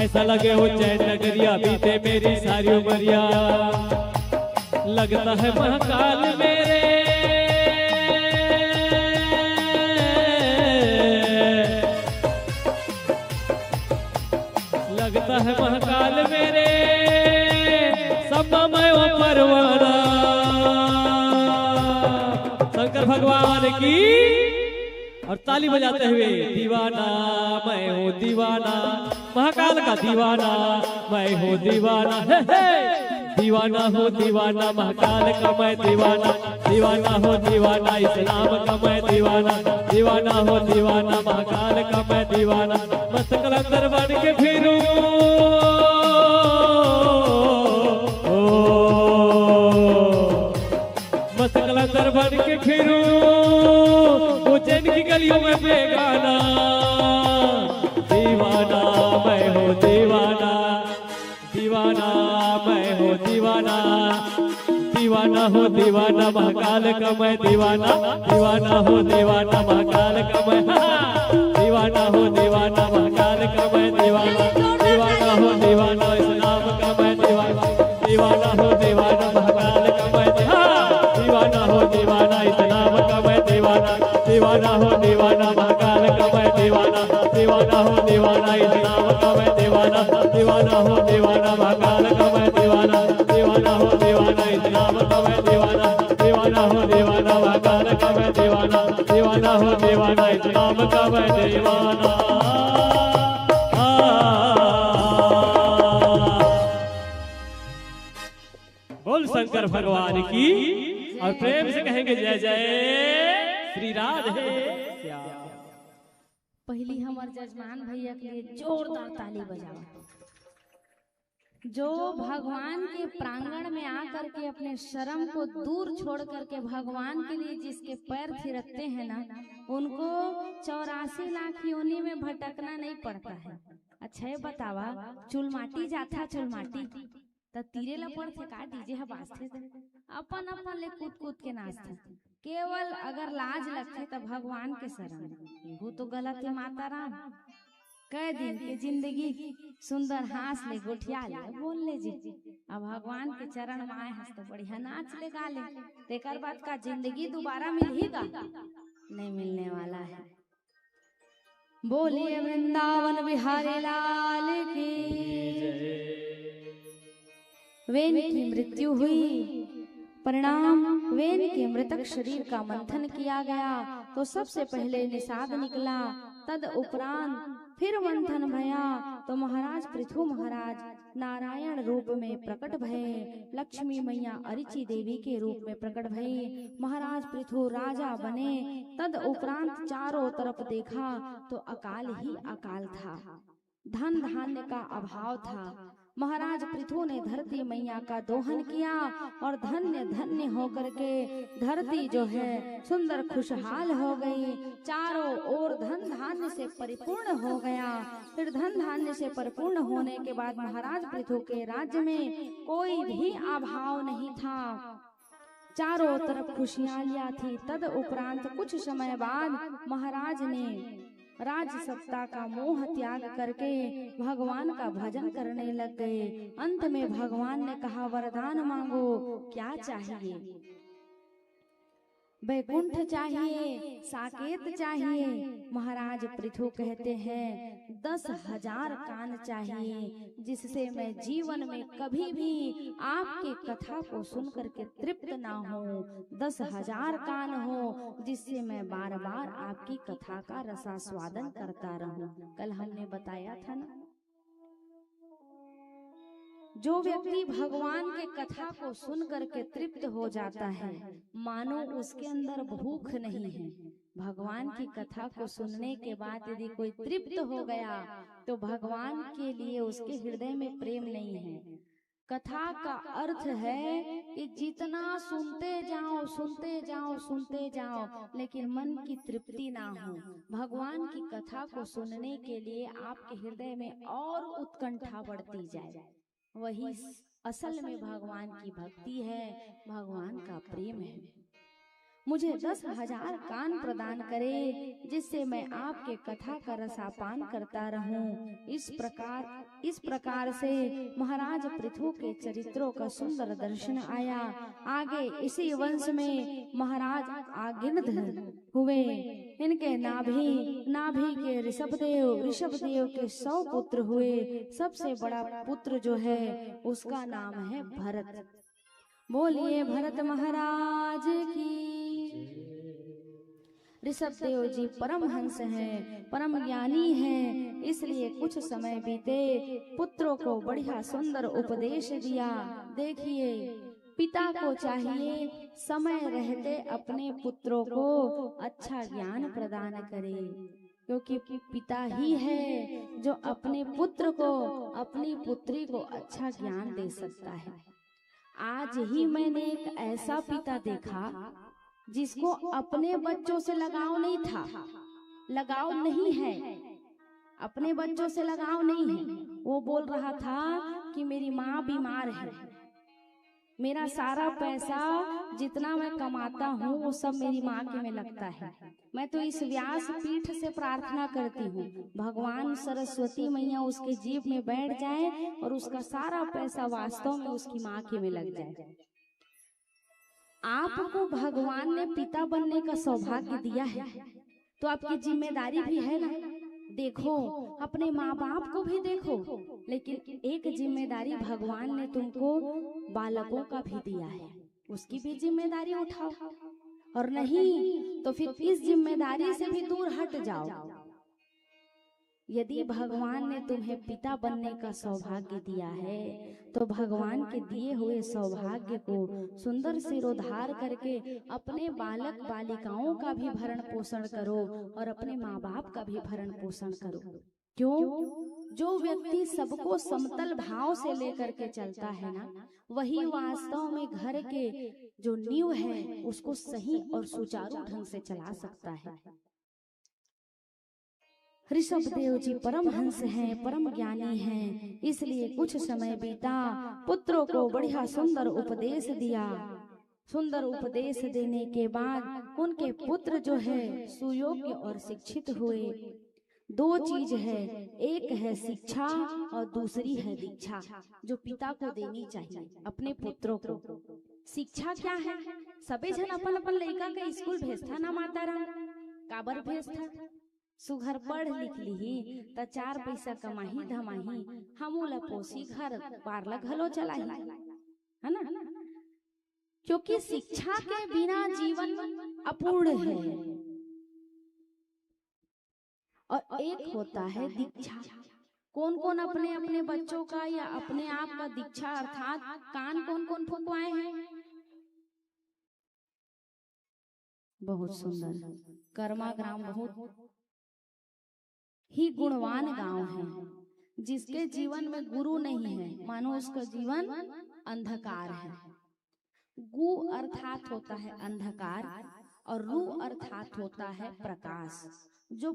ऐसा लगे उज्जैन नगरिया बीते मेरी सारी उमरिया। लगता है महाकाल मेरे, लगता है महाकाल मेरे, सब मैं वो परवाना। शंकर भगवान की। और ताली बजाते हुए दीवाना मैं हूँ दीवाना, महाकाल का दीवाना मैं हूँ दीवाना, हे हे। दीवाना हो दीवाना महाकाल का मैं दीवाना, दीवाना हो दीवाना इस नाम का मैं दीवाना, दीवाना हो दीवाना महाकाल का मैं दीवाना। मस्त कलंदर बन के फिरूं, मस्त कलंदर बन के फिरूं उज्जैन की गलियों में बेगाना। दीवाना मैं हूँ दीवाना, दीवाना मैं हूँ दीवाना, दीवाना हो दीवाना महाकाल का मैं दीवाना, दीवाना हो दीवाना महाकाल का मैं, दीवाना हो दीवाना महाकाल का मैं दीवाना, दीवाना हो दीवाना इस नाम का मैं दीवाना, दीवाना हो दीवाना महाकाल का मैं दीवाना हो दीवाना महाकाल का मैं दीवाना, दीवाना हो दीवाना इस नाम का मैं दीवाना, दीवाना हो दीवाना महाकाल का मैं दीवाना, दीवाना हो दीवाना इस नाम का मैं दीवाना, दीवाना हो दीवाना महाकाल का मैं दीवाना, दीवाना हो दीवाना इस नाम का मैं दीवाना। बोल शंकर भगवान की, और प्रेम से कहेंगे जय जय श्री राधे श्याम। पहली हमार जजमान भैया के लिए जोरदार ताली बजाओ। जो भगवान के प्रांगण में आकर के अपने शर्म को दूर छोड़ करके भगवान के लिए जिसके पैर थिरकते हैं ना, उनको 84 लाख योनि में भटकना नहीं पड़ता है। अच्छा ये बतावा, चुलमाटी जाथा चुलमाटी त तीरे ला पड़थे का डीजे ह बाजथे अपन अपन ले कूद कूद के नाचथे। केवल अगर लाज लगथे त भगवान के शरण, वो तो गलत है। माता राम कह दिन के जिंदगी सुंदर हास ले गोठिया ले बोल ले जी, अब भगवान के चरण में आए हंस तो बढ़िया नाच ले गा ले, तेकर बाद का जिंदगी दोबारा मिलेगा नहीं मिलने वाला है। बोलिए वृंदावन बिहारी लाल की। वेन की मृत्यु हुई, परिणाम वेन के मृतक शरीर का मंथन किया गया तो सबसे पहले निषाद निकला, तद उपरांत फिर मंथन भया तो महाराज पृथु महाराज नारायण रूप में प्रकट भये, लक्ष्मी मैया अरिची देवी के रूप में प्रकट भये। महाराज पृथु राजा बने, तद उपरांत चारों तरफ देखा तो अकाल ही अकाल था, धन धान्य का अभाव था। महाराज पृथु ने धरती मैया का दोहन किया और धन्य धन्य होकर के धरती जो है सुंदर खुशहाल हो गई, चारों ओर धन धान्य से परिपूर्ण हो गया। फिर धन धान्य से परिपूर्ण होने के बाद महाराज पृथु के राज्य में कोई भी अभाव नहीं था, चारों तरफ खुशहालियां थी। तद उपरांत कुछ समय बाद महाराज ने राज सत्ता का मोह त्याग करके भगवान का भजन करने लग गए। अंत में भगवान ने कहा, वरदान मांगो, क्या चाहिए? वैकुंठ चाहिए, साकेत चाहिए। महाराज पृथु कहते हैं 10,000 कान चाहिए, जिससे मैं जीवन में कभी भी आपके कथा को सुन करके तृप्त ना हो। 10,000 कान हो, जिससे मैं बार बार आपकी कथा का रसास्वादन करता रहूं। कल हमने बताया था ना, जो व्यक्ति भगवान के कथा को सुन करके तृप्त हो जाता है, मानो उसके अंदर भूख नहीं है। भगवान की कथा को सुनने के बाद यदि कोई तृप्त हो गया तो भगवान के लिए उसके हृदय में प्रेम नहीं है। कथा का अर्थ है कि जितना सुनते जाओ सुनते जाओ सुनते जाओ, लेकिन मन की तृप्ति ना हो। भगवान की कथा को सुनने के लिए आपके हृदय में और उत्कंठा बढ़ती जाए, वही असल में भगवान की भक्ति है, भगवान का प्रेम है। मुझे 10,000 कान प्रदान करे, जिससे मैं आपके कथा का रसापान करता रहूं। इस प्रकार से महाराज पृथु के चरित्रों का सुंदर दर्शन आया। आगे इसी वंश में महाराज आगिन्ध हुए। इनके नाभि के ऋषभदेव के 100 पुत्र हुए। सबसे बड़ा पुत्र जो है उसका नाम है भरत। बोलिए भरत महाराज की। ऋषभदेव जी परमहंस हैं, परम ज्ञानी हैं, इसलिए कुछ समय बीते, पुत्रों को बढ़िया सुंदर उपदेश दिया। देखिए, पिता को चाहिए समय रहते अपने पुत्रों को अच्छा ज्ञान प्रदान करे, क्योंकि पिता ही है जो अपने पुत्र को, अपनी पुत्री को अच्छा ज्ञान दे सकता है। आज ही मैंने एक ऐसा पिता देखा जिसको अपने बच्चों से लगाव नहीं था, लगाव नहीं है, अपने बच्चों से लगाव नहीं है। वो बोल रहा था कि मेरी माँ बीमार है, मेरा सारा पैसा जितना मैं कमाता हूँ वो सब मेरी माँ के में लगता है। मैं तो इस व्यास पीठ से प्रार्थना करती हूँ भगवान सरस्वती मैया उसके जीभ में बैठ जाए और उसका सारा पैसा वास्तव में उसकी माँ के में लग जाए। आपको भगवान ने पिता बनने का सौभाग्य दिया है, तो आपकी जिम्मेदारी भी है ना। देखो, अपने माँ बाप को भी देखो, लेकिन एक जिम्मेदारी भगवान ने तुमको बालकों का भी दिया है, उसकी भी जिम्मेदारी उठाओ। और नहीं तो फिर इस जिम्मेदारी से भी दूर हट जाओ। यदि भगवान ने तुम्हें पिता बनने का सौभाग्य दिया है, तो भगवान के दिए हुए सौभाग्य को सुंदर सिरोधार करके अपने बालक बालिकाओं का भी भरण पोषण करो और अपने माँ बाप का भी भरण पोषण करो। क्यों? जो व्यक्ति सबको समतल भाव से लेकर के चलता है ना, वही वास्तव में घर के जो नींव है उसको सही और सुचारू ढंग से चला सकता है। ऋषभ देव जी परमहंस हैं, परम ज्ञानी हैं, इसलिए कुछ समय बीता, पुत्रों को बढ़िया सुंदर उपदेश दिया। सुंदर उपदेश देने के बाद उनके पुत्र जो है सुयोग्य और शिक्षित हुए। दो चीज है, एक है शिक्षा और दूसरी है दीक्षा, जो पिता को देनी चाहिए अपने पुत्रों को। शिक्षा क्या है? सबे जन अपन अपन लड़का के स्कूल भेजता ना माता राम, काबर भेजता? सुघर पढ़ लिख ली त 4 पैसा कमाही धमाही, हमूला पोसी घर पार घलो चलाही, है ना। क्योंकि शिक्षा के बिना जीवन अपूर्ण है। और एक होता है दीक्षा। कौन कौन अपने अपने बच्चों का या अपने आप का दीक्षा अर्थात कान कौन कौन फुकवाए हैं? बहुत सुंदर। कर्मा ग्राम बहुत ही गुणवान गांव है। जिसके जीवन में गुरु नहीं है, मानो उसका जीवन अंधकार है। गु अर्थात होता है अंधकार और रु अर्थात होता है प्रकाश। जो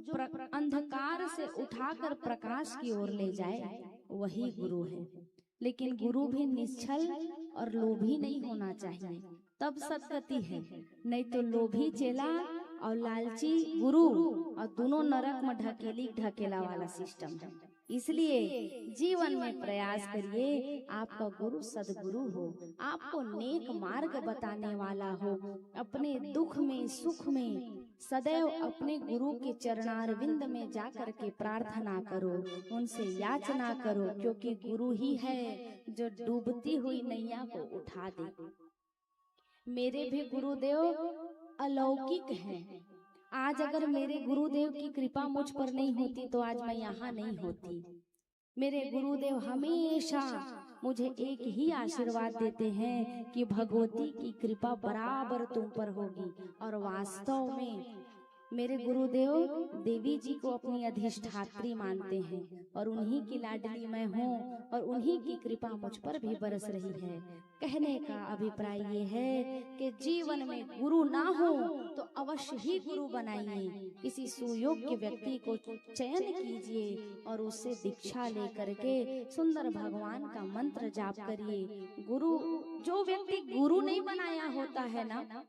अंधकार से उठाकर प्रकाश की ओर ले जाए वही गुरु है। लेकिन गुरु भी निश्चल और लोभी नहीं होना चाहिए, तब सदगति है। नहीं तो लोभी चेला और लालची गुरु और दोनों नरक में ढकेली ढकेला वाला सिस्टम है। इसलिए जीवन में प्रयास करिए आपका गुरु सदगुरु हो, आपको नेक मार्ग बताने वाला हो। अपने दुख में सुख में सदैव अपने गुरु के चरणारविंद में जाकर के प्रार्थना करो, उनसे याचना करो, क्योंकि गुरु ही है जो डूबती हुई नैया को उठा दे। मेरे भी गुरुदेव अलौकिक हैं। आज अगर मेरे गुरुदेव की कृपा मुझ पर नहीं होती तो आज मैं यहाँ नहीं होती। मेरे गुरुदेव हमेशा मुझे एक ही आशीर्वाद देते हैं कि भगवती की कृपा बराबर तुम पर होगी। और वास्तव में मेरे गुरुदेव देवी जी को अपनी अधिष्ठात्री मानते हैं और उन्हीं की लाडली मैं हूँ और उन्हीं की कृपा मुझ पर भी बरस रही है। कहने का अभिप्राय ये है कि जीवन में गुरु ना हो तो अवश्य ही गुरु बनाइए। किसी सुयोग्य व्यक्ति को चयन कीजिए और उससे दीक्षा लेकर के सुंदर भगवान का मंत्र जाप करिए। गुरु जो व्यक्ति गुरु नहीं बनाया होता है ना,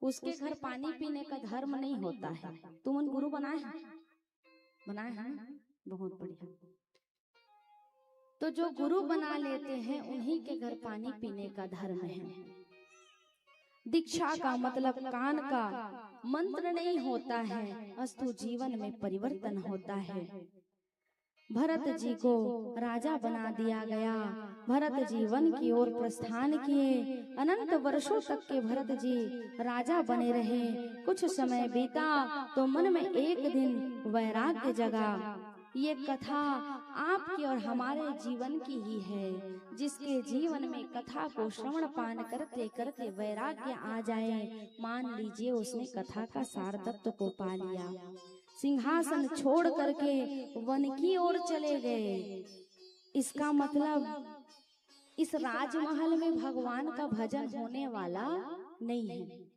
उसके घर पानी पीने का धर्म नहीं होता है। तुम गुरु बनाए हैं? बहुत बढ़िया। तो जो गुरु बना लेते हैं उन्हीं के घर पानी पीने का धर्म है। दीक्षा का मतलब कान का मंत्र नहीं होता है, अस्तु जीवन में परिवर्तन होता है। भरत जी को राजा बना दिया गया। भरत जी वन की ओर प्रस्थान किए। अनंत वर्षों तक के भरत जी राजा बने रहे। कुछ समय बीता तो मन में एक दिन वैराग्य जगा। ये कथा आपकी और हमारे जीवन की ही है। जिसके जीवन में कथा को श्रवण पान करते करते वैराग्य आ जाए, मान लीजिए उसने कथा का सार तत्व को पा लिया। सिंहासन छोड़ करके वन की ओर चले गए। इसका मतलब इस राजमहल में भगवान का भजन होने वाला नहीं है।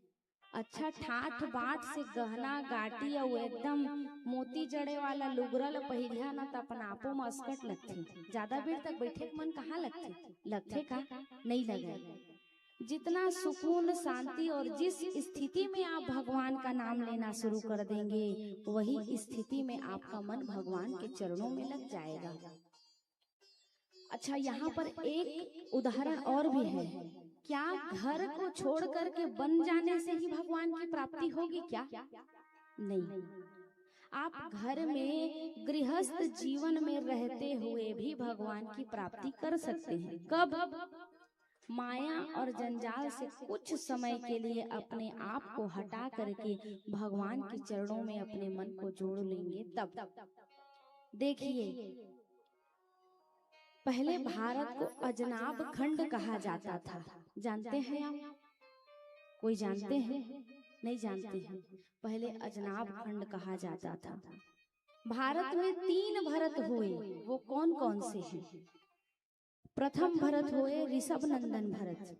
अच्छा ठाठ बाट से गहना गाटी और एकदम मोती जड़े वाला लुगरल पहिरिया न त अपन आपो में अस्कट लगथे। ज्यादा देर तक बैठे मन कहाँ लगथे का नहीं लगे। जितना सुकून शांति और जिस स्थिति में आप भगवान का नाम लेना शुरू कर देंगे, वही स्थिति में आपका मन भगवान के चरणों में लग जाएगा। अच्छा यहाँ पर एक उदाहरण और भी है। क्या घर को छोड़ करके बन जाने से ही भगवान की प्राप्ति होगी क्या? नहीं। आप घर में गृहस्थ जीवन में रहते हुए भी भगवान की प्राप्ति कर सकते हैं। कब? माया और जंजाल से कुछ समय के लिए अपने आप को हटा करके भगवान के चरणों में अपने मन को जोड़ लेंगे तब। देखिए, पहले भारत को अजनाब खंड कहा जाता था। जानते हैं आप? कोई जानते हैं? नहीं जानते हैं। पहले अजनाब खंड कहा जाता था। भारत में 3 भरत हुए। वो कौन कौन से हैं? प्रथम भरत हुए ऋषभ नंदन भरत,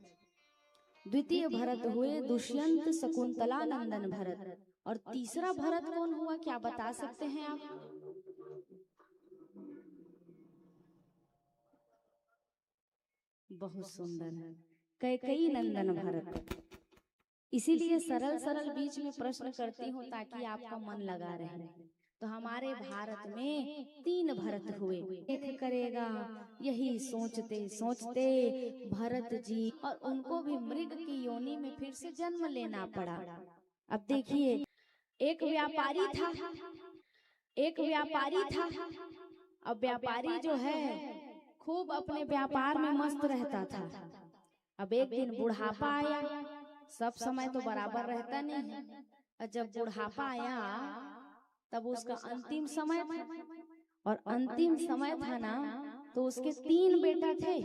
द्वितीय भरत हुए दुष्यंत शकुंतला नंदन भरत, और तीसरा भरत कौन हुआ, क्या बता सकते हैं आप? बहुत सुंदर है, कैकेयी नंदन भरत। इसीलिए सरल सरल बीच में प्रश्न करती हूँ ताकि आपका मन लगा रहे। तो हमारे भारत में 3 भरत हुए। एक करेगा, यही सोचते सोचते भरत जी और उनको भी मृग की योनि में फिर से जन्म लेना पड़ा। अब देखिए, एक व्यापारी था, एक व्यापारी था। अब व्यापारी जो है खूब अपने व्यापार में मस्त रहता था। अब एक दिन बुढ़ापा आया। सब समय तो बराबर रहता नहीं है, और जब बुढ़ापा आया तब उसका अंतिम समय था, और अंतिम समय था ना, तो उसके 3 बेटा थे,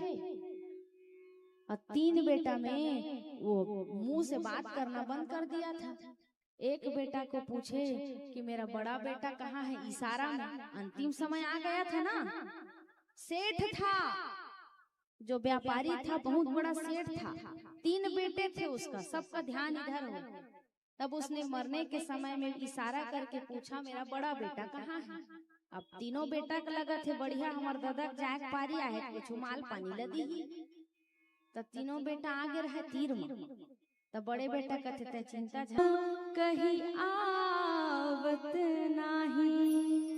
और 3 बेटा में वो मुंह से बात करना बंद कर दिया था। एक बेटा को पूछे कि मेरा बड़ा बेटा कहाँ है, इशारा में। अंतिम समय आ गया था ना। सेठ था, जो व्यापारी था बहुत बड़ा सेठ था, 3 बेटे थे उसका, सबका ध्यान इधर हो। तब उसने मरने के समय में इशारा करके पूछा मेरा बड़ा बेटा कहाँ है। अब तीनों बेटा का लगा थे बढ़िया हमर दादा जाग पारी आहे, कुछ माल पानी लदी ही। तब तीनों बेटा आगे रहे तीर में। तब बड़े बेटा कहते थे चिंता कहीं आवत नहीं,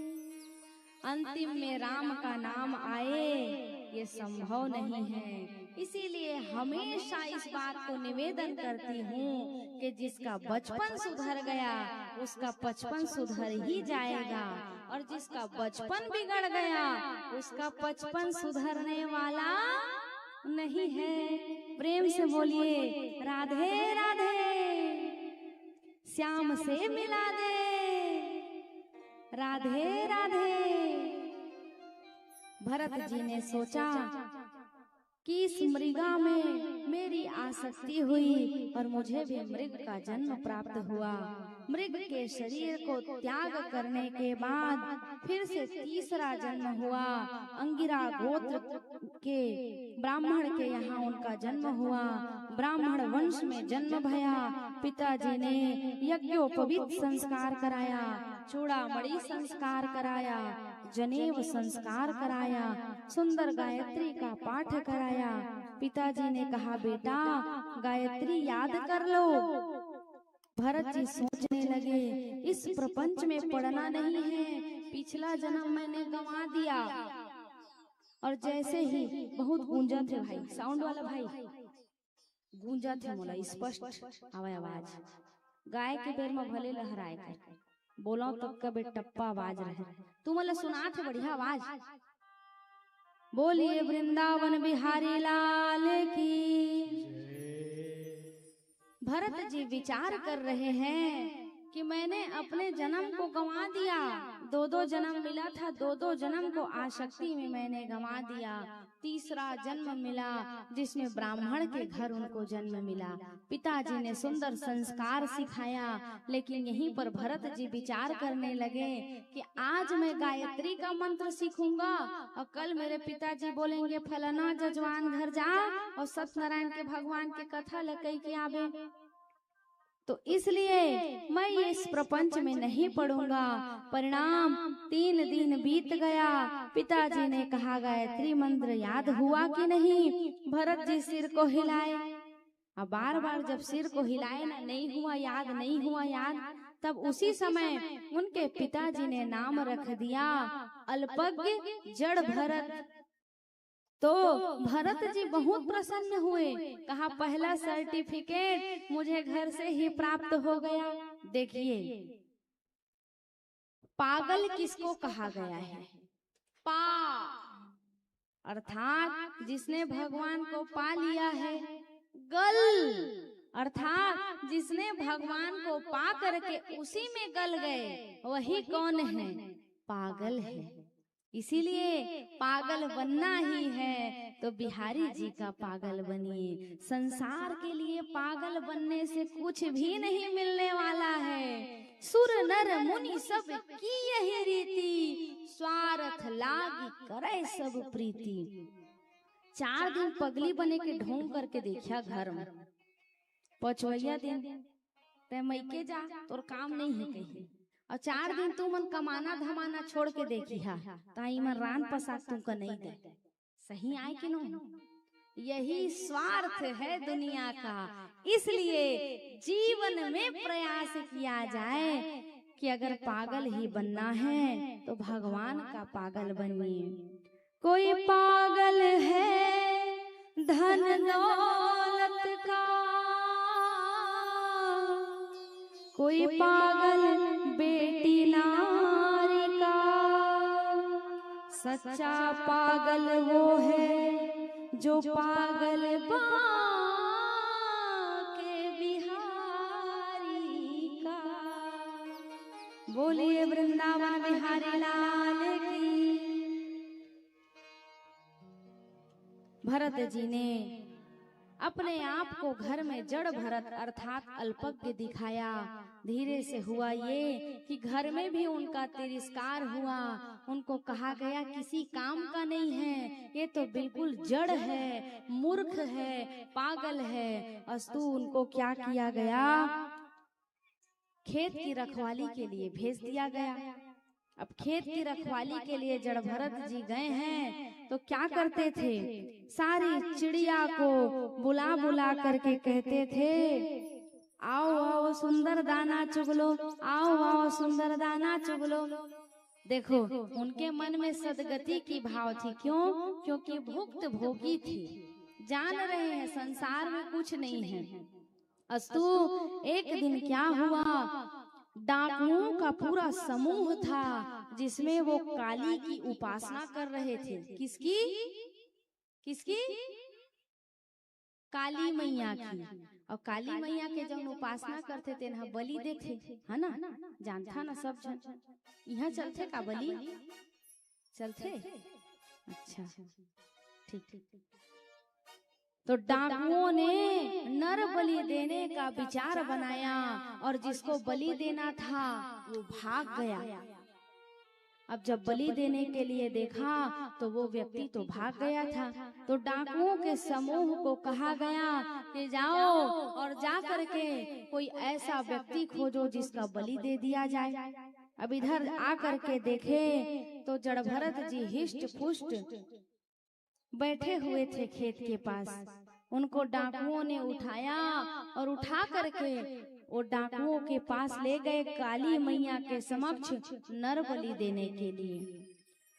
अंतिम में राम का नाम आए ये संभव नहीं है। इसीलिए हमेशा इस बात को निवेदन करती हूँ कि जिसका बचपन सुधर गया उसका 55 सुधर ही जाएगा, और जिसका बचपन बिगड़ गया उसका 55 सुधरने वाला नहीं है। प्रेम से बोलिए राधे राधे, श्याम से मिला दे, राधे राधे। भरत जी ने सोचा कि इस मृगा में मेरी आसक्ति हुई और मुझे भी मृग का जन्म प्राप्त हुआ। मृग के शरीर को त्याग करने के बाद फिर से तीसरा जन्म हुआ। अंगिरा गोत्र के ब्राह्मण के यहाँ उनका जन्म हुआ। ब्राह्मण वंश में जन्म भया। पिताजी ने यज्ञोपवीत संस्कार कराया, चूड़ामणि संस्कार कराया, जनेव संस्कार कराया, सुंदर गायत्री का पाठ कराया। पिताजी ने कहा बेटा गायत्री याद कर लो। भरत जी सोचने लगे इस प्रपंच में पढ़ना नहीं है, पिछला जन्म मैंने गंवा दिया। और जैसे ही बहुत गूंजा थे भाई, साउंड वाला भाई गूंजा थे, मोला स्पष्ट आवे आवाज। गाय के पैर में भले लहराए कर बोलो तब का बेटप्पा आवाज रहे, तू मला सुना थे बढ़िया आवाज। बोलिए वृंदावन बिहारी लाल की। भरत जी विचार कर रहे हैं कि मैंने अपने जन्म को गंवा दिया। 2-2 जन्म मिला था, 2-2 जन्म को आसक्ति में मैंने गंवा दिया। तीसरा जन्म मिला जिसमें ब्राह्मण के घर उनको जन्म मिला। पिताजी ने सुंदर संस्कार सिखाया, लेकिन यहीं पर भरत जी विचार करने लगे कि आज मैं गायत्री का मंत्र सीखूंगा और कल मेरे पिताजी बोलेंगे फलाना जजवान घर जा और सत्यनारायण के भगवान के कथा लकई के आवे, तो इसलिए मैं ये इस प्रपंच में नहीं पढ़ूंगा। परिणाम 3 दिन बीत गया। पिताजी ने कहा गायत्री मंत्र याद हुआ कि नहीं? भरत जी सिर को हिलाए। अब बार बार जब सिर को हिलाए ना, नहीं हुआ याद, नहीं हुआ याद, तब उसी समय उनके पिताजी ने नाम रख दिया अल्पज्ञ जड़ भरत। तो भरत जी बहुत प्रसन्न हुए, कहा पहला सर्टिफिकेट मुझे घर से ही प्राप्त हो गया। देखिए पागल किसको कहा गया है? पा अर्थात जिसने भगवान को पा लिया है। गल अर्थात जिसने भगवान को पा करके उसी में गल गए, वही कौन है? पागल है। इसीलिए पागल बनना ही है तो बिहारी जी का पागल बनिए। संसार के लिए पागल बनने से कुछ भी नहीं मिलने वाला है। सुर नर मुनि सब की यही रीति, स्वार्थ लागी करे सब प्रीति। 4 दिन पगली बने के ढोंग करके देखिया घर में, 5वां दिन ते मैके जा, तोर काम नहीं है कहीं। और 4 दिन तू मन कमाना धमाना छोड़ के देखी हा, ताई मन रान पसाक तुमको नहीं दे। सही आए कि नहीं? यही स्वार्थ है दुनिया का। इसलिए जीवन में प्रयास किया जाए कि अगर पागल ही बनना है तो भगवान का पागल बनिए। कोई पागल है धन दौलत का, कोई पागल बेटी नारी का। सच्चा पागल वो है जो पागल बाके बिहारी का। बोलिए वृंदावन बिहारी लाल की। भरत जी ने अपने आप को घर में जड़ भरत अर्थात अल्पज्ञ दिखाया। धीरे से हुआ ये कि घर में भी उनका तिरस्कार हुआ। उनको कहा गया किसी काम का नहीं है, ये तो बिल्कुल जड़ है, मूर्ख है, पागल है। अस्तु उनको क्या किया गया? खेत की रखवाली के लिए भेज दिया गया। अब खेत की रखवाली के लिए जड़ भरत जी गए हैं तो क्या करते थे? सारी चिड़िया को बुला बुला करके कहते थे, आओ आओ सुंदर दाना चुग लो, आओ आओ सुंदर दाना चुग लो। देखो उनके मन में सदगति की भाव थी। क्यों? क्योंकि भुक्त भोगी थी, जान रहे हैं संसार में कुछ नहीं है। अस्तु एक दिन क्या हुआ, डाकुओं का पूरा समूह था जिसमें वो काली की उपासना कर रहे थे। किसकी? किसकी? काली मैया की। और काली मैया के जब उपासना करते थे ना, बलि देते है ना, जानता ना सब जन। यहाँ चलते का बलि चलते? अच्छा ठीक। तो डाकुओं ने नर बलि देने का विचार बनाया और जिसको बलि देना था वो भाग गया। अब जब बलि देने के लिए देखा तो वो व्यक्ति तो भाग गया था। तो डाकुओं के समूह को कहा गया कि जाओ और जा करके कोई ऐसा व्यक्ति खोजो जिसका बलि दे दिया जाए। अब इधर आ करके देखे तो जड़ भरत जी हिष्ट पुष्ट बैठे हुए थे खेत के पास। उनको डाकुओं ने उठाया और उठा करके वो डाकुओं के पास ले गए काली मैया के समक्ष नर बलि देने के लिए।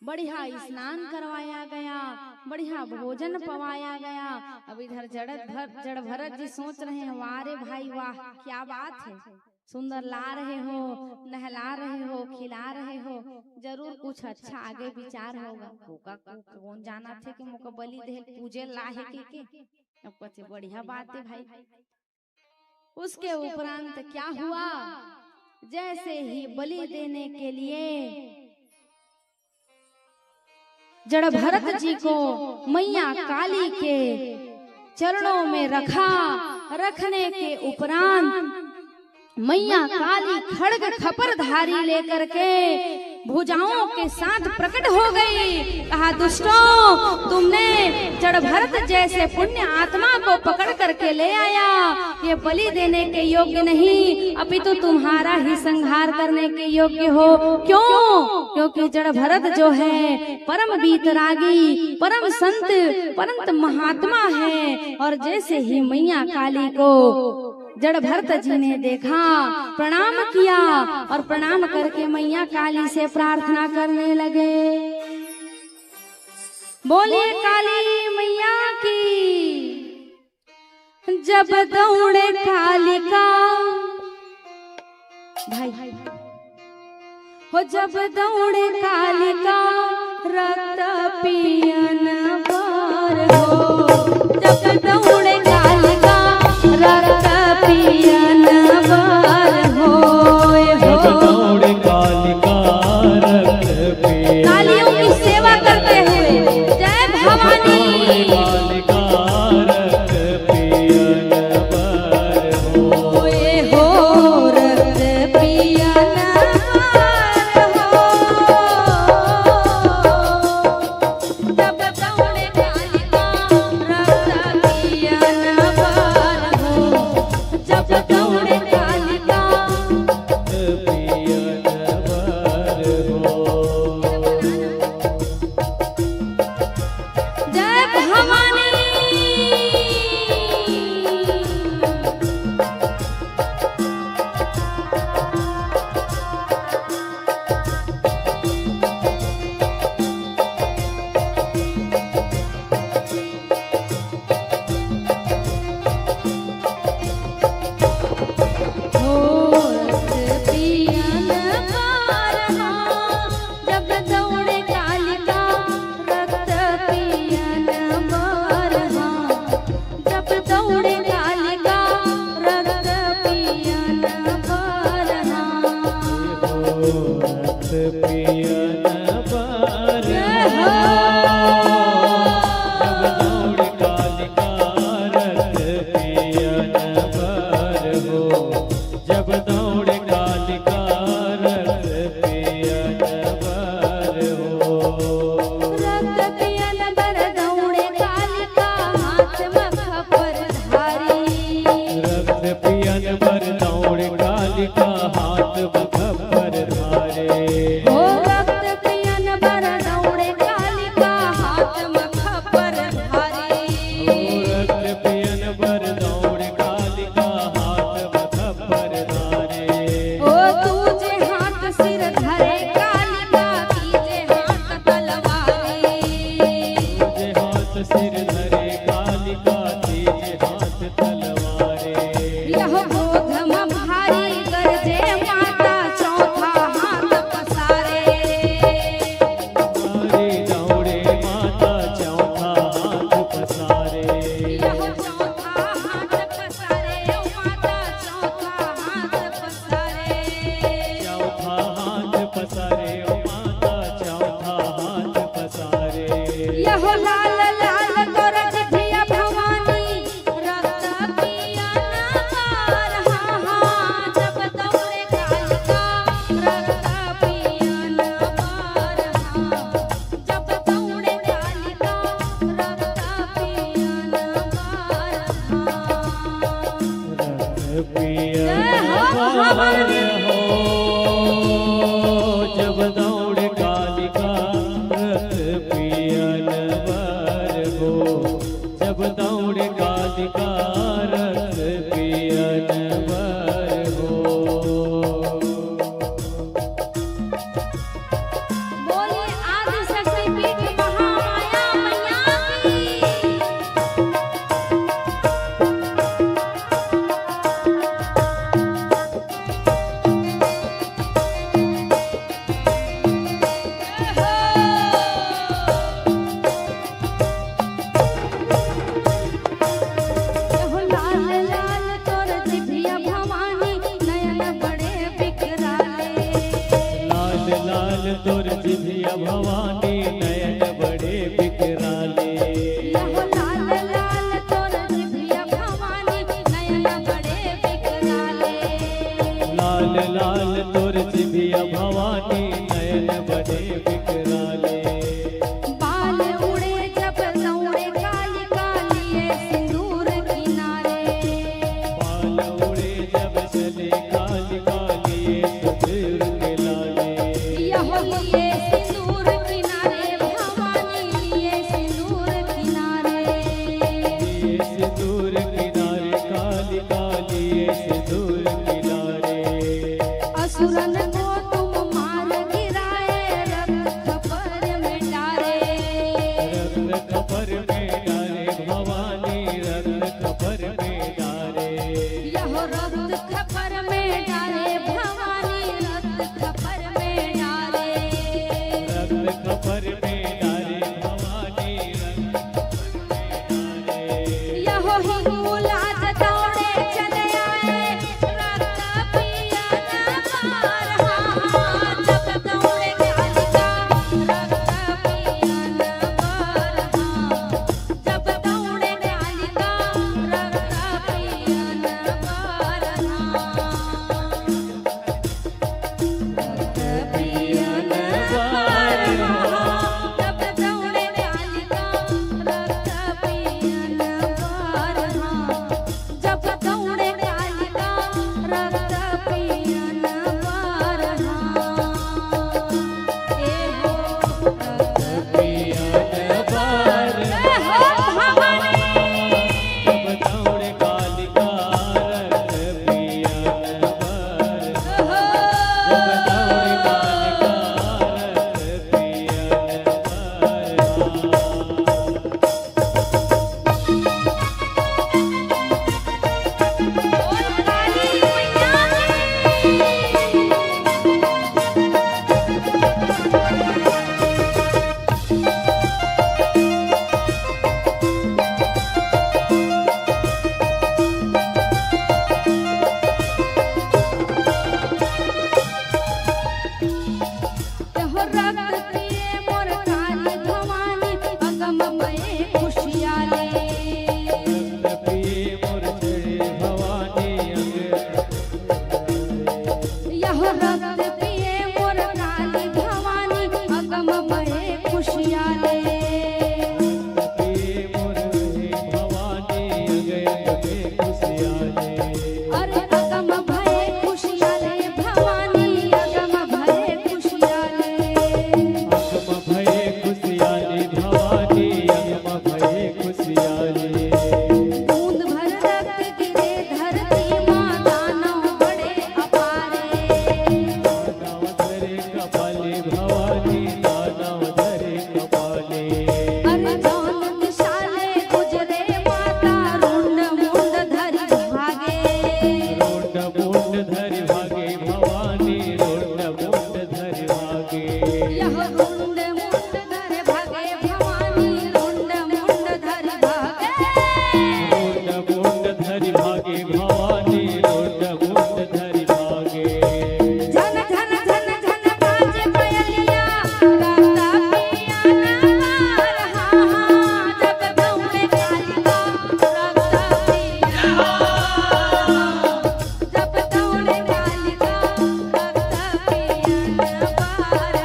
बढ़िया स्नान करवाया गया, बढ़िया भोजन पवाया गया। अब इधर जड़ भरत जी सोच रहे हैं, वाह रे भाई वाह, क्या बात है, सुंदर ला रहे हो, नहला रहे हो, खिला रहे हो, जरूर कुछ अच्छा आगे विचार होगा। कौन जाना थे कि मुझको बलि दे पूजे लाहे के। अब कहते बढ़िया बात है भाई। उसके उपरांत क्या हुआ, जैसे ही बलि देने के लिए जड़ भरत जी को मैया काली के चरणों में रखा, रखने के उपरांत मैया काली खड्ग खपरधारी लेकर के भुजाओं के साथ प्रकट हो गई। कहा, दुष्टों, तुमने जड़ भरत जैसे पुण्य आत्मा को पकड़ करके ले आया, ये बलि देने के योग्य नहीं, अपितु तुम्हारा ही संहार करने के योग्य हो। क्यों? क्योंकि जड़ भरत जो है परम वीतरागी, परम संत, परम महात्मा है। और जैसे ही मैया काली को जड़ भरत जी ने देखा, प्रणाम किया और प्रणाम करके मैया काली से प्रार्थना करने लगे। बोलिए काली मैया की। जब दौड़े कालिका भाई हो, जब दौड़े कालिका रक्त पियन बर हो, जब दौड़े कालिका रक्त पियन बर हो, जब दौड़े कालिका रक्त पियन, कालियों की सेवा करते हुए जय भवानी। कालिका रक्त पियन बर हो, हो रक्त पियन बर हो, जब दौड़े कालिका रक्त पियन बर हो, जब दौड़े कालिका पियन बर हो। जय भवानी। हो रक्त पियन बर हो, जब दौड़े कालिका रक्त पियन बर हो, जब दौड़े कालिका रक्त पियन बर हो। रक्त पियन बर जय हो, जब दौड़े कालिका रक्त पियन बर हो, जब दौड़े कालिका रक्त पियन बर हो। रक्त पियन बर दौड़े कालिका हाथ मखपर धारी, रक्त पियन बर दौड़े कालिका हाथ बखबर धारे, हो रक्त पियन बर दौड़े कालिका हाथ मखपर धारी। रक्त पियन बर दौड़े कालिका हाथ बखबर धारे, ओ तुझे हाथ सिर धरे कालिका कीजे हाथ तलवारी, तुझे हाथ सिर धरे कालिका तीजे हाथ तलवारे, यह गोधम भारी गरजे माता चौथा हाथ पसारे, हमारे दौड़े माता चौथा हाथ पसारे, यह चौथा हाथ पसारे माता चौथा हाथ पसारे, चौथा हाथ पसारे ओ माता चौथा हाथ पसारे, यह लाल लाल करत धिया भवानी रक्त पियन बर हा, जब दौड़े कालिका रक्त पियन बर हा, जब दौड़े कालिका रक्त पियन बर हा। रक्त पियन जय हो बर भवानी। हो, जब दौड़े कालिका रक्त पियन बर हो, जब दौड़े कालिका रक्त पियन बर हो। बोलिए आदि शक्ति पीठ महामाया मैया की। यहो लाल लाल तोर जिभिया भवानी नयन बड़े बिकराले, लाल लाल तोर जिभिया भवानी नयन बड़े बिकराले, यहो लाल लाल तोर जिभिया भवानी नयन बड़े बिकराले, लाल लाल तोर जिभिया भवानी नयन बड़े बिकराले, बाल उड़े जब दौड़े कालिका लिए सिंदूर किनारे, बाल उड़े जब चले कालिका लिए सिंदूर के लाले, यहो लिए सिंदूर किनारे भवानी लिए सिंदूर किनारे, लिए सिंदूर किनारे कालिका लिए सिंदूर किनारे, असुरन को तुम मार गिराए रक्त पर में डारे, यह रक्त पिए मोर काली भवानी अगम भये खुशियाले अरे अगम भये खुशियाले भवानी अगम भये खुशियाले बूंद भर रक्त गिरे धरती माँ दानव बड़े अपारे अरे जौन दिशाले गुजरे माता रुंड मुंड धरि भागे यह रुंड मुंड धरि भागे भवानी रुंड मुंड धरि भागे झन झन झन झन बाजे पयलिया गाता पिया नगार हाँ जब दौड़े कालिका रखता पिया जब दौड़े कालिका रखता पिया नगार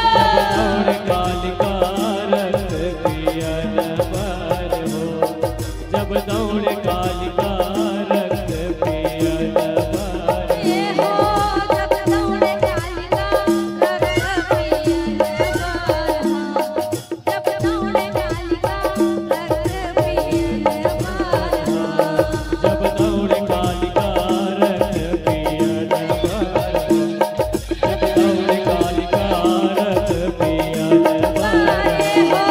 जब दौड़े कालिका रक्त पियन बार ये हो जब दौड़े कालिका रखता पिया नगार जब दौड़े कालिका रखता पिया नगार जब दौड़े कालिका रक्त पियन बार जब दौड़े कालिका रक्त पियन बार ये हो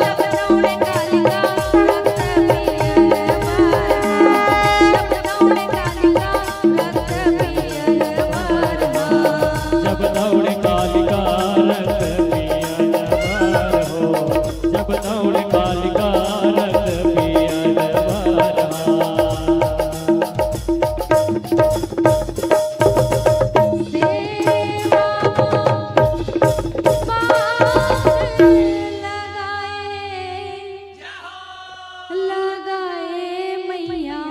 जब दौड़े कालिका रखता पिया नगार जब दौड़े कालिका रखता पिया नगार जब दौड़े कालिका रक्त पियन बार हो जब दौड़े कालिका रक्त पियन बार लगाए मैया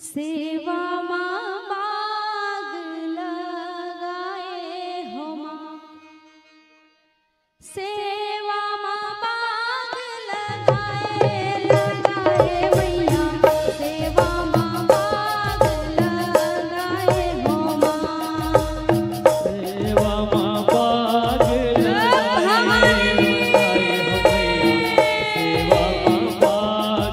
सेवा माँ बाग लगाए हो माँ सेवा माँ बाग लगाए मैया सेवा माँ बाग लगाए हो माँ सेवा माँ बाग लगाए हो मैया, सेवा माँ बाग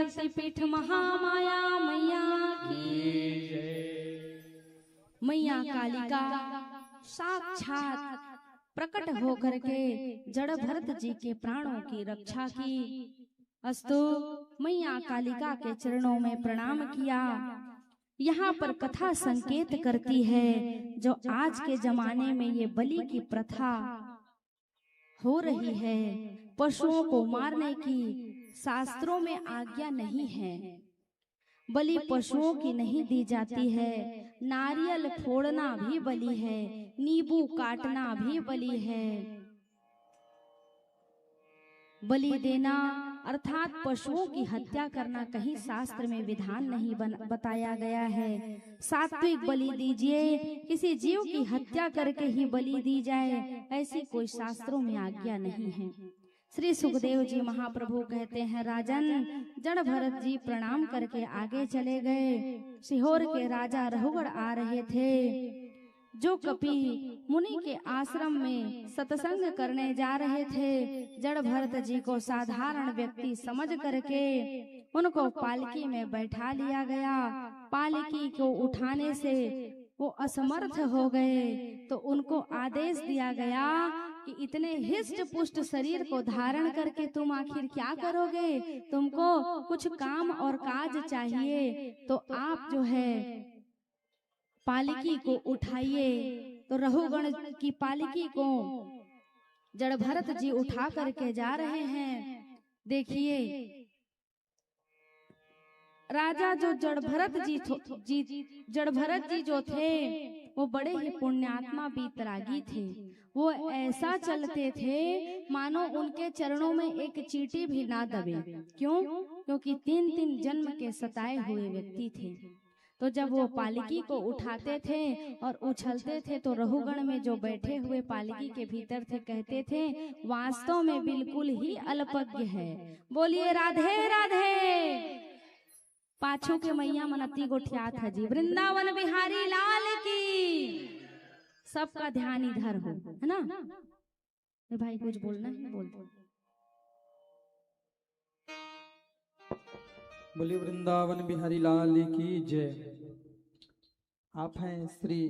शक्तिपीठ महामाया मैया की। मैया कालिका साक्षात प्रकट होकर के जड़ भरत जी के प्राणों की रक्षा की। अस्तु मैया कालिका के चरणों में प्रणाम किया। यहाँ पर कथा संकेत करती है, जो आज के जमाने में ये बलि की प्रथा हो रही है, पशुओं को मारने की शास्त्रों में आज्ञा नहीं है। बलि पशुओं की नहीं दी जाती है। नारियल फोड़ना भी बलि है, नींबू काटना भी बलि है। बलि देना अर्थात पशुओं की हत्या करना कहीं शास्त्र में विधान नहीं बताया गया है। सात्विक बलि दीजिए, किसी जीव की हत्या करके ही बलि दी जाए, ऐसी कोई शास्त्रों में आज्ञा नहीं है। श्री सुखदेव जी महाप्रभु कहते हैं, राजन जड़ भरत जी प्रणाम करके आगे चले गए। सीहोर के राजा रहुगढ़ आ रहे थे, जो कपि मुनि के आश्रम में सत्संग करने जा रहे थे। जड़ भरत जी को साधारण व्यक्ति समझ करके उनको पालकी में बैठा लिया गया। पालकी को उठाने से वो असमर्थ हो गए, तो उनको आदेश दिया गया कि इतने हिष्ट पुष्ट शरीर को धारण करके तुम आखिर क्या करोगे? तुमको कुछ काम और काज चाहिए, तो आप जो है पालकी को उठाइए। तो रहुगण की पालकी को जड़ भरत जी उठा करके जा रहे हैं। देखिए राजा जो जड़ भरत जी जो थे, वो बड़े ही पुण्यात्मा बीतरागी थे। वो ऐसा चलते थे मानो उनके चरणों में एक चींटी भी ना दबे। क्यों? क्योंकि 3-3 जन्म के सताए हुए व्यक्ति थे। तो जब वो पालकी को उठाते थे और उछलते थे, तो रहुगण में जो बैठे हुए पालकी के भीतर थे कहते थे, वास्तव में बिल्कुल ही अल्पज्ञ है। बोलिए राधे राधे। पाछू के मैया मनती गोठिया था जी, वृंदावन बिहारी लाल की। सबका ध्यान इधर हो, है ना? भाई कुछ बोलना है बोल दो। बोलिए वृंदावन बिहारी लाल की जय। आप हैं श्री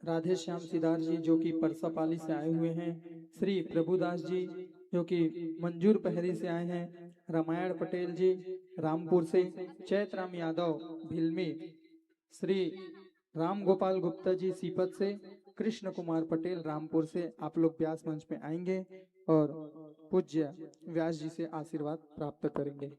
राधे श्याम सिद्धार्थ जी, जो कि परसापाली से आए हुए हैं। श्री प्रभुदास जी, जो कि मंजूर पहरी से आए हैं। रामायण पटेल जी रामपुर से, चैतराम यादव भिलमी, श्री राम गोपाल गुप्ता जी सीपत से, कृष्ण कुमार पटेल रामपुर से। आप लोग व्यास मंच में आएंगे और पूज्य व्यास जी से आशीर्वाद प्राप्त करेंगे।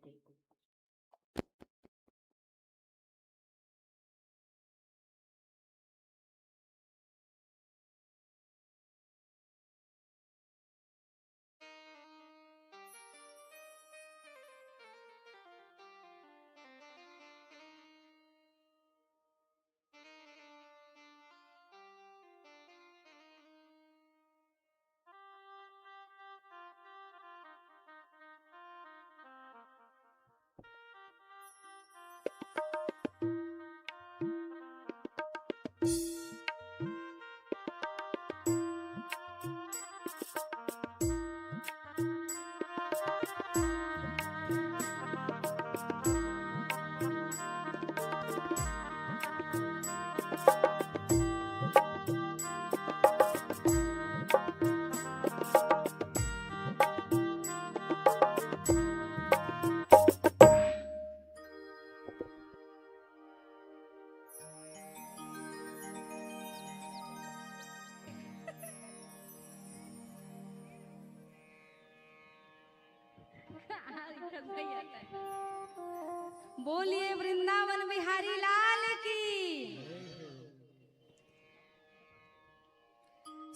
बोलिए वृंदावन बिहारी लाल की।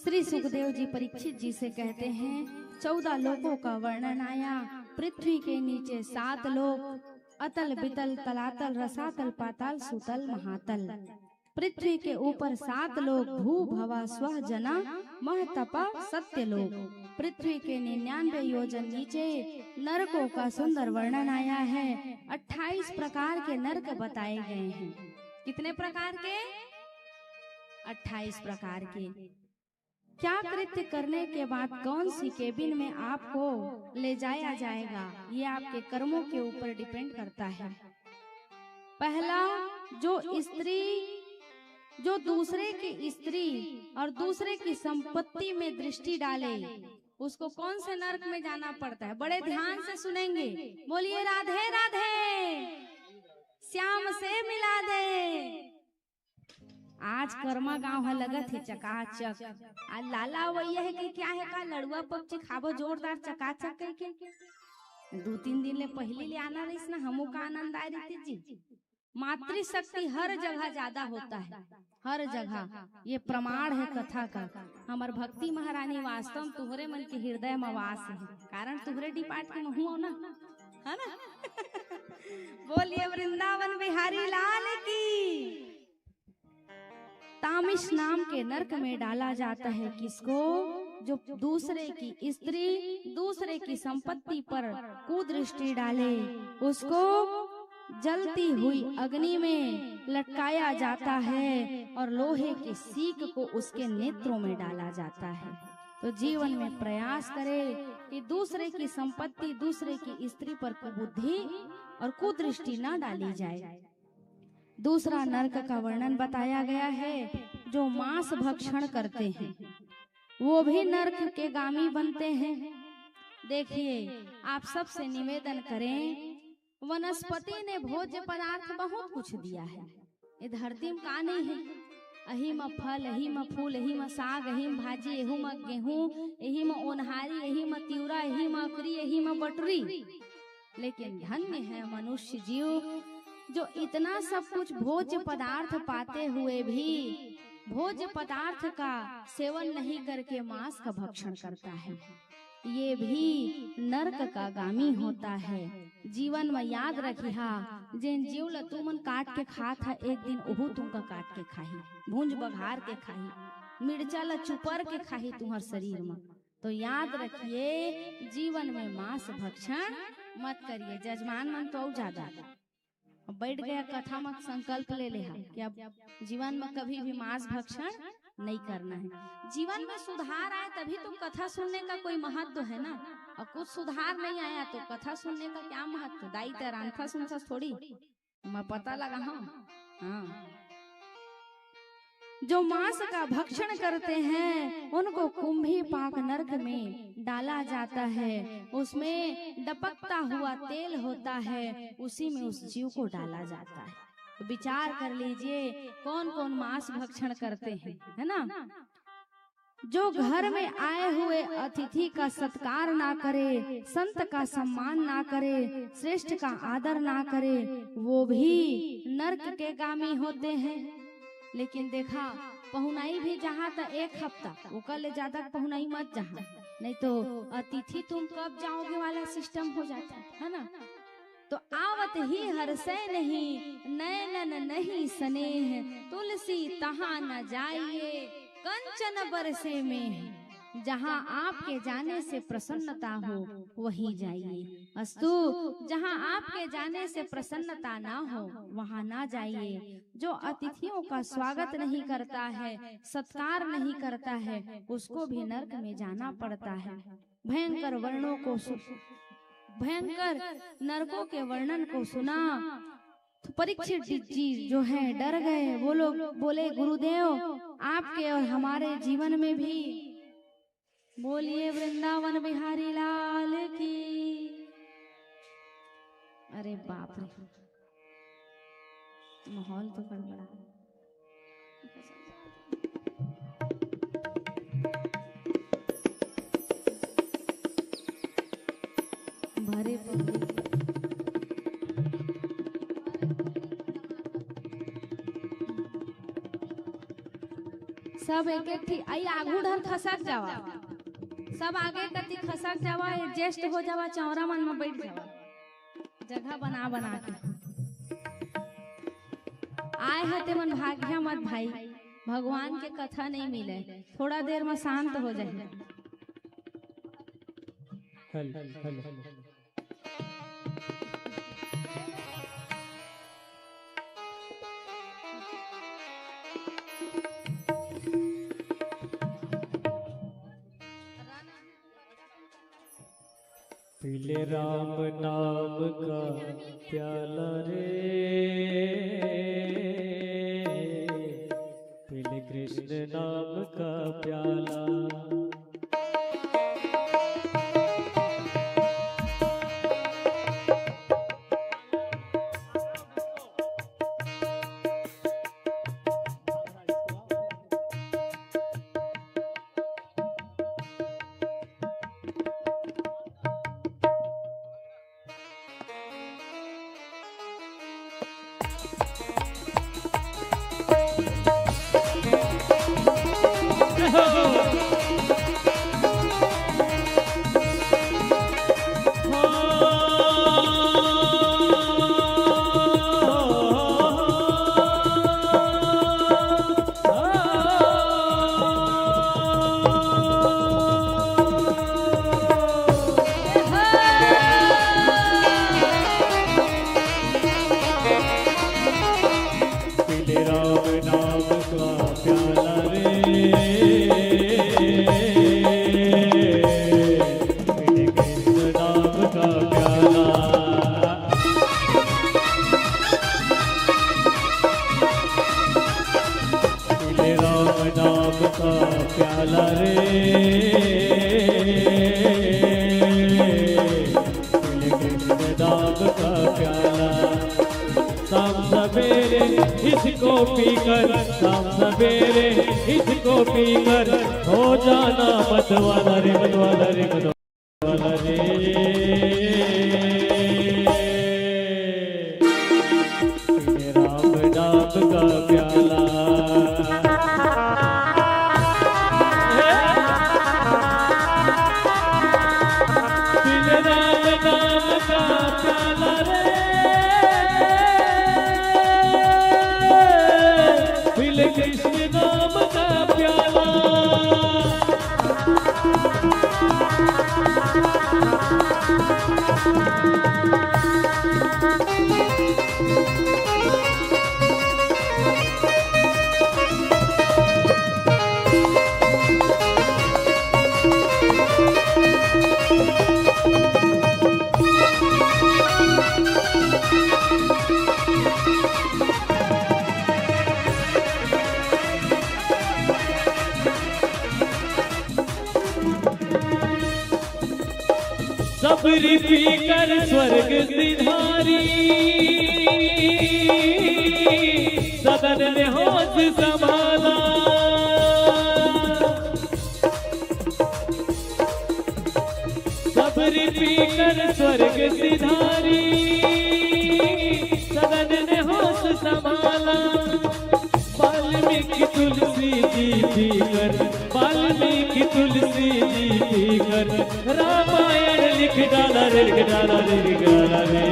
श्री सुखदेव जी परीक्षित जी से कहते हैं, 14 लोकों का वर्णन आया। पृथ्वी के नीचे 7 लोक, अतल बितल तलातल रसातल पाताल सुतल महातल। पृथ्वी के ऊपर 7 लोक, भू भवा स्व जना मह तपा सत्य लोक। पृथ्वी के 99 योजन नीचे नरकों का सुंदर वर्णन आया है। 28 प्रकार के नरक बताए गए हैं। कितने प्रकार के? 28 प्रकार के। क्या कृत्य करने के बाद कौन सी केबिन में आपको ले जाया जाएगा, ये आपके कर्मों के ऊपर डिपेंड करता है। पहला, जो दूसरे की स्त्री और दूसरे की संपत्ति में दृष्टि डाले, उसको कौन से नरक में जाना पड़ता है। बड़े ध्यान से सुनेंगे। बोलिए राधे राधे, श्याम से मिला दे। आज कर्मा गांव है लगत है चकाचक। आज लाला वैया है कि क्या है का लड़ुआ पक्षी खाबो जोरदार चकाचक करके। 2-3 दिन ले पहले ले आना रही ना, हमू का आनंद आ रही जी। मातृशक्ति हर जगह ज्यादा होता है, हर जगह। ये प्रमाण है कथा का। हमार भक्ति महारानी वास्तव में तुहरे मन के हृदय में वास है, कारण तुहरे डिपार्ट के महू ना, है ना। बोलिए वृंदावन बिहारी लाल की। तामिश नाम के नरक में डाला जाता है किसको? जो दूसरे की स्त्री, दूसरे की संपत्ति पर कुदृष्टि डाले, उसको जलती हुई अग्नि में लटकाया जाता है और लोहे की सीख को उसके नेत्रों में डाला जाता है। तो जीवन में प्रयास करे कि दूसरे की संपत्ति, दूसरे की स्त्री पर कुबुद्धि और कुदृष्टि न डाली जाए। दूसरा नरक का वर्णन बताया गया है, जो मांस भक्षण करते हैं वो भी नरक के गामी बनते हैं। देखिए, आप सबसे निवेदन करें, वनस्पति ने भोज्य पदार्थ बहुत कुछ दिया है। ये धरती में का नहीं है, अही में फल, अही में फूल, अही में साग, अही में भाजी, एहू में गेहूं, यही में ओनहारी, यही में तिउरा, यही में अकरी, यही में बटरी। लेकिन धन्य है मनुष्य जीव जो इतना सब कुछ भोज्य पदार्थ पाते हुए भी भोज्य पदार्थ का सेवन नहीं करके मांस का भक्षण करता है। ये भी नरक का गामी होता है। जीवन में याद रखिहा, जिन जीव ल तुमन काट के खात है, एक दिन ओहू तुमका काट के खाही, भूंज बघार के खाही, मिर्चा ल चुपर के खाही तुम्हार शरीर में। तो याद रखिए, जीवन में मांस भक्षण मत करिए। जजमान मन तो ज्यादा बैठ गया कथा में संकल्प ले ले कि अब जीवन में कभी भी मांस भक्षण नहीं करना है। जीवन में सुधार आए तभी तो कथा सुनने का कोई महत्व है ना। और कुछ सुधार नहीं आया तो कथा सुनने का क्या महत्व। दाई तेरांथा सुनता थोड़ी, मैं पता लगा। हाँ, जो मांस का भक्षण करते हैं उनको कुंभी पाक नरक में डाला जाता है। उसमें डपकता हुआ तेल होता है, उसी में उस जीव को डाला जाता है। तो विचार कर लीजिए कौन कौन मांस भक्षण करते हैं, है ना। जो घर में आए हुए अतिथि का सत्कार ना करे, संत का सम्मान ना करे, श्रेष्ठ का आदर ना करे, वो भी नरक के गामी होते हैं। लेकिन देखा, पहुनाई भी जहाँ तक 1 हफ्ता, वो कल ले ज्यादा पहुनाई मत जहाँ, नहीं तो अतिथि तुम कब जाओगे वाला सिस्टम हो जाता है ना। तो आवत ही हर्षे नहीं, नैनन नहीं स्नेह, तुलसी तहाँ न जाइए, कंचन बरसे में। जहाँ आपके जाने से प्रसन्नता हो वहीं जाइए, अस्तु जहाँ आपके जाने से प्रसन्नता ना हो वहाँ ना जाइए। जो अतिथियों का स्वागत नहीं करता है, सत्कार नहीं करता है, उसको भी नरक में जाना पड़ता है। भयंकर वर्णों को भयंकर नरकों के वर्णन को सुना तो परीक्षित जी जो है डर गए। वो लोग बोले, गुरुदेव आपके और हमारे जीवन में भी। बोलिए वृंदावन बिहारी लाल की। अरे बाप रे, माहौल तो गड़बड़ा है। भरे सब एक आई आगू ढर खसक जावा, सब आगे कति खसक जावा, एडजस्ट हो जावा, चौरा मन में बैठ जावा, जगह बना बना के आए हते मन भाग्य मत भाई, भगवान के कथा नहीं मिले, थोड़ा देर में शांत हो जाए। पीले राम नाम का प्याला रे, पीले कृष्ण नाम का प्याला। प्याला रे, कृष्ण नाम का प्याला। शाम सवेरे इसको पीकर, शाम सवेरे इसको पीकर हो जाना मतवाला रे, मतवाला रे, मतवाला रे। राम नाम का प्याला, कृष्ण नाम का प्याला। सबरी पीकर स्वर्ग सिधारी, सदन में होश संभाला। सबरी पीकर स्वर्ग सिधारी, सदन में होश संभाला। वाल्मीकि तुलसी जी पीकर, वाल्मीकि तुलसी जी पीकर रामायण लिख डाला रे, लिख डाला रे, लिख डाला रे।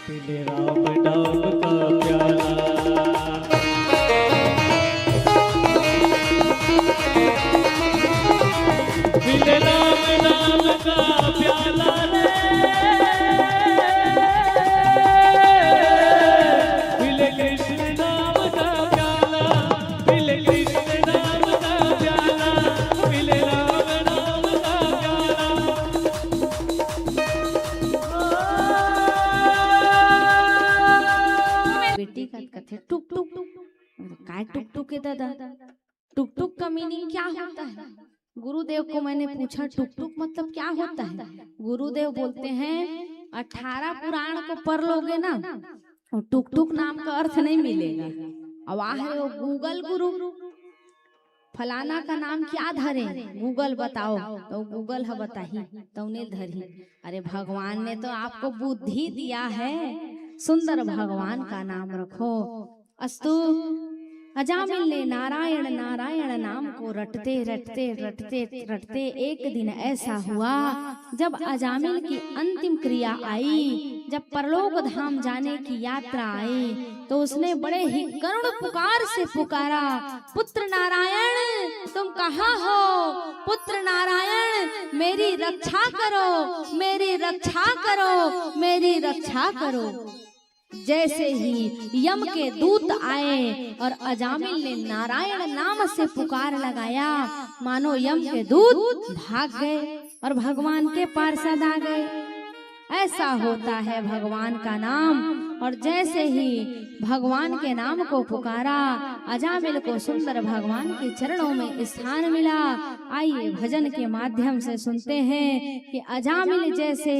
पीले राम नाम का प्याला, पीले राम नाम का प्याला रे, पीले कृष्ण नाम का प्याला, पीले कृष्ण नाम का प्याला, पीले राम नाम का प्याला। बेटी का कथे टुक टुक काय टुक टुक है दादा, टुक टुक का मीनिंग क्या होता है? गुरुदेव को मैंने पूछा टुक टुक मतलब क्या होता है? गुरुदेव बोलते हैं 18 पुराण को पढ़ लोगे ना, टुक टुक नाम का अर्थ नहीं मिलेगा। अब आहे वो गूगल गुरु, फलाना का नाम क्या धरे, गूगल बताओ, तो गूगल है बताही तो उन्हें धरी। अरे भगवान ने तो आपको बुद्धि दिया है, सुंदर भगवान का नाम रखो। अस्तु अजामिल ने नारायण नारायण नाम को रटते रटते रटते रटते एक दिन ऐसा हुआ जब अजामिल की अंतिम क्रिया आई, जब परलोक धाम जाने की यात्रा आई, तो उसने बड़े ही करुण पुकार से पुकारा, पुत्र नारायण तुम कहाँ हो? पुत्र नारायण मेरी रक्षा करो, मेरी रक्षा करो, मेरी रक्षा करो। जैसे ही यम के दूत आए और अजामिल ने नारायण नाम से पुकार लगाया, मानो यम के दूत भाग गए और भगवान के पार्षद आ गए। ऐसा होता है भगवान का नाम। और जैसे ही भगवान के नाम को पुकारा, अजामिल को सुंदर भगवान के चरणों में स्थान मिला। आइए भजन के माध्यम से सुनते हैं कि अजामिल जैसे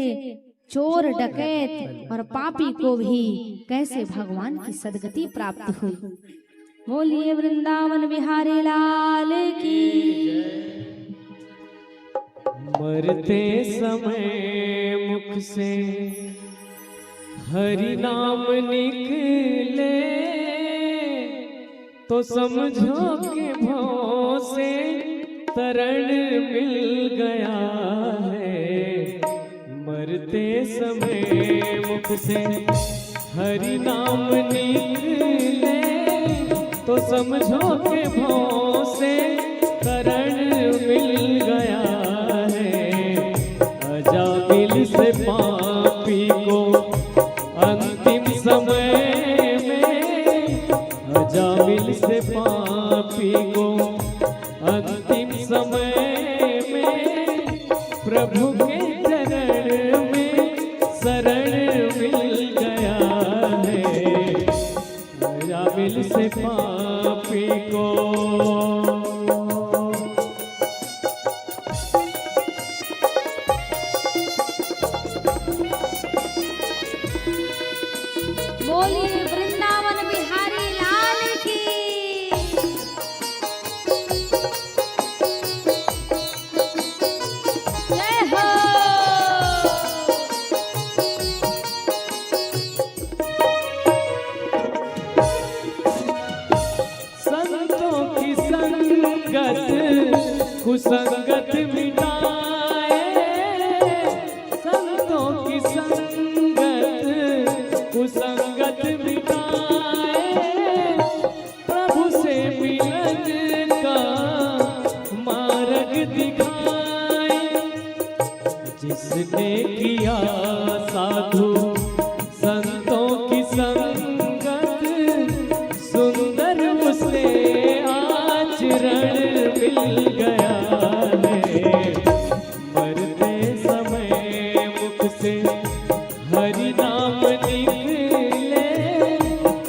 चोर, डकैत और पापी को भी कैसे भगवान की सदगति प्राप्त हुई। बोलिए वृंदावन बिहारी लाल की। मरते समय मुख से हरि नाम निकले, तो समझो कि भों से तरण मिल गया है। मरते समय मुख से हरि नाम निकले, तो समझो कि भों से तरण मिल गया है। अजामिल से पापी को अंतिम समय में, अजामिल से पापी को अंतिम समय में, प्रभु के चरण में शरण मिल गया है। अजामिल से पापी को बोलिए वृंदावन बिहारी लाल की। जय हो। संतों की संगत कुसंगत मिटाए, संतों की संगत कुसंगत मिटाए, प्रभु से मिलन का मार्ग दिखाए। जिसने किया साधु संतों की संगत, सुंदर उसे आचरण मिल गया है। मरते समय मुख से हरि नाम निकले,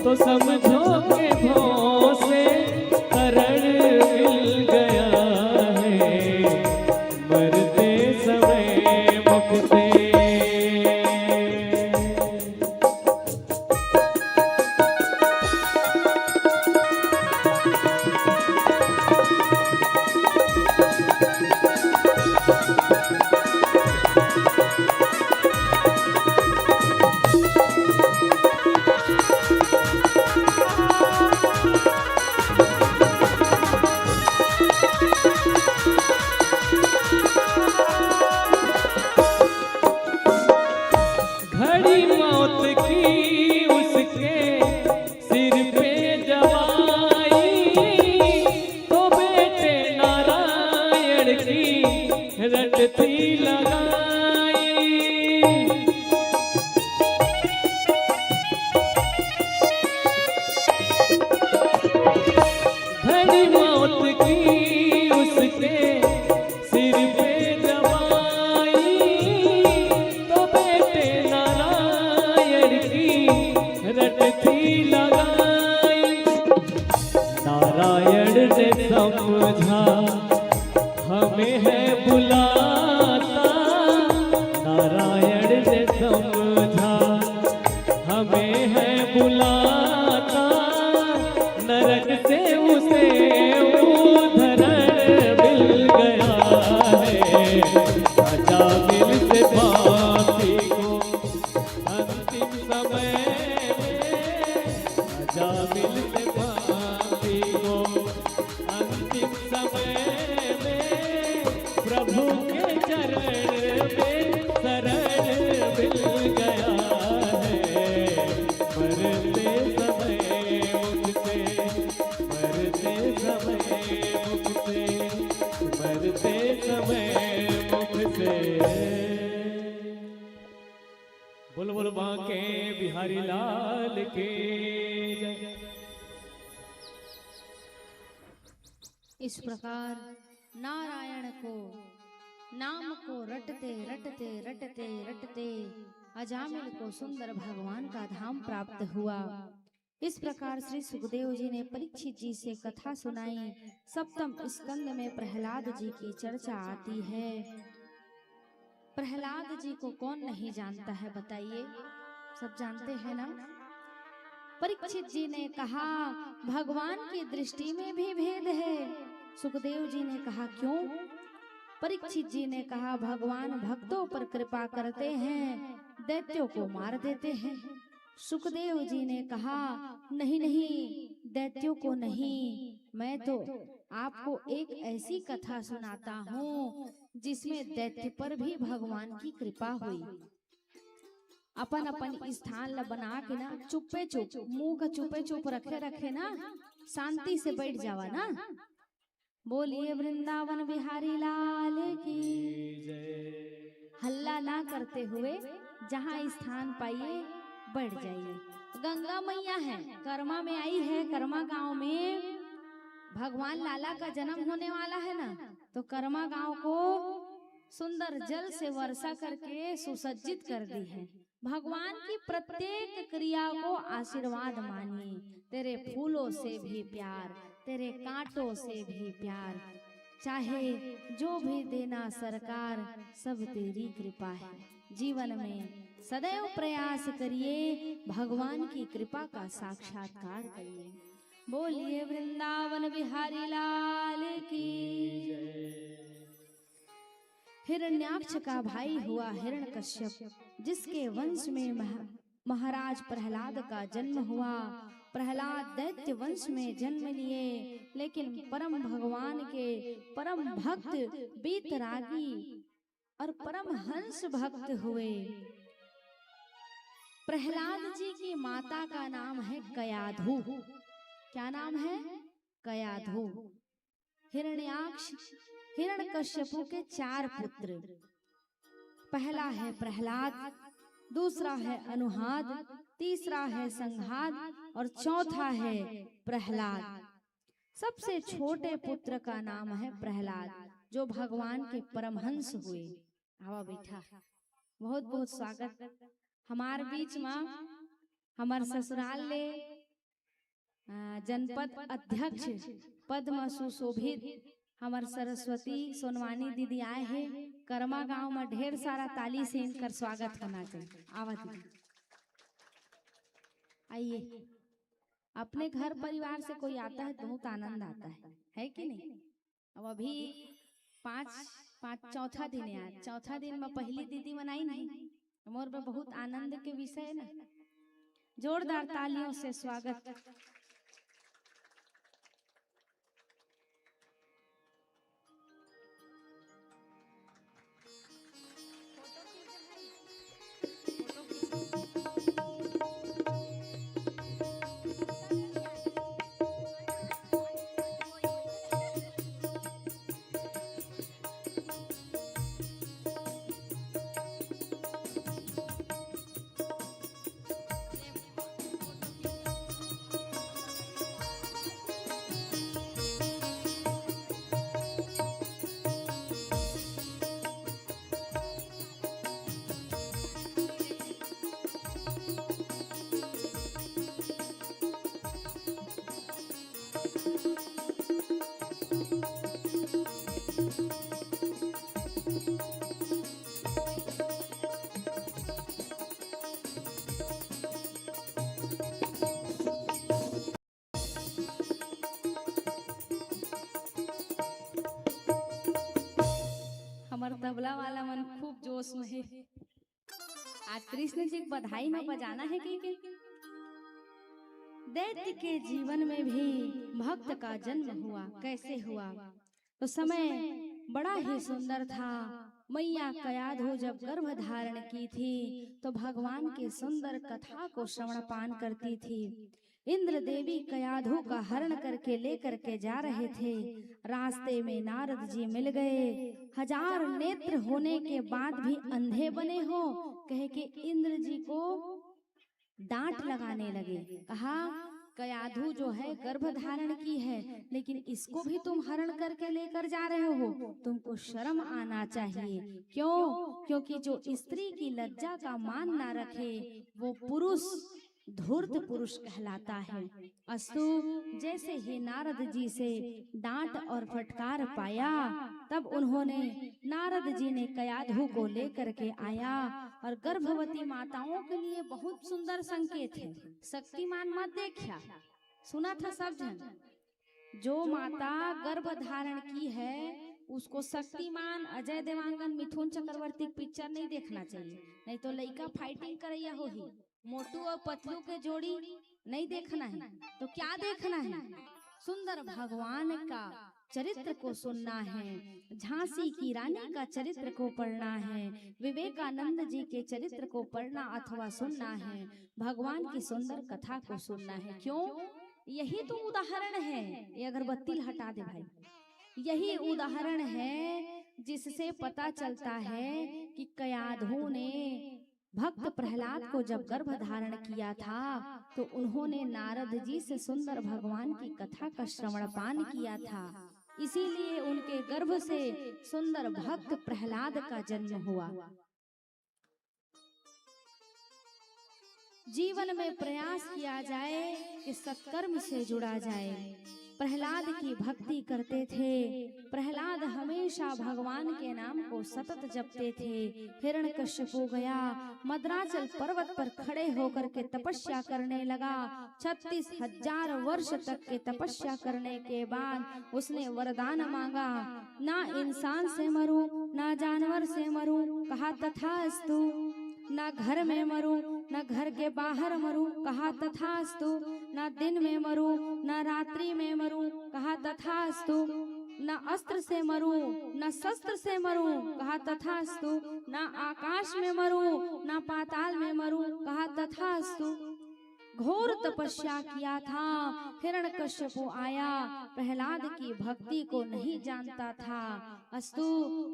तो समझो के भों से तरण मिल गया है। मरते समय मुख से घड़ी मौत की उसके सिर पे जवाई, तो बेटे नारायण की रट थी लगाई। घड़ी मौत की उसके सिर पे जवाई, तो बेटे नारायण की रट थी लगाई। नारायण ने समझा हमें है बुलाता, नारायण ने समझा हमें है बुलाता, नरक से उसे उद्धरण मिल गया है। अजामिल से पापी को अंतिम समय में, अजामिल से पापी को अंतिम समय में, प्रभु के चरण में शरण मिल गया है। मरते समय मुख से, मरते समय मुख से, मरते समय मुख से। बोल बोल बांके बिहारी। बिहारी लाल के जय। इस प्रकार नारायण को नाम को रटते रटते रटते रटते अजामिल को सुंदर भगवान का धाम प्राप्त हुआ। इस प्रकार श्री सुखदेव जी ने परीक्षित जी से कथा सुनाई। सप्तम स्कंद में प्रहलाद जी की चर्चा आती है। प्रहलाद जी को कौन नहीं जानता है बताइए, सब जानते हैं ना। परीक्षित जी ने कहा भगवान की दृष्टि में भी भेद है। सुखदेव जी ने कहा क्यों? परीक्षित जी ने कहा भगवान भक्तों पर कृपा करते हैं, दैत्यों को मार देते हैं। सुखदेव जी ने कहा नहीं नहीं, दैत्यों को नहीं, मैं तो आपको एक ऐसी कथा सुनाता हूँ जिसमें दैत्य पर भी भगवान की कृपा हुई। अपन अपन स्थान ला बना के ना चुप्पे चुप मुंह का चुप्पे चुप रखे रखे ना, शांति से बैठ जावा ना। बोलिए वृंदावन बिहारी लाल की जय। हल्ला ना करते हुए जहाँ स्थान पाइए बैठ जाइए। गंगा मैया है, कर्मा में आई है। कर्मा गांव में भगवान लाला का जन्म होने वाला है ना, तो कर्मा गांव को सुंदर जल से वर्षा करके सुसज्जित कर दी है। भगवान की प्रत्येक क्रिया को आशीर्वाद मानिए। तेरे फूलों से भी प्यार, तेरे कांटों से भी प्यार, चाहे जो भी देना सरकार, सब तेरी कृपा है। जीवन में सदैव प्रयास करिए, भगवान की कृपा का साक्षात्कार करिए। बोलिए वृंदावन बिहारी लाल की। हिरण्याक्ष का भाई हुआ हिरण्यकश्यप, जिसके वंश में महाराज प्रहलाद का जन्म हुआ। प्रहलाद दैत्य वंश में जन्म लिए, लेकिन परम भगवान के परम भक्त बीतरागी और परम हंस भक्त हुए। प्रहलाद जी की माता का नाम है कयाधु। क्या नाम है? कयाधु। हिरण्याक्ष हिरण्यकश्यपु के 4 पुत्र। पहला है प्रहलाद, दूसरा है अनुहाद, तीसरा है संघाद और चौथा है प्रहलाद। सबसे छोटे पुत्र का नाम है प्रहलाद, जो भगवान के परमहंस हुए। आवा बैठा, बहुत बहुत स्वागत। हमार बीच में हमार ससुराल ले जनपद अध्यक्ष पद्म सुशोभित हमार सरस्वती सोनवानी दीदी आए हैं। कर्मा गांव में ढेर सारा ताली से इनका स्वागत होना चाहिए। आवा दीदी, आइए। अपने घर परिवार से कोई आता है तो बहुत आनंद आता है कि नहीं? अब अभी पाँच चौथा दिन है आज। चौथा दिन में पहली दीदी मनाई नहीं, मोर में बहुत आनंद के विषय है ना। जोरदार तालियों से स्वागत। तबला वाला मन खूब जोश में है। आज कृष्ण जी की बधाई में बजाना है कि दैत्य के जीवन में भी भक्त का जन्म हुआ। कैसे हुआ? तो समय बड़ा ही सुंदर था। मैया कयाधु जब गर्भ धारण की थी तो भगवान के सुंदर कथा को श्रवण पान करती थी। इंद्र देवी कयाधु का हरण करके लेकर के जा रहे थे। रास्ते में नारद जी मिल गए। 1000 नेत्र होने के बाद भी अंधे बने हो, कहे कि इंद्र जी को डांट लगाने लगे। कहा कयाधु जो है गर्भ धारण की है, लेकिन इसको भी तुम हरण करके लेकर जा रहे हो, तुमको शर्म आना चाहिए। क्यों? क्योंकि जो स्त्री की लज्जा का मान ना रखे वो पुरुष धूर्त पुरुष कहलाता है। अस्तु, जैसे ही नारद जी से डांट और फटकार पाया, तब उन्होंने नारद जी ने कयाधु को लेकर के आया और गर्भवती माताओं के लिए बहुत सुंदर संकेत है। शक्तिमान मत देखा, सुना था सब जन। जो माता गर्भ धारण की है उसको शक्तिमान, अजय देवांगन, मिथुन चक्रवर्ती पिक्चर नहीं देखना चाहिए, नहीं तो लड़का फाइटिंग करैया हो ही। मोटू और पतलू के जोड़ी नहीं देखना है, तो क्या देखना है? सुंदर भगवान का चरित्र को सुनना है, झांसी की रानी का चरित्र को पढ़ना है, विवेकानंद जी के चरित्र को पढ़ना अथवा सुनना है, भगवान की सुंदर कथा को सुनना है। क्यों? यही तो उदाहरण है। ये अगरबत्ती हटा दे भाई, यही उदाहरण है जिससे पता चलता है कि कयाधु ने भक्त प्रहलाद को जब गर्भ धारण किया था तो उन्होंने नारद जी से सुंदर भगवान की कथा का श्रवण पान किया था, इसीलिए उनके गर्भ से सुंदर भक्त प्रहलाद का जन्म हुआ। जीवन में प्रयास किया जाए कि सत्कर्म से जुड़ा जाए। प्रहलाद की भक्ति करते थे। प्रहलाद हमेशा भगवान के नाम को सतत जपते थे। हिरण्यकश्यपु गया, मद्राचल पर्वत पर खड़े होकर के तपस्या करने लगा। 36,000 वर्ष तक के तपस्या करने के बाद उसने वरदान मांगा, ना इंसान से मरूं, ना जानवर से मरूं, कहा तथास्तु। ना घर में मरूं, न घर के बाहर मरूं, कहा तथास्तु। न दिन में मरूं, न रात्रि में मरूं, कहा तथास्तु। न अस्त्र से मरूं, न शस्त्र से मरूं, कहा तथास्तु। न आकाश में मरूं, न पाताल में मरूं, कहा तथास्तु। घोर तपस्या किया था। हिरण्यकश्यपु आया, प्रहलाद की भक्ति को नहीं जानता था। अस्तु,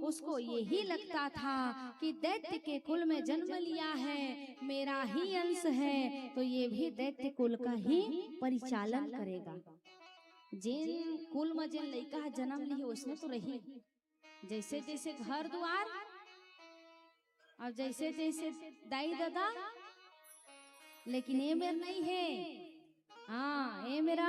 उसको यही लगता था कि दैत्य के कुल में जन्म लिया है, मेरा ही अंश है, तो ये भी दैत्य कुल का ही परिचालन करेगा। जिन कुल में जिन लड़का जन्म ली उसने तो रही, जैसे जैसे घर द्वार और जैसे जैसे दाई दादा, लेकिन ये मेरा नहीं है। हाँ, ये मेरा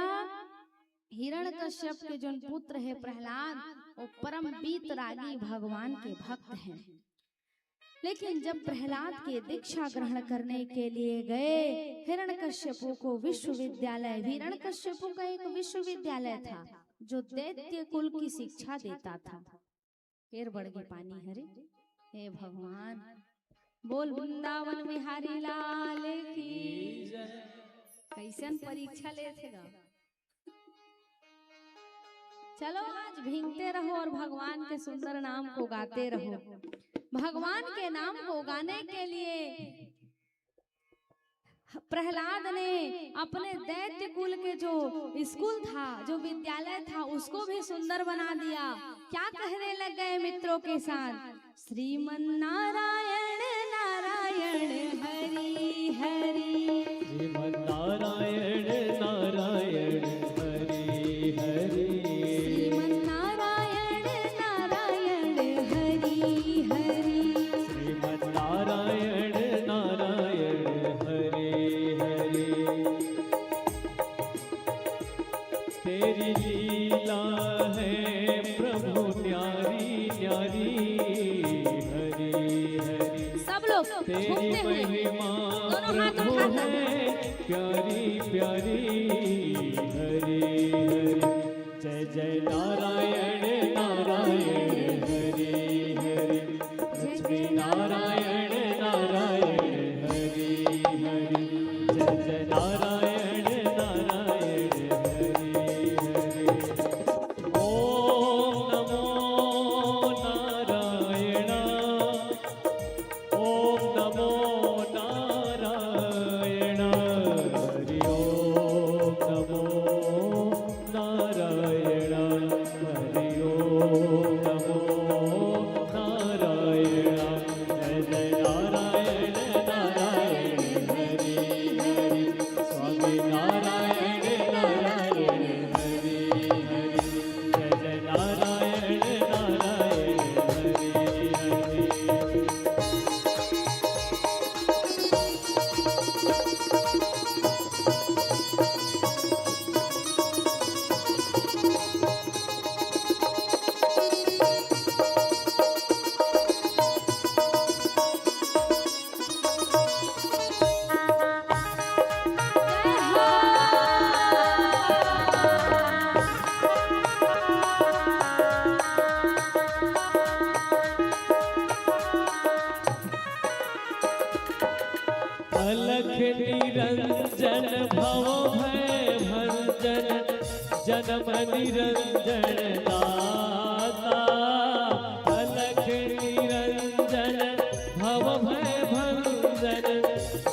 हिरण्यकश्यप के जो पुत्र है प्रहलाद, वो परम वीतरागी भगवान के भक्त हैं। लेकिन जब प्रहलाद के दीक्षा ग्रहण करने के लिए गए, हिरण्यकश्यपु को विश्वविद्यालय, हिरण्यकश्यपु का एक विश्वविद्यालय था जो दैत्य कुल की शिक्षा देता था। फिर बढ़ गए पानी हरे, हे भगवान, बोल वृंदावन बिहारी लाल की जय। कैसन परीक्षा ले थे गा। चलो आज भींगते रहो और भगवान के सुंदर नाम को गाते रहो। भगवान के नाम को गाने के लिए प्रहलाद ने अपने दैत्य कुल के जो स्कूल था, जो विद्यालय था, उसको भी सुंदर बना दिया। क्या कहने लग गए मित्रों के साथ, श्रीमन नारायण नारायण हरि हरि, श्रीमन नारायण नारायण हरि हरि, श्रीमन नारायण नारायण हरि हरि, श्रीमन नारायण नारायण हरि हरि। तेरी लीला है प्रभु न्यारी न्यारी, हरि हरि। सब लोग तेरी महिमा प्रभु है प्यारी प्यारी, हरि हरि। जय जय नारायण नारायण हरि हरि, लक्ष्मी नारायण नारायण हरि हरि। जय जय नारायण नारायण हरि हरि। ओम नमो नारायण, ओम नमो नारायण, हरि ओम नमो नारायण, हरि ओम। अलख निरंजन भव भय भंजन जन्म निरंजन दाता अलख निरंजन भव भय भंजन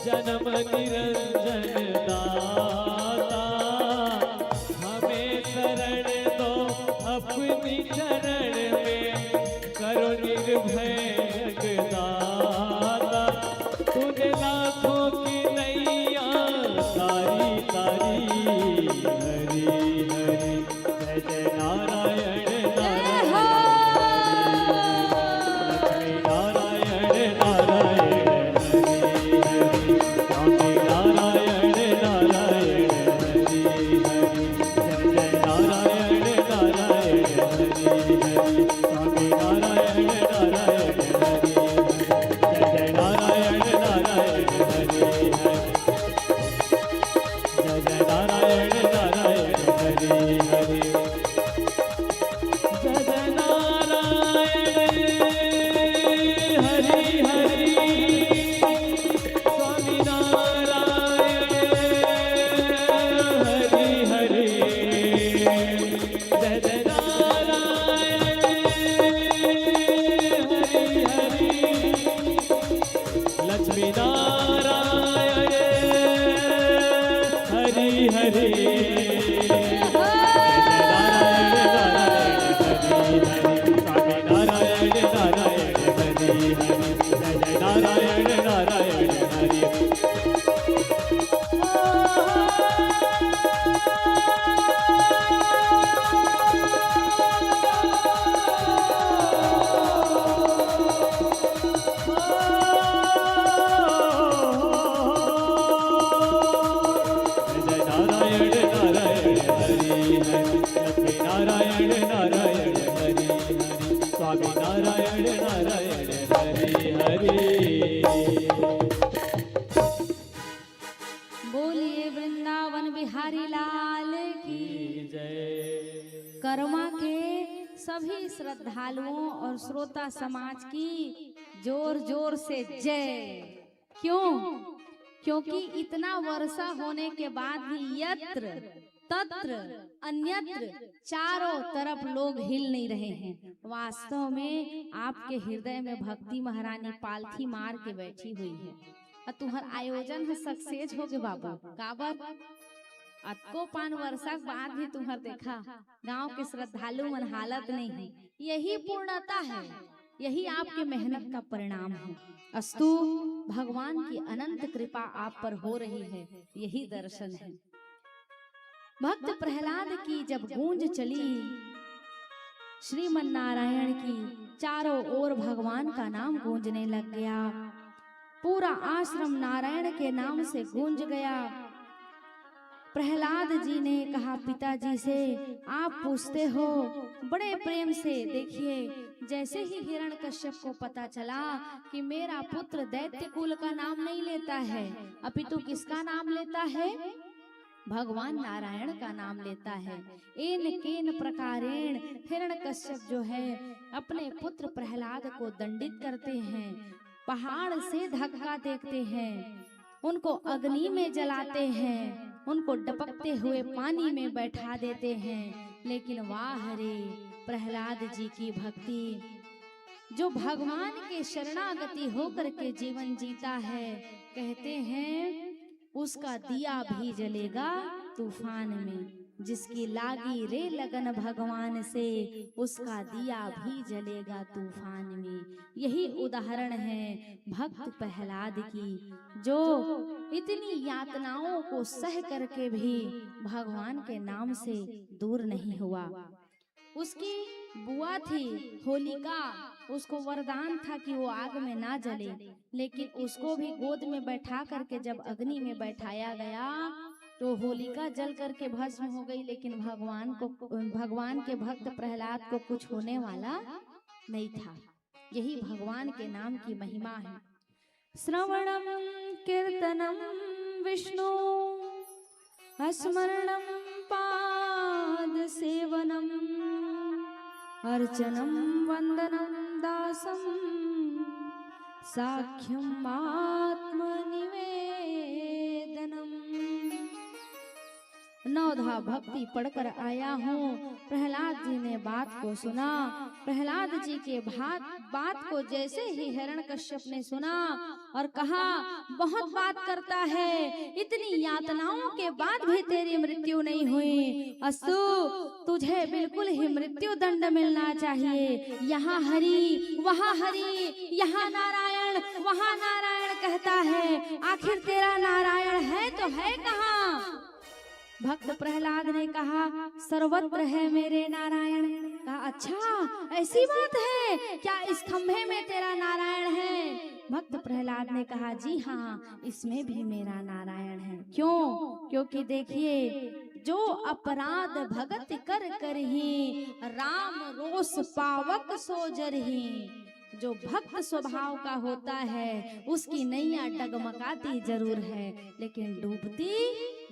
जन्म निरंजन दाता हमें शरण दो अपनी चरण में करो निर्भय जगदाता तूने लाखों की नैया तारी तारी हरि हरि जय जय नारायण नारायण नारायण स्वामी नारायण नारायण हरि हरि जय जय नारायण नारायण हरि हरि स्वामी नारायण नारायण हरि जय जय नारायण नारायण हरि हरि जय जय नारायण नारायण हरि हरि जय जय नारायण हरि हरि स्वामी नारायण हरि हरि जय जय नारायण हरि हरि लक्ष्मी नारायण हरि हरि नारायण नारायण हरि हरि जय जय नारायण नारायण हरि जय नारायण नारायण हरि हरि लक्ष्मी नारायण नारायण हरि हरि स्वामी नारायण नारायण हरि हरि बोलिए वृंदावन बिहारी लाल की जय कर्मा के सभी श्रद्धालुओं और श्रोता समाज की जोर जोर से जय। क्यों? क्योंकि इतना वर्षा होने के बाद भी यत्र तत्र अन्यत्र चारों तरफ लोग हिल नहीं रहे हैं। वास्तव में आपके हृदय में भक्ति महारानी पालथी मार के बैठी हुई है और तुम्हार आयोजन में सक्सेस हो गए बाबू काबर अतको पान वर्षा के बाद भी तुम्हार देखा गांव के श्रद्धालु मन हालत नहीं है। यही पूर्णता है, यही आपके मेहनत का परिणाम है। अस्तु भगवान की अनंत कृपा आप पर हो रही है, यही दर्शन है। भक्त प्रहलाद की जब गूंज चली श्रीमन नारायण की, चारों ओर भगवान का नाम गूंजने लग गया। पूरा आश्रम नारायण के नाम से गूंज गया। प्रहलाद जी ने कहा पिताजी से, आप पूछते हो बड़े प्रेम से। देखिए जैसे ही हिरण्यकश्यप को पता चला कि मेरा पुत्र दैत्य कुल का नाम नहीं लेता है, अपितु किसका नाम लेता है? भगवान नारायण का नाम लेता है। एन केन प्रकारेण हिरण्यकश्यप जो है अपने पुत्र प्रहलाद को दंडित करते हैं, पहाड़ से धक्का देते हैं, उनको अग्नि में जलाते हैं, उनको डपकते हुए पानी में बैठा देते हैं। लेकिन वाह रे प्रहलाद जी की भक्ति, जो भगवान के शरणागति होकर के जीवन जीता है, कहते हैं उसका दिया भी जलेगा तूफान में। जिसकी लागी रे लगन भगवान से, उसका दिया भी जलेगा तूफान में। यही उदाहरण है भक्त प्रहलाद की, जो इतनी यातनाओं को सह करके भी भगवान के नाम से दूर नहीं हुआ। उसकी बुआ थी होलिका, उसको वरदान था कि वो आग में ना जले, लेकिन उसको भी गोद में बैठा करके जब अग्नि में बैठाया गया तो होलिका जल करके भस्म हो गई। लेकिन भगवान के भक्त प्रहलाद को कुछ होने वाला नहीं था। यही भगवान के नाम की महिमा है। श्रवणम कीर्तनम विष्णु स्मरणम पाद सेवनम अर्चनम वंदनम दासम साख्यम आत्मनिवेदनम। सुधा भक्ति पढ़कर आया हूँ। प्रहलाद जी ने बात को सुना। प्रहलाद जी के बात को जैसे ही हिरण्यकश्यप ने सुना और कहा, बहुत बात करता है, इतनी यातनाओं के बाद भी तेरी मृत्यु नहीं हुई। अस्तु, तुझे बिल्कुल ही मृत्यु दंड मिलना चाहिए। यहाँ हरि, वहाँ हरि, यहाँ नारायण, वहाँ नारायण कहता है, आखिर तेरा नारायण है तो है कहाँ? भक्त प्रहलाद ने कहा, सर्वत्र है मेरे नारायण। कहा, अच्छा ऐसी बात है क्या? इस खंभे में तेरा नारायण है? भक्त प्रहलाद ने कहा, जी हाँ, इसमें भी मेरा नारायण है। क्यों? क्योंकि देखिए, जो अपराध भगत कर कर ही राम रोष पावक सो जरही। जो भक्त स्वभाव का होता है उसकी नैया डगमगाती जरूर है लेकिन डूबती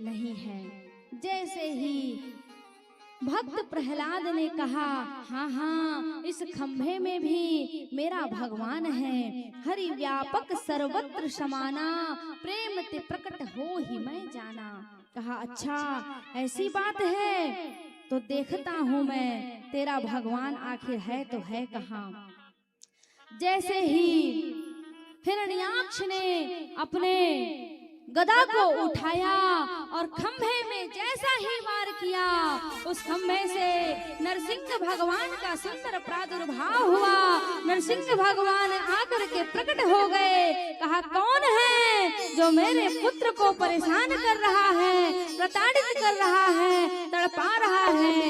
नहीं है। जैसे ही भक्त प्रहलाद ने कहा, हाँ हाँ, इस खंभे में भी मेरा भगवान है। हरि व्यापक सर्वत्र समाना, प्रेम ते प्रकट हो ही मैं जाना। कहा, अच्छा ऐसी बात है तो देखता हूँ मैं तेरा भगवान आखिर है तो है कहाँ। जैसे ही हिरण्याक्ष ने अपने गदा को उठाया और खंभे में जैसा ही वार किया, उस खंभे से नरसिंह भगवान का सुंदर प्रादुर्भाव हुआ। नरसिंह भगवान आकर के प्रकट हो गए। कहा, कौन है जो मेरे पुत्र को परेशान कर रहा है, प्रताड़ित कर रहा है, तड़पा रहा है?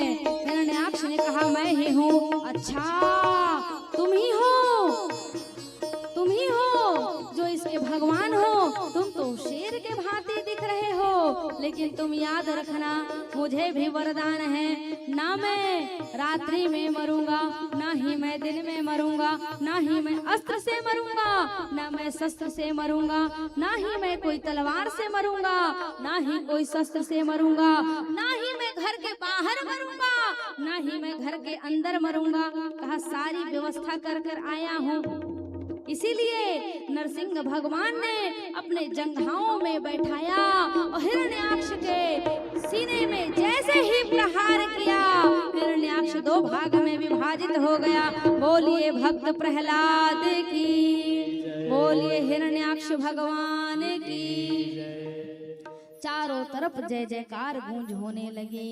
हिरण्याक्ष ने कहा, मैं ही हूँ। अच्छा, तुम ही हो जो इसके भगवान हो। तुम तो शेर के भांति दिख रहे हो, लेकिन तुम याद रखना, मुझे भी वरदान है। ना मैं रात्रि में मरूंगा, ना ही मैं दिन में मरूंगा, ना ही मैं अस्त्र से मरूंगा, ना मैं शस्त्र से मरूंगा, ना ही मैं कोई तलवार से मरूंगा, ना ही कोई शस्त्र से मरूंगा, ना ही मैं घर के बाहर मरूंगा, ना ही मैं घर के अंदर मरूंगा। कहा, सारी व्यवस्था कर कर आया हूँ। इसीलिए नरसिंह भगवान ने अपने जंघाओं में बैठाया और हिरण्याक्ष के सीने में जैसे ही प्रहार किया, हिरण्याक्ष दो भाग में विभाजित हो गया। बोलिए भक्त प्रहलाद की, बोलिए हिरण्याक्ष भगवान की। चारों तरफ जय जयकार गूंज होने लगे।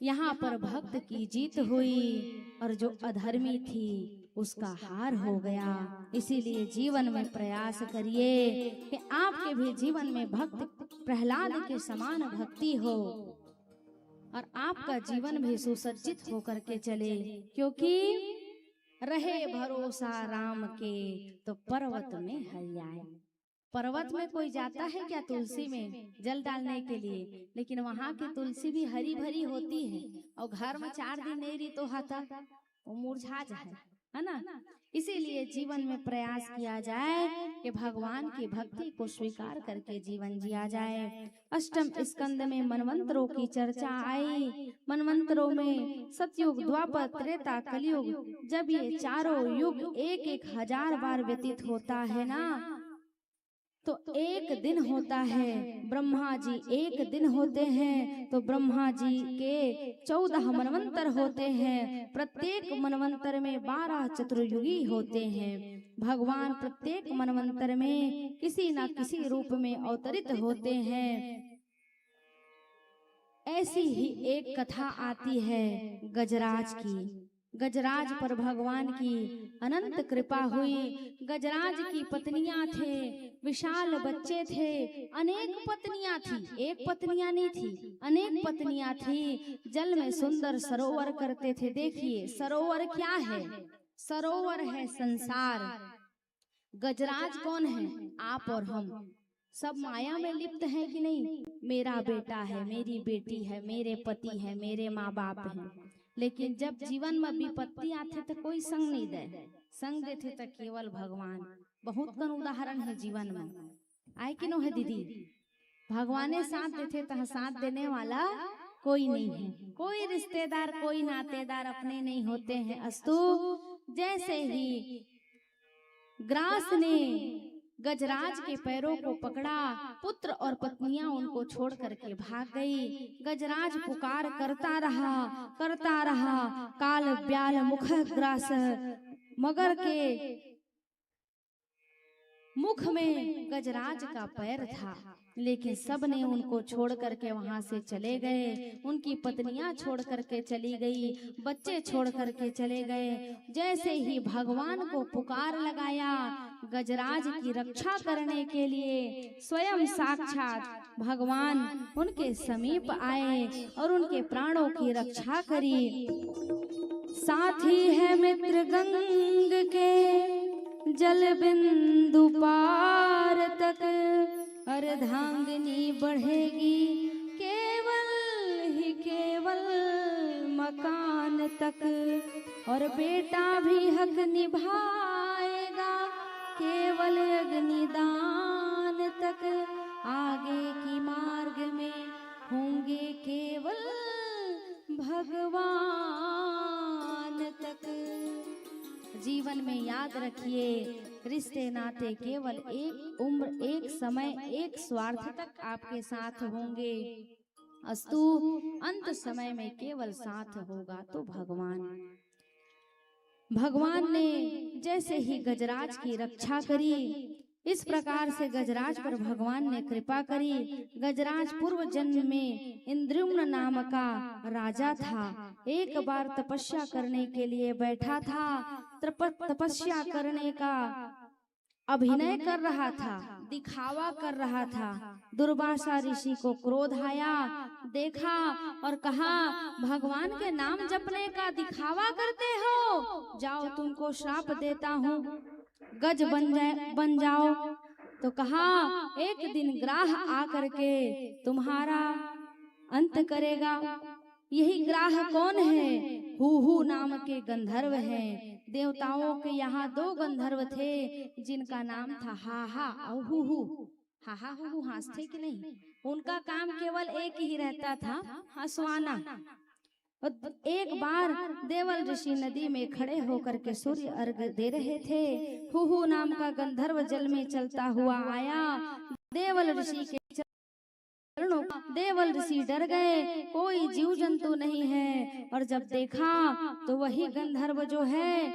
यहाँ पर भक्त की जीत हुई और जो अधर्मी थी उसका हार हो गया। इसीलिए जीवन में प्रयास करिए कि आपके भी जीवन में भक्त प्रहलाद के समान भक्ति हो और आपका जीवन भी सुसज्जित होकर के चले। क्योंकि रहे भरोसा राम के तो पर्वत में हरियाए। पर्वत में कोई जाता है क्या तुलसी में जल डालने के लिए? लेकिन वहाँ की तुलसी भी हरी भरी होती है और घर में 4 दिन नहीं रही तो हाथा वो मुरझा जाए, है ना। इसीलिए जीवन में प्रयास किया जाए कि भगवान की भक्ति को स्वीकार करके जीवन जिया जाए। अष्टम स्कंद में मनवंतरों की चर्चा आई। मनवंतरों में सतयुग, द्वापर, त्रेता, कलयुग, जब ये चारों युग एक एक हजार बार व्यतीत होता है ना, तो एक दिन होता है। ब्रह्मा जी एक दिन होते हैं तो ब्रह्मा जी के 14 मनवंतर होते हैं। प्रत्येक मनवंतर में 12 चतुर्युगी होते हैं। भगवान प्रत्येक मनवंतर में किसी न किसी रूप में अवतरित होते हैं। ऐसी ही एक कथा आती है गजराज की। गजराज पर भगवान की अनंत कृपा हुई। गजराज की पत्नियां थे, विशाल बच्चे थे, अनेक पत्नियां थी, एक पत्नियां नहीं थी, अनेक पत्नियां थी। जल में सुंदर सरोवर करते थे। देखिए सरोवर क्या है? सरोवर है संसार। गजराज कौन है? आप और हम सब माया में लिप्त हैं कि नहीं? मेरा बेटा है, मेरी बेटी है, मेरे पति है, मेरे माँ बाप हैं। लेकिन जब जीवन में विपत्ति आते तो कोई संग नहीं दे, संग देते तो केवल भगवान। बहुत कन उदाहरण है जीवन में, आए कि नो है दीदी? भगवाने साथ देते तो साथ देने वाला कोई नहीं है। कोई रिश्तेदार, कोई नातेदार अपने नहीं होते हैं। अस्तु, जैसे ही ग्रास ने गजराज के पैरों को पकड़ा। पुत्र और पत्नियां उनको छोड़ करके भाग गई। गजराज पुकार करता रहा। काल ब्याल मुख ग्रास, मगर के मुख में गजराज का पैर था, लेकिन सब ने उनको छोड़ करके वहां से चले गए। उनकी पत्नियां छोड़ करके चली गई, बच्चे छोड़ करके चले गए। जैसे ही भगवान को पुकार लगाया गजराज की रक्षा करने के लिए, स्वयं साक्षात भगवान उनके समीप आए और उनके प्राणों की रक्षा करी। साथी है मित्र गंग के जल बिंदु पार तक, अर्धांगिनी बढ़ेगी केवल मकान तक, और बेटा भी हक निभाएगा केवल अग्निदान तक। आगे की मार्ग में होंगे केवल भगवान तक। जीवन में याद रखिए, रिश्ते नाते केवल एक उम्र, एक समय, एक स्वार्थ तक आपके साथ होंगे, अस्तु अंत समय में केवल साथ होगा तो भगवान ने जैसे ही गजराज की रक्षा करी, इस प्रकार से गजराज पर भगवान ने कृपा करी। गजराज पूर्व जन्म में इंद्रुम्न नाम का राजा था। एक बार तपस्या करने के लिए बैठा था। तपस्या करने का अभिनय कर रहा था, दिखावा कर रहा था। दुर्वासा ऋषि को क्रोध आया, देखा और कहा, भगवान के नाम जपने का दिखावा करते हो, जाओ तुमको श्राप देता हूँ, गज बन जाओ। तो कहा, एक दिन ग्राह आकर के तुम्हारा अंत करेगा। यही ग्राह कौन है? हूहू नाम के गंधर्व हैं। देवताओं के यहाँ 2 गंधर्व थे जिनका नाम था हाहा और हूहू। हाहा हूहू हंसते कि नहीं? उनका काम केवल एक ही रहता था, हंसवाना। एक बार देवल ऋषि नदी में खड़े होकर के सूर्य अर्घ दे रहे थे। हूहू नाम का गंधर्व जल में चलता हुआ आया। देवल ऋषि डर गए, कोई जीव जंतु नहीं है। और जब देखा तो वही गंधर्व जो है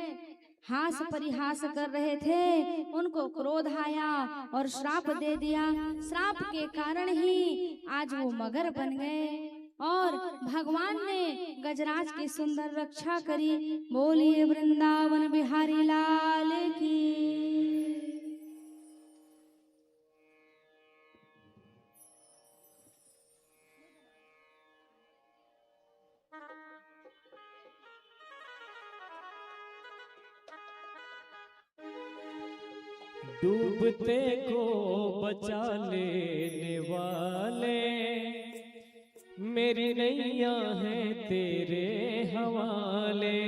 हास परिहास कर रहे थे, उनको क्रोध आया और श्राप दे दिया। श्राप के कारण ही आज वो मगर बन गए और भगवान ने गजराज की सुंदर रक्षा करी। बोलिए वृंदावन बिहारी लाल की। डूबते को बचा लेने वाले, मेरी नैया है तेरे हवाले।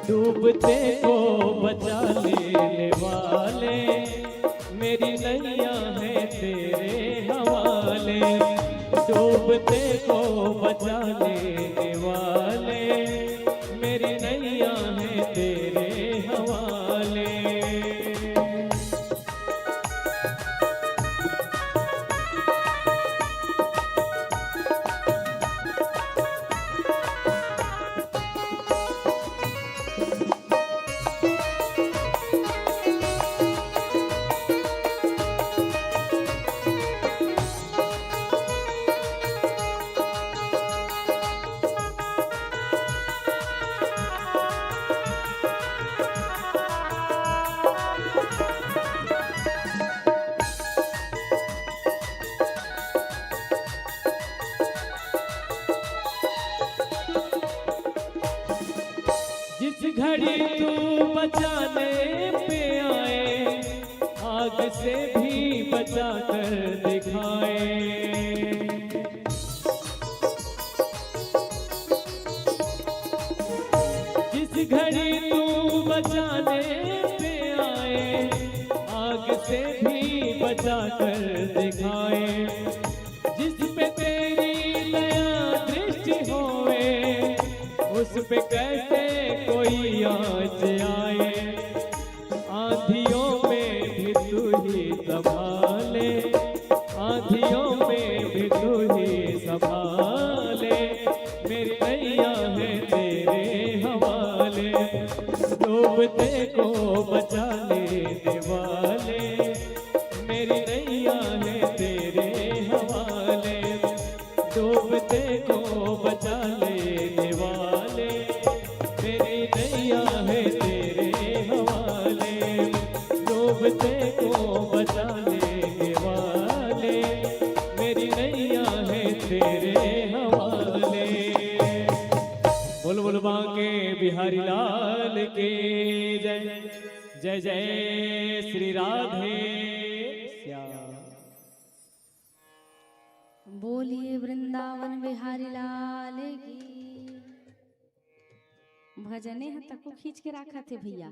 डूबते को बचा लेने वाले, मेरी नैया है तेरे हवाले। डूबते को बचा लेने वाले, मेरी नैया है तेरे हवाले। आग से भी बचा कर दिखाए। जिस घड़ी तू बचाने पे आए, आग से भी बचा कर दिखाए। जिस पे तेरी दया दृष्टि होए, उस पे कैसे कोई आँच आए। आँधियों में भी तू ही संभाले, आँधियों में भी तू ही संभाले। मेरी नैया है तेरे हवाले, डूबते को बचा लेने वाले। मेरी नैया है तेरे हवाले, डूबते को बचा लेने वाले। मेरी नैया है तेरे हवाले, डूबते को बचा लेने वाले। मेरी नैया है तेरे हवाले। बोल बोल बांके बिहारी लाल के जय। जय जय श्री राधे श्याम। बोलिए वृंदावन बिहारी लाल की। भजने हैं तको खींच के रखा थे भैया,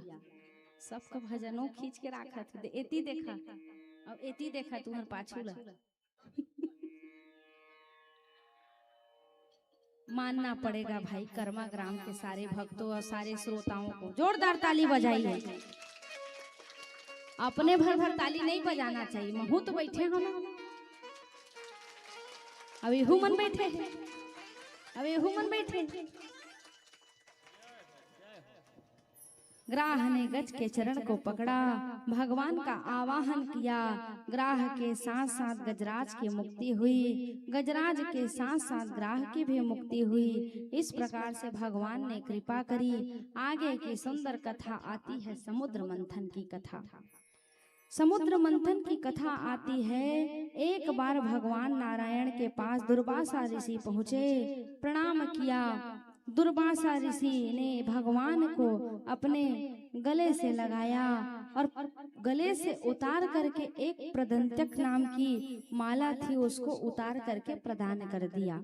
सबका भजनों खींच के रखा थे। एती देखा, अब एती देखा तुम्हार पाछू ला। मानना पड़ेगा भाई कर्मा ग्राम के सारे भक्तों और सारे श्रोताओं को जोरदार ताली बजाइए। अपने भर भर ताली नहीं बजाना चाहिए। महू तो बैठे हो ना, अभी हुमन बैठे हैं, अभी हुमन बैठे। ग्राह ने गज के चरण को पकड़ा, भगवान का आवाहन किया। ग्राह के साथ साथ गजराज की मुक्ति हुई, गजराज के साथ साथ ग्राह की भी मुक्ति हुई। इस प्रकार से भगवान ने कृपा करी। आगे की सुंदर कथा आती है समुद्र मंथन की कथा। समुद्र मंथन की कथा आती है। एक बार भगवान नारायण के पास दुर्वासा ऋषि पहुँचे, प्रणाम किया। दुर्वासा ऋषि ने भगवान को अपने गले से लगाया और गले से उतार करके एक प्रदंतक नाम की माला थी, उसको उतार करके प्रदान कर दिया।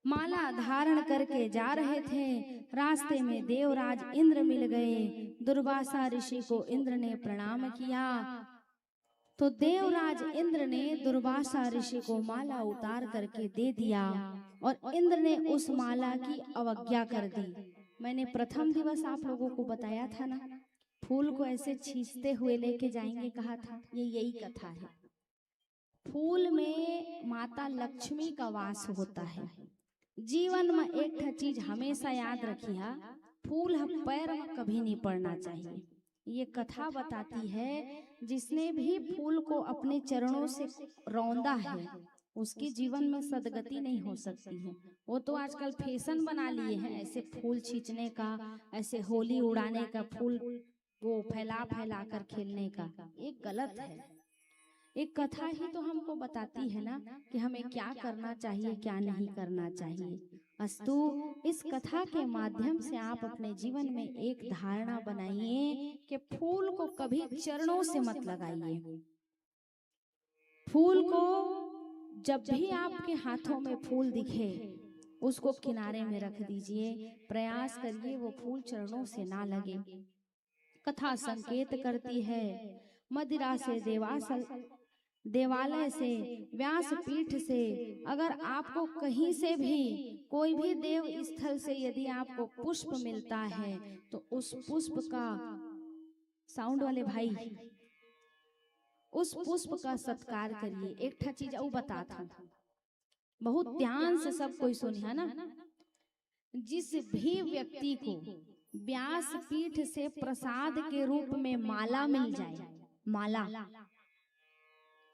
माला धारण करके जा रहे थे, रास्ते में देवराज इंद्र मिल गए। दुर्वासा ऋषि को इंद्र ने प्रणाम किया तो देवराज इंद्र ने दुर्वासा ऋषि को माला उतार करके दे दिया और इंद्र ने उस माला की अवज्ञा कर दी। मैंने प्रथम दिवस आप लोगों को बताया था ना, फूल को ऐसे खींचते हुए लेके जाएंगे कहा था, ये यही कथा है। फूल में माता लक्ष्मी का वास होता है। जीवन में एक चीज हमेशा याद रखिए, फूल पैर में कभी नहीं पड़ना चाहिए। ये कथा बताती है जिसने भी फूल को अपने चरणों से रौंदा है उसके जीवन में सदगति नहीं हो सकती है। वो तो आजकल फैशन बना लिए हैं ऐसे फूल खींचने का, ऐसे होली उड़ाने का, फूल वो फैला फैला कर खेलने का। ये गलत है। एक कथा ही तो हमको बताती है ना कि हमें क्या करना चाहिए क्या नहीं करना चाहिए। अस्तु इस कथा के माध्यम से आप अपने जीवन में एक धारणा बनाइए कि फूल को कभी चरणों से मत लगाइए। फूल को जब भी आपके हाथों में फूल दिखे उसको किनारे में रख दीजिए। प्रयास करिए वो फूल चरणों से ना लगे। कथा संकेत करती है मदिरा से देवालय से, व्यासपीठ से, अगर आपको कहीं से भी कोई भी देव स्थल से यदि आपको पुष्प मिलता है तो उस पुष्प का, साउंड वाले भाई, उस पुष्प का सत्कार करिए। एक चीज और बताता हूं, बहुत ध्यान से सब कोई सुनिए ना। जिस भी व्यक्ति को व्यासपीठ से प्रसाद के रूप में माला मिल जाए, माला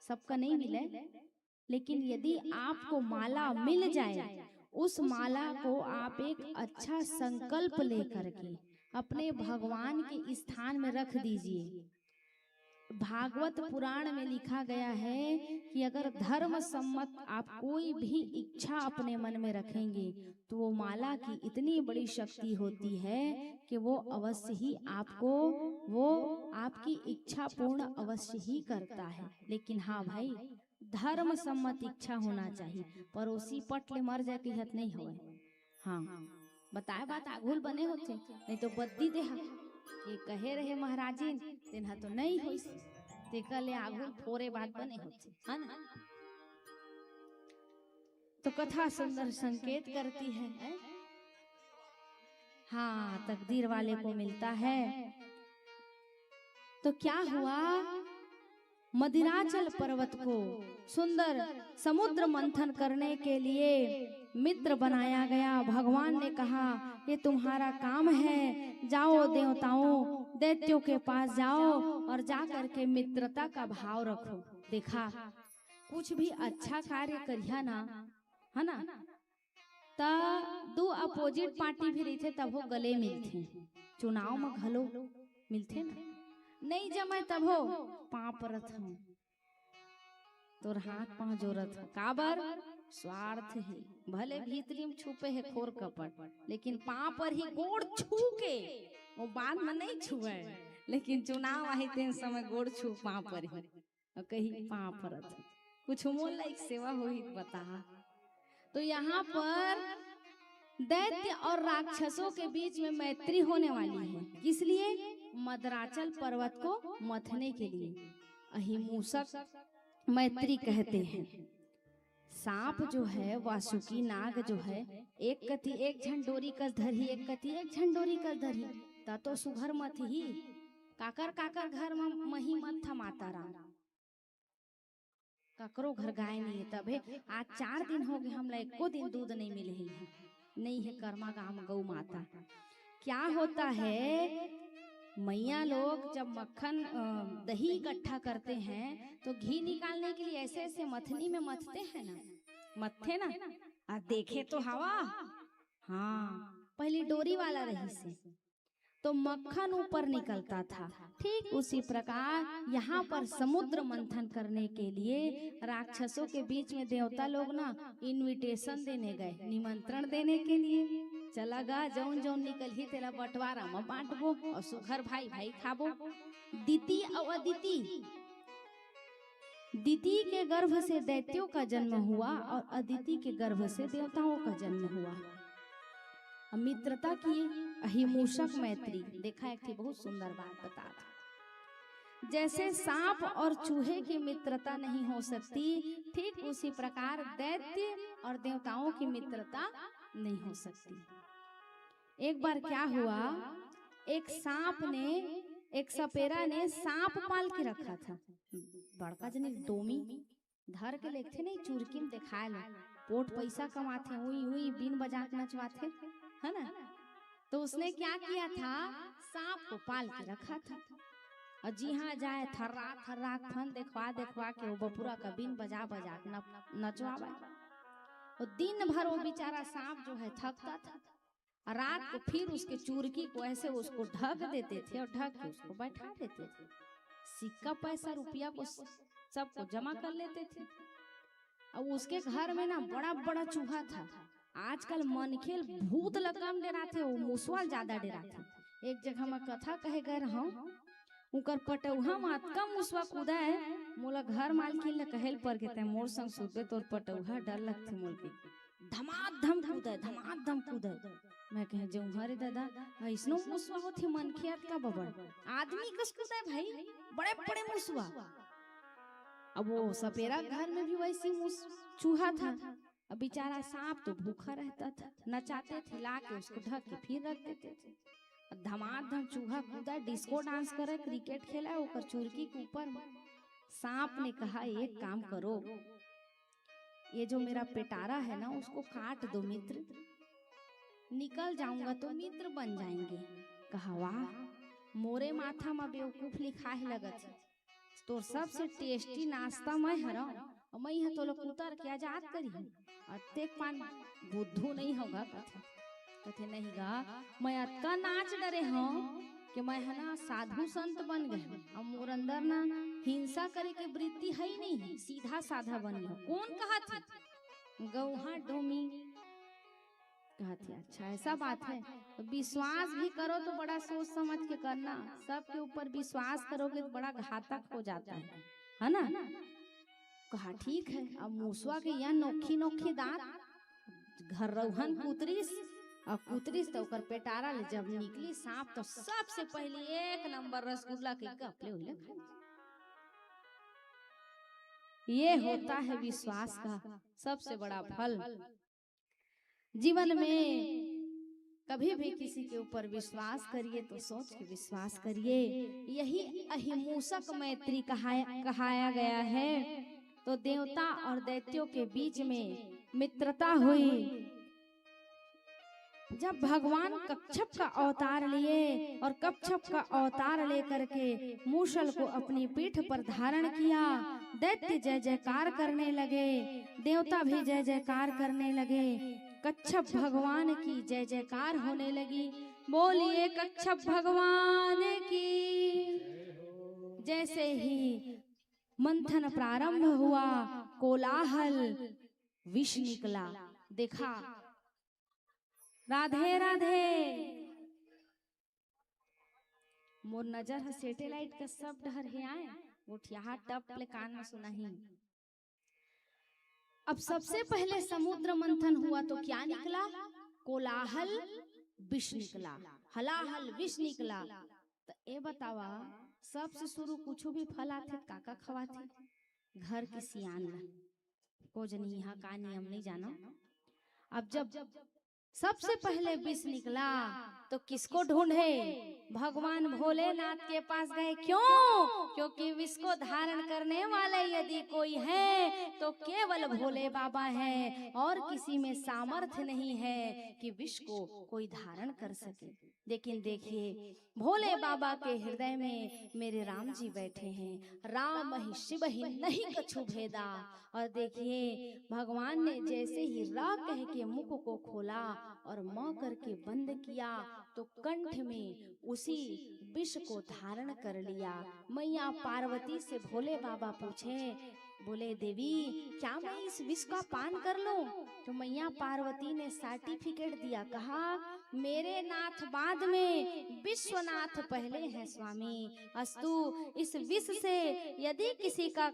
सबका नहीं मिले, लेकिन यदि आपको माला मिल जाए उस माला को आप एक अच्छा संकल्प लेकर के अपने भगवान के स्थान में रख दीजिए। भागवत पुराण में लिखा गया है कि अगर धर्म सम्मत आप कोई भी इच्छा अपने मन में रखेंगे तो वो माला की इतनी बड़ी शक्ति होती है कि वो अवश्य ही आपको, वो आपकी इच्छा पूर्ण अवश्य ही करता है। लेकिन हाँ भाई, धर्म सम्मत इच्छा होना चाहिए। पड़ोसी पटले मर जाए की हत नहीं होए। हाँ, बताए बात आगुल बने होते, नहीं तो बद्दी देहा ये कहे रहे महाराजी तेना तो नहीं होई ते कले आगुल फोरे बात बने होते, है ना। तो कथा सुंदर संकेत करती है। हाँ, तकदीर वाले को मिलता है। तो क्या हुआ, मदिराचल पर्वत को सुंदर समुद्र मंथन करने के लिए मित्र बनाया गया। भगवान ने कहा ये तुम्हारा काम है, जाओ देवताओं दैत्यों के पास जाओ और जा करके मित्रता का भाव रखो। देखा, कुछ भी अच्छा कार्य करिया ना, है ना, तब दो अपोजिट पार्टी भी रहते तब वो गले मिलते। चुनाव में घलो मिलते ना, नहीं जमे तब हो पाप रथ हूँ तोर हाथ पांव जोरत हो। काबर स्वार्थ है, भले भीतरी में छुपे है खोर कपट, लेकिन पाप पर ही गोड़ छू के वो बाद में नहीं छुए, लेकिन चुनाव आई तेन समय गोड़ छू पाप पर ही और कहीं पाप रथ कुछ मोल लाइक सेवा हो ही बता। तो यहाँ पर दैत्य और राक्षसों के बीच में मैत्री होने वाली है। किस लिए? मदराचल पर्वत को मथने के लिए। अहिमूसक मैत्री कहते हैं। सांप जो है, वासुकी नाग जो है, एक कति एक झंडोरी कस धरी, एक कति एक झंडोरी कस धरी, ता तो सुघर मत ही काकर काकर घर में मही मत था माता राम, ककरो घर गाय नहीं है। तबे आज 4 दिन हो गए हमला एको दिन दूध नहीं मिले है, नहीं है कर्मा गाम गौ माता। क्या होता है, मैया लोग जब मक्खन दही इकट्ठा करते हैं तो घी निकालने के लिए ऐसे ऐसे मथनी में मथते हैं ना, मथे ना, और देखे तो हवा, हाँ पहले डोरी वाला रही से तो मक्खन ऊपर निकलता था। ठीक उसी प्रकार यहाँ पर समुद्र मंथन करने के लिए राक्षसों के बीच में देवता लोग ना इनविटेशन देने गए, निमंत्रण देने के लिए। चला गा जौन जौन निकल ही तेरा बंटवारा में बांटबो और सुखर भाई भाई खाबो। दिति और अदिति, दिति के गर्भ से दैत्यों का जन्म हुआ और अदिति के गर्भ से देवताओं का जन्म हुआ। मित्रता की अहिमूसक मैत्री। देखा, एक थी बहुत सुंदर बात बता था, जैसे सांप और चूहे की मित्रता नहीं हो सकती, ठीक उसी प्रकार दैत्य और देवताओं की मित्रता नहीं हो सकती। एक बार क्या हुआ, एक सांप ने, एक सपेरा ने सांप पाल के रखा था। बड़का जनी डोमी धर के लेते नहीं, चुरकी में दिखाए लो, पोट पैसा कमाते, हुई हुई बीन बजा के नचवाते, है ना। तो उसने क्या किया था, सांप को पाल के रखा था। और जी हाँ जाए थर्रा थर्रा फन देखवा देखवा के वो बपुरा का बीन बजा बजा के नचवावे। और दिन भर वो बेचारा सांप जो है थकता था। रात को फिर उसके चूरकी को ऐसे उसको ढक देते थे और ढक के उसको बैठा देते थे। सिक्का पैसा रुपया को सबको जमा कर लेते थे। अब उसके घर में ना बड़ा बड़ा चूहा था। आजकल मनखेल भूत लगम डराते, वो मुसवा ज्यादा डराते। एक जगह में कथा कहे गए रहा, उकर पटौहा मात का मुसवा कूदा है, मोला घर मालकिन ले कहल पर के मोर संग सुते तोर पटौहा डर लगते मोल के, धमाधम कूदा धमाधम कूदा। मैं कहे जो हरे दादा ऐसनो मुसवा होथे मनखियात का बबड़, आदमी कस कूदा भाई, बड़े बड़े मुसवा। अब वो सपेरा घर में भी वैसी चूहा था। अब बेचारा सांप तो भूखा रहता था, नचाते थे, ला के उसको ढक के फिर रख देते थे। धमाधम चूहा कूदा, डिस्को डांस करे, क्रिकेट खेला, ऊपर चुरकी के ऊपर। सांप ने कहा एक काम करो, ये जो मेरा पेटारा है ना उसको काट दो मित्र, निकल जाऊंगा तो मित्र बन जाएंगे। कहा वाह, मोरे माथा में बेवकूफ लिखा है लगत है, तो सबसे टेस्टी नाश्ता मैं हरा और मैं यहाँ तो लोग उतर के आजाद करी अत्येक पान बुद्धू नहीं होगा। कथे नहीं गा, मैं अतका नाच डरे हूँ कि मैं है ना साधु संत बन गए और मोर अंदर ना हिंसा करे के वृत्ति है ही नहीं, सीधा साधा बनियो। कौन कहा थी? गौहा डोमी कहा थी। अच्छा ऐसा बात है, तो विश्वास भी करो तो बड़ा सोच समझ के करना। सबके ऊपर विश्वास करोगे तो बड़ा घातक हो जाता है ना। कहा ठीक है। अब मूसवा के यहाँ नोखी नोखी दांत, घर रउहन कुतरीस और कुतरीस तो ओकर पेटारा ले जब निकली सांप तो सबसे पहले एक नंबर रसगुल्ला के गपले उले खाई। ये होता है विश्वास का सबसे बड़ा फल। जीवन में कभी भी किसी के ऊपर विश्वास करिए तो सोच के विश्वास करिए। यही अहिंसक मैत्री कहाया गया है। तो देवता और दैत्यों के बीच में मित्रता हुई। जब भगवान कच्छप का अवतार लिए और कच्छप का अवतार लेकर के मूसल को अपनी पीठ पर धारण किया, दैत्य जय जयकार करने लगे, देवता भी जय जयकार करने लगे, कच्छप भगवान की जय जयकार होने लगी। बोलिए कच्छप भगवान की। जैसे ही मंथन प्रारंभ हुआ, कोलाहल विष निकला। देखा राधे राधे। मोर नजर है सैटेलाइट का सब डहर है आए उठिया टप ले कान में सुनाही। अब सबसे पहले समुद्र मंथन हुआ तो क्या निकला? कोलाहल विष निकला, हलाहल विष निकला। तो ए बतावा सबसे शुरू कुछ भी फल आथे काका खवाथे? घर की सियान को जनी यहाँ का नियम नहीं जाना। अब जब सबसे पहले विष निकला तो किसको ढूंढे? भगवान भोलेनाथ के पास गए। क्यों? क्योंकि विष को धारण करने वाले यदि कोई है तो केवल भोले बाबा है, और किसी में सामर्थ्य नहीं है कि विष को कोई धारण कर सके। लेकिन देखिए भोले बाबा के हृदय में मेरे राम जी बैठे हैं। राम ही शिव ही नहीं कछु भेदा। और देखिए भगवान ने जैसे ही रा कह के मुख को खोला और म करके बंद किया तो कंठ में उसी विष को धारण कर लिया। मैया पार्वती से भोले बाबा पूछे, बोले देवी क्या मैं इस विष का पान कर लूं? तो मैया पार्वती ने सर्टिफिकेट दिया, कहा मेरे नाथ बाद में विश्वनाथ पहले हैं स्वामी। अस्तु इस विष से यदि किसी का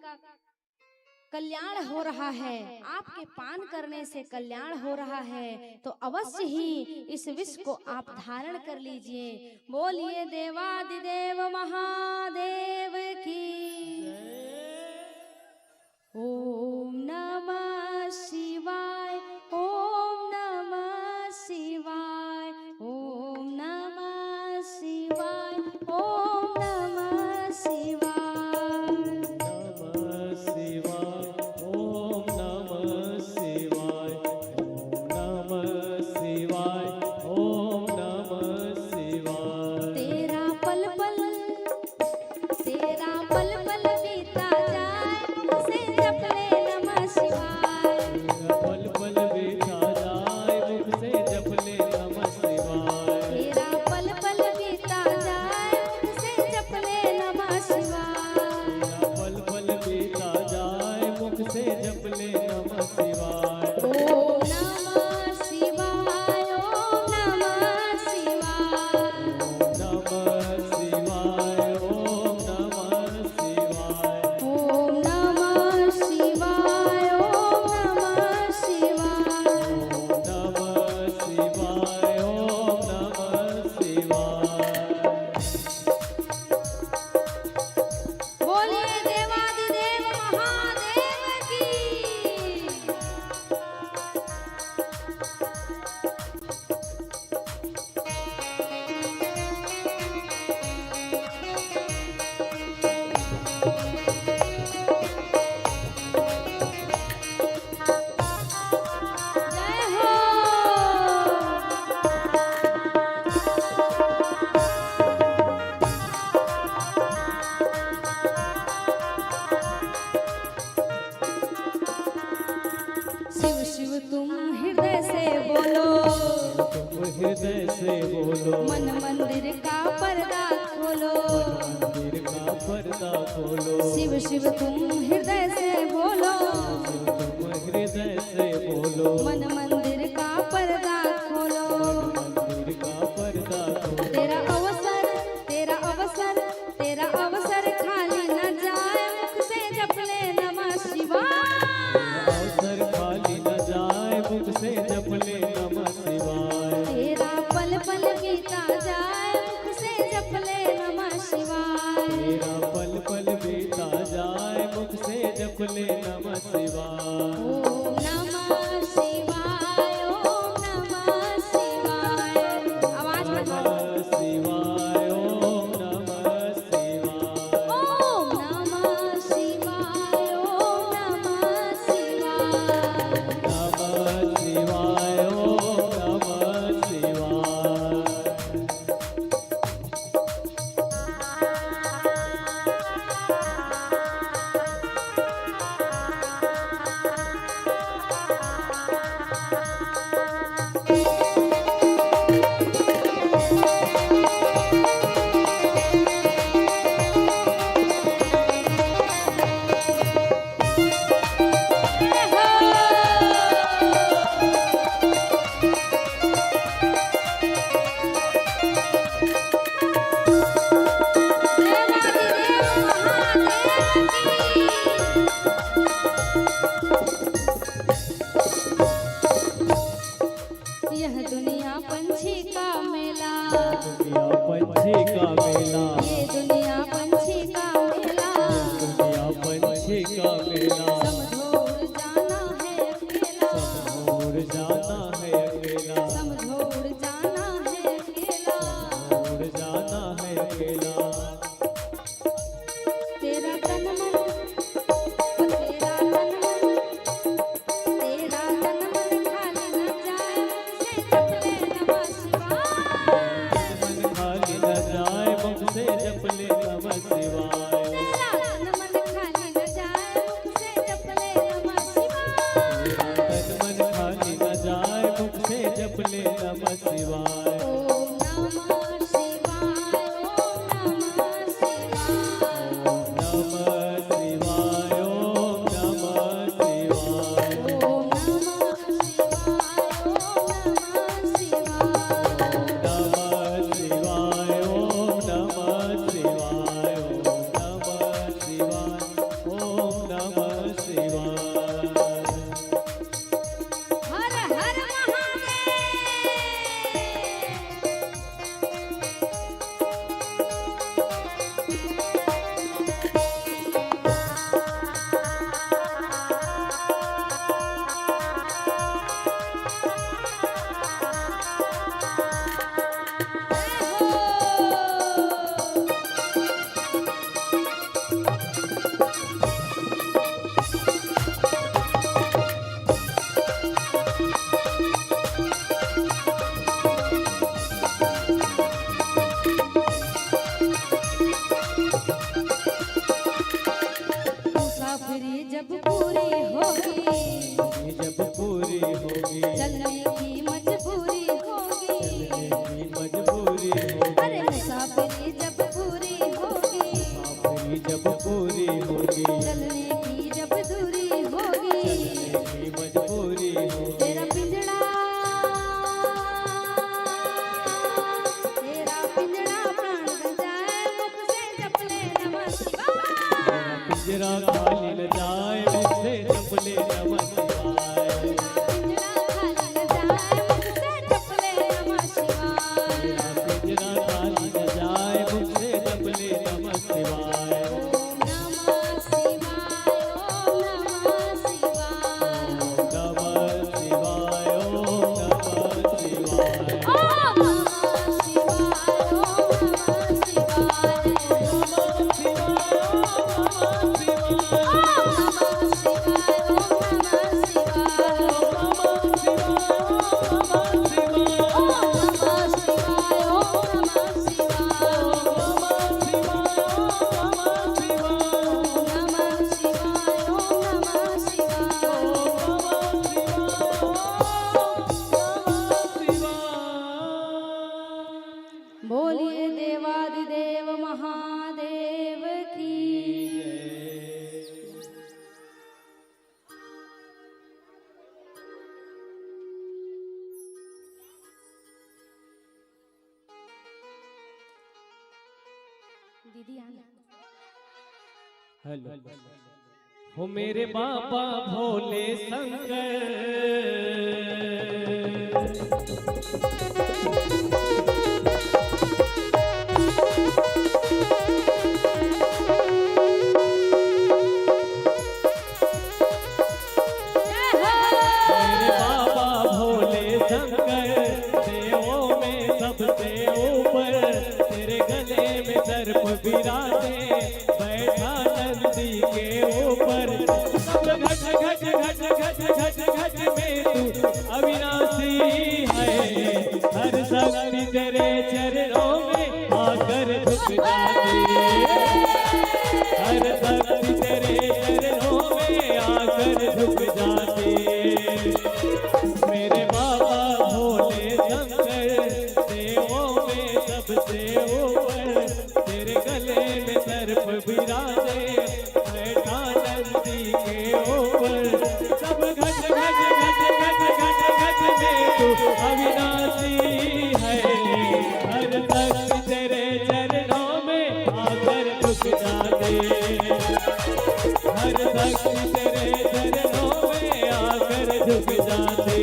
कल्याण हो रहा है, आपके पान करने से कल्याण हो रहा है, तो अवश्य ही इस विष को आप धारण कर लीजिए। बोलिए देवादिदेव महादेव की। ओम नमः शिवाय, ओम नमः शिवाय, ओम नमः शिवाय, ओम नमः शिवाय। हृदय से बोलो, मन मंदिर का पर्दा खोलो, मंदिर का पर्दा खोलो, शिव शिव तुम हृदय से बोलो, तुम हृदय से बोलो, मन मंदिर का पर्दा खोलो, मंदिर का पर्दा खोलो। तेरा अवसर तेरा अवसर तेरा अवसर खाली न जाए, मुख से जप ले नमः शिवाय। अवसर खाली न जाए, मुख से जप ले नमः शिवाय। तेरा पल पल बीता जाए, मुख से जप ले नमः शिवाय। तेरा पल पल बीता जाए, मुख से जप ले नमः शिवाय। ओम नमः शिवाय, ओम नमः शिवाय। आवाज बढ़ा। नमः शिवाय, ओम नमः शिवाय। ओम नमः शिवाय, ओम नमः शिवाय। नमः शिवाय, ओम नमः शिवाय। यह दुनिया पंछी का मेला, दुनिया पंछी का मेला, ये दुनिया पंछी का मेला। दुनिया पंछी का मेला। समझो उड़ जाना है अकेला, उड़ जाना है अकेला, समझो उड़ जाना है अकेला। उड़ जाना है अकेला। तेरा तन मन तेरा तन मन तेरा तन मन खाली न जाए, मुख से जप ले नमः शिवाय। मन खाली न जाए, मुख से जप ले नमः शिवाय। तेरा तन मन खाली न जाए, मुख से जप ले नमः शिवाय। तन मन खाली न जाए, मुख से जप ले नमः शिवाय। ओम नमः शिवाय, ओम नमः शिवाय। नमः शिवाय, ओम नमः शिवाय। ओम नमः शिवाय, ओम नमः शिवाय। नमः शिवाय, ओम नमः शिवाय। ओम नमः शिवाय। हर हर महादेव। मुसाफिरी जब पूरी होगी, जब पूरी होगी, चलने की मजबूरी होगी। चलने की मजबूरी होगी। अरे मुसाफिरी जब पूरी होगी, मुसाफिरी जब पूरी होगी, चलने की जब दूरी होगी। चलने की मजबूरी होगी। तेरा पिंजड़ा प्राण न जाए, मुख से जप ले नमः शिवाय। पिंजरा खाली न जाए, मुख से जप ले नमः शिवाय। पिंजड़ा खाली न जाए, मुख से जप ले नमः शिवाय। पिंजरा खाली न जाए, मुख से जप ले नमः शिवाय। ओम नमः शिवाय, ओम नमः शिवाय। नमः शिवाय, ओम नमः शिवाय। ओम नमः शिवाय, ओम नमः शिवाय। ओम नमः शिवाय, ओम नमः दीदी आना। हेलो हो मेरे बाबा भोले शंकर, मेरे बाबा भोले शंकर, देवों में सबसे ऊपर, तेरे गले में सर्प विराजे, बैठा नंदी के ऊपर। सब घट घट घट घट घट घट में तू अविनाशी है, हर शक्ति तेरे चरणों में आकर झुक जाती, हर शक्ति तेरे चरणों में आकर झुक जाती। मेरे बाबा भोले शंकर, देवों में सबसे ऊपर, तेरे गले में सर्प विराजे, बैठा नंदी के ऊपर। सब घट घट घट घट घट घट में तू अविनाशी है, हर शक्ति तेरे चरणों में आकर झुक जाते, हर शक्ति तेरे चरणों में आकर झुक जाते।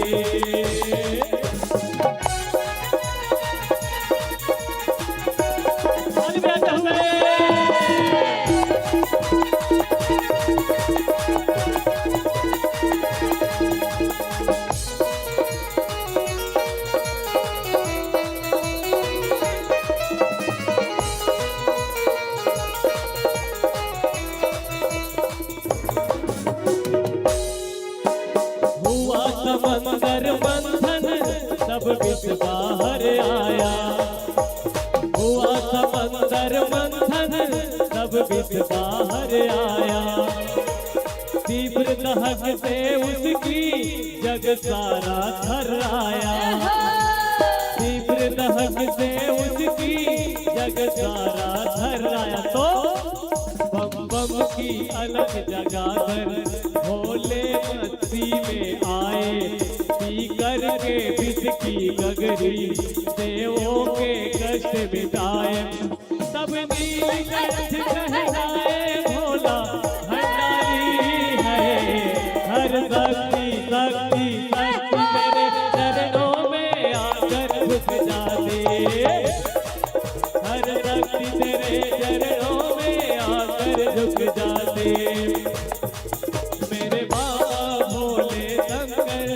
हुआ समंदर मंथन, सब विष बाहर आया, हुआ समंदर मंथन, सब विष बाहर आया। तीव्र दहक से उसकी जग सारा थर्राया, तीव्र दहक से उसकी जग सारा थर्राया। तो बम बम की अलग जगाकर भोले मस्ती में आए, पी करके विष की गगरी देवों के कष्ट मिटाए। सब नीलकंठ कहलाए भोला भंडारी है, हर शक्ति शक्ति शक्ति तेरे चरणों में आकर झुक जाते, हर शक्ति तेरे चरणों में आकर झुक जाते। मेरे बाबा भोले शंकर,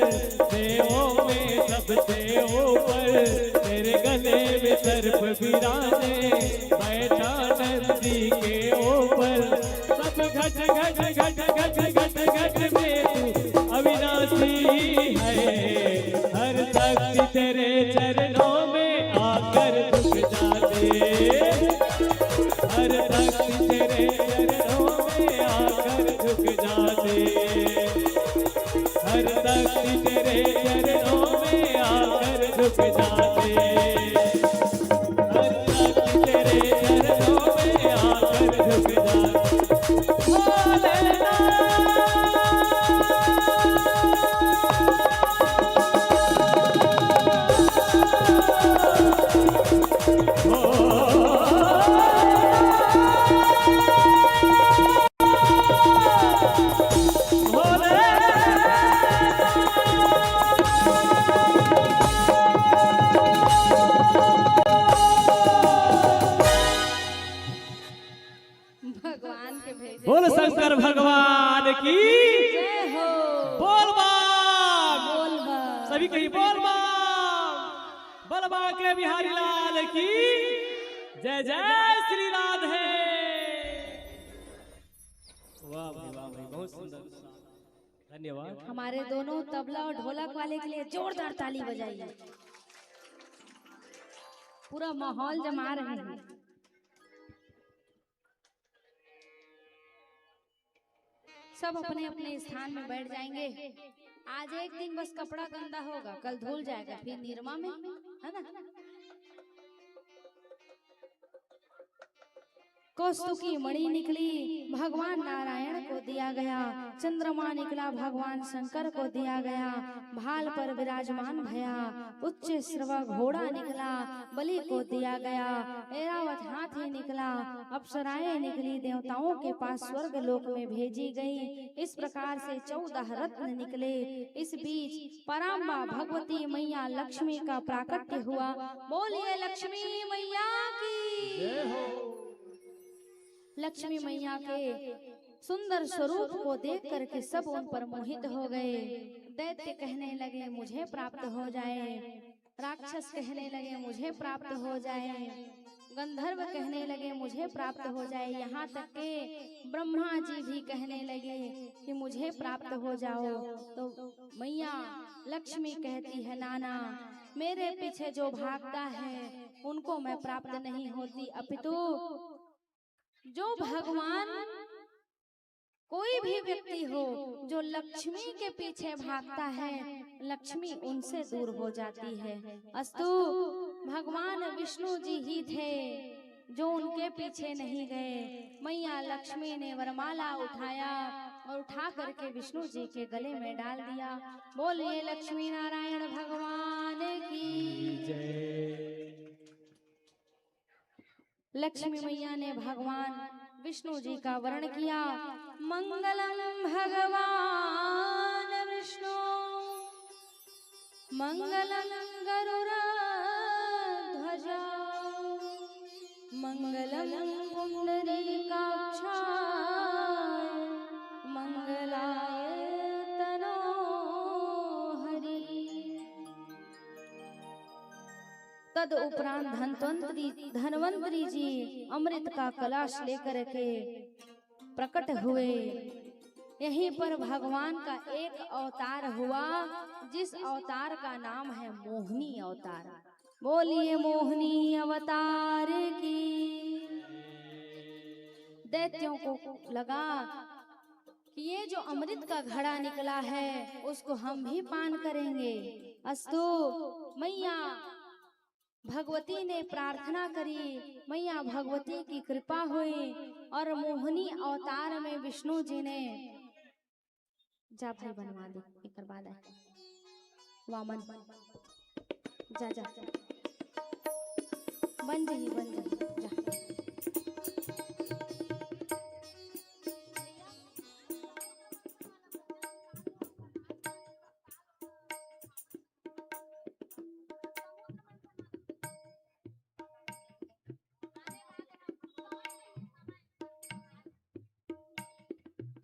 देवों में सबसे ऊपर, तेरे गले में सर्प विराजे, बैठा नंदी के ऊपर। सब घट घट घट घट घट घट में तू अविनाशी है, हर शक्ति तेरे चरणों में आकर झुक जाते, हर शक्ति तेरे चरणों में आकर झुक जाते, हर शक्ति तेरे चरणों में आकर झुक जाते, हर शक्ति तेरे चरणों में आकर झुक जाते। भोलेनाथ भगवान के भेजे। बोल शंकर भगवान की जय हो। बोल बम, बोल बम। सभी कहीं बोल बम, बलबा के बिहारी लाल की जय जय श्री राधे। वाह भाई वाह भाई, बहुत सुंदर, धन्यवाद। हमारे दोनों तबला और ढोलक वाले के लिए जोरदार ताली बजाइए। पूरा माहौल जमा रहे हैं। सब अपने अपने स्थान में बैठ जाएंगे। आज एक दिन बस कपड़ा गंदा होगा, कल धुल जाएगा, फिर निरमा में, है ना। कौस्तुकी मणि निकली, भगवान नारायण को दिया गया। चंद्रमा निकला, भगवान शंकर को दिया गया। भाल पर विराजमान भया, उच्च श्रवा घोड़ा निकला, बलि को दिया गया। ऐरावत हाथी निकला, अप्सराएं निकली, देवताओं के पास स्वर्ग लोक में भेजी गई। इस प्रकार से 14 रत्न निकले। इस बीच पराम्बा भगवती मैया लक्ष्मी का प्राकट्य हुआ। बोलिए लक्ष्मी मैया की। लक्ष्मी मैया के सुंदर स्वरूप को देख करके सब उन पर मोहित हो गए। दैत्य कहने लगे मुझे प्राप्त हो जाए, राक्षस कहने लगे मुझे प्राप्त हो जाए, गंधर्व कहने लगे मुझे प्राप्त हो जाए, यहाँ तक के ब्रह्मा जी भी कहने लगे कि मुझे प्राप्त हो जाओ। तो मैया लक्ष्मी कहती है नाना, मेरे पीछे जो भागता है उनको मैं प्राप्त नहीं होती, अपितु जो भगवान कोई भी व्यक्ति हो जो लक्ष्मी के पीछे भागता है, लक्ष्मी उनसे दूर हो जाती है। अस्तु भगवान विष्णु जी ही थे जो उनके पीछे नहीं गए। मैया लक्ष्मी ने वरमाला उठाया और उठा करके विष्णु जी के गले में डाल दिया। बोलिए लक्ष्मी नारायण भगवान की जय। लक्ष्मी मैया ने भगवान विष्णु जी का वर्ण किया। मंगलम भगवान विष्णु, मंगलम गरुड़ध्वजा, मंगलम पुंडरीकाक्षाय, मंगलाय तनोहरि। तद उपरांत धनवंतरी जी अमृत का कलश लेकर के प्रकट हुए। यहीं पर भगवान का एक अवतार हुआ, जिस अवतार का नाम है मोहिनी अवतार। बोलिए मोहिनी अवतार की। दैत्यों को लगा कि ये जो अमृत का घड़ा निकला है उसको हम भी पान करेंगे। अस्तु मैया भगवती ने प्रार्थना करी, मैया भगवती की कृपा हुई और मोहिनी अवतार में विष्णु जी ने जा भाई बनवा दे एक बाद वामन जा जा बन जाही जा।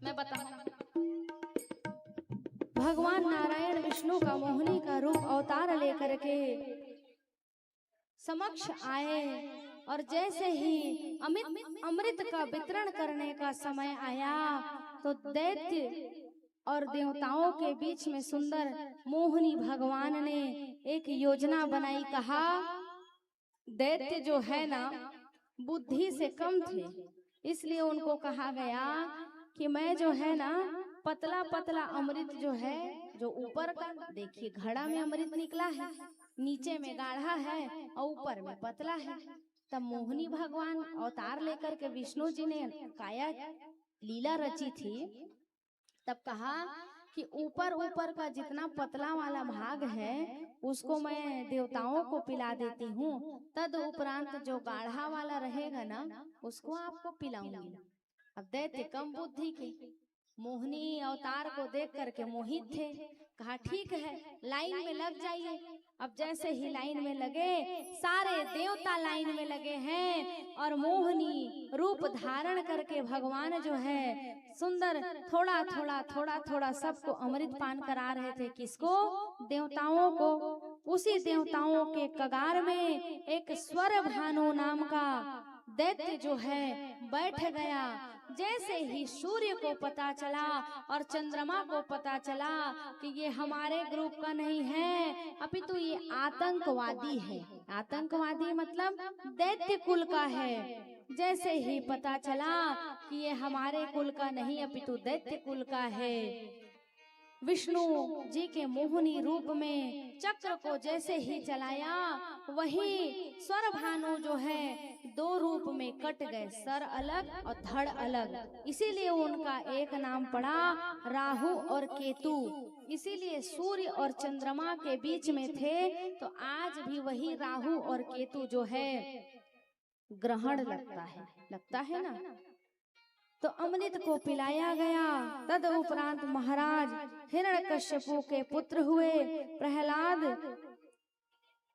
मैं बताऊं, भगवान नारायण विष्णु का मोहिनी का रूप अवतार लेकर के समक्ष आए और जैसे ही अमृत का वितरण करने का समय आया तो दैत्य और देवताओं के बीच में सुंदर मोहिनी भगवान ने एक योजना बनाई। कहा दैत्य जो है ना बुद्धि से कम थे, इसलिए उनको कहा गया कि मैं जो है ना पतला पतला अमृत जो है, जो ऊपर का देखिए घड़ा में अमृत निकला है, नीचे में गाढ़ा है और ऊपर में पतला है। तब मोहिनी भगवान अवतार लेकर के विष्णु जी ने काया लीला रची थी। तब कहा कि ऊपर ऊपर का जितना पतला वाला भाग है उसको मैं देवताओं को पिला देती हूँ, तद उपरांत जो गाढ़ा वाला रहेगा ना उसको आपको पिलाऊंगी। अब दैत्य कम बुद्धि के मोहिनी अवतार को देख करके मोहित थे। कहा ठीक है लाइन में लग जाइए। अब जैसे ही लाइन में लगे, सारे देवता लाइन में लगे हैं और मोहिनी रूप धारण करके भगवान जो है सुंदर थोड़ा थोड़ा थोड़ा थोड़ा सबको अमृत पान करा रहे थे। किसको? देवताओं को। उसी देवताओं के कगार में एक स्वर भानु नाम का दैत्य जो है बैठ गया। जैसे ही सूर्य को पता चला और चंद्रमा को पता चला कि ये हमारे ग्रुप का नहीं है, अपितु ये आतंकवादी है। आतंकवादी मतलब दैत्य कुल का है। जैसे ही पता चला कि ये हमारे कुल का नहीं अपितु दैत्य कुल का है, विष्णु जी के मोहनी रूप में चक्र को जैसे ही चलाया, वही स्वर भानु जो है दो रूप में कट गए, सर अलग और धड़ अलग। इसीलिए उनका एक नाम पड़ा राहु और केतु। इसीलिए सूर्य और चंद्रमा के बीच में थे, तो आज भी वही राहु और केतु जो है ग्रहण लगता है ना। तो अमृत को पिलाया गया। तद उपरांत महाराज हिरण्यकश्यपु के पुत्र हुए प्रहलाद,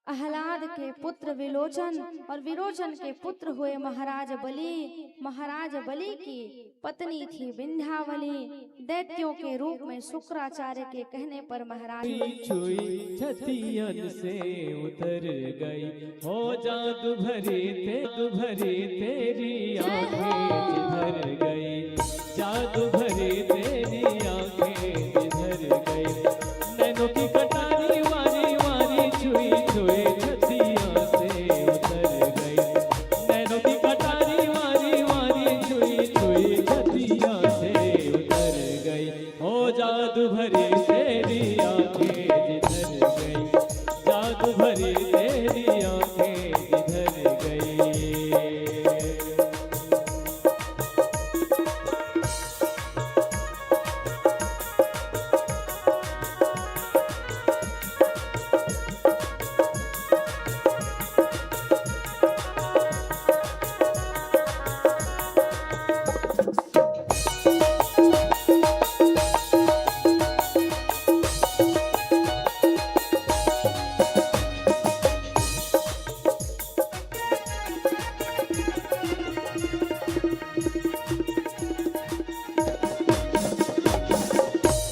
आह्लाद के पुत्र विलोचन, और विरोचन के पुत्र हुए महाराज बलि। महाराज बलि की पत्नी थी विंध्यावली। दैत्यों के रूप में शुक्राचार्य के कहने पर महाराज छुई छतियन से उतर गई, हो जादू भरी तेरी आंखें जिधर गई, जादू भरी तेरी आंखें जिधर गई। नैनों की कटारी वारी वारी छुई छतिया से उतर गई, नैनों की कटारी वारी वारी छुई छतिया से उतर गई, हो जादू भरी तेरी आंखें जिधर गई, जादू भरी तेरी आंखें जिधर गई।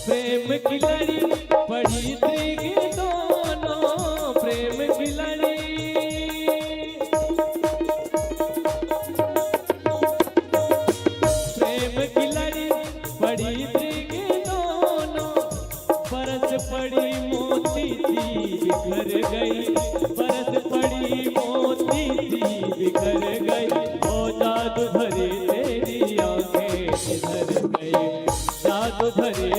प्रेम की लड़ी पड़ी थी दोनों, प्रेम की लड़ी, प्रेम की लड़ी पड़ी थी दोनों, बरस पड़ी मोती थी बिखर गई, बरस पड़ी मोती थी बिखर गई, ओ जादू भरी तेरी आंखें किधर गई, जादू भरी